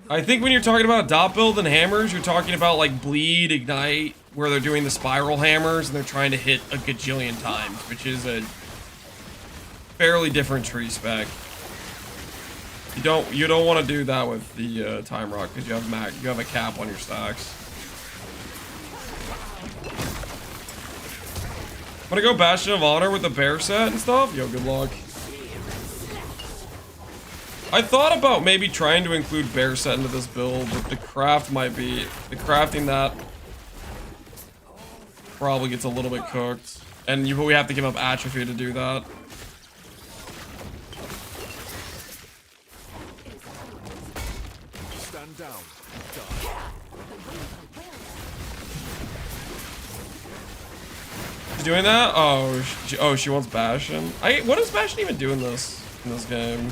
S2: I think when you're talking about dot build and hammers, you're talking about like bleed, ignite, where they're doing the spiral hammers and they're trying to hit a gajillion times, which is a fairly different tree spec. You don't want to do that with the time rock because you have a cap on your stacks. I'm gonna go Bastion of Honor with the bear set and stuff. Yo, good luck. I thought about maybe trying to include bear set into this build, but the crafting that probably gets a little bit cooked, and we have to give up atrophy to do that.
S3: Stand down.
S2: She's doing that? Oh, she wants Bastion. What does Bastion even do in this game?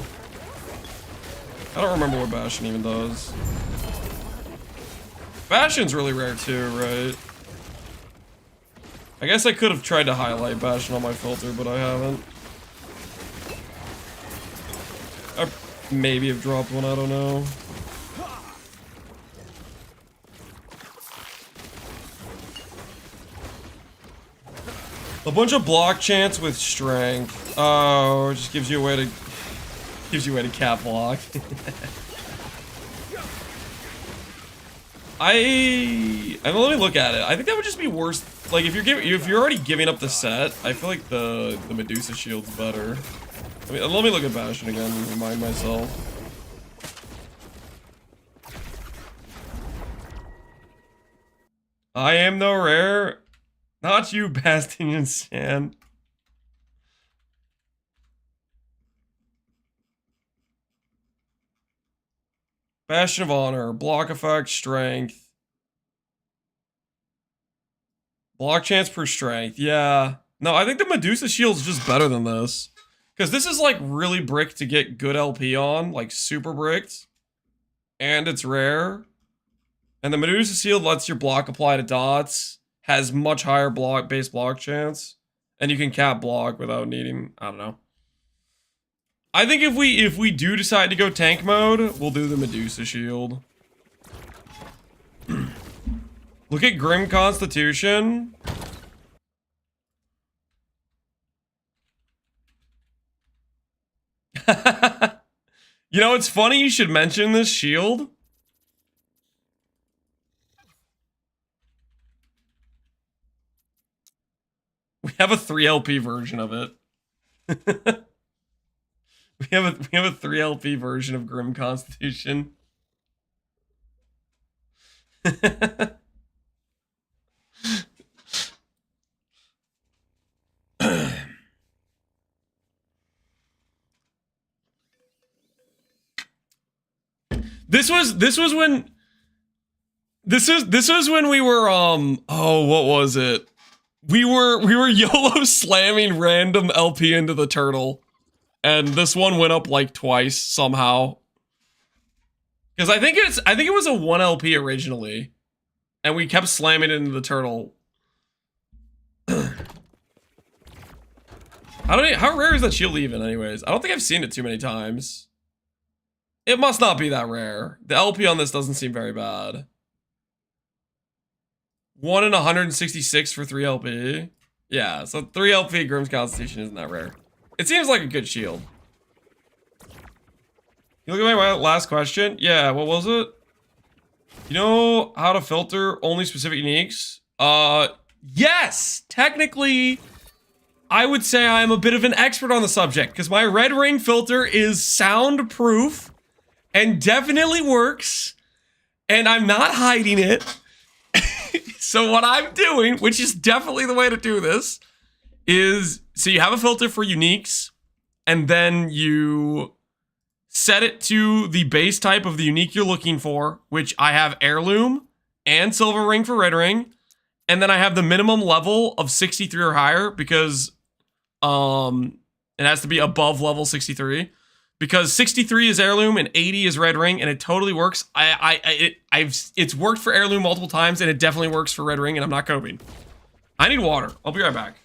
S2: I don't remember what Bastion even does. Bastion's really rare too, right? I guess I could have tried to highlight Bastion on my filter, but I haven't. I maybe have dropped one, I don't know. A bunch of block chance with strength. Oh, it just gives you a way to cap block. Let me look at it. I think that would just be worse. Like if you're already giving up the set, I feel like the Medusa shield's better. I mean, let me look at Bastion again and remind myself. I am no rare. Not you, Bastion Stan. Bastion of Honor, block effect, strength. Block chance per strength, yeah. No, I think the Medusa shield's just better than this. Because this is like really bricked to get good LP on, like super bricked. And it's rare. And the Medusa shield lets your block apply to dots, has much higher base block chance, and you can cap block without needing, I don't know. I think if we do decide to go tank mode, we'll do the Medusa shield. Look at Grim Constitution. You know, it's funny you should mention this shield. We have a 3LP version of it. we have a 3LP version of Grim Constitution. This was when we were oh, what was it? We were YOLO slamming random LP into the turtle. And this one went up like twice somehow. Because I think it was a 1 LP originally. And we kept slamming it into the turtle. How rare is that shield even anyways? I don't think I've seen it too many times. It must not be that rare. The LP on this doesn't seem very bad. 1 in 166 for 3 LP. Yeah, so 3 LP Grim's Constitution isn't that rare. It seems like a good shield. You look at my last question? Yeah, what was it? You know how to filter only specific uniques? Yes! Technically, I would say I'm a bit of an expert on the subject, because my red ring filter is soundproof and definitely works, and I'm not hiding it. So what I'm doing, which is definitely the way to do this, is, so you have a filter for uniques, and then you set it to the base type of the unique you're looking for, which I have heirloom and silver ring for red ring, and then I have the minimum level of 63 or higher, because it has to be above level 63. Because 63 is heirloom and 80 is red ring, and it totally works. It's worked for heirloom multiple times, and it definitely works for red ring, and I'm not coping. I need water. I'll be right back.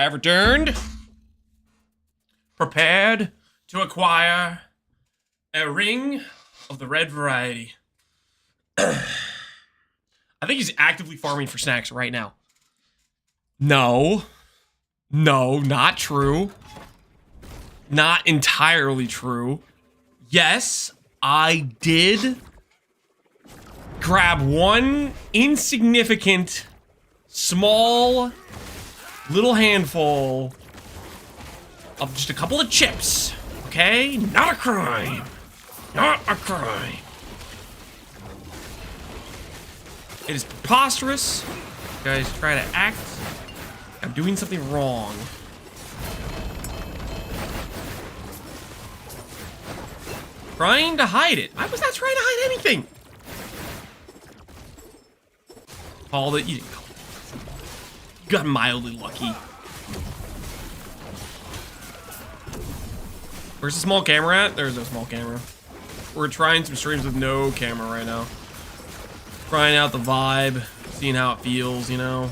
S2: have returned, prepared to acquire a ring of the red variety. I think he's actively farming for snacks right now. No, not true. Not entirely true. Yes, I did grab one insignificant, small, little handful of just a couple of chips. Okay? Not a crime. Not a crime. It is preposterous. You guys try to act. I'm doing something wrong. Trying to hide it. I was not trying to hide anything. Called it. You didn't call it. You got mildly lucky. Where's the small camera at? There's no small camera. We're trying some streams with no camera right now. Trying out the vibe, seeing how it feels, you know.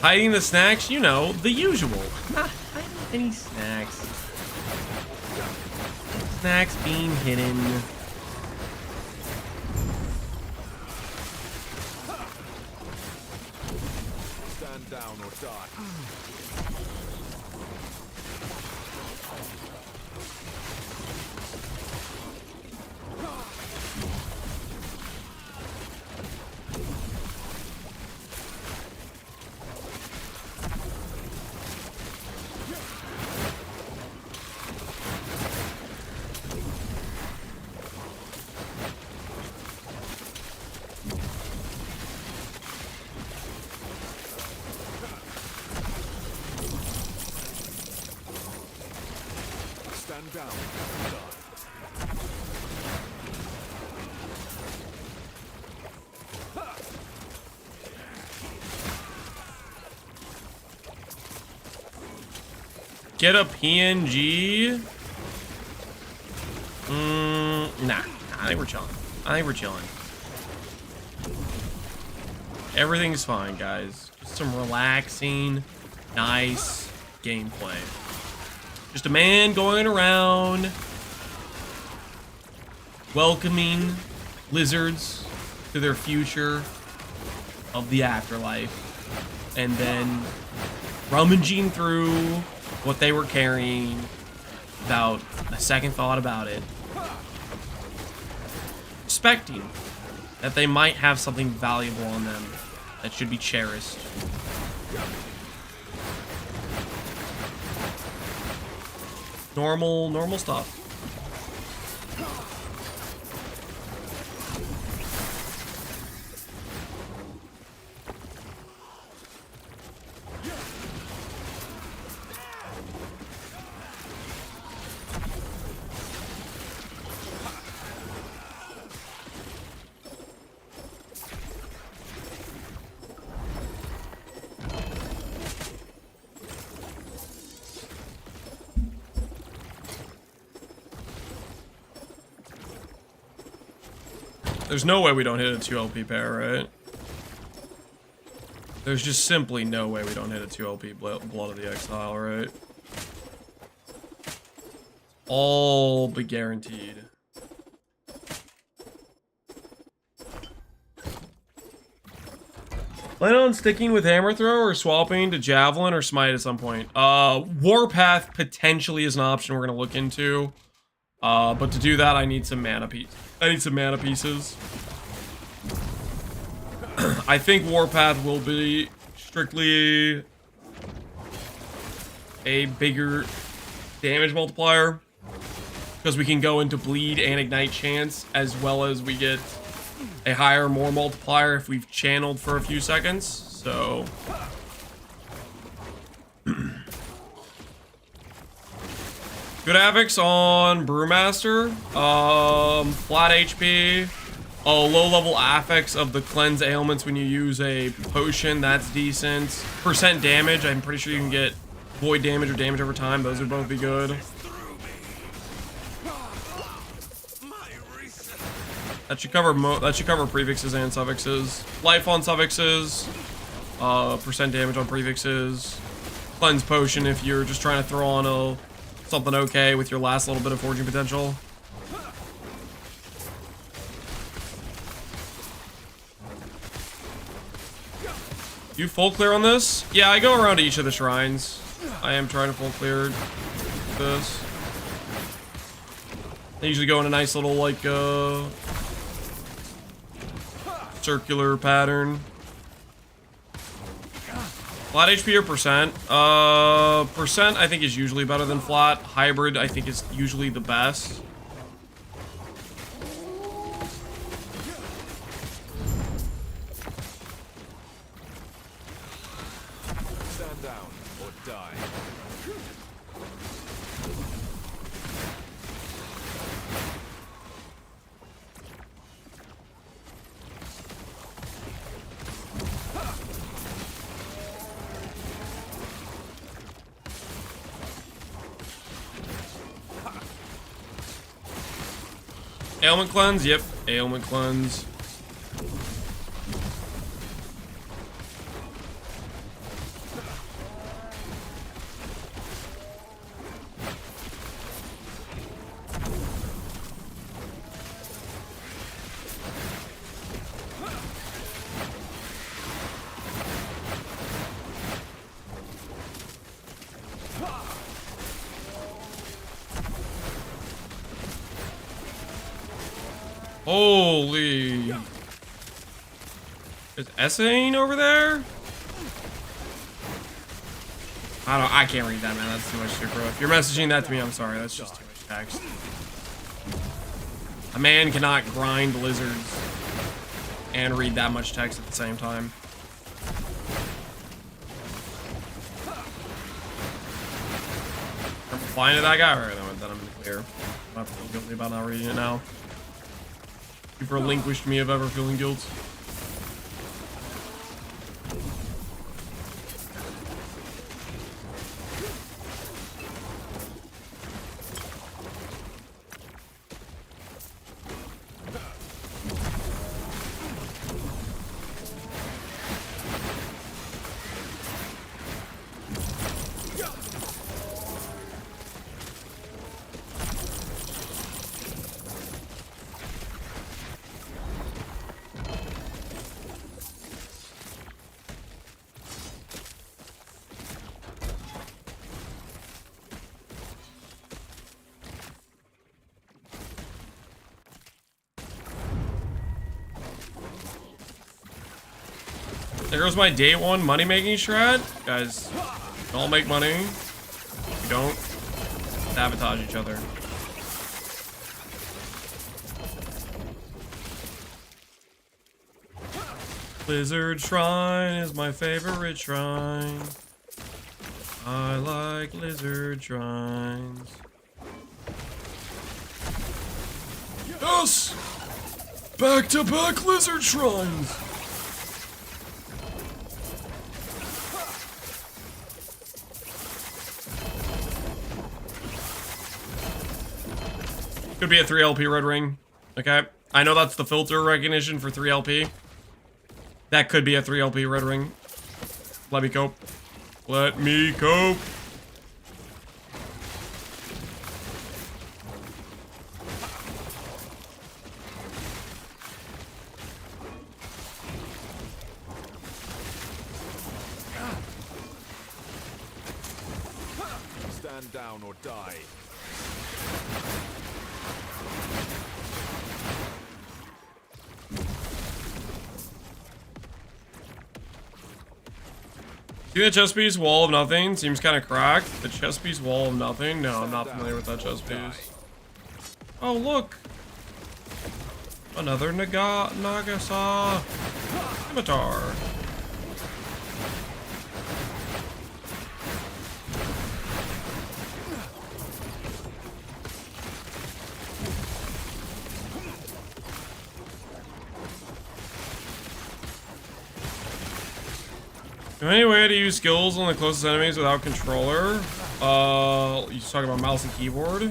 S2: Hiding the snacks, you know, the usual. Not hiding any snacks. Snacks being hidden.
S3: Stand down or die. Stand down.
S2: Get a PNG? Nah. I think we're chilling. Everything's fine, guys. Just some relaxing, nice gameplay. Just a man going around welcoming lizards to their future of the afterlife, and then rummaging through what they were carrying without a second thought about it, expecting that they might have something valuable on them that should be cherished. Normal stuff. There's no way we don't hit a 2 LP pair, right? There's just simply no way we don't hit a 2 LP Blood of the Exile, right? All but guaranteed. Plan on sticking with Hammer Throw or swapping to Javelin or Smite at some point? Warpath potentially is an option we're gonna look into. But to do that, I need some mana pieces. I think Warpath will be strictly a bigger damage multiplier, because we can go into bleed and ignite chance, as well as we get a higher more multiplier if we've channeled for a few seconds. So Good affix on Brewmaster. Flat HP. Low level affix of the cleanse ailments when you use a potion. That's decent. Percent damage. I'm pretty sure you can get void damage or damage over time. Those would both be good. That should cover prefixes and suffixes. Life on suffixes. Percent damage on prefixes. Cleanse potion if you're just trying to throw on something okay with your last little bit of forging potential. You full clear on this? Yeah, I go around to each of the shrines. I am trying to full clear this. I usually go in a nice little, like, circular pattern. Flat HP or percent? Percent I think is usually better than flat. Hybrid I think is usually the best.
S3: Stand down or die.
S2: Ailment cleanse? Yep. Ailment cleanse. Holy. Is Essaying over there? I can't read that, man. That's too much shit, bro. If you're messaging that to me, I'm sorry. That's just too much text. A man cannot grind lizards and read that much text at the same time. I'm replying to that guy right now, then I'm gonna clear. I'm not feeling guilty about not reading it now. You've relinquished me of ever feeling guilt. There goes my day one money making strat. Guys, don't make money. If you don't, sabotage each other. Lizard Shrine is my favorite shrine. I like lizard shrines. Yes! Back-to-back lizard shrines! Could be a 3LP red ring. Okay. I know that's the filter recognition for 3LP. That could be a 3LP red ring. Let me cope. Let me cope.
S3: Stand down or die.
S2: See the chess piece, Wall of Nothing? Seems kind of cracked. The chess piece, Wall of Nothing? No, I'm not familiar with that chess piece. Oh, look! Another Nagasa Scimitar. Any way to use skills on the closest enemies without controller? You talking about mouse and keyboard?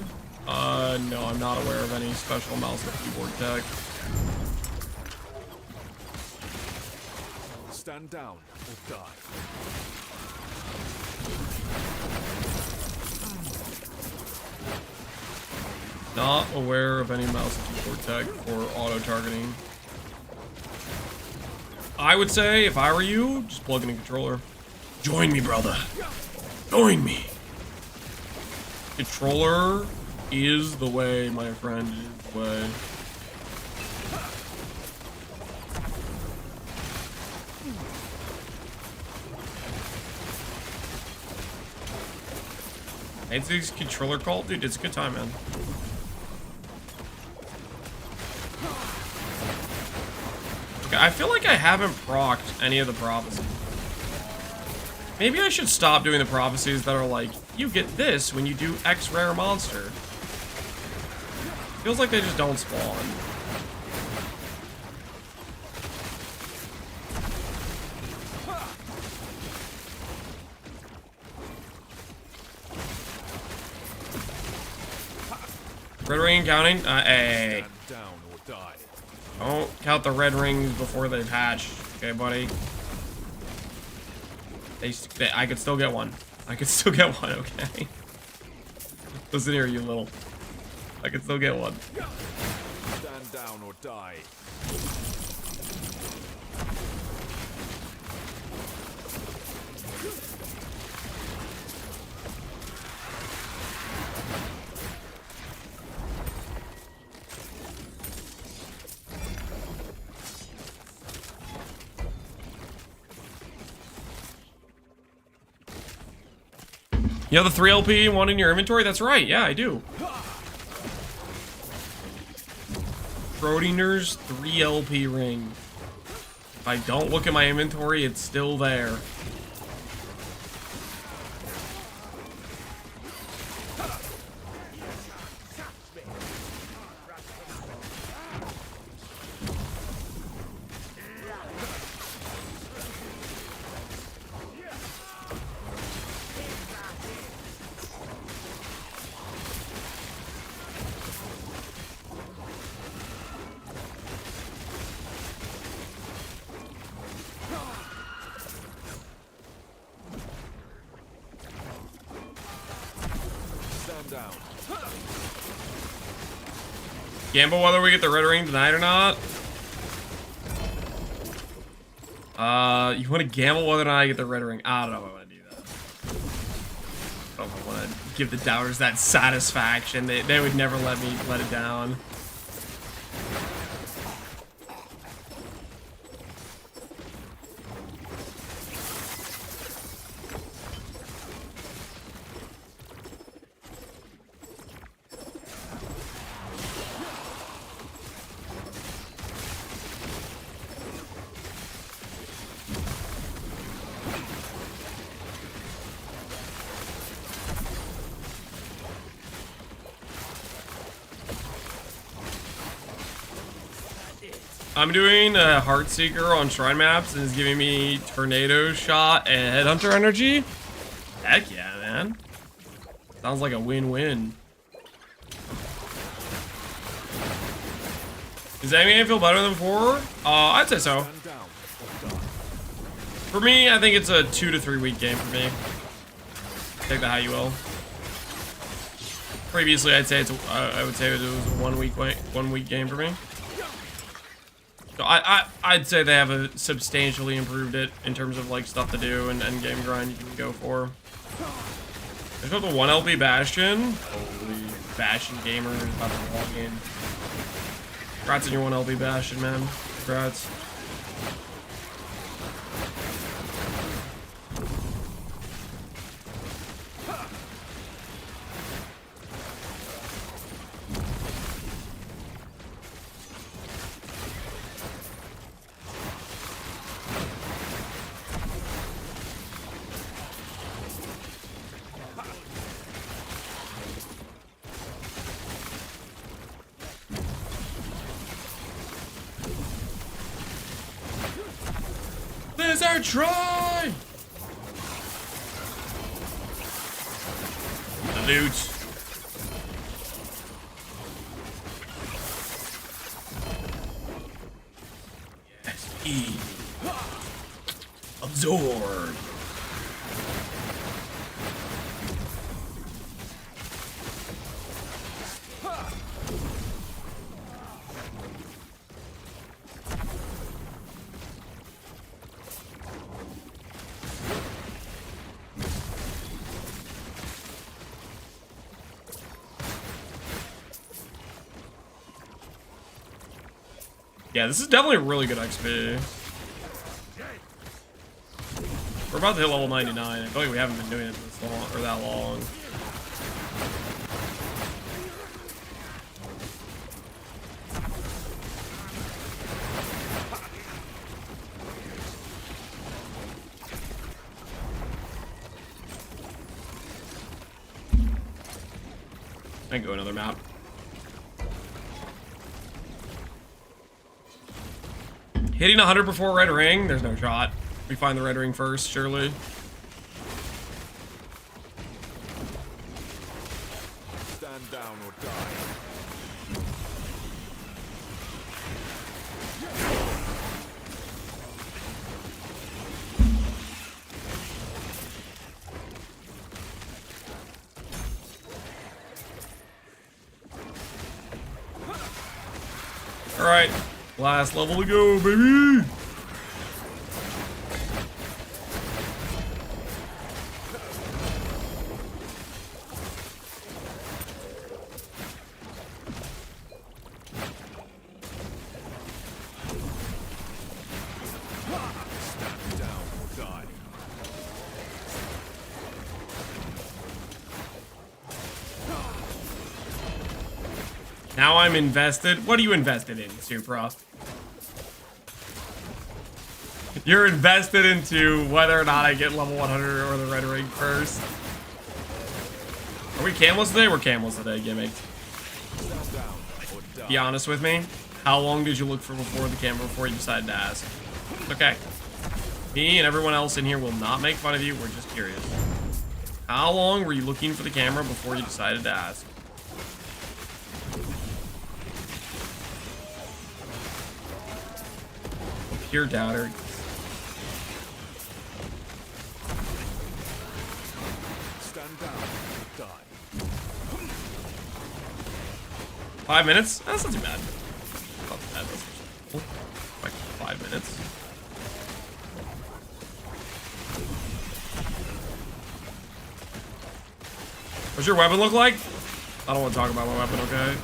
S2: No, I'm not aware of any special mouse and keyboard tech.
S3: Stand down or die.
S2: Not aware of any mouse and keyboard tech for auto-targeting. I would say, if I were you, just plug in a controller. Join me, brother. Join me. Controller is the way, my friend, is the way. It's this controller call? Dude, it's a good time, man. I feel like I haven't procced any of the prophecies. Maybe I should stop doing the prophecies that are like, you get this when you do X rare monster. Feels like they just don't spawn. Red ring counting? Hey.
S3: Stand down or die.
S2: Don't count the red rings before they hatch. Okay, buddy. I could still get one. I could still get one, okay? Listen here, you little. I could still get one.
S3: Stand down or die.
S2: You have the 3 LP one in your inventory? That's right, yeah, I do. Schrodinger's 3 LP ring. If I don't look at my inventory, it's still there.
S3: Down.
S2: Gamble whether we get the red ring tonight or not. You want to gamble whether or not I get the red ring? I don't know if I want to do that. I don't know if I want to give the doubters that satisfaction. They would never let me let it down. I'm doing a Heartseeker on Shrine Maps and it's giving me Tornado Shot and Headhunter energy. Heck yeah, man. Sounds like a win-win. Does that mean I feel better than before? I'd say so. For me, I think it's a 2 to 3 week game for me. Take that how you will. Previously, I'd say I would say it was a 1 week game for me. So I'd say they have substantially improved it in terms of like stuff to do and game grind you can go for. There's got the 1 LP Bastion. Holy Bastion gamer is about to walk in. Congrats on your 1 LP Bastion, man. Congrats. Lizard try! loot. Yes, E. Absorb. Yeah, this is definitely a really good XP. We're about to hit level 99. I feel like we haven't been doing it this long or that long. I can go another map. Hitting 100 before red ring? There's no shot. We find the red ring first, surely.
S3: Stand down or die.
S2: Alright. Last level to go, baby!
S3: Stand down or die.
S2: Now I'm invested. What are you invested in, Supra? You're invested into whether or not I get level 100 or the red ring first. Are we camels today? We're camels today, gimmick.
S3: Stand down or die.
S2: Be honest with me. How long did you look for before the camera before you decided to ask? Okay. Me and everyone else in here will not make fun of you. We're just curious. How long were you looking for the camera before you decided to ask? Pure doubter.
S3: Stand down or die.
S2: 5 minutes? That's not too bad. Not too bad. That's cool. Like 5 minutes. What's your weapon look like? I don't want to talk about my weapon, okay?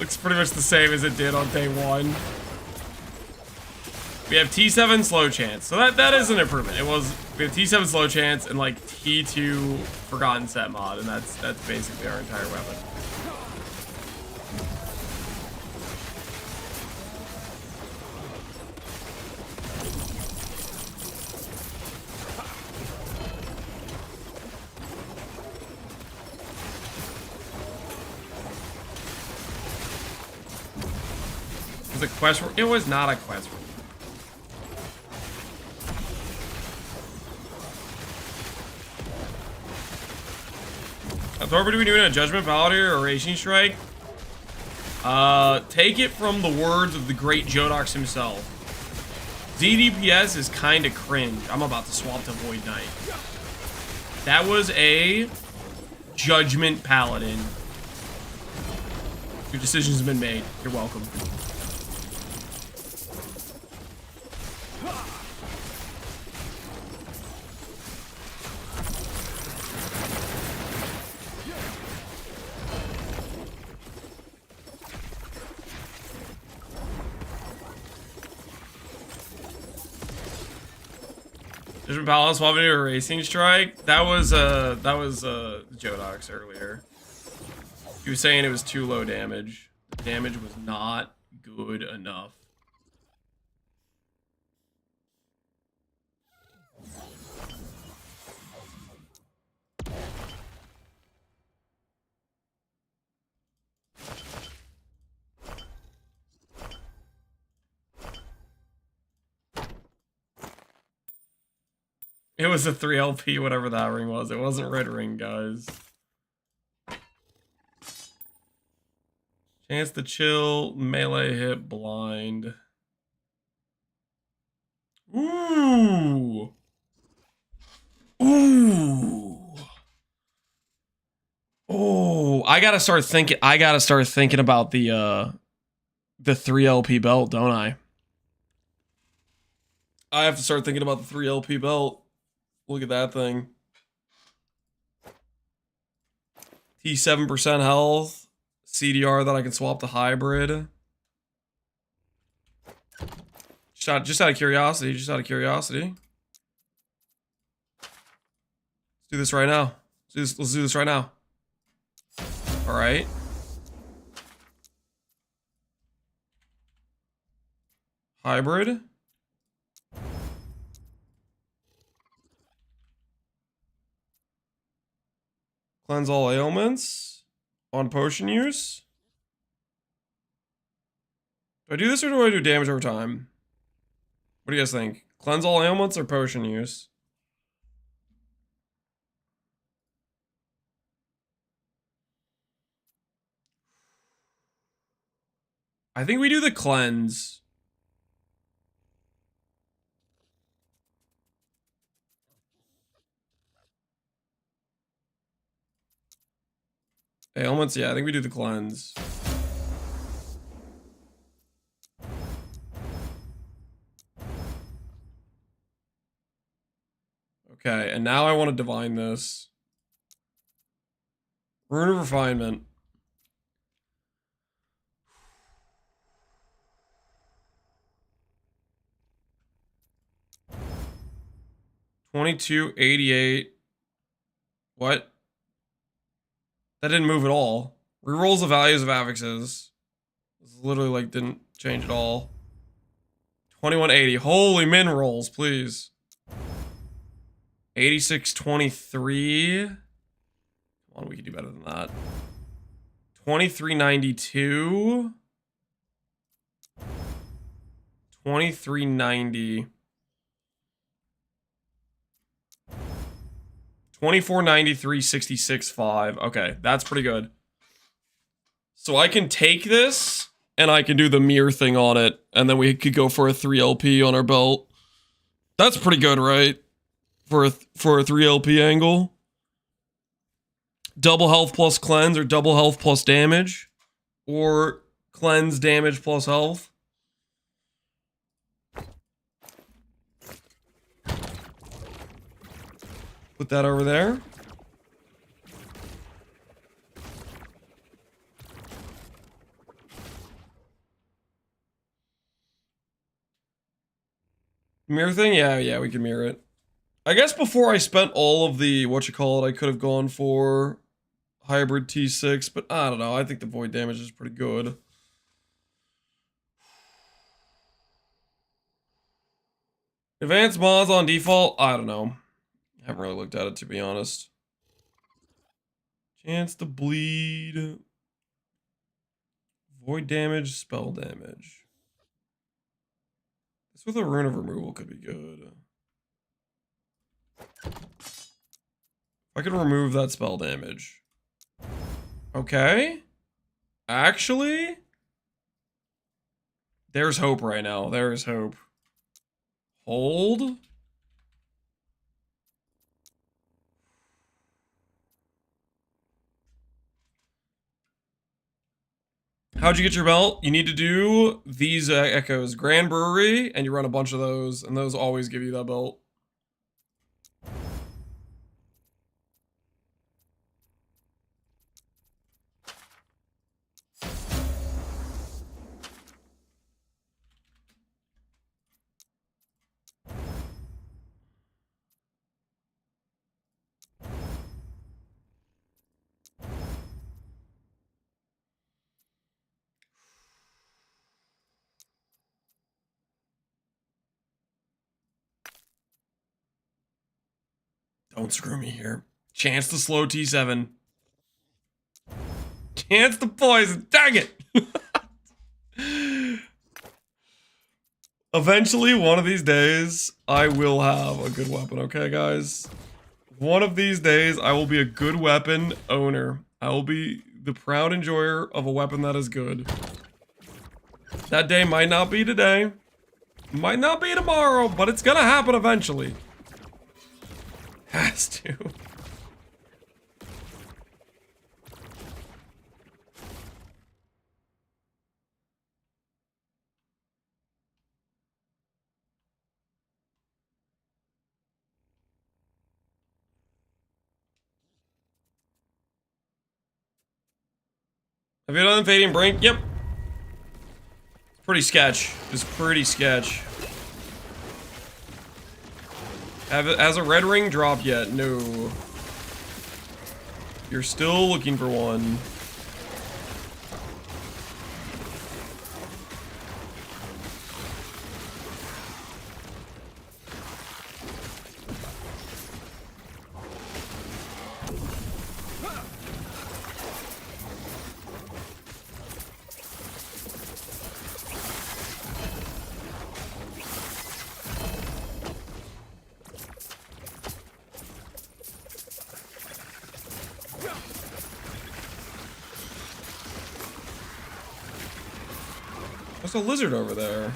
S2: Looks pretty much the same as it did on day 1. We have T7 slow chance. So that is an improvement. We have T7 slow chance and like T2 forgotten set mod, and that's basically our entire weapon. Was it quest? It was not a quest. So what are we doing? A Judgment Paladin or a Racing Strike? Take it from the words of the great Jodox himself. ZDPS is kinda cringe. I'm about to swap to Void Knight. That was a Judgment Paladin. Your decision's been made. You're welcome. Judgment Paladin swapping to a Racing Strike. That was Jodox earlier. He was saying it was too low damage. The damage was not good enough. It was a 3LP, whatever that ring was. It wasn't red ring, guys. Chance to chill, melee hit, blind. Ooh. Ooh. Oh, I gotta start thinking about the 3LP belt, don't I? I have to start thinking about the 3LP belt. Look at that thing. T7% health. CDR that I can swap to hybrid. Just out of curiosity. Let's do this right now. Let's do this right now. All right. Hybrid. Cleanse all ailments. On potion use. Do I do this or do I do damage over time? What do you guys think? Cleanse all ailments or potion use? I think we do the cleanse. Ailments, yeah, I think we do the cleanse. Okay, and now I want to divine this. Rune of refinement. $22.88. What? That didn't move at all. Rerolls the values of affixes. This literally like didn't change at all. 2180. Holy min rolls, please. 8623. Come on, we can do better than that. 2392. 2390. 2493, 66.5. Okay, that's pretty good. So I can take this and I can do the mirror thing on it, and then we could go for a 3LP on our belt. That's pretty good, right? For a 3LP angle. Double health plus cleanse, or double health plus damage, or cleanse damage plus health. Put that over there. Mirror thing? Yeah, we can mirror it. I guess before I spent all of the, I could have gone for hybrid T6, but I don't know. I think the void damage is pretty good. Advanced mods on default? I don't know. I haven't really looked at it, to be honest. Chance to bleed. Void damage, spell damage. This with a rune of removal could be good. I can remove that spell damage. Okay. Actually, there's hope right now. There is hope. Hold. How'd you get your belt? You need to do these echoes. Grand Brewery, and you run a bunch of those, and those always give you that belt. Don't screw me here. Chance to slow T7. Chance to poison. Dang it! Eventually, one of these days, I will have a good weapon, okay, guys? One of these days, I will be a good weapon owner. I will be the proud enjoyer of a weapon that is good. That day might not be today. Might not be tomorrow, but it's gonna happen eventually. Has to. Have you done Fading Brink? Yep. Pretty sketch. It's pretty sketch. Has a red ring dropped yet? No. You're still looking for one. There's a lizard over there.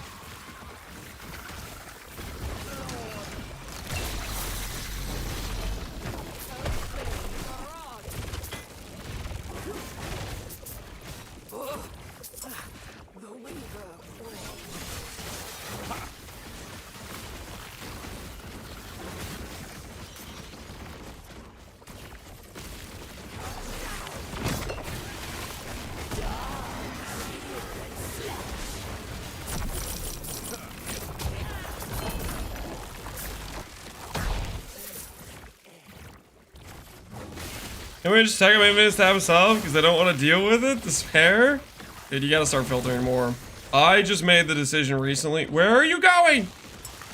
S2: Can we just take a minute to have a solve? Because I don't want to deal with it? Despair? Dude, you gotta start filtering more. I just made the decision recently. Where are you going?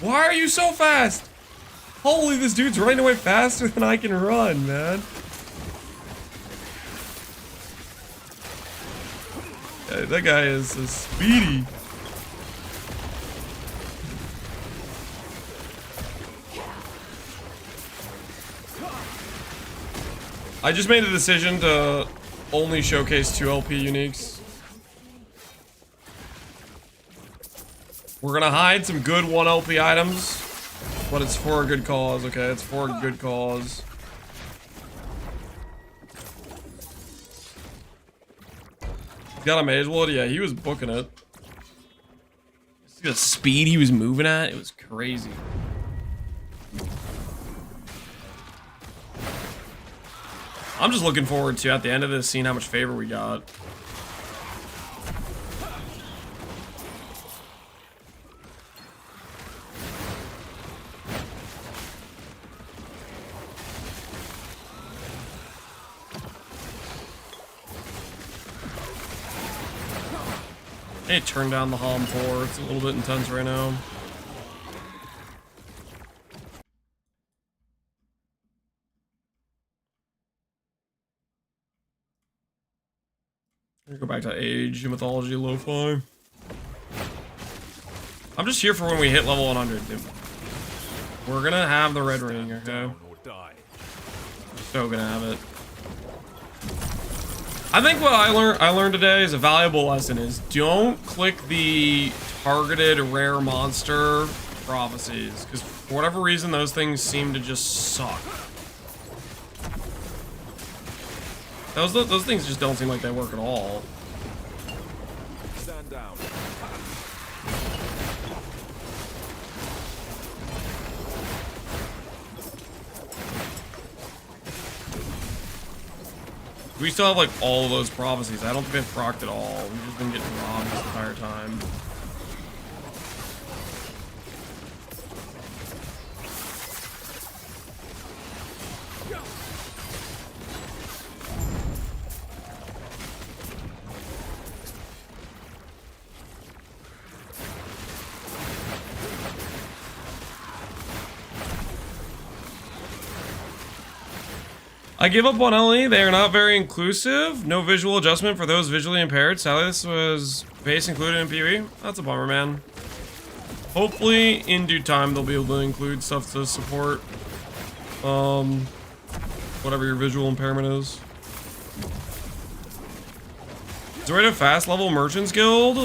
S2: Why are you so fast? Holy, this dude's running away faster than I can run, man. Yeah, that guy is so speedy. I just made a decision to only showcase 2 LP uniques. We're gonna hide some good 1 LP items, but it's for a good cause, okay? It's for a good cause. Got a Mage Lord? Yeah, he was booking it. See the speed he was moving at? It was crazy. I'm just looking forward to, at the end of this, seeing how much favor we got. I need to turn down the Hom 4. It's a little bit intense right now. Go back to Age, Mythology, Lo-Fi. I'm just here for when we hit level 100, dude. We're gonna have the red ring, okay? So gonna have it. I think what I learned today is a valuable lesson is don't click the targeted rare monster prophecies, because for whatever reason those things seem to just suck. Those things just don't seem like they work at all.
S3: Stand down.
S2: We still have like all of those prophecies. I don't think they've procced at all. We've just been getting robbed this entire time. I give up on LE. They are not very inclusive. No visual adjustment for those visually impaired. Sadly, this was base included in PoE. That's a bummer, man. Hopefully, in due time, they'll be able to include stuff to support, whatever your visual impairment is. Is there a way to fast level Merchants Guild?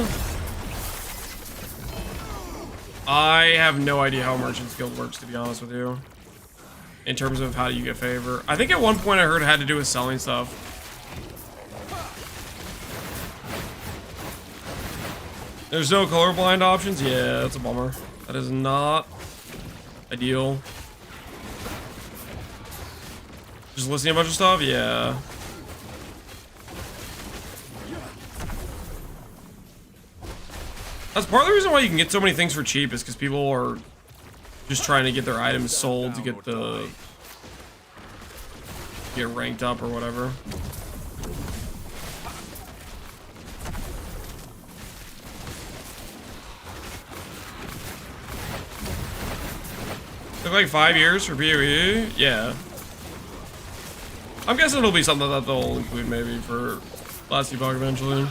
S2: I have no idea how Merchants Guild works, to be honest with you. In terms of how you get favor. I think at one point I heard it had to do with selling stuff. There's no colorblind options? Yeah, that's a bummer. That is not ideal. Just listing a bunch of stuff? Yeah. That's part of the reason why you can get so many things for cheap, is because people are just trying to get their items sold to get ranked up or whatever. Took like 5 years for PoE? Yeah. I'm guessing it'll be something that they'll include maybe for last epoch eventually.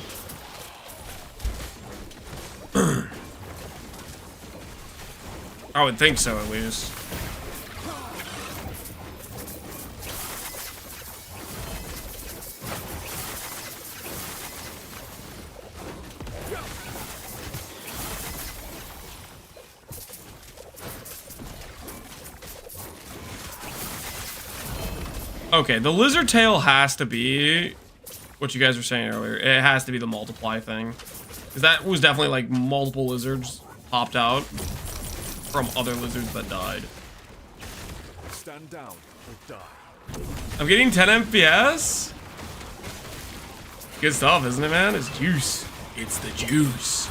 S2: I would think so, at least. Okay, the lizard tail has to be what you guys were saying earlier. It has to be the multiply thing. Because that was definitely like multiple lizards popped out from other lizards that died.
S3: Stand down or die.
S2: I'm getting 10 FPS? Good stuff, isn't it, man? It's juice. It's the juice.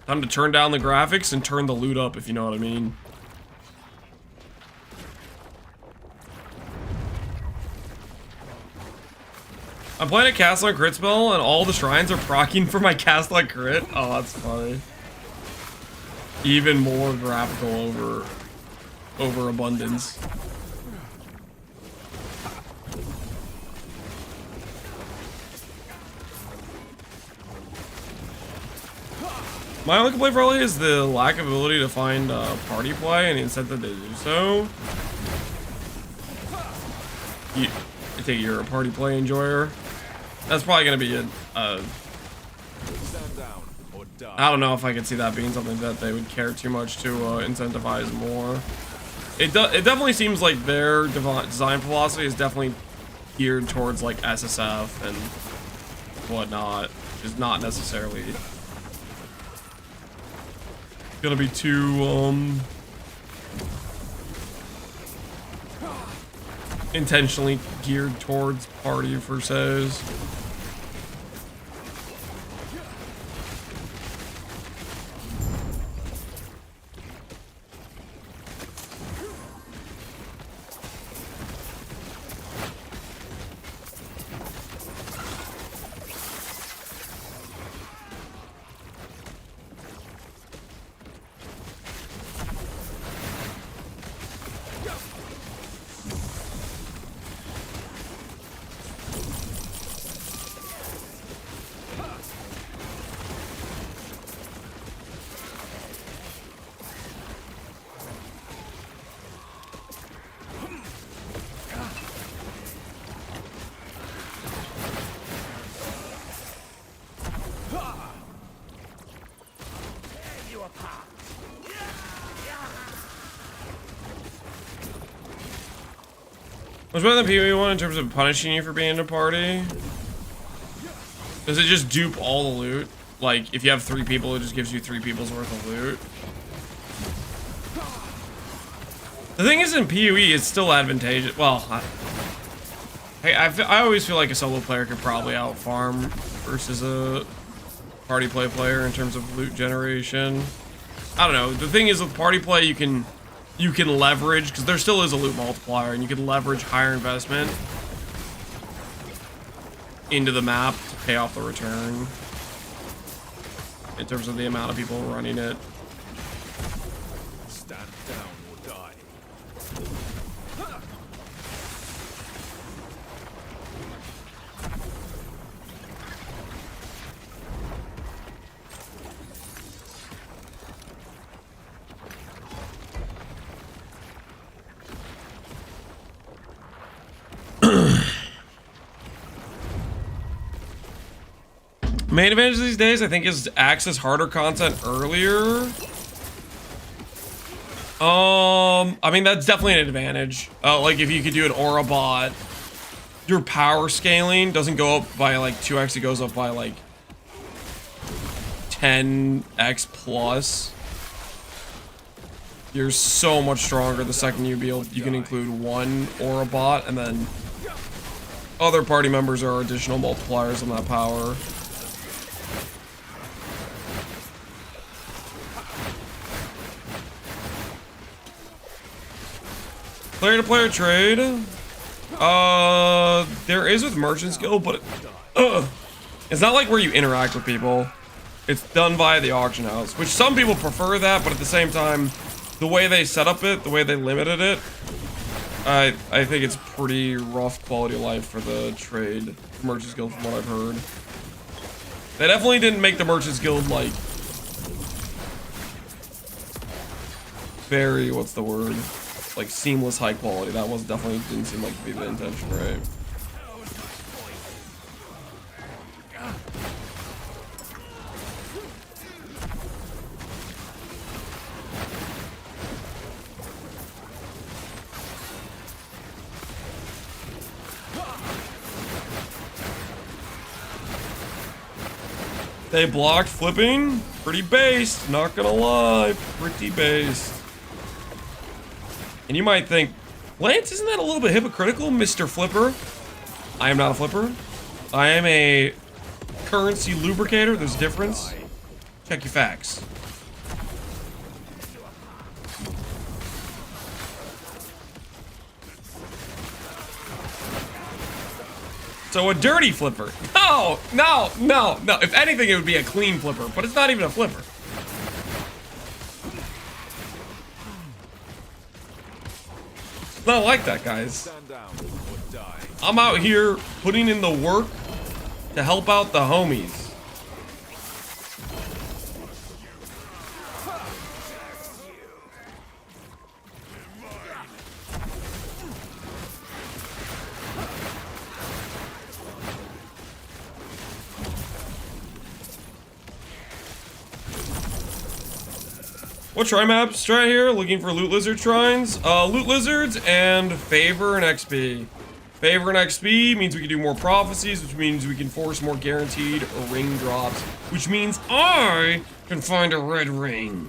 S2: Time to turn down the graphics and turn the loot up, if you know what I mean. I'm playing a cast on crit spell and all the shrines are proccing for my cast on crit. Oh, that's funny. Even more graphical overabundance. My only complaint probably is the lack of ability to find party play and the incentive to do so. I take you're a party play enjoyer. That's probably gonna be I don't know if I could see that being something that they would care too much to incentivize more. It definitely seems like their design philosophy is definitely geared towards like SSF and whatnot, which is not necessarily gonna be too intentionally geared towards party per se. What's better than PoE 1 in terms of punishing you for being in a party? Does it just dupe all the loot? Like, if you have 3 people, it just gives you 3 people's worth of loot? The thing is, in PoE, it's still advantageous. Well, I always feel like a solo player could probably out-farm versus a party play player in terms of loot generation. I don't know. The thing is, with party play, you can leverage, because there still is a loot multiplier, and you can leverage higher investment into the map to pay off the return in terms of the amount of people running it.
S3: Stand down
S2: Main advantage these days, I think, is access harder content earlier. I mean, that's definitely an advantage. Like if you could do an aura bot, your power scaling doesn't go up by like 2x, it goes up by like 10x plus. You're so much stronger the second you can include one aura bot, and then other party members are additional multipliers on that power. Player to player trade. There is with Merchant's Guild, but it's not like where you interact with people. It's done via the auction house, which some people prefer that, but at the same time, the way they set up it, the way they limited it, I think it's pretty rough quality of life for the trade Merchant's Guild from what I've heard. They definitely didn't make the Merchant's Guild like very, what's the word? Like seamless high quality. That was definitely didn't seem like to be the intention, right? They blocked flipping. Pretty based, not gonna lie. Pretty based. And you might think, Lance, isn't that a little bit hypocritical, Mr. Flipper? I am not a flipper. I am a currency lubricator. There's a difference. Check your facts. So a dirty flipper. No, no, no, no. If anything, it would be a clean flipper, but it's not even a flipper. Not like that, guys. I'm out here putting in the work to help out the homies. What try maps try here? Looking for loot lizard shrines? Loot lizards and favor and XP. Favor and XP means we can do more prophecies, which means we can force more guaranteed ring drops, which means I can find a red ring.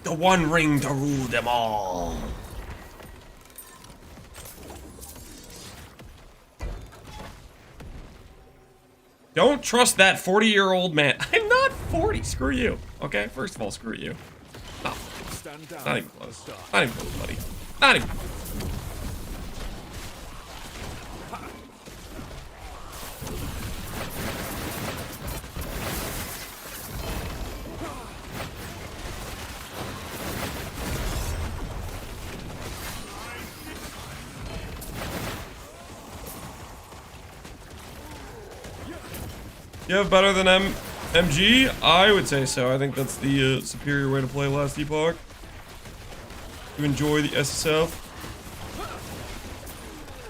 S2: The one ring to rule them all. Don't trust that 40-year-old man. I'm not 40. Screw you. Okay, first of all, screw you. No. Not even close. Not even close, buddy. Not even close. You have better than MG? I would say so. I think that's the superior way to play Last Epoch. To enjoy the SSF.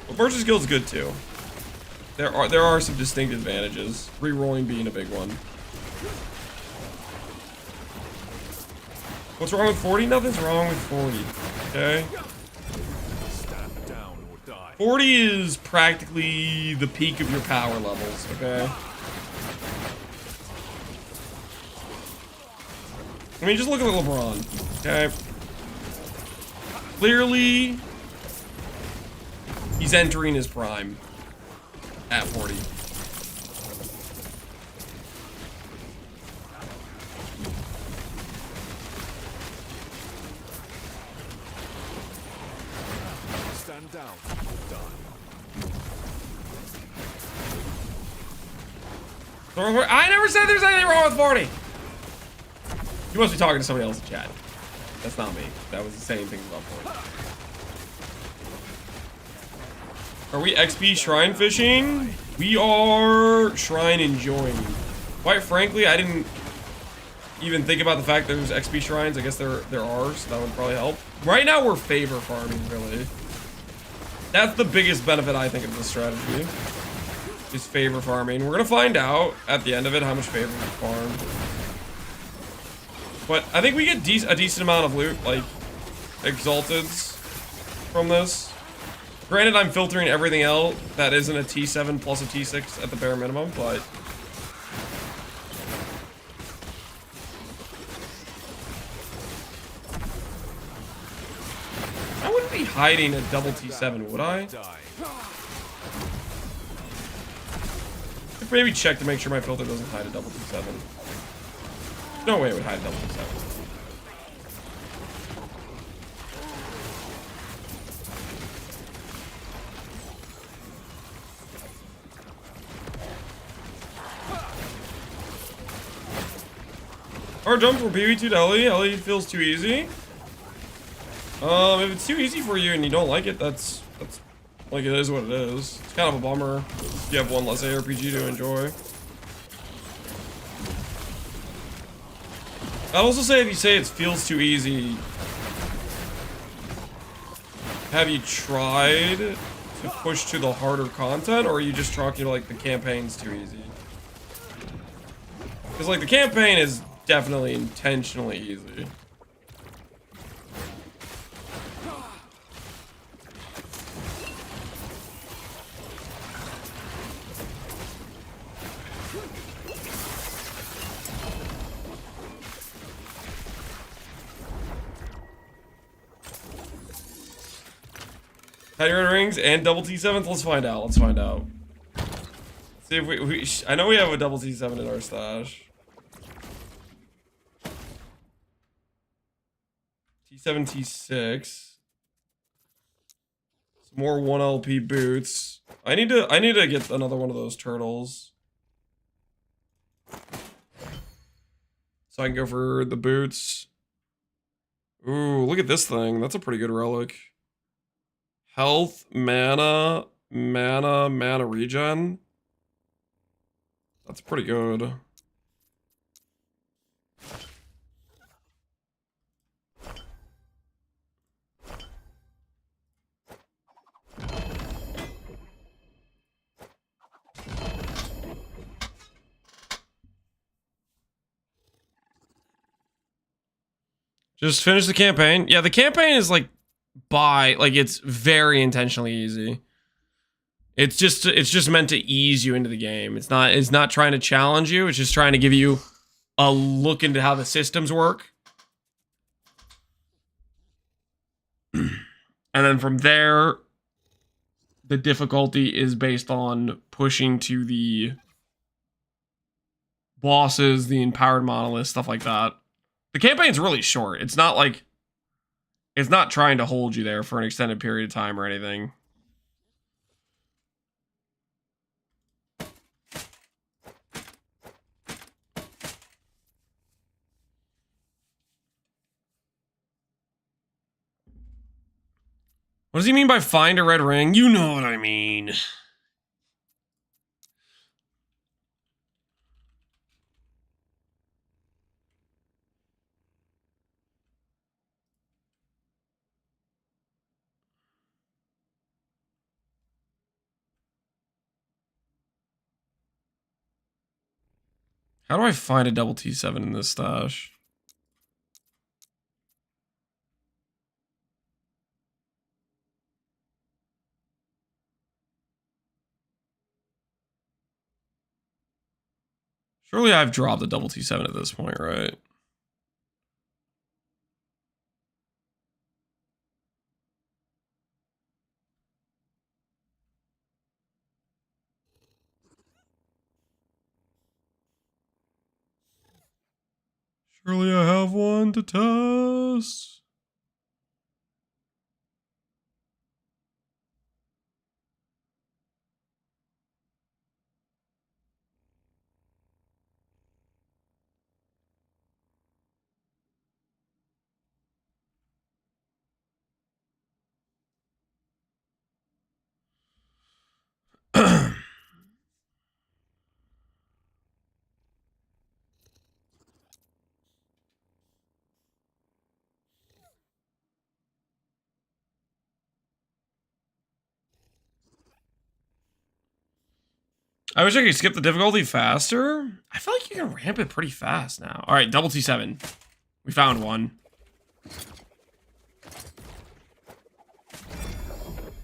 S2: But Merchant's Guild's good too. There are some distinct advantages. Rerolling being a big one. What's wrong with 40? Nothing's wrong with 40. Okay. 40 is practically the peak of your power levels, okay? I mean, just look at LeBron, okay? Clearly, he's entering his prime at 40.
S3: Stand down.
S2: I never said there's anything wrong with 40. You must be talking to somebody else in chat. That's not me. That was the same thing about 40. Are we XP shrine fishing? We are shrine enjoying. Quite frankly, I didn't even think about the fact that there's XP shrines. I guess there are, so that would probably help. Right now, we're favor farming, really. That's the biggest benefit, I think, of this strategy. is favor farming. We're gonna find out at the end of it how much favor we farm. But I think we get a decent amount of loot, like exalteds from this. Granted, I'm filtering everything out that isn't a T7 plus a T6 at the bare minimum, but I wouldn't be hiding a double T7, would I? I'd maybe check to make sure my filter doesn't hide a double T7. No way it would hide a double T7. Our jump from PB2 to LE. LE feels too easy. If it's too easy for you and you don't like it, that's like, it is what it is. It's kind of a bummer. You have one less ARPG to enjoy. I'd also say if you say it feels too easy, have you tried to push to the harder content, or are you just talking like the campaign's too easy? Because like the campaign is definitely intentionally easy. Tidy Red Rings and double T7s? Let's find out. Let's find out. See if we I know we have a double T7 in our stash. T7, T6. Some more 1LP boots. I need to get another one of those turtles. So I can go for the boots. Ooh, look at this thing. That's a pretty good relic. Health, mana regen. That's pretty good. Just finish the campaign. Yeah, the campaign is like it's very intentionally easy. It's just meant to ease you into the game. It's not trying to challenge you. It's just trying to give you a look into how the systems work. And then from there, the difficulty is based on pushing to the bosses, the empowered monoliths, stuff like that. The campaign's really short. It's not like, it's not trying to hold you there for an extended period of time or anything. What does he mean by find a red ring? You know what I mean. How do I find a double T7 in this stash? Surely I've dropped a double T7 at this point, right? Surely I have one to test. I wish I could skip the difficulty faster. I feel like you can ramp it pretty fast now. All right, double T7. We found one.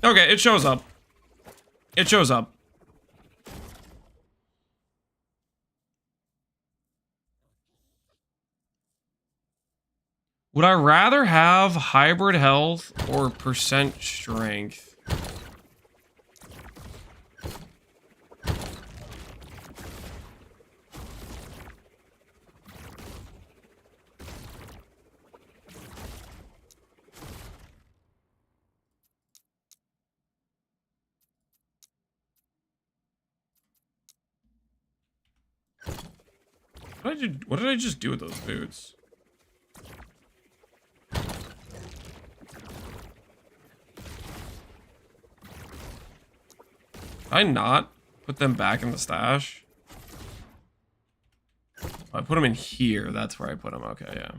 S2: Okay, it shows up. It shows up. Would I rather have hybrid health or percent strength? What did I just do with those boots? Did I not put them back in the stash? I put them in here. That's where I put them. Okay, yeah.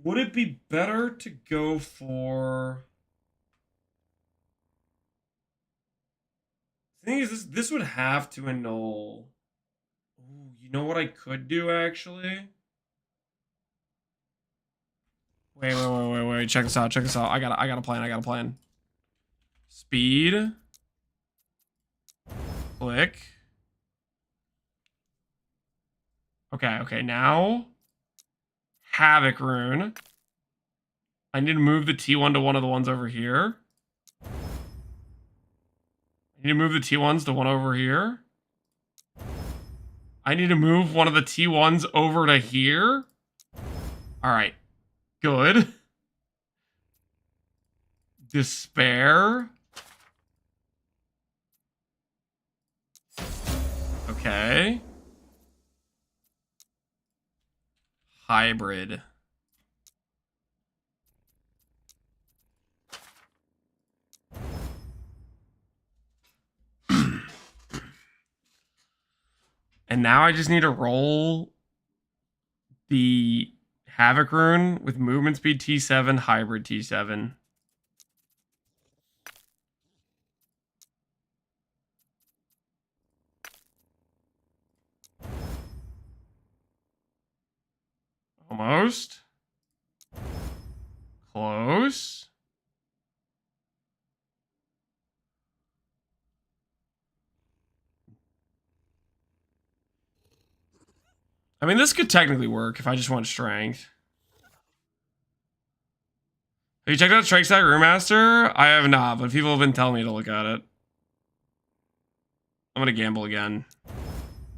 S2: Would it be better to go for... The thing is, this would have to annul. Ooh, you know what I could do, actually? Wait. Check this out. I got a plan. Speed. Click. Okay, now. Havoc rune. I need to move the T1 to one of the ones over here. I need to move the T1s to one over here. I need to move one of the T1s over to here. Alright. Good. Despair. Okay. Hybrid. And now I just need to roll the Havoc rune with movement speed T7, hybrid T7. Almost. Close. I mean, this could technically work if I just want strength. Have you checked out Strike Stack Remaster? I have not, but people have been telling me to look at it. I'm gonna gamble again.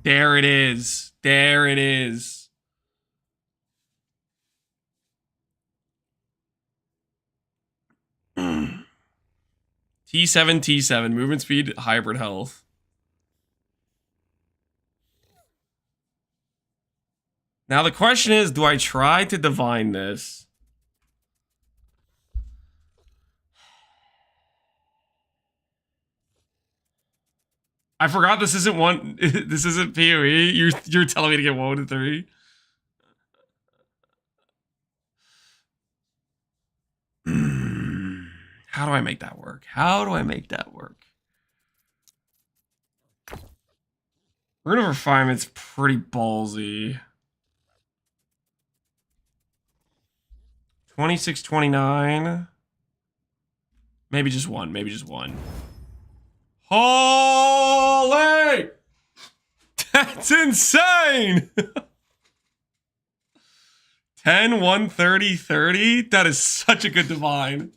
S2: There it is. There it is. T7, movement speed, hybrid health. Now the question is, do I try to divine this? I forgot this isn't one. This isn't PoE. You're telling me to get 1 to 3. How do I make that work? Rune of Refinement's pretty ballsy. 26, 29. Maybe just one. Holy! That's insane! 10, 1, 30, 30. That is such a good divine.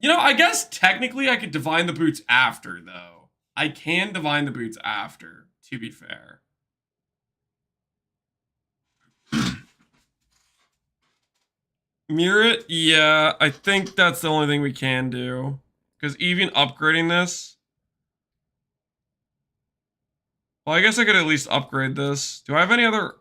S2: You know, I guess technically I could divine the boots after, though. I can divine the boots after, to be fair. Mirror it? Yeah, I think that's the only thing we can do. Because even upgrading this... Well, I guess I could at least upgrade this. Do I have any other...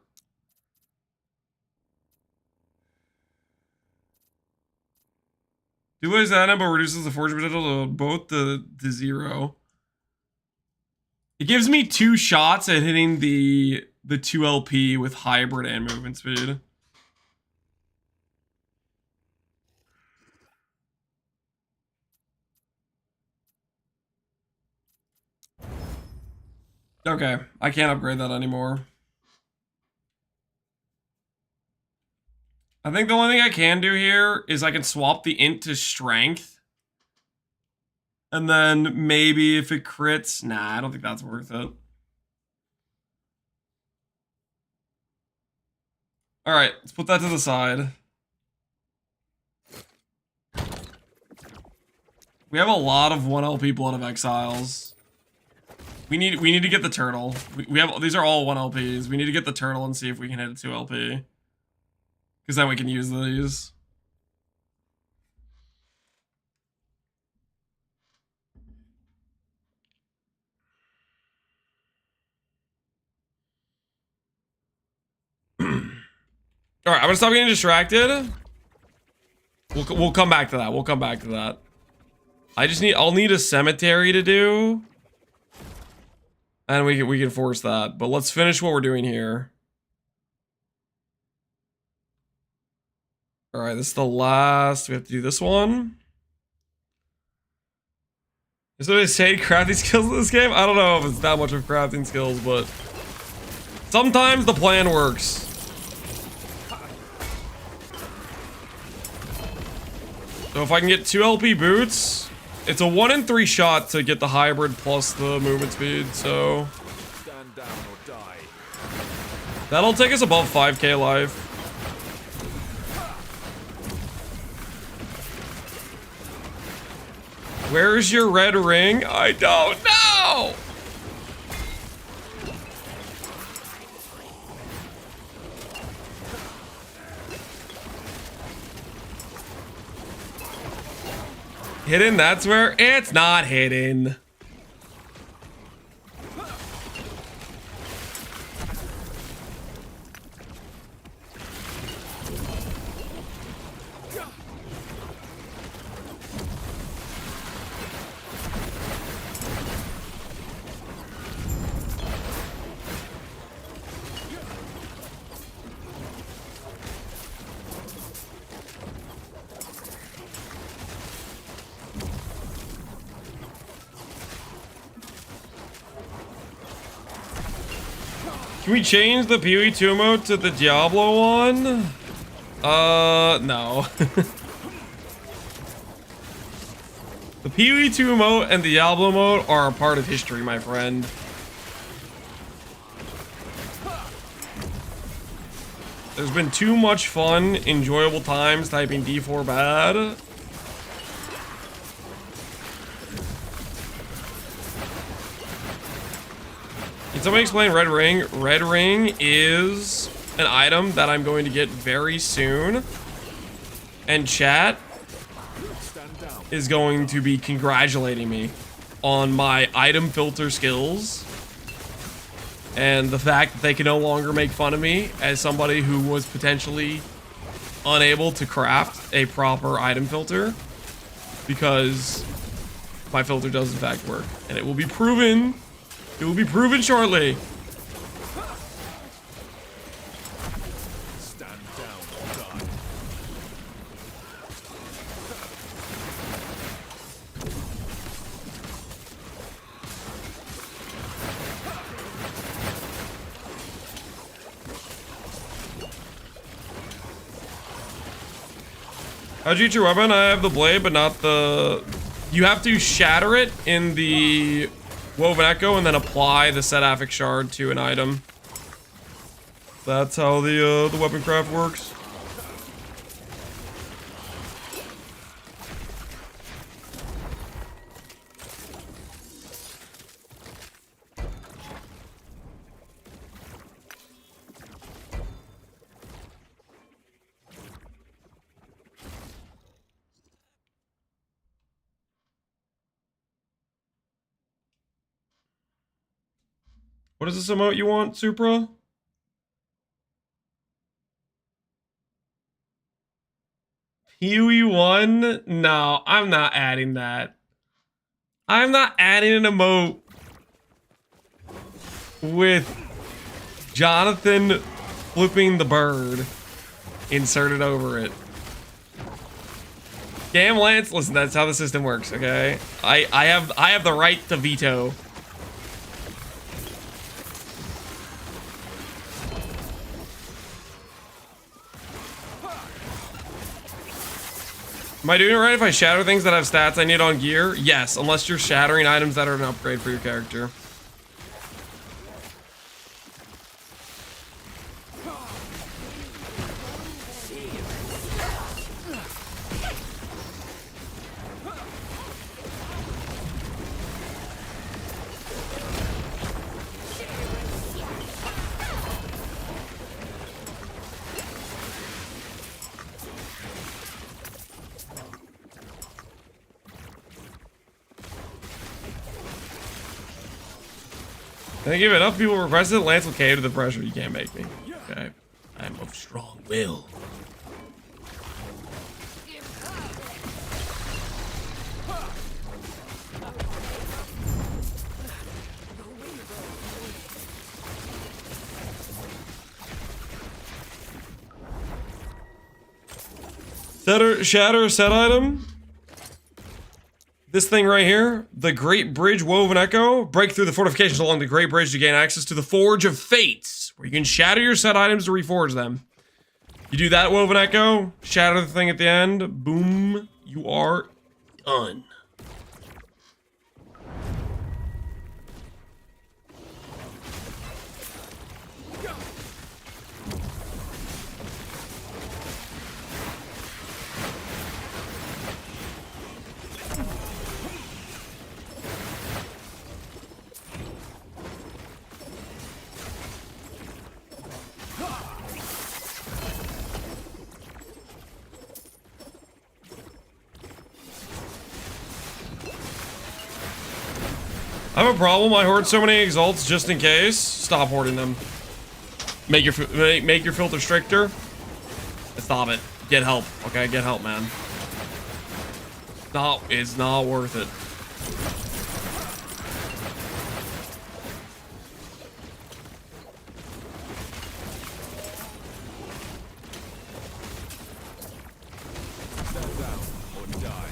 S2: Delays that but reduces the forge potential of both to 0. It gives me 2 shots at hitting the 2 LP with hybrid and movement speed. Okay, I can't upgrade that anymore. I think the only thing I can do here is I can swap the int to strength. And then maybe if it crits... Nah, I don't think that's worth it. Alright, let's put that to the side. We have a lot of 1 LP Blood of Exiles. We need to get the turtle. We have these are all 1 LPs. We need to get the turtle and see if we can hit a 2 LP. Because then we can use these. Alright, I'm gonna stop getting distracted. We'll come back to that. We'll come back to that. I'll need a cemetery to do. And we can force that. But let's finish what we're doing here. Alright, this is the last. We have to do this one. Is what they say crafting skills in this game? I don't know if it's that much of crafting skills, but sometimes the plan works. So if I can get 2 LP boots, it's a 1 in 3 shot to get the hybrid plus the movement speed, so
S3: Stand down or die.
S2: that'll take us above 5k life. Where's your red ring? I don't know! Hidden, that's where it's not hidden. Can we change the Pee-wee 2 mode to the Diablo one? No. The Pee-wee 2 mode and the Diablo mode are a part of history, my friend. There's been too much fun, enjoyable times typing D4 bad. Can somebody explain Red Ring? Red Ring is an item that I'm going to get very soon. And chat is going to be congratulating me on my item filter skills. And the fact that they can no longer make fun of me as somebody who was potentially unable to craft a proper item filter. Because my filter does in fact work. And it will be proven. It will be proven shortly.
S3: Stand down or die.
S2: How'd you use your weapon? I have the blade, but not the... You have to shatter it in the Woven Echo and then apply the set affix shard to an item. That's how the weapon craft works. What is this emote you want, Supra? Huey 1? No, I'm not adding that. I'm not adding an emote with Jonathan flipping the bird inserted over it. Damn, Lance, listen, that's how the system works, okay? I have the right to veto. Am I doing it right if I shatter things that have stats I need on gear? Yes, unless you're shattering items that are an upgrade for your character. I think if enough people request it, Lance will cave to the pressure. You can't make me. Okay. I'm of strong will. Shatter set item. This thing right here, the Great Bridge Woven Echo. Break through the fortifications along the Great Bridge to gain access to the Forge of Fates, where you can shatter your set items to reforge them. You do that Woven Echo, shatter the thing at the end, boom, you are done. I have a problem. I hoard so many exalts just in case. Stop hoarding them. Make your filter stricter. Stop it. Get help. Okay, get help, man. No, it's not worth it.
S3: Stand down or die.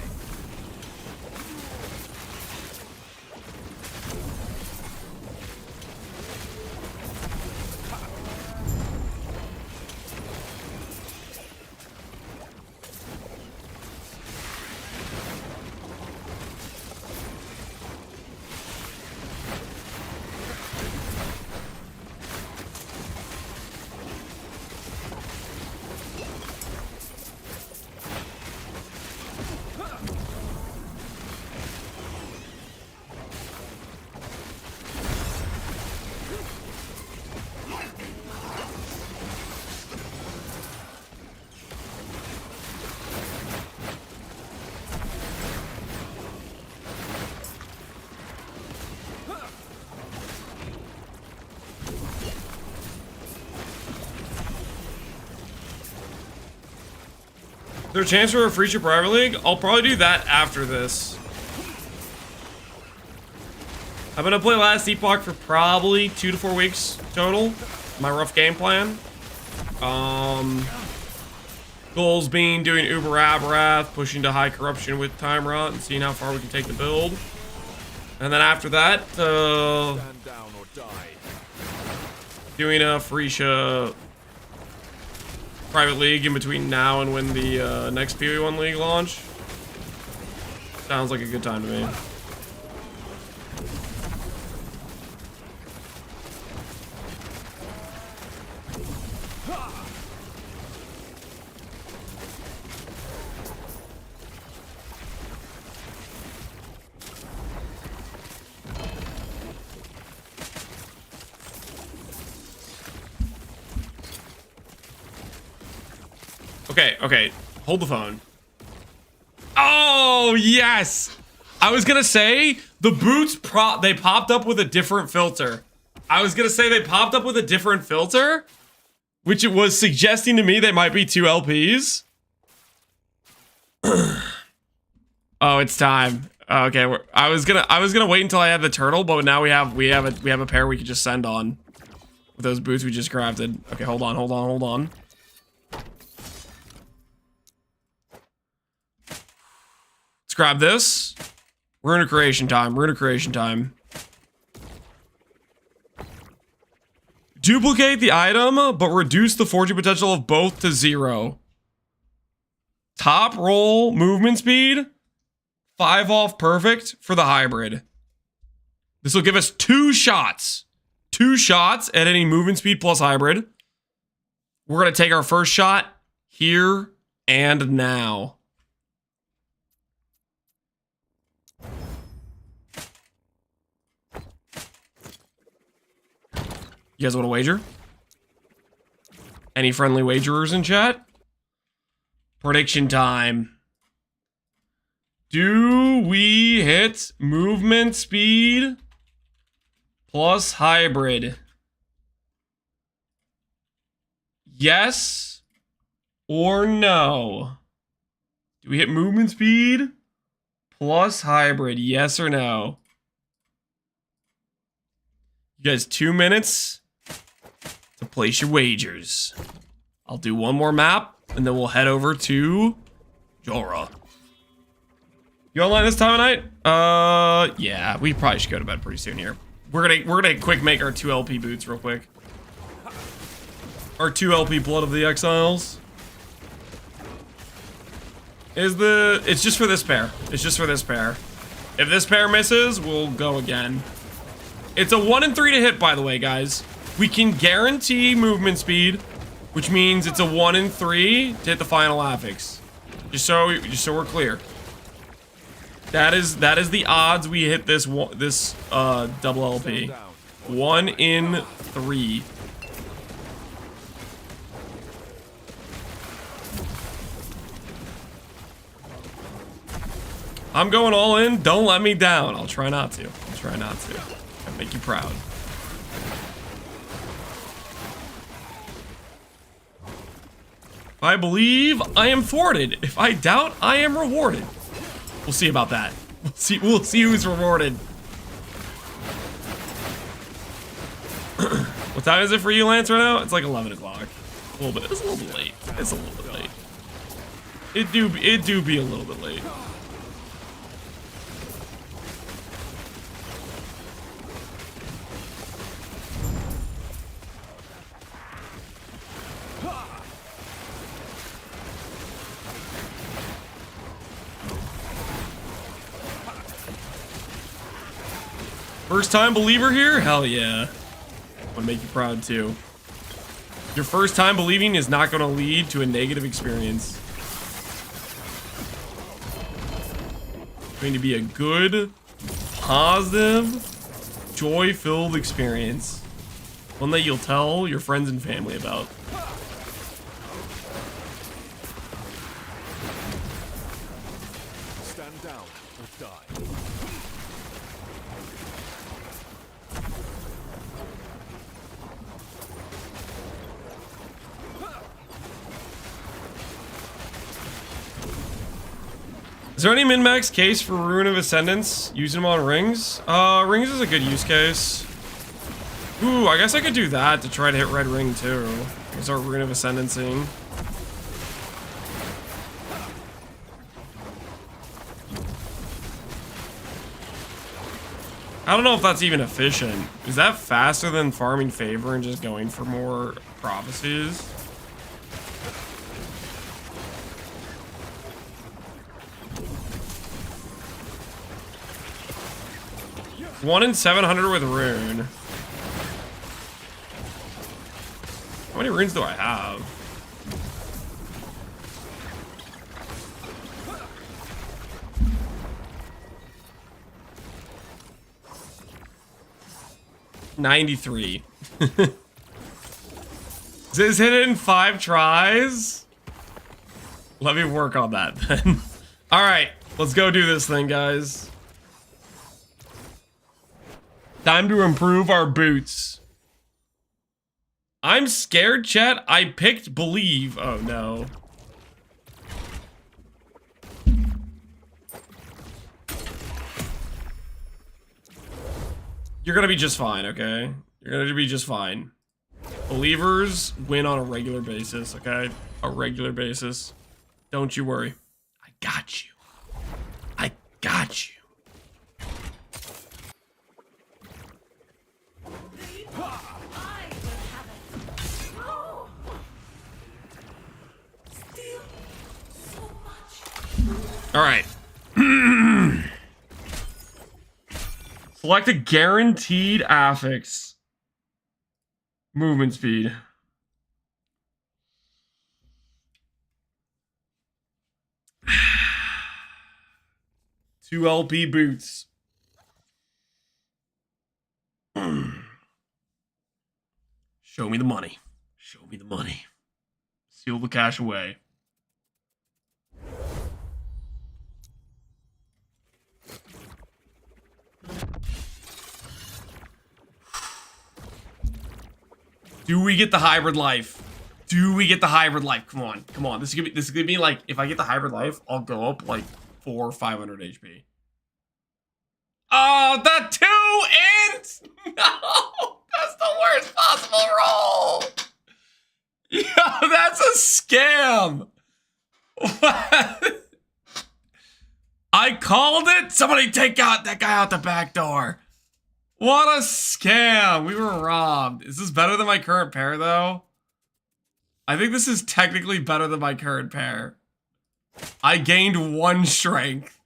S2: Is there a chance for a free to private league? I'll probably do that after this. I'm gonna play last Epoch for probably 2 to 4 weeks total. My rough game plan. Goals being doing Uber Abrath, pushing to high corruption with Time Rot, and seeing how far we can take the build. And then after that,
S3: Stand down or die.
S2: doing a Freesia private league in between now and when the next PoE1 league launch. Sounds like a good time to me. Okay, hold the phone. Oh, yes! I was gonna say, the boots they popped up with a different filter. I was gonna say they popped up with a different filter, which it was suggesting to me they might be 2 LPs. Oh, it's time. Okay, I was gonna wait until I had the turtle, but now we have a pair we could just send on with those boots we just crafted. Okay, hold on. Let's grab this. Rune of creation time. Duplicate the item, but reduce the forging potential of both to 0. Top roll movement speed, 5 off perfect for the hybrid. This will give us 2 shots. 2 shots at any movement speed plus hybrid. We're going to take our first shot here and now. You guys want to wager? Any friendly wagerers in chat? Prediction time. Do we hit movement speed plus hybrid? Yes or no? Do we hit movement speed plus hybrid? Yes or no? You guys, 2 minutes to place your wagers. I'll do one more map, and then we'll head over to Jorah. You online this time of night? Yeah, we probably should go to bed pretty soon here. We're gonna quick make our 2 LP boots real quick. Our 2 LP Blood of the Exiles. It's just for this pair. It's just for this pair. If this pair misses, we'll go again. It's a 1 in 3 to hit, by the way, guys. We can guarantee movement speed, which means it's a 1 in 3 to hit the final affix. Just so we're clear. That is the odds we hit this double LP. 1 in 3. I'm going all in. Don't let me down. I'll try not to. I'll make you proud. If I believe, I am thwarted. If I doubt, I am rewarded. We'll see about that. We'll see who's rewarded. What time is it for you, Lance, right now? It's like 11 o'clock. It's a little bit late. It do be a little bit late. First time believer here? Hell yeah. I want to make you proud too. Your first time believing is not going to lead to a negative experience. It's going to be a good, positive, joy-filled experience. One that you'll tell your friends and family about.
S3: Stand down or die.
S2: Is there any min-max case for Rune of Ascendance? Using them on rings? Rings is a good use case. Ooh, I guess I could do that to try to hit red ring too. Start Rune of Ascendancing. I don't know if that's even efficient. Is that faster than farming favor and just going for more prophecies? One in 700 with rune. How many runes do I have? $93. Is hit it in 5 tries? Let me work on that then. All right, let's go do this thing, guys. Time to improve our boots. I'm scared, chat. I picked believe. Oh, no. You're gonna be just fine, okay? You're gonna be just fine. Believers win on a regular basis, okay? A regular basis. Don't you worry. I got you. I got you. All right. Select a guaranteed affix. Movement speed. Two LP boots. Show me the money. Show me the money. Seal the cash away. Do we get the hybrid life? Do we get the hybrid life? Come on, come on. This is gonna be like, if I get the hybrid life, I'll go up like 400 or 500 HP. Oh, the 2 int! No, that's the worst possible roll. Yo, that's a scam. What? I called it. Somebody take out that guy out the back door. What a scam! We were robbed. Is this better than my current pair, though? I think this is technically better than my current pair. I gained 1 strength.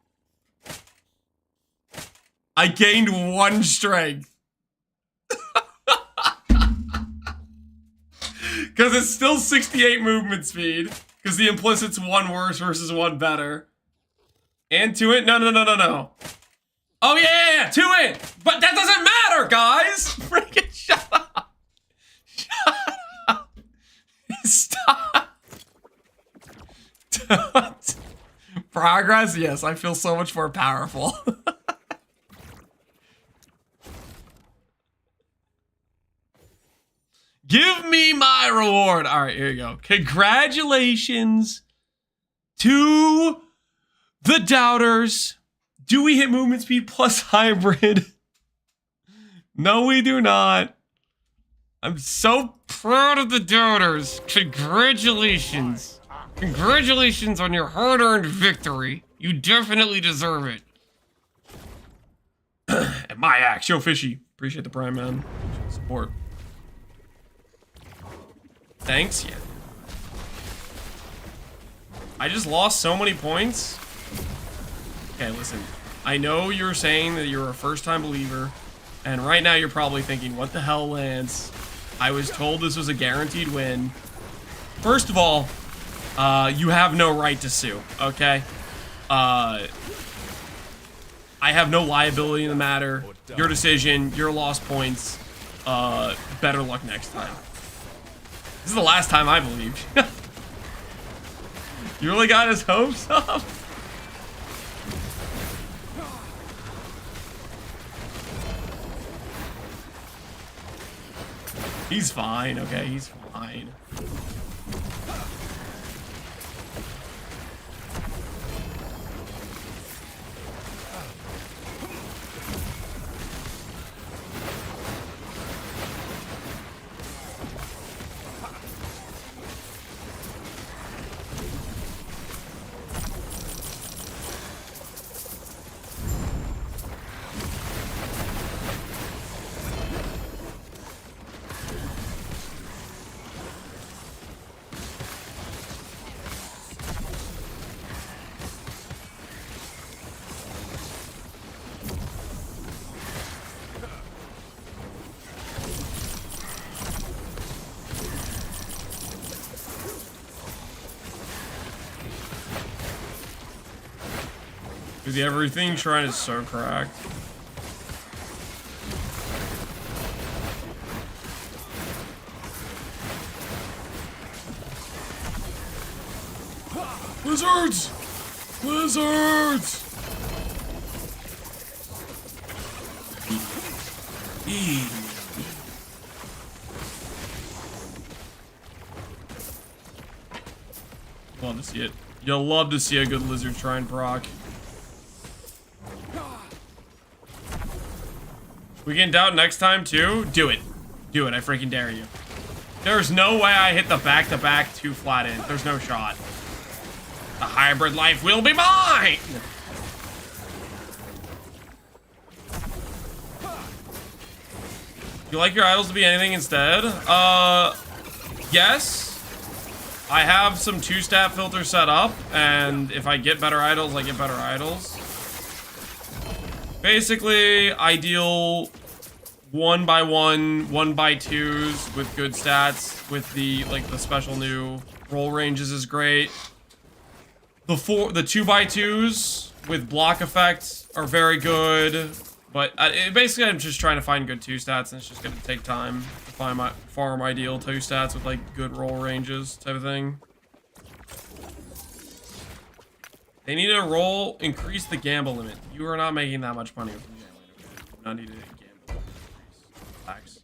S2: I gained 1 strength. Because it's still 68 movement speed. Because the implicit's 1 worse versus 1 better. And 2 int? No. Oh, yeah, 2 int! But that doesn't matter, guys! Freaking shut up! Shut up! Stop! Don't. Progress? Yes, I feel so much more powerful. Give me my reward! Alright, here you go. Congratulations to the doubters. Do we hit movement speed plus hybrid? No, we do not. I'm so proud of the doubters. Congratulations. Congratulations on your hard-earned victory. You definitely deserve it. And my axe, yo fishy. Appreciate the prime, man. Support. Thanks, yeah. I just lost so many points. Okay, listen. I know you're saying that you're a first-time believer, and right now you're probably thinking, what the hell, Lance? I was told this was a guaranteed win. First of all, you have no right to sue, okay? I have no liability in the matter. Your decision, your lost points. Better luck next time. This is the last time I believed. You really got his hopes up? He's fine, okay? He's fine. Because everything shrine is so cracked. Lizards! Lizards! Love to see it. You'll love to see a good lizard shrine proc. We can doubt next time too? Do it. Do it, I freaking dare you. There's no way I hit the back-to-back 2 flat in. There's no shot. The hybrid life will be mine! You like your idols to be anything instead? Yes. I have some 2-stat filters set up, and if I get better idols, I get better idols. Basically, ideal 1x1, 1x2s with good stats, with the the special new roll ranges is great. The 2x2s with block effects are very good, but basically I'm just trying to find good 2 stats, and it's just gonna take time to find my farm ideal 2 stats with like good roll ranges type of thing. They need to roll, increase the gamble limit. You are not making that much money with the gambling. Okay? You not need to gamble. Facts.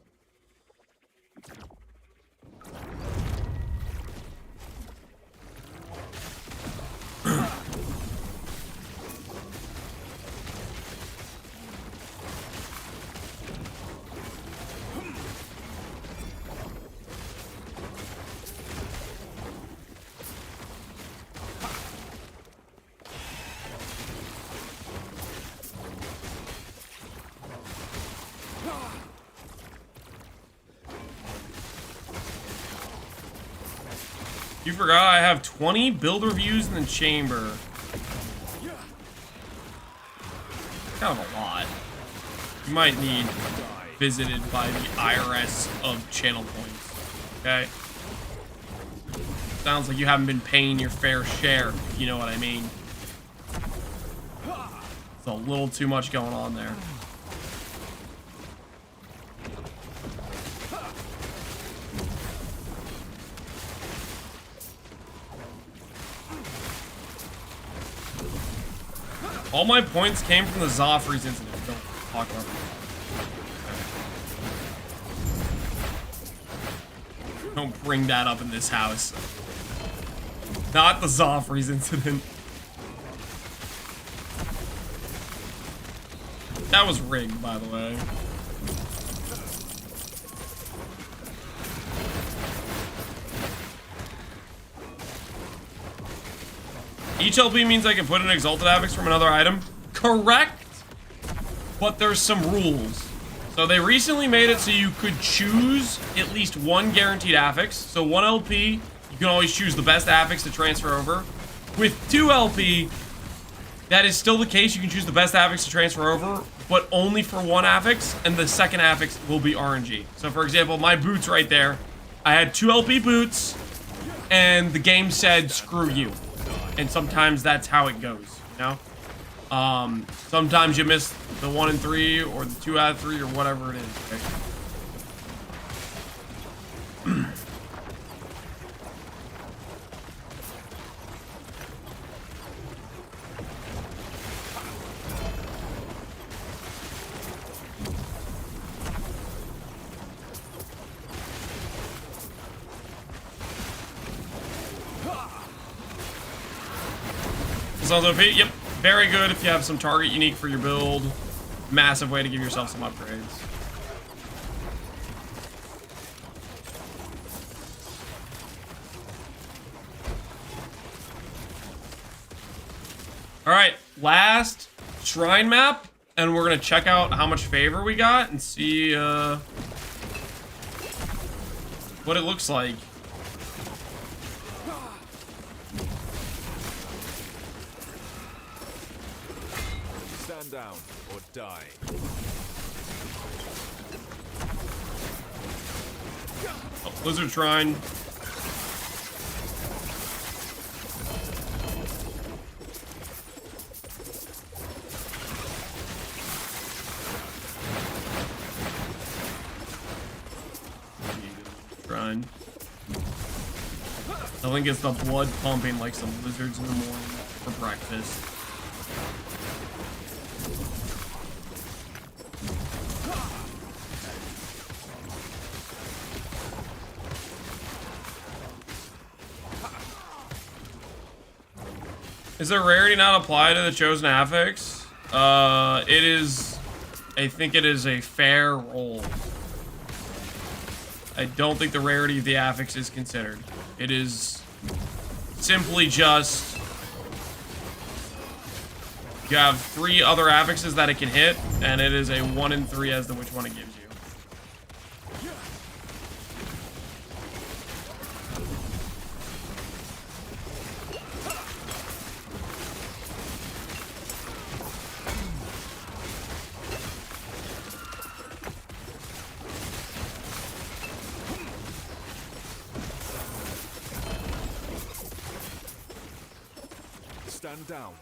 S2: You forgot I have 20 build reviews in the chamber. Kind of a lot. You might need visited by the IRS of channel points. Okay? Sounds like you haven't been paying your fair share, if you know what I mean. It's a little too much going on there. All my points came from the Zoffreys incident. Don't talk about it. Don't bring that up in this house. Not the Zoffreys incident. That was rigged, by the way. Each LP means I can put in exalted affix from another item. Correct! But there's some rules. So they recently made it so you could choose at least 1 guaranteed affix. So 1 LP, you can always choose the best affix to transfer over. With 2 LP, that is still the case. You can choose the best affix to transfer over, but only for 1 affix, and the second affix will be RNG. So for example, my boots right there, I had 2 LP boots, and the game said, screw you. And sometimes that's how it goes, you know? Sometimes you miss the 1 in 3 or the 2 out of 3 or whatever it is. Okay? Sounds OP. Yep, very good if you have some target unique for your build. Massive way to give yourself some upgrades. All right, last shrine map, and we're gonna check out how much favor we got and see what it looks like.
S3: Down or die.
S2: Oh, Lizard Shrine. Shrine. I think it's the blood pumping like some lizards in the morning for breakfast. Is a rarity not applied to the chosen affix? It is. I think it is a fair roll. I don't think the rarity of the affix is considered. It is simply just you have 3 other affixes that it can hit, and it is a 1 in 3 as to which one it gives you.
S3: Stand down.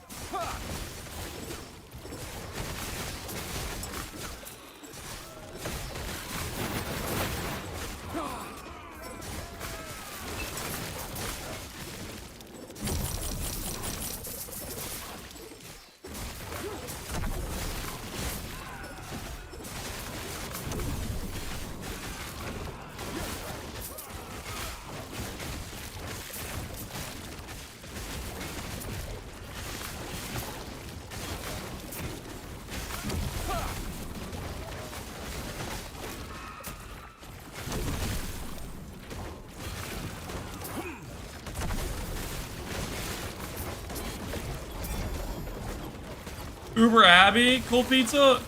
S2: Uber Abbey, cool pizza.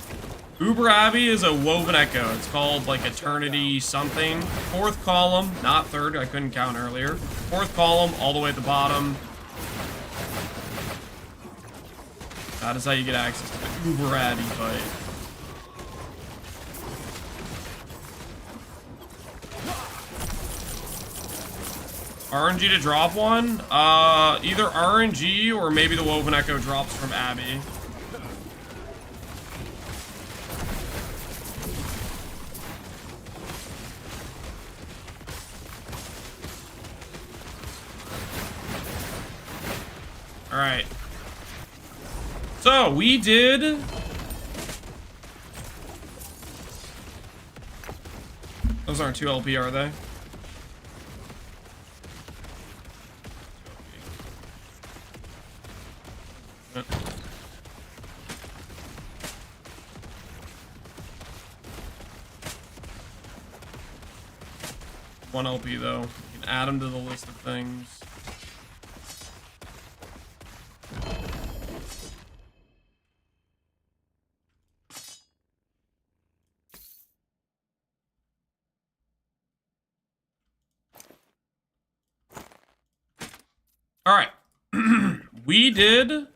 S2: Uber Abbey is a woven echo. It's called like Eternity something. 4th column, not 3rd. I couldn't count earlier. 4th column, all the way at the bottom. That is how you get access to the Uber Abbey fight. RNG to drop one? Either RNG or maybe the woven echo drops from Abbey. All right. So we did. Those aren't 2 LP, are they? One LP though. You can add them to the list of things. All right. We did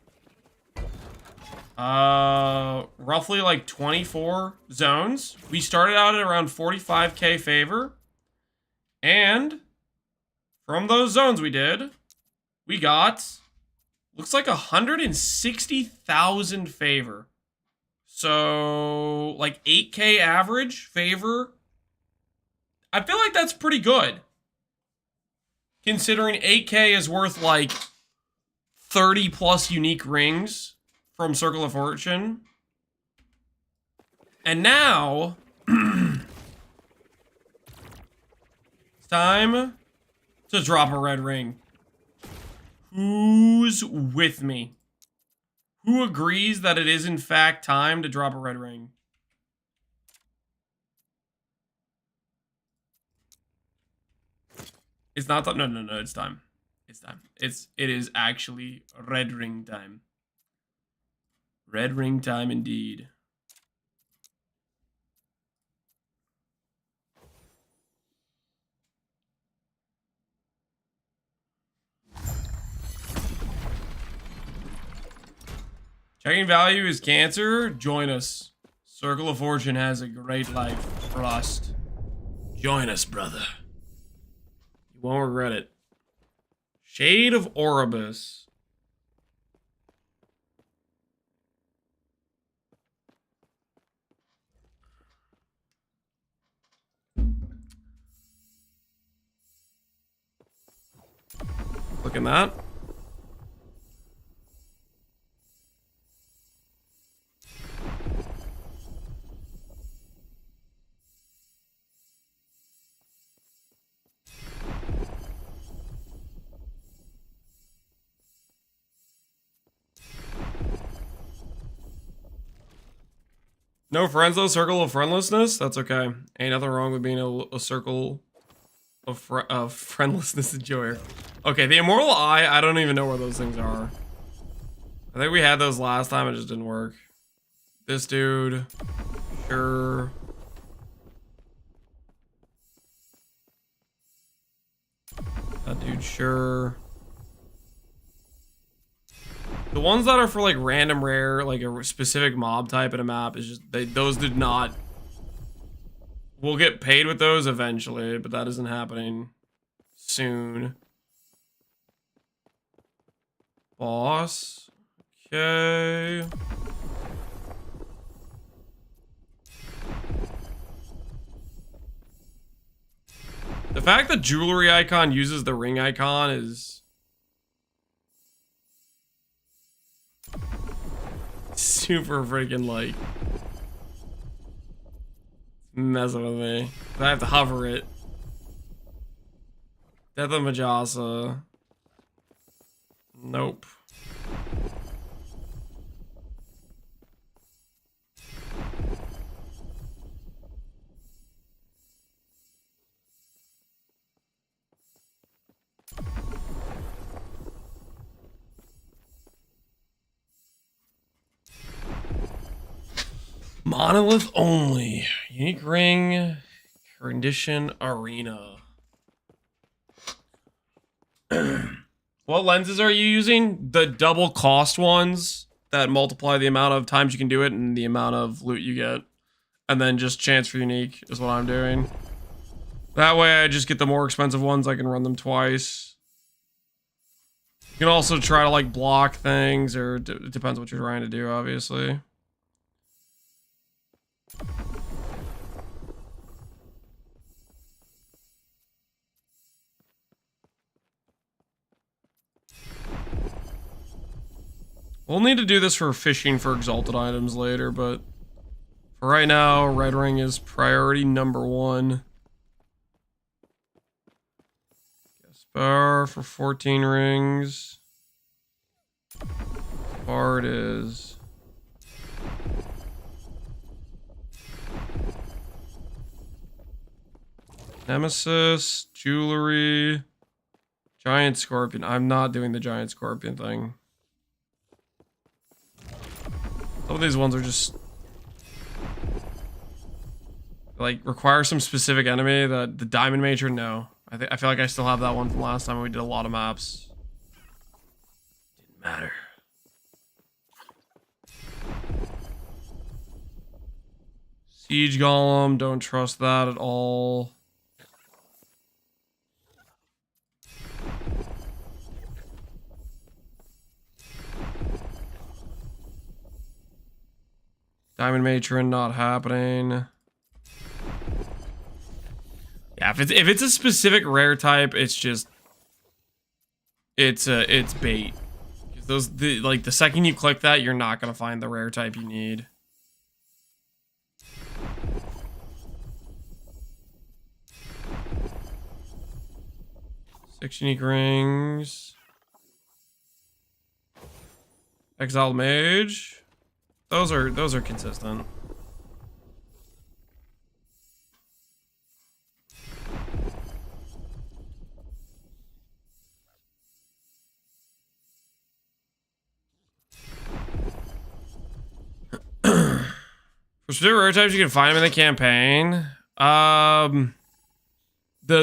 S2: roughly like 24 zones. We started out at around 45k favor. And from those zones we got looks like 160,000 favor. So like 8k average favor. I feel like that's pretty good. Considering 8k is worth like 30 plus unique rings from Circle of Fortune. And now it's time to drop a red ring. Who's with me? Who agrees that it is in fact time to drop a red ring? It's not that. No, it's time. It's time. It is actually red ring time. Red ring time indeed. Checking value is cancer. Join us. Circle of Fortune has a great life. Trust. Join us, brother. You won't regret it. Shade of Oribus. Look at that. No friends though, circle of friendlessness? That's okay. Ain't nothing wrong with being a circle of friendlessness enjoyer. Okay, the Immortal Eye, I don't even know where those things are. I think we had those last time, it just didn't work. This dude, sure. That dude, sure. The ones that are for like random rare, like a specific mob type in a map, is just those did not. We'll get paid with those eventually, but that isn't happening soon. Boss. Okay. The fact that jewelry icon uses the ring icon is super freaking like messing with me. I have to hover it. Death of Majasa. Nope. Monolith only. Unique ring. Condition arena. What lenses are you using? The double cost ones that multiply the amount of times you can do it and the amount of loot you get. And then just chance for unique is what I'm doing. That way I just get the more expensive ones. I can run them twice. You can also try to like block things, or it depends what you're trying to do, obviously. We'll need to do this for fishing for exalted items later, but for right now, red ring is priority number 1. Gaspar for 14 rings. Bard is... Nemesis, jewelry, giant scorpion. I'm not doing the giant scorpion thing. Some of these ones are just like require some specific enemy. The diamond major, no. I feel like I still have that one from last time when we did a lot of maps. Didn't matter. Siege Golem, don't trust that at all. Diamond Matron not happening. Yeah, if it's a specific rare type, it's just it's bait. Like the second you click that, you're not gonna find the rare type you need. Six unique rings. Exile Mage. Those are consistent. For specific rare types, you can find them in the campaign. The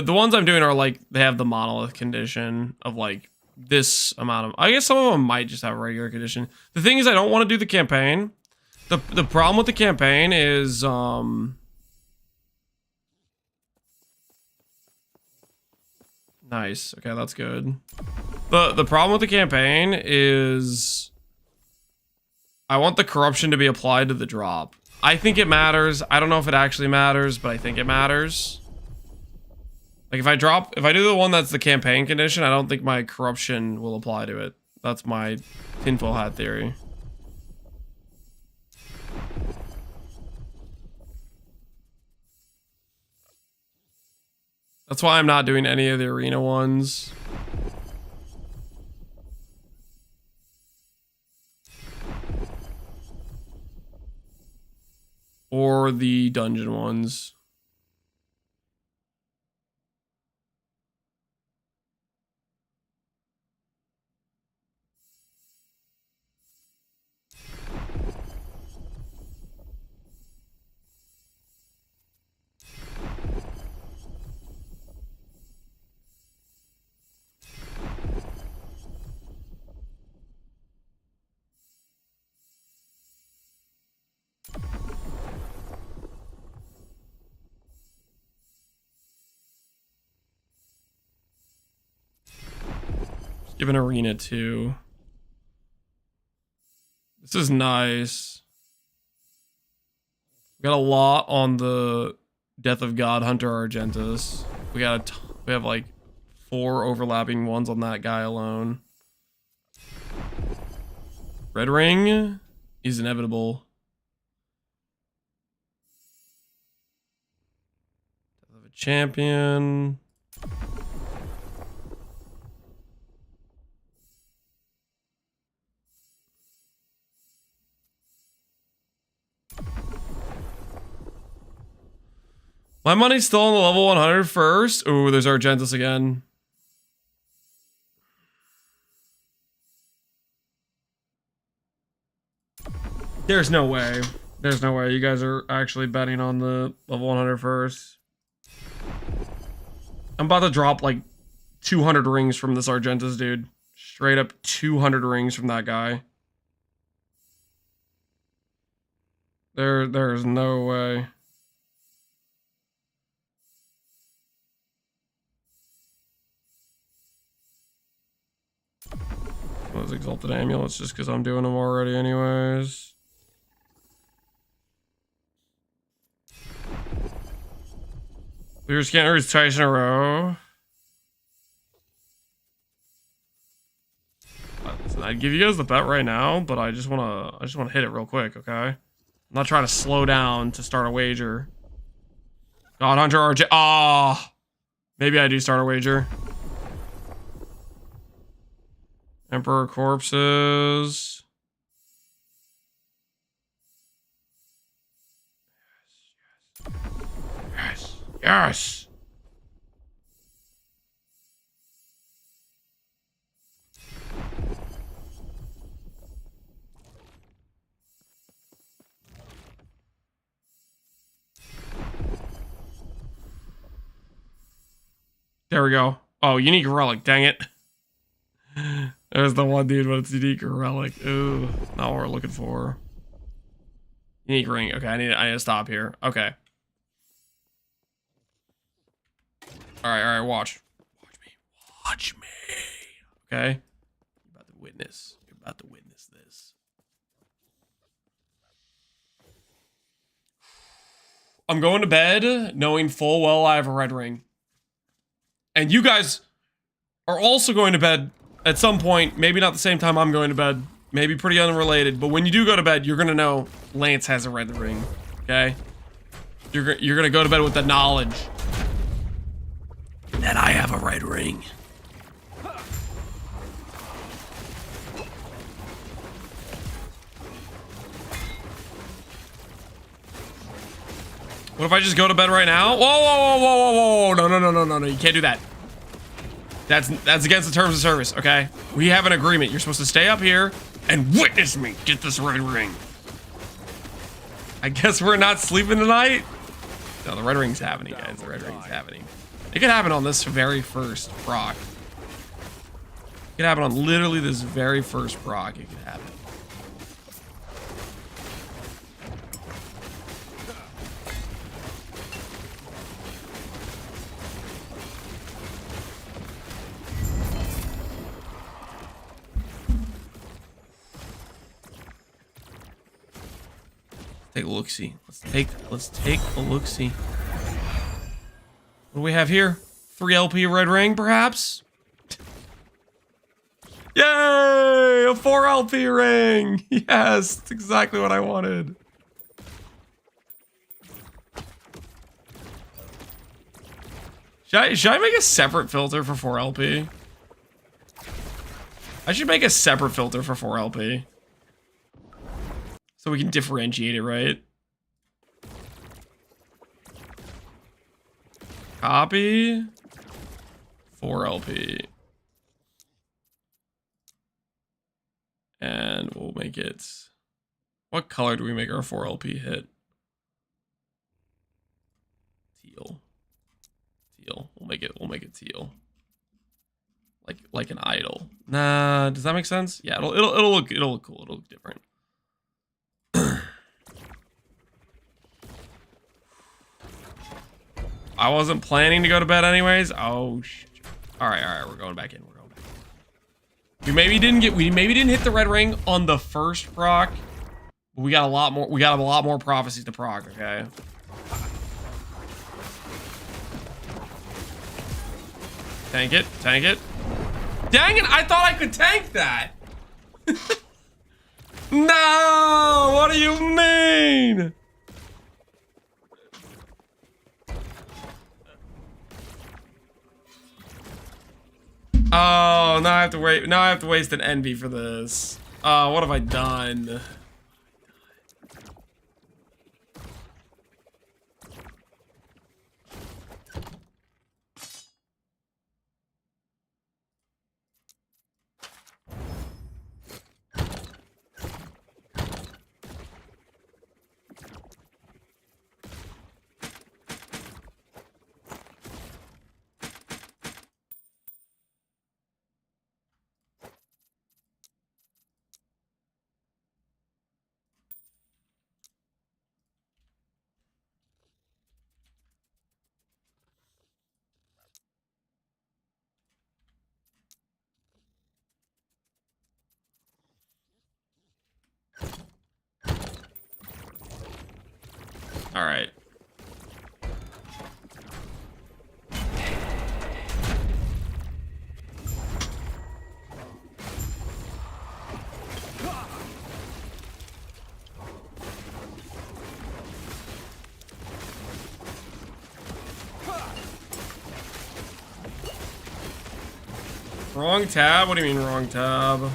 S2: ones I'm doing are like they have the monolith condition of like this amount of. I guess some of them might just have a regular condition. The thing is, I don't want to do the campaign. The problem with the campaign is nice. Okay, that's good. The problem with the campaign is I want the corruption to be applied to the drop. I think it matters. I don't know if it actually matters, but I think it matters. Like if I do the one that's the campaign condition, I don't think my corruption will apply to it. That's my tinfoil hat theory. That's why I'm not doing any of the arena ones. or the dungeon ones. Give an arena too. This is nice. We got a lot on the Death of God Hunter Argentus. We have like 4 overlapping ones on that guy alone. Red ring is inevitable. Death of a champion. My money's still on the level 100 first. Ooh, there's Argentus again. There's no way. There's no way. You guys are actually betting on the level 100 first. I'm about to drop like 200 rings from this Argentus dude. Straight up 200 rings from that guy. There's no way. Those exalted amulets just because I'm doing them already anyways. Clear scanners twice in a row. Listen, I'd give you guys the bet right now, but I just wanna hit it real quick, okay? I'm not trying to slow down to start a wager. God Hunter RJ. Ah, maybe I do start a wager. Emperor corpses. Yes. Yes. There we go. Oh, unique relic. Dang it. There's the one dude, but it's unique relic. Ooh, not what we're looking for. Unique ring. Okay, I need to stop here. Okay. All right. Watch me. Okay. You're about to witness this. I'm going to bed knowing full well I have a red ring. And you guys are also going to bed at some point, maybe not the same time I'm going to bed, maybe pretty unrelated, but when you do go to bed, you're going to know Lance has a red ring, okay? You're going to go to bed with the knowledge that I have a red ring. What if I just go to bed right now? Whoa. No. You can't do that. That's against the terms of service, okay? We have an agreement. You're supposed to stay up here and witness me get this red ring. I guess we're not sleeping tonight? No, the red ring's happening, guys. The red ring's happening. It could happen on this very first proc. It could happen on literally this very first proc. It could happen. Take a look-see. Let's take a look-see. What do we have here? 3 LP red ring, perhaps? Yay! A 4 LP ring! Yes, that's exactly what I wanted. Should I make a separate filter for 4 LP? I should make a separate filter for 4 LP. So we can differentiate it, right? copy 4LP. And we'll make it... What color do we make our 4LP hit? Teal. Teal. We'll make it teal. Like an idol. Nah, does that make sense? Yeah, it'll look cool. It'll look different. I wasn't planning to go to bed anyways. Oh shit. All right, we're going back in. We maybe didn't hit the red ring on the first proc. But we got a lot more prophecies to proc, okay? Tank it. Dang it, I thought I could tank that. No, what do you mean? Oh, now I have to wait. Now I have to waste an envy for this. What have I done? All right. Wrong tab? What do you mean wrong tab?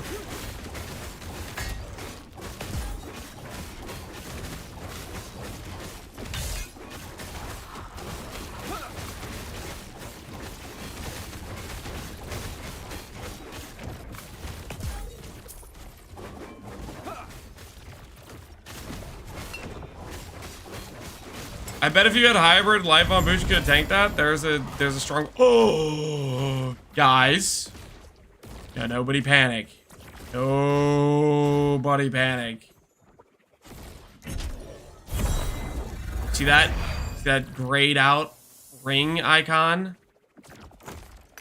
S2: I bet if you had hybrid life on boost, you could have tanked that. There's a strong. Oh, guys. Yeah, nobody panic. Nobody panic. See that? See that grayed out ring icon? You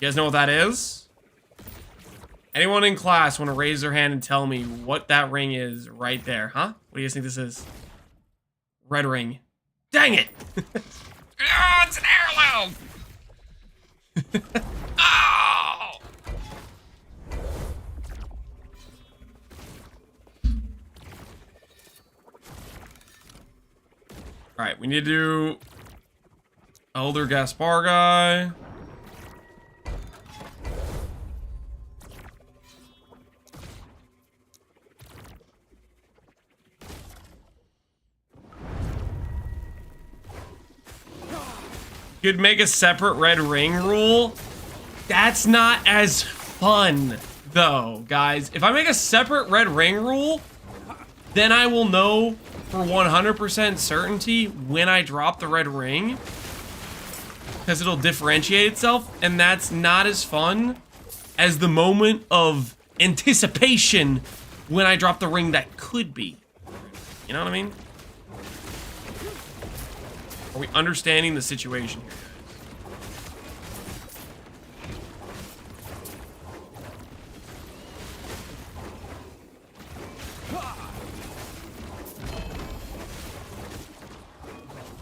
S2: guys know what that is? Anyone in class want to raise their hand and tell me what that ring is right there, huh? What do you guys think this is? Red ring. Dang it! Oh, it's an heirloom! Oh! Alright, we need to do Elder Gaspar guy. Could make a separate red ring rule. That's not as fun, though, guys. If I make a separate red ring rule, then I will know for 100% certainty when I drop the red ring, because it'll differentiate itself, and that's not as fun as the moment of anticipation when I drop the ring that could be. You know what I mean? Are we understanding the situation here, guys?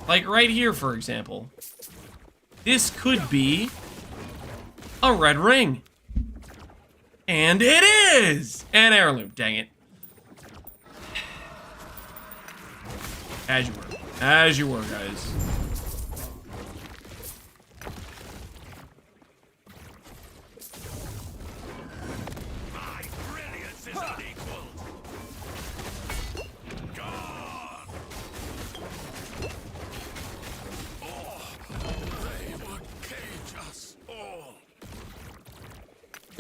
S2: Like right here, for example. This could be a red ring. And it is! An heirloom, dang it. As you were. As you were, guys.
S1: My brilliance is unequaled. Gone. Oh, they were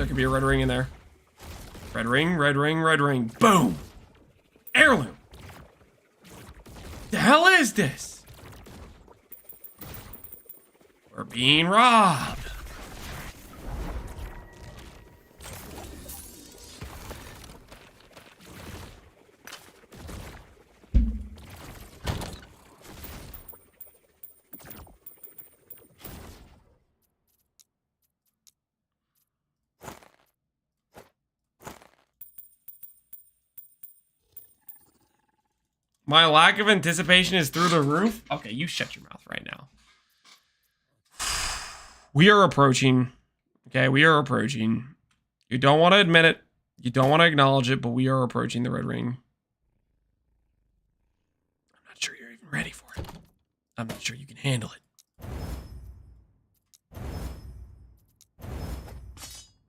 S2: There could be a red ring in there. Red ring, red ring, red ring. Boom! Heirloom! The hell is this? We're being robbed. My lack of anticipation is through the roof? Okay, you shut your mouth right now. We are approaching. Okay, we are approaching. You don't want to admit it. You don't want to acknowledge it, but we are approaching the red ring. I'm not sure you're even ready for it. I'm not sure you can handle it.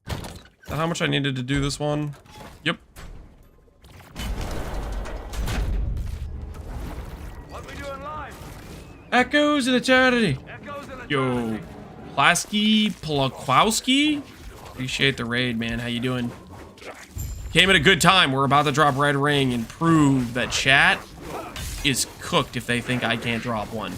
S2: Is that how much I needed to do this one? Yep. Echoes in eternity. Yo, Plasky Polakowski. Appreciate the raid, man. How you doing? Came at a good time. We're about to drop red ring and prove that chat is cooked if they think I can't drop one.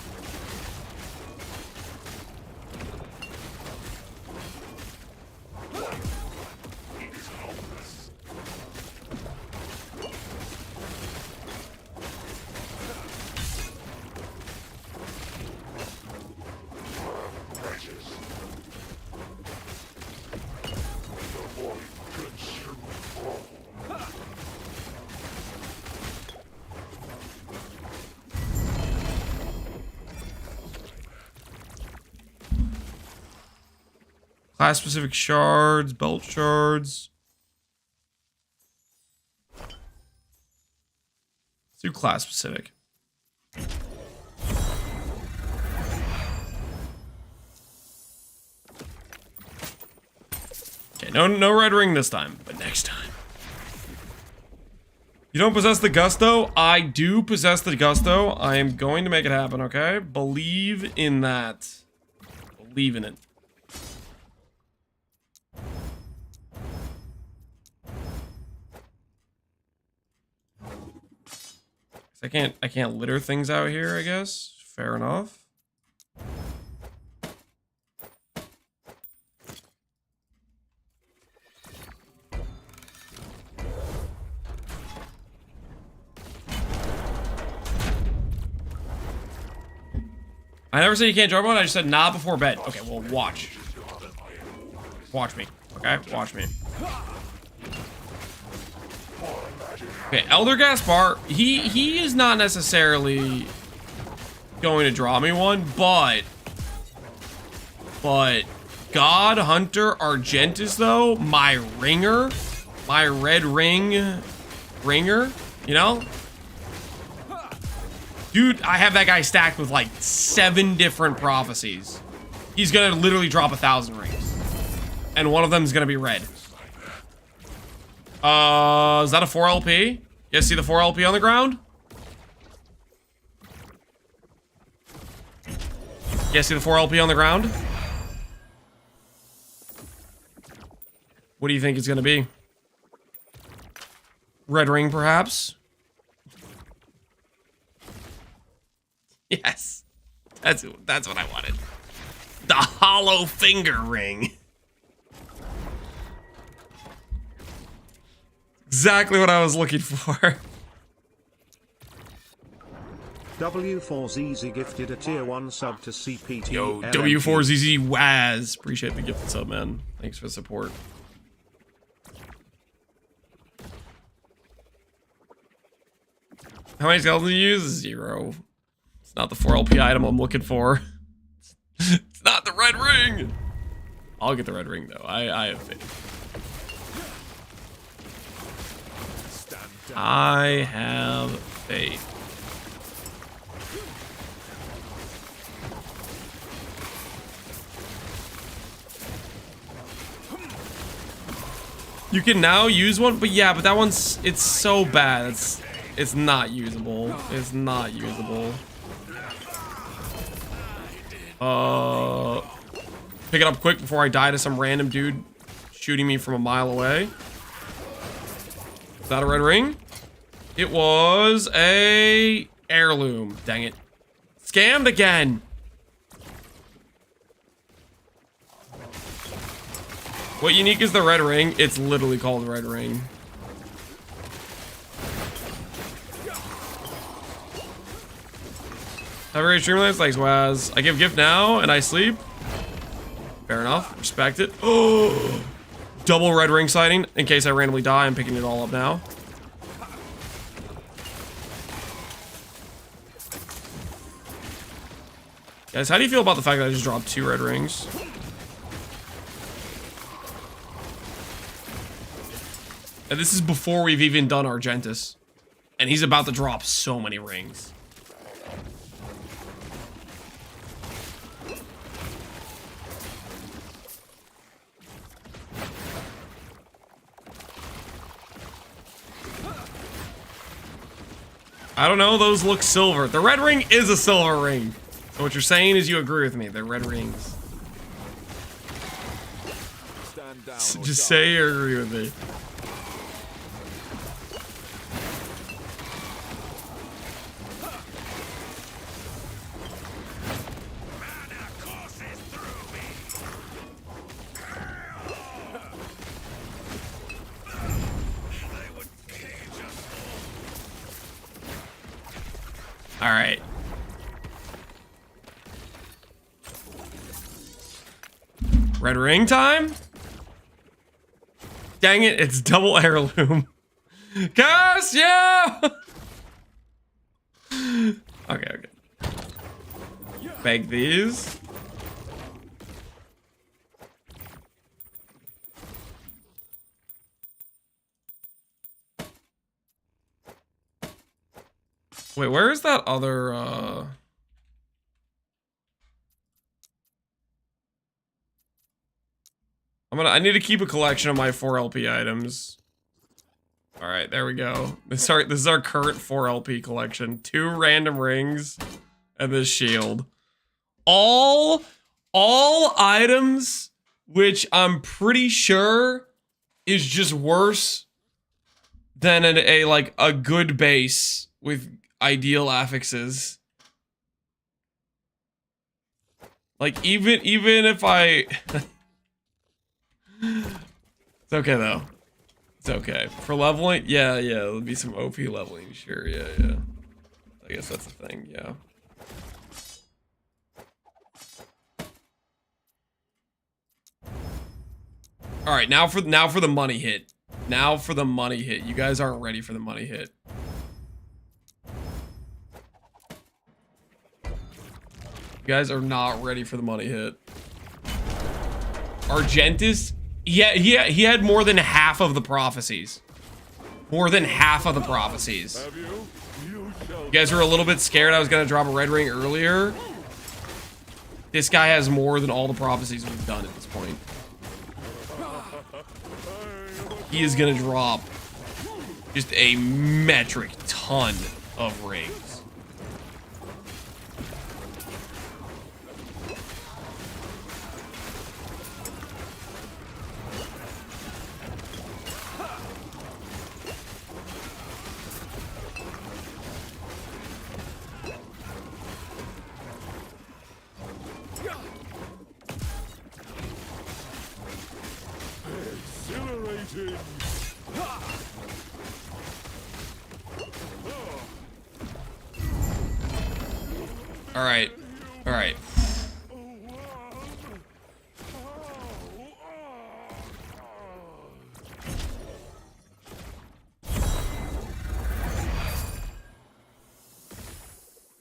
S2: Class specific shards, belt shards. Let's do class specific. Okay, no red ring this time, but next time. You don't possess the gusto? I do possess the gusto. I am going to make it happen, okay? Believe in that. Believe in it. I can't litter things out here, I guess. Fair enough. I never said you can't drop one, I just said nah before bed. Okay, well, watch. Watch me, okay? Watch me. Okay, Elder Gaspar, he is not necessarily going to draw me one, but God Hunter Argentus, though, my ringer, my red ring ringer, you know? Dude, I have that guy stacked with like 7 different prophecies. He's gonna literally drop 1,000 rings. And one of them is gonna be red. Is that a 4 LP? You guys see the 4 LP on the ground? You guys see the 4 LP on the ground? What do you think it's gonna be? Red ring, perhaps? Yes. That's what I wanted. The hollow finger ring. Exactly what I was looking for.
S4: W4ZZ gifted a tier 1 sub to CPT.
S2: Yo, W4ZZ Waz. Appreciate the gifted sub, man. Thanks for the support. How many skeletons do you use? 0. It's not the 4 LP item I'm looking for. It's not the red ring. I'll get the red ring, though. I have faith. I have faith. You can now use one, but yeah, but that one's, it's so bad. It's not usable. It's not usable. Pick it up quick before I die to some random dude shooting me from a mile away. Is that a red ring? It was a heirloom. Dang it. Scammed again. What unique is the red ring? It's literally called the red ring. Have a great stream life. Thanks, Waz. I give gift now and I sleep. Fair enough. Respect it. Oh, double red ring sighting. In case I randomly die, I'm picking it all up now. Guys, how do you feel about the fact that I just dropped 2 red rings? And this is before we've even done Argentus. And he's about to drop so many rings. I don't know, those look silver. The red ring is a silver ring. So what you're saying is you agree with me, they're red rings.
S3: Stand down or
S2: Just
S3: die.
S2: say you agree with me.
S1: Mana courses through me. They would cage us all.
S2: All right. Red ring time? Dang it, it's double heirloom. Guys, yeah! Okay. Bag these. Wait, where is that other, I need to keep a collection of my 4 LP items. All right, there we go. This is our current 4 LP collection. 2 random rings and this shield. All items, which I'm pretty sure is just worse than a good base with ideal affixes. Like even if I it's okay though. It's okay. For leveling, yeah, there'll be some OP leveling, sure, yeah. I guess that's the thing, yeah. Alright, now for the money hit. Now for the money hit. You guys aren't ready for the money hit. You guys are not ready for the money hit. Argentus, he had more than half of the prophecies. More than half of the prophecies.
S3: Have you? You shall
S2: You guys were a little bit scared I was gonna drop a red ring earlier. This guy has more than all the prophecies we've done at this point. He is gonna drop just a metric ton of rings.
S3: exhilarating.
S2: All right.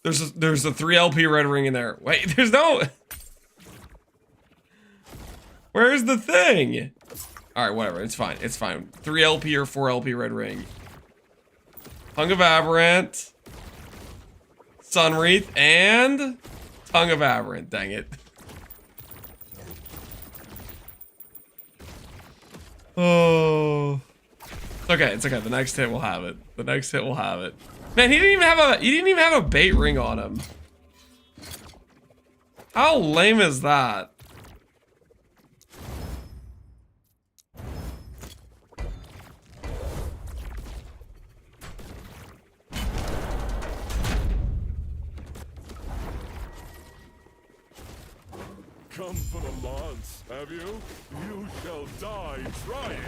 S2: There's a 3 LP red ring in there. Wait, there's no. Where's the thing? All right, whatever. It's fine. 3 LP or 4 LP red ring. Tongue of Aberrant, Sunwreath, and Tongue of Aberrant. Dang it. Oh. It's okay. The next hit will have it. Man, he didn't even have a bait ring on him. How lame is that?
S3: come for the lance, have you? You shall die trying.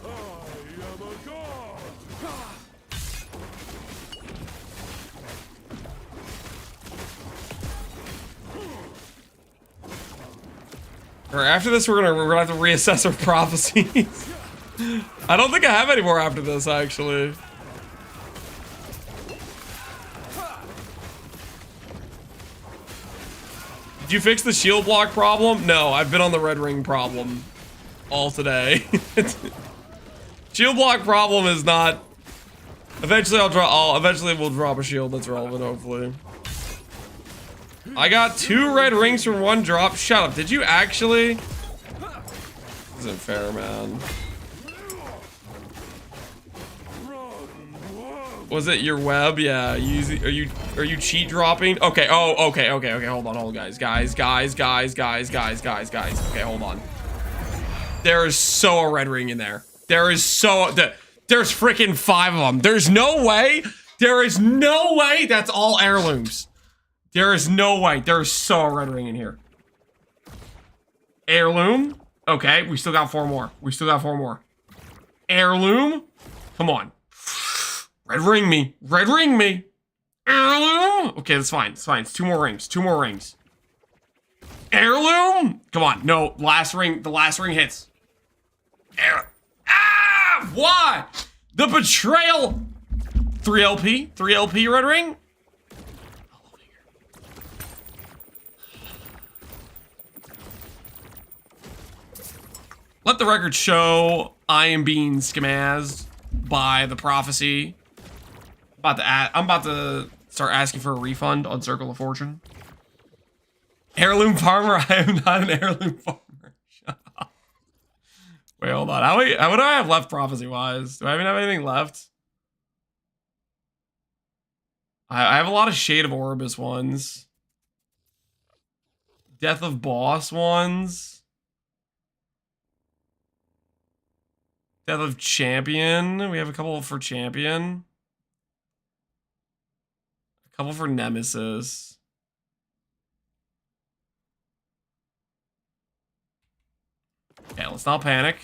S3: I am a god.
S2: Alright, after this we're gonna have to reassess our prophecies. I don't think I have any more after this, actually. Did you fix the shield block problem? No, I've been on the red ring problem all today. Shield block problem is not. Eventually eventually we'll drop a shield that's relevant, hopefully. I got 2 red rings from 1 drop. Shut up. Did you actually? This isn't fair, man. Was it your web? Yeah. Are you cheat dropping? Okay. Oh, okay. Hold on, guys. Okay, hold on. There is so a red ring in there. There's freaking 5 of them. There's no way. There is no way that's all heirlooms. There is no way. There's so a red ring in here. Heirloom. Okay, we still got 4 more. Heirloom. Come on. Red ring me. Heirloom. Okay, that's fine. It's 2 more rings. Heirloom. Come on. No, the last ring hits. Why? The betrayal. 3 LP red ring. Let the record show I am being scammazed by the prophecy. I'm about to start asking for a refund on Circle of Fortune. Heirloom farmer? I am not an heirloom farmer. Shut up. Wait, hold on. What do I have left prophecy-wise? Do I even have anything left? I have a lot of Shade of Orbis ones. Death of Boss ones. Death of Champion. We have a couple for Champion. A couple for Nemesis. Okay, let's not panic.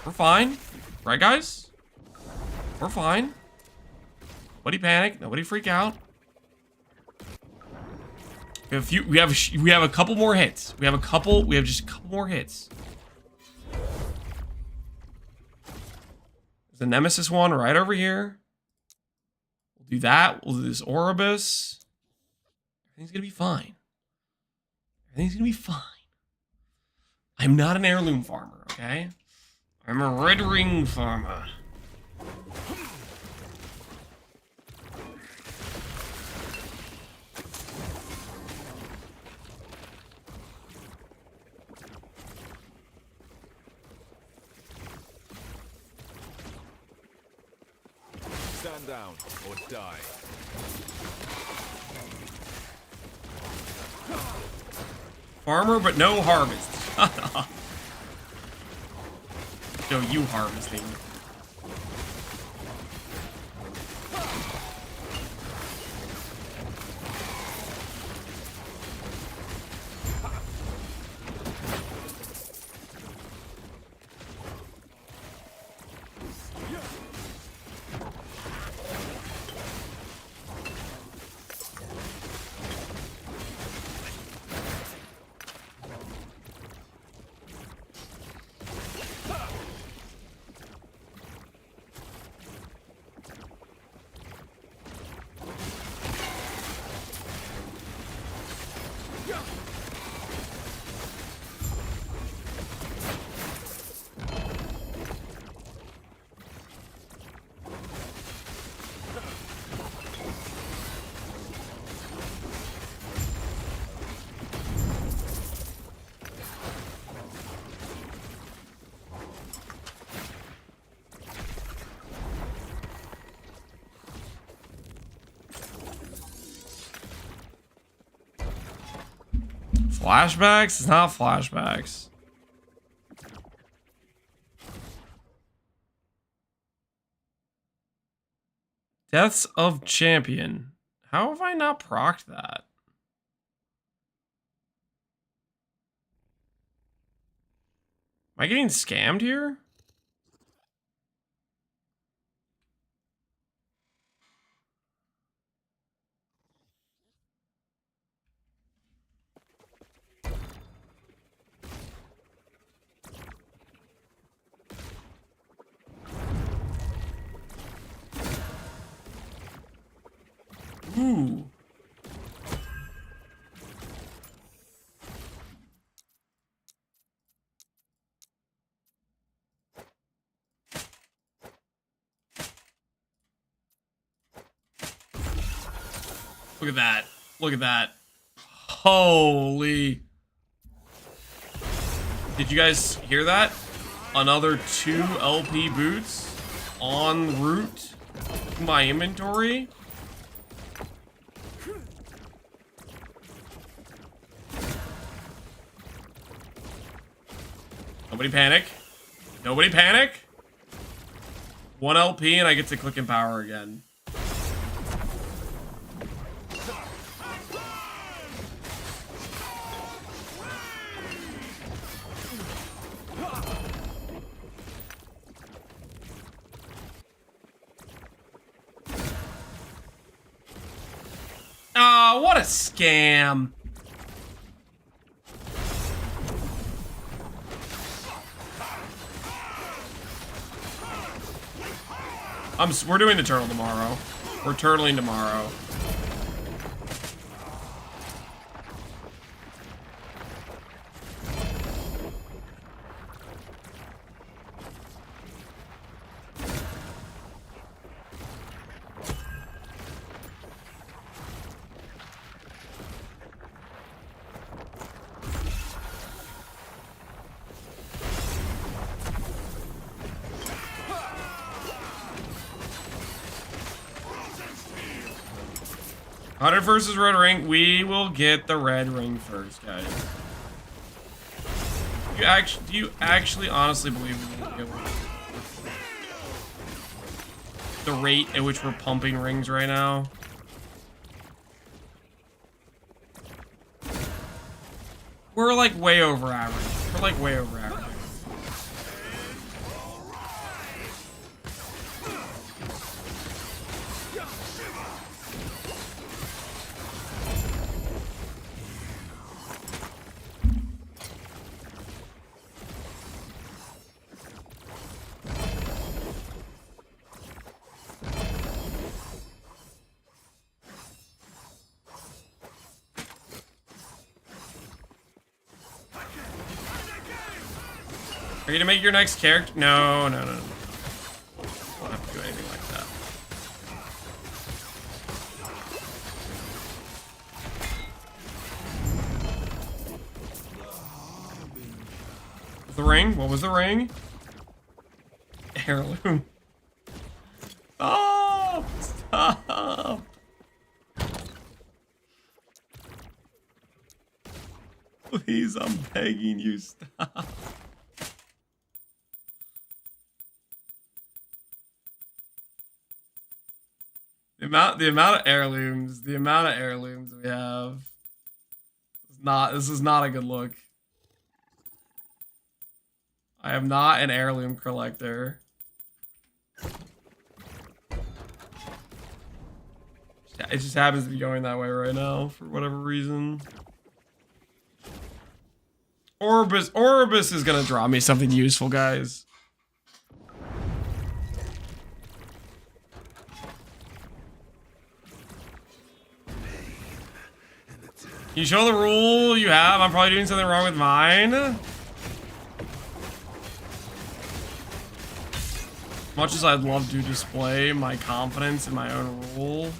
S2: We're fine. Right, guys? We're fine. Nobody panic. Nobody freak out. We have a couple more hits. We have just a couple more hits. There's a Nemesis one right over here. We'll do that. We'll do this Oribus. Everything's gonna be fine. I'm not an heirloom farmer, okay? I'm a red ring farmer.
S3: Stand down or die.
S2: Farmer, but no harvest. Show you harvesting. Flashbacks? It's not flashbacks. Deaths of Champion. How have I not procced that? Am I getting scammed here? Ooh. Look at that. Look at that. Holy. Did you guys hear that? Another 2 LP boots en route to my inventory. Nobody panic. Nobody panic. 1 LP and I get to click Empower again. Oh, what a scam. We're doing the turtle tomorrow. We're turtling tomorrow. Hunter versus red ring. We will get the red ring first, guys. Do you actually honestly believe we will get one? The rate at which we're pumping rings right now? We're like way over average. We're like way over average. Are you gonna make your next character? No, no, no, no. Don't have to do anything like that. The ring? What was the ring? Heirloom. Oh, stop. Please, I'm begging you, stop. The amount of heirlooms we have. This is not a good look. I am not an heirloom collector. It just happens to be going that way right now for whatever reason. Orbis is gonna draw me something useful, guys. Can you show the rule you have? I'm probably doing something wrong with mine. Much as I'd love to display my confidence in my own rule,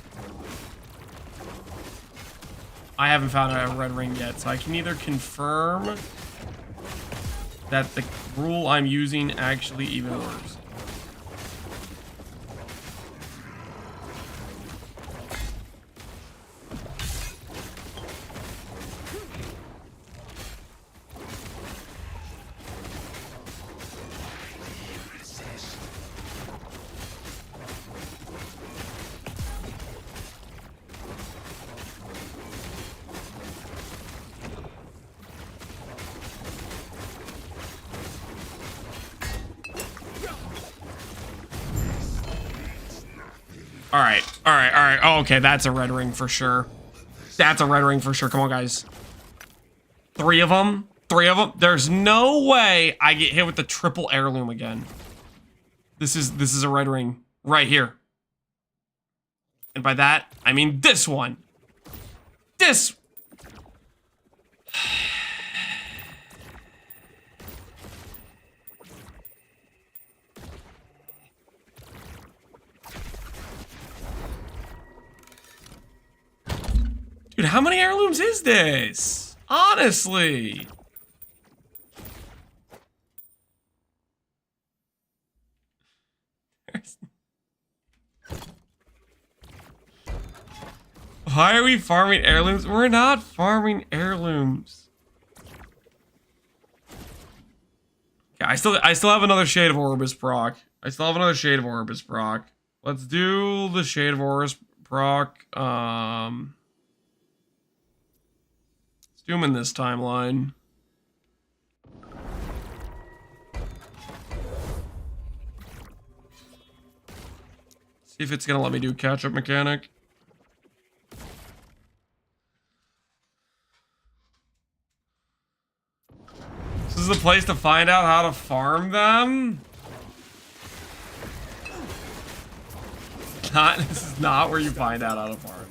S2: I haven't found a red ring yet, so I can either confirm that the rule I'm using actually even works. All right. Oh, okay, that's a red ring for sure. That's a red ring for sure. Come on, guys. 3 of them. 3 of them. There's no way I get hit with the triple heirloom again. This is a red ring right here. And by that, I mean this one. This. Dude, how many heirlooms is this? Honestly. Why are we farming heirlooms? We're not farming heirlooms. Okay, I still have another Shade of Orbis proc. Let's do the Shade of Orbis proc. Let's do them in this timeline. See if it's gonna let me do catch-up mechanic. This is the place to find out how to farm them? This is not where you find out how to farm.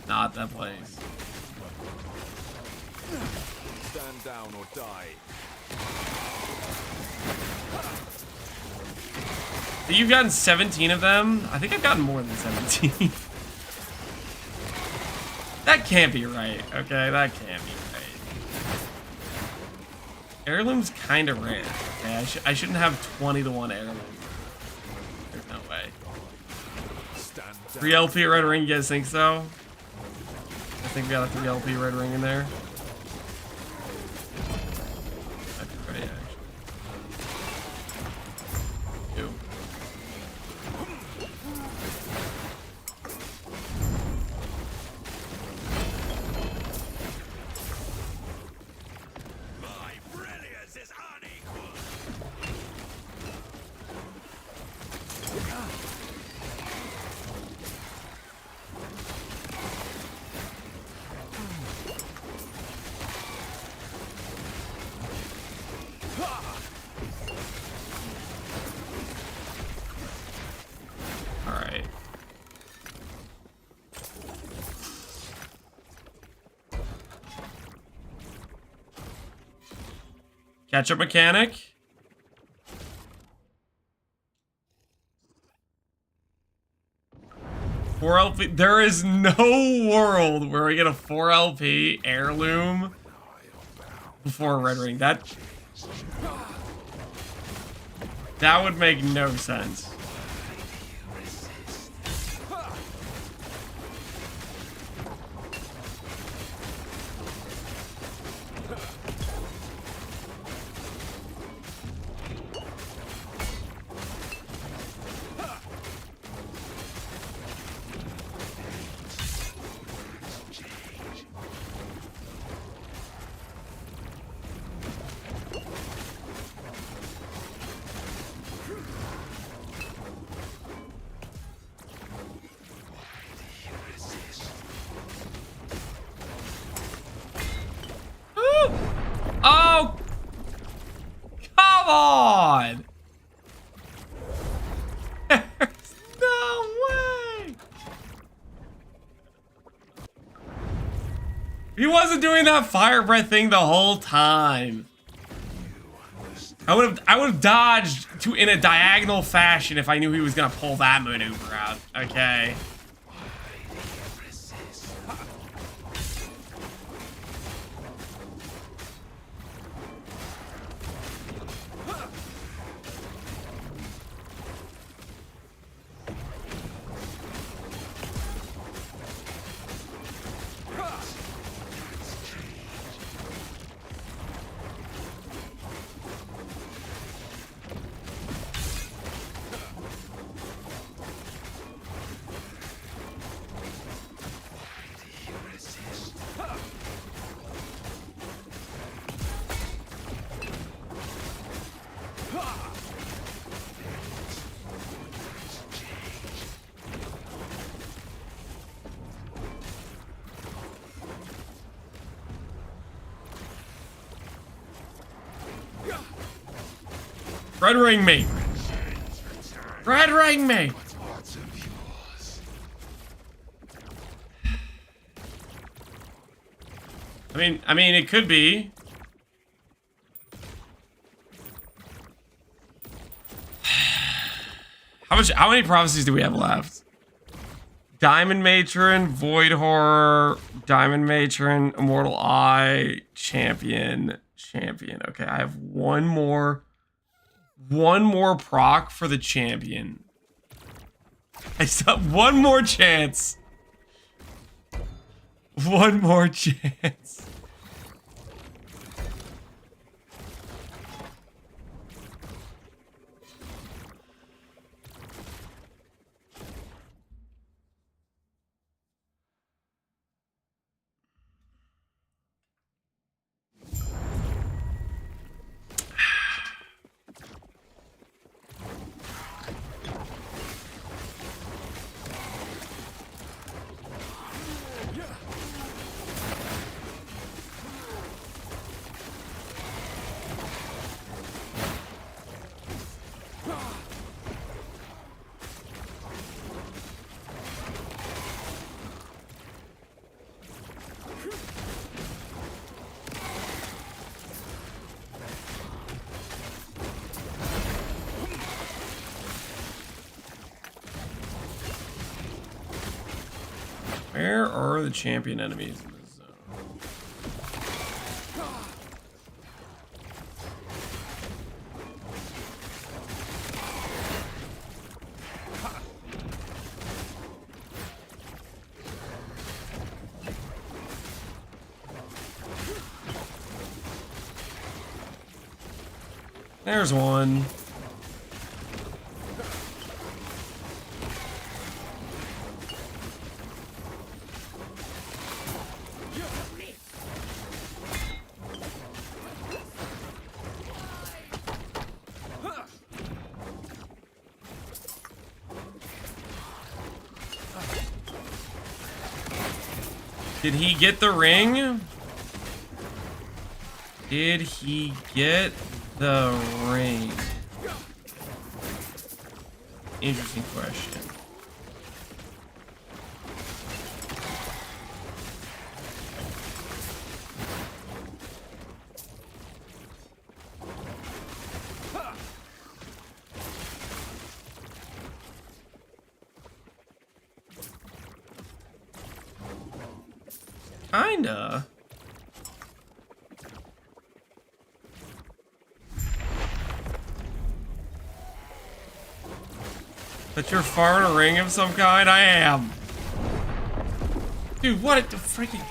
S2: Not that place.
S3: Stand down or die.
S2: You've gotten 17 of them? I think I've gotten more than 17. That can't be right. Okay, that can't be right. Heirloom's kind of rare. Okay, I shouldn't have 20 to 1 heirloom. There's no way. 3 LP red ring, you guys think so? I think we got a 3 LP red ring in there. Might be right, actually. 2.
S1: My brilliance is unequal.
S2: All right. Catch-up mechanic. Four LP. There is no world where we get a 4 LP heirloom before a red ring. That would make no sense. Oh! Come on! There's no way! He wasn't doing that fire breath thing the whole time. I would have dodged in a diagonal fashion if I knew he was gonna pull that maneuver out. Okay. Red ring me. Red ring me. I mean, it could be. How many prophecies do we have left? Diamond Matron, Void Horror, Diamond Matron, Immortal Eye, Champion. Okay, I have one more proc for the Champion. I still have one more chance. One more chance. Where are the champion enemies in this zone? There's one. Did he get the ring? Did he get the ring? Interesting question. Kinda. But you're farming a ring of some kind? I am. Dude, what the freaking...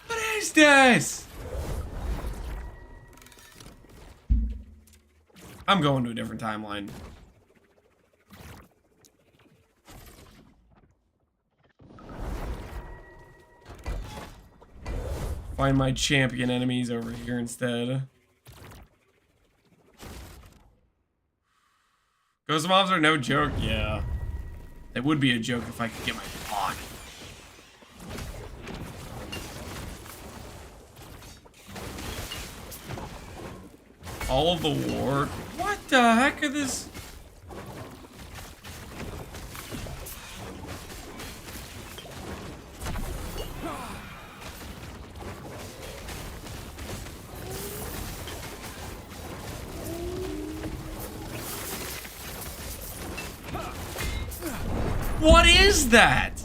S2: What is this? I'm going to a different timeline. Find my champion enemies over here instead. Ghost mobs are no joke, yeah. It would be a joke if I could get my block. All of the war. What the heck are this? What is that?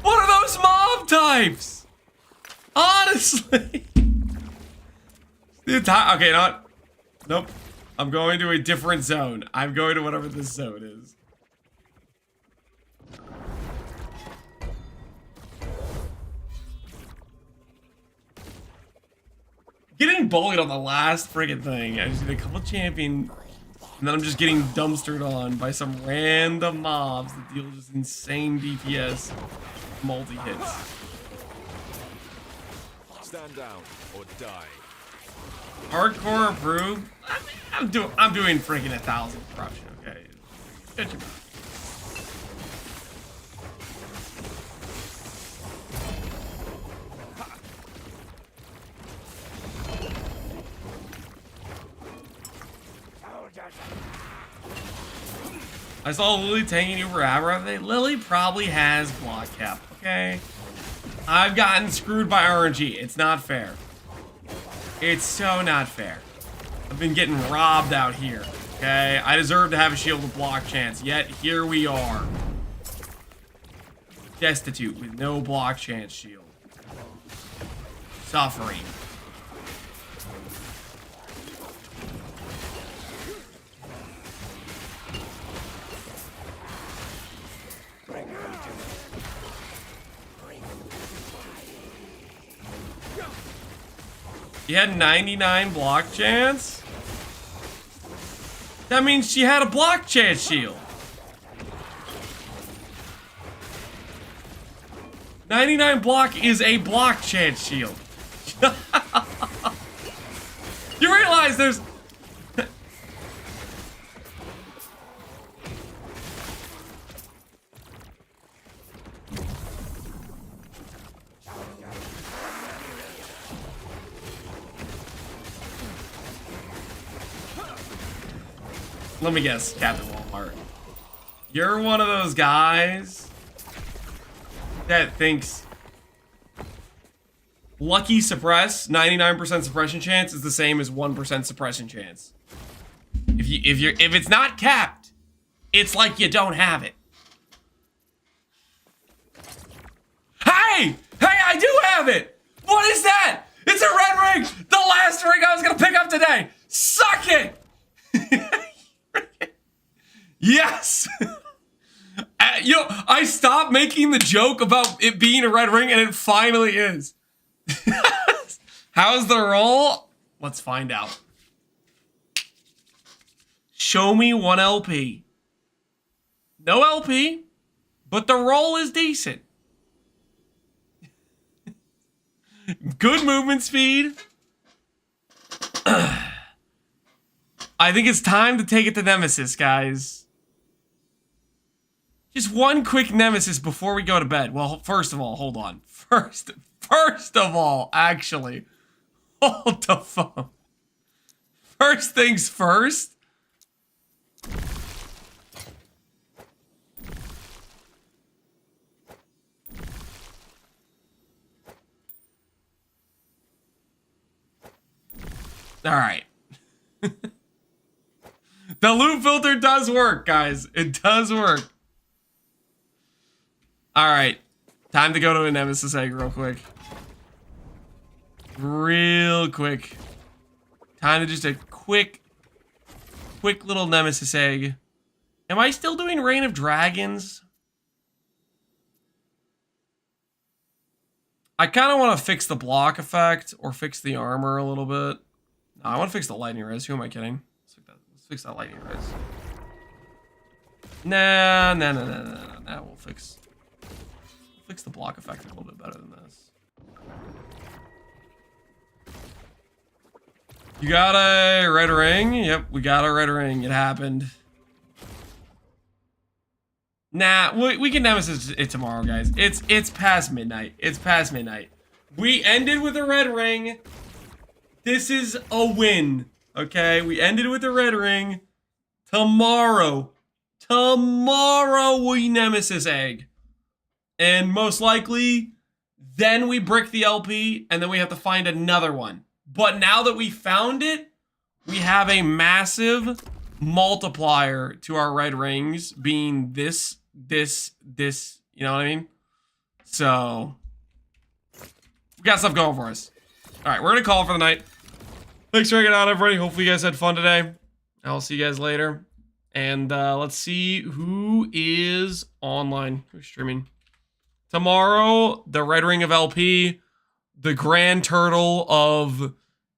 S2: What are those mob types? Honestly. The entire, okay, not. Nope. I'm going to a different zone. I'm going to whatever this zone is. Getting bullied on the last friggin' thing. I just need a couple champion. And then I'm just getting dumpstered on by some random mobs that deal just insane DPS multi-hits.
S3: Stand down or die.
S2: Hardcore approved? I'm doing freaking 1,000 corruption, okay? Shut your mouth. I saw Lily tanking you forever. Lily probably has block cap, okay? I've gotten screwed by RNG. It's not fair. It's so not fair. I've been getting robbed out here, okay? I deserve to have a shield with block chance, yet here we are. Destitute with no block chance shield. Suffering. She had 99 block chance? That means she had a block chance shield. 99 block is a block chance shield. You realize there's... Let me guess, Captain Walmart. You're one of those guys that thinks lucky suppress, 99% suppression chance is the same as 1% suppression chance. If it's not capped, it's like you don't have it. Hey! Hey, I do have it! What is that? It's a red ring! The last ring I was gonna pick up today! Suck it! Yes! You know, I stopped making the joke about it being a red ring, and it finally is. How's the roll? Let's find out. Show me one LP. No LP, but the roll is decent. Good movement speed. I think it's time to take it to Nemesis, guys. Just one quick Nemesis before we go to bed. Well, first of all, hold on. First of all, actually, hold the phone. First things first. All right. The loot filter does work, guys. It does work. All right. Time to go to a Nemesis egg real quick. Real quick. Time to just a quick little Nemesis egg. Am I still doing Reign of Dragons? I kind of want to fix the block effect or fix the armor a little bit. No, I want to fix the lightning res. Who am I kidding? Let's fix that lightning res. Nah. We'll fix the block effect a little bit better than this. You got a red ring? Yep, we got a red ring. It happened. Nah, we can Nemesis it tomorrow, guys. It's past midnight. It's past midnight. We ended with a red ring. This is a win. Okay, we ended with a red ring. Tomorrow we Nemesis egg. And most likely, then we brick the LP, and then we have to find another one. But now that we found it, we have a massive multiplier to our red rings, being this, you know what I mean? So, we got stuff going for us. All right, we're gonna call it for the night. Thanks for hanging out, everybody. Hopefully you guys had fun today. I'll see you guys later. And let's see who is online, who's streaming. Tomorrow, the red ring of LP, the grand turtle of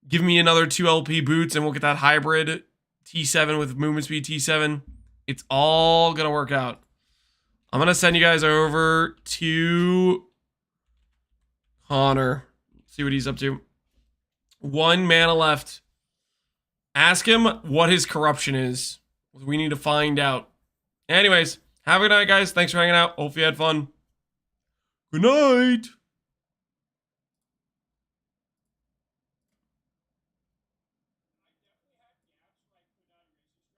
S2: give me another 2 LP boots and we'll get that hybrid T7 with movement speed T7. It's all gonna work out. I'm gonna send you guys over to Connor. See what he's up to. 1 mana left. Ask him what his corruption is. We need to find out. Anyways, have a good night, guys. Thanks for hanging out. Hope you had fun. Good night.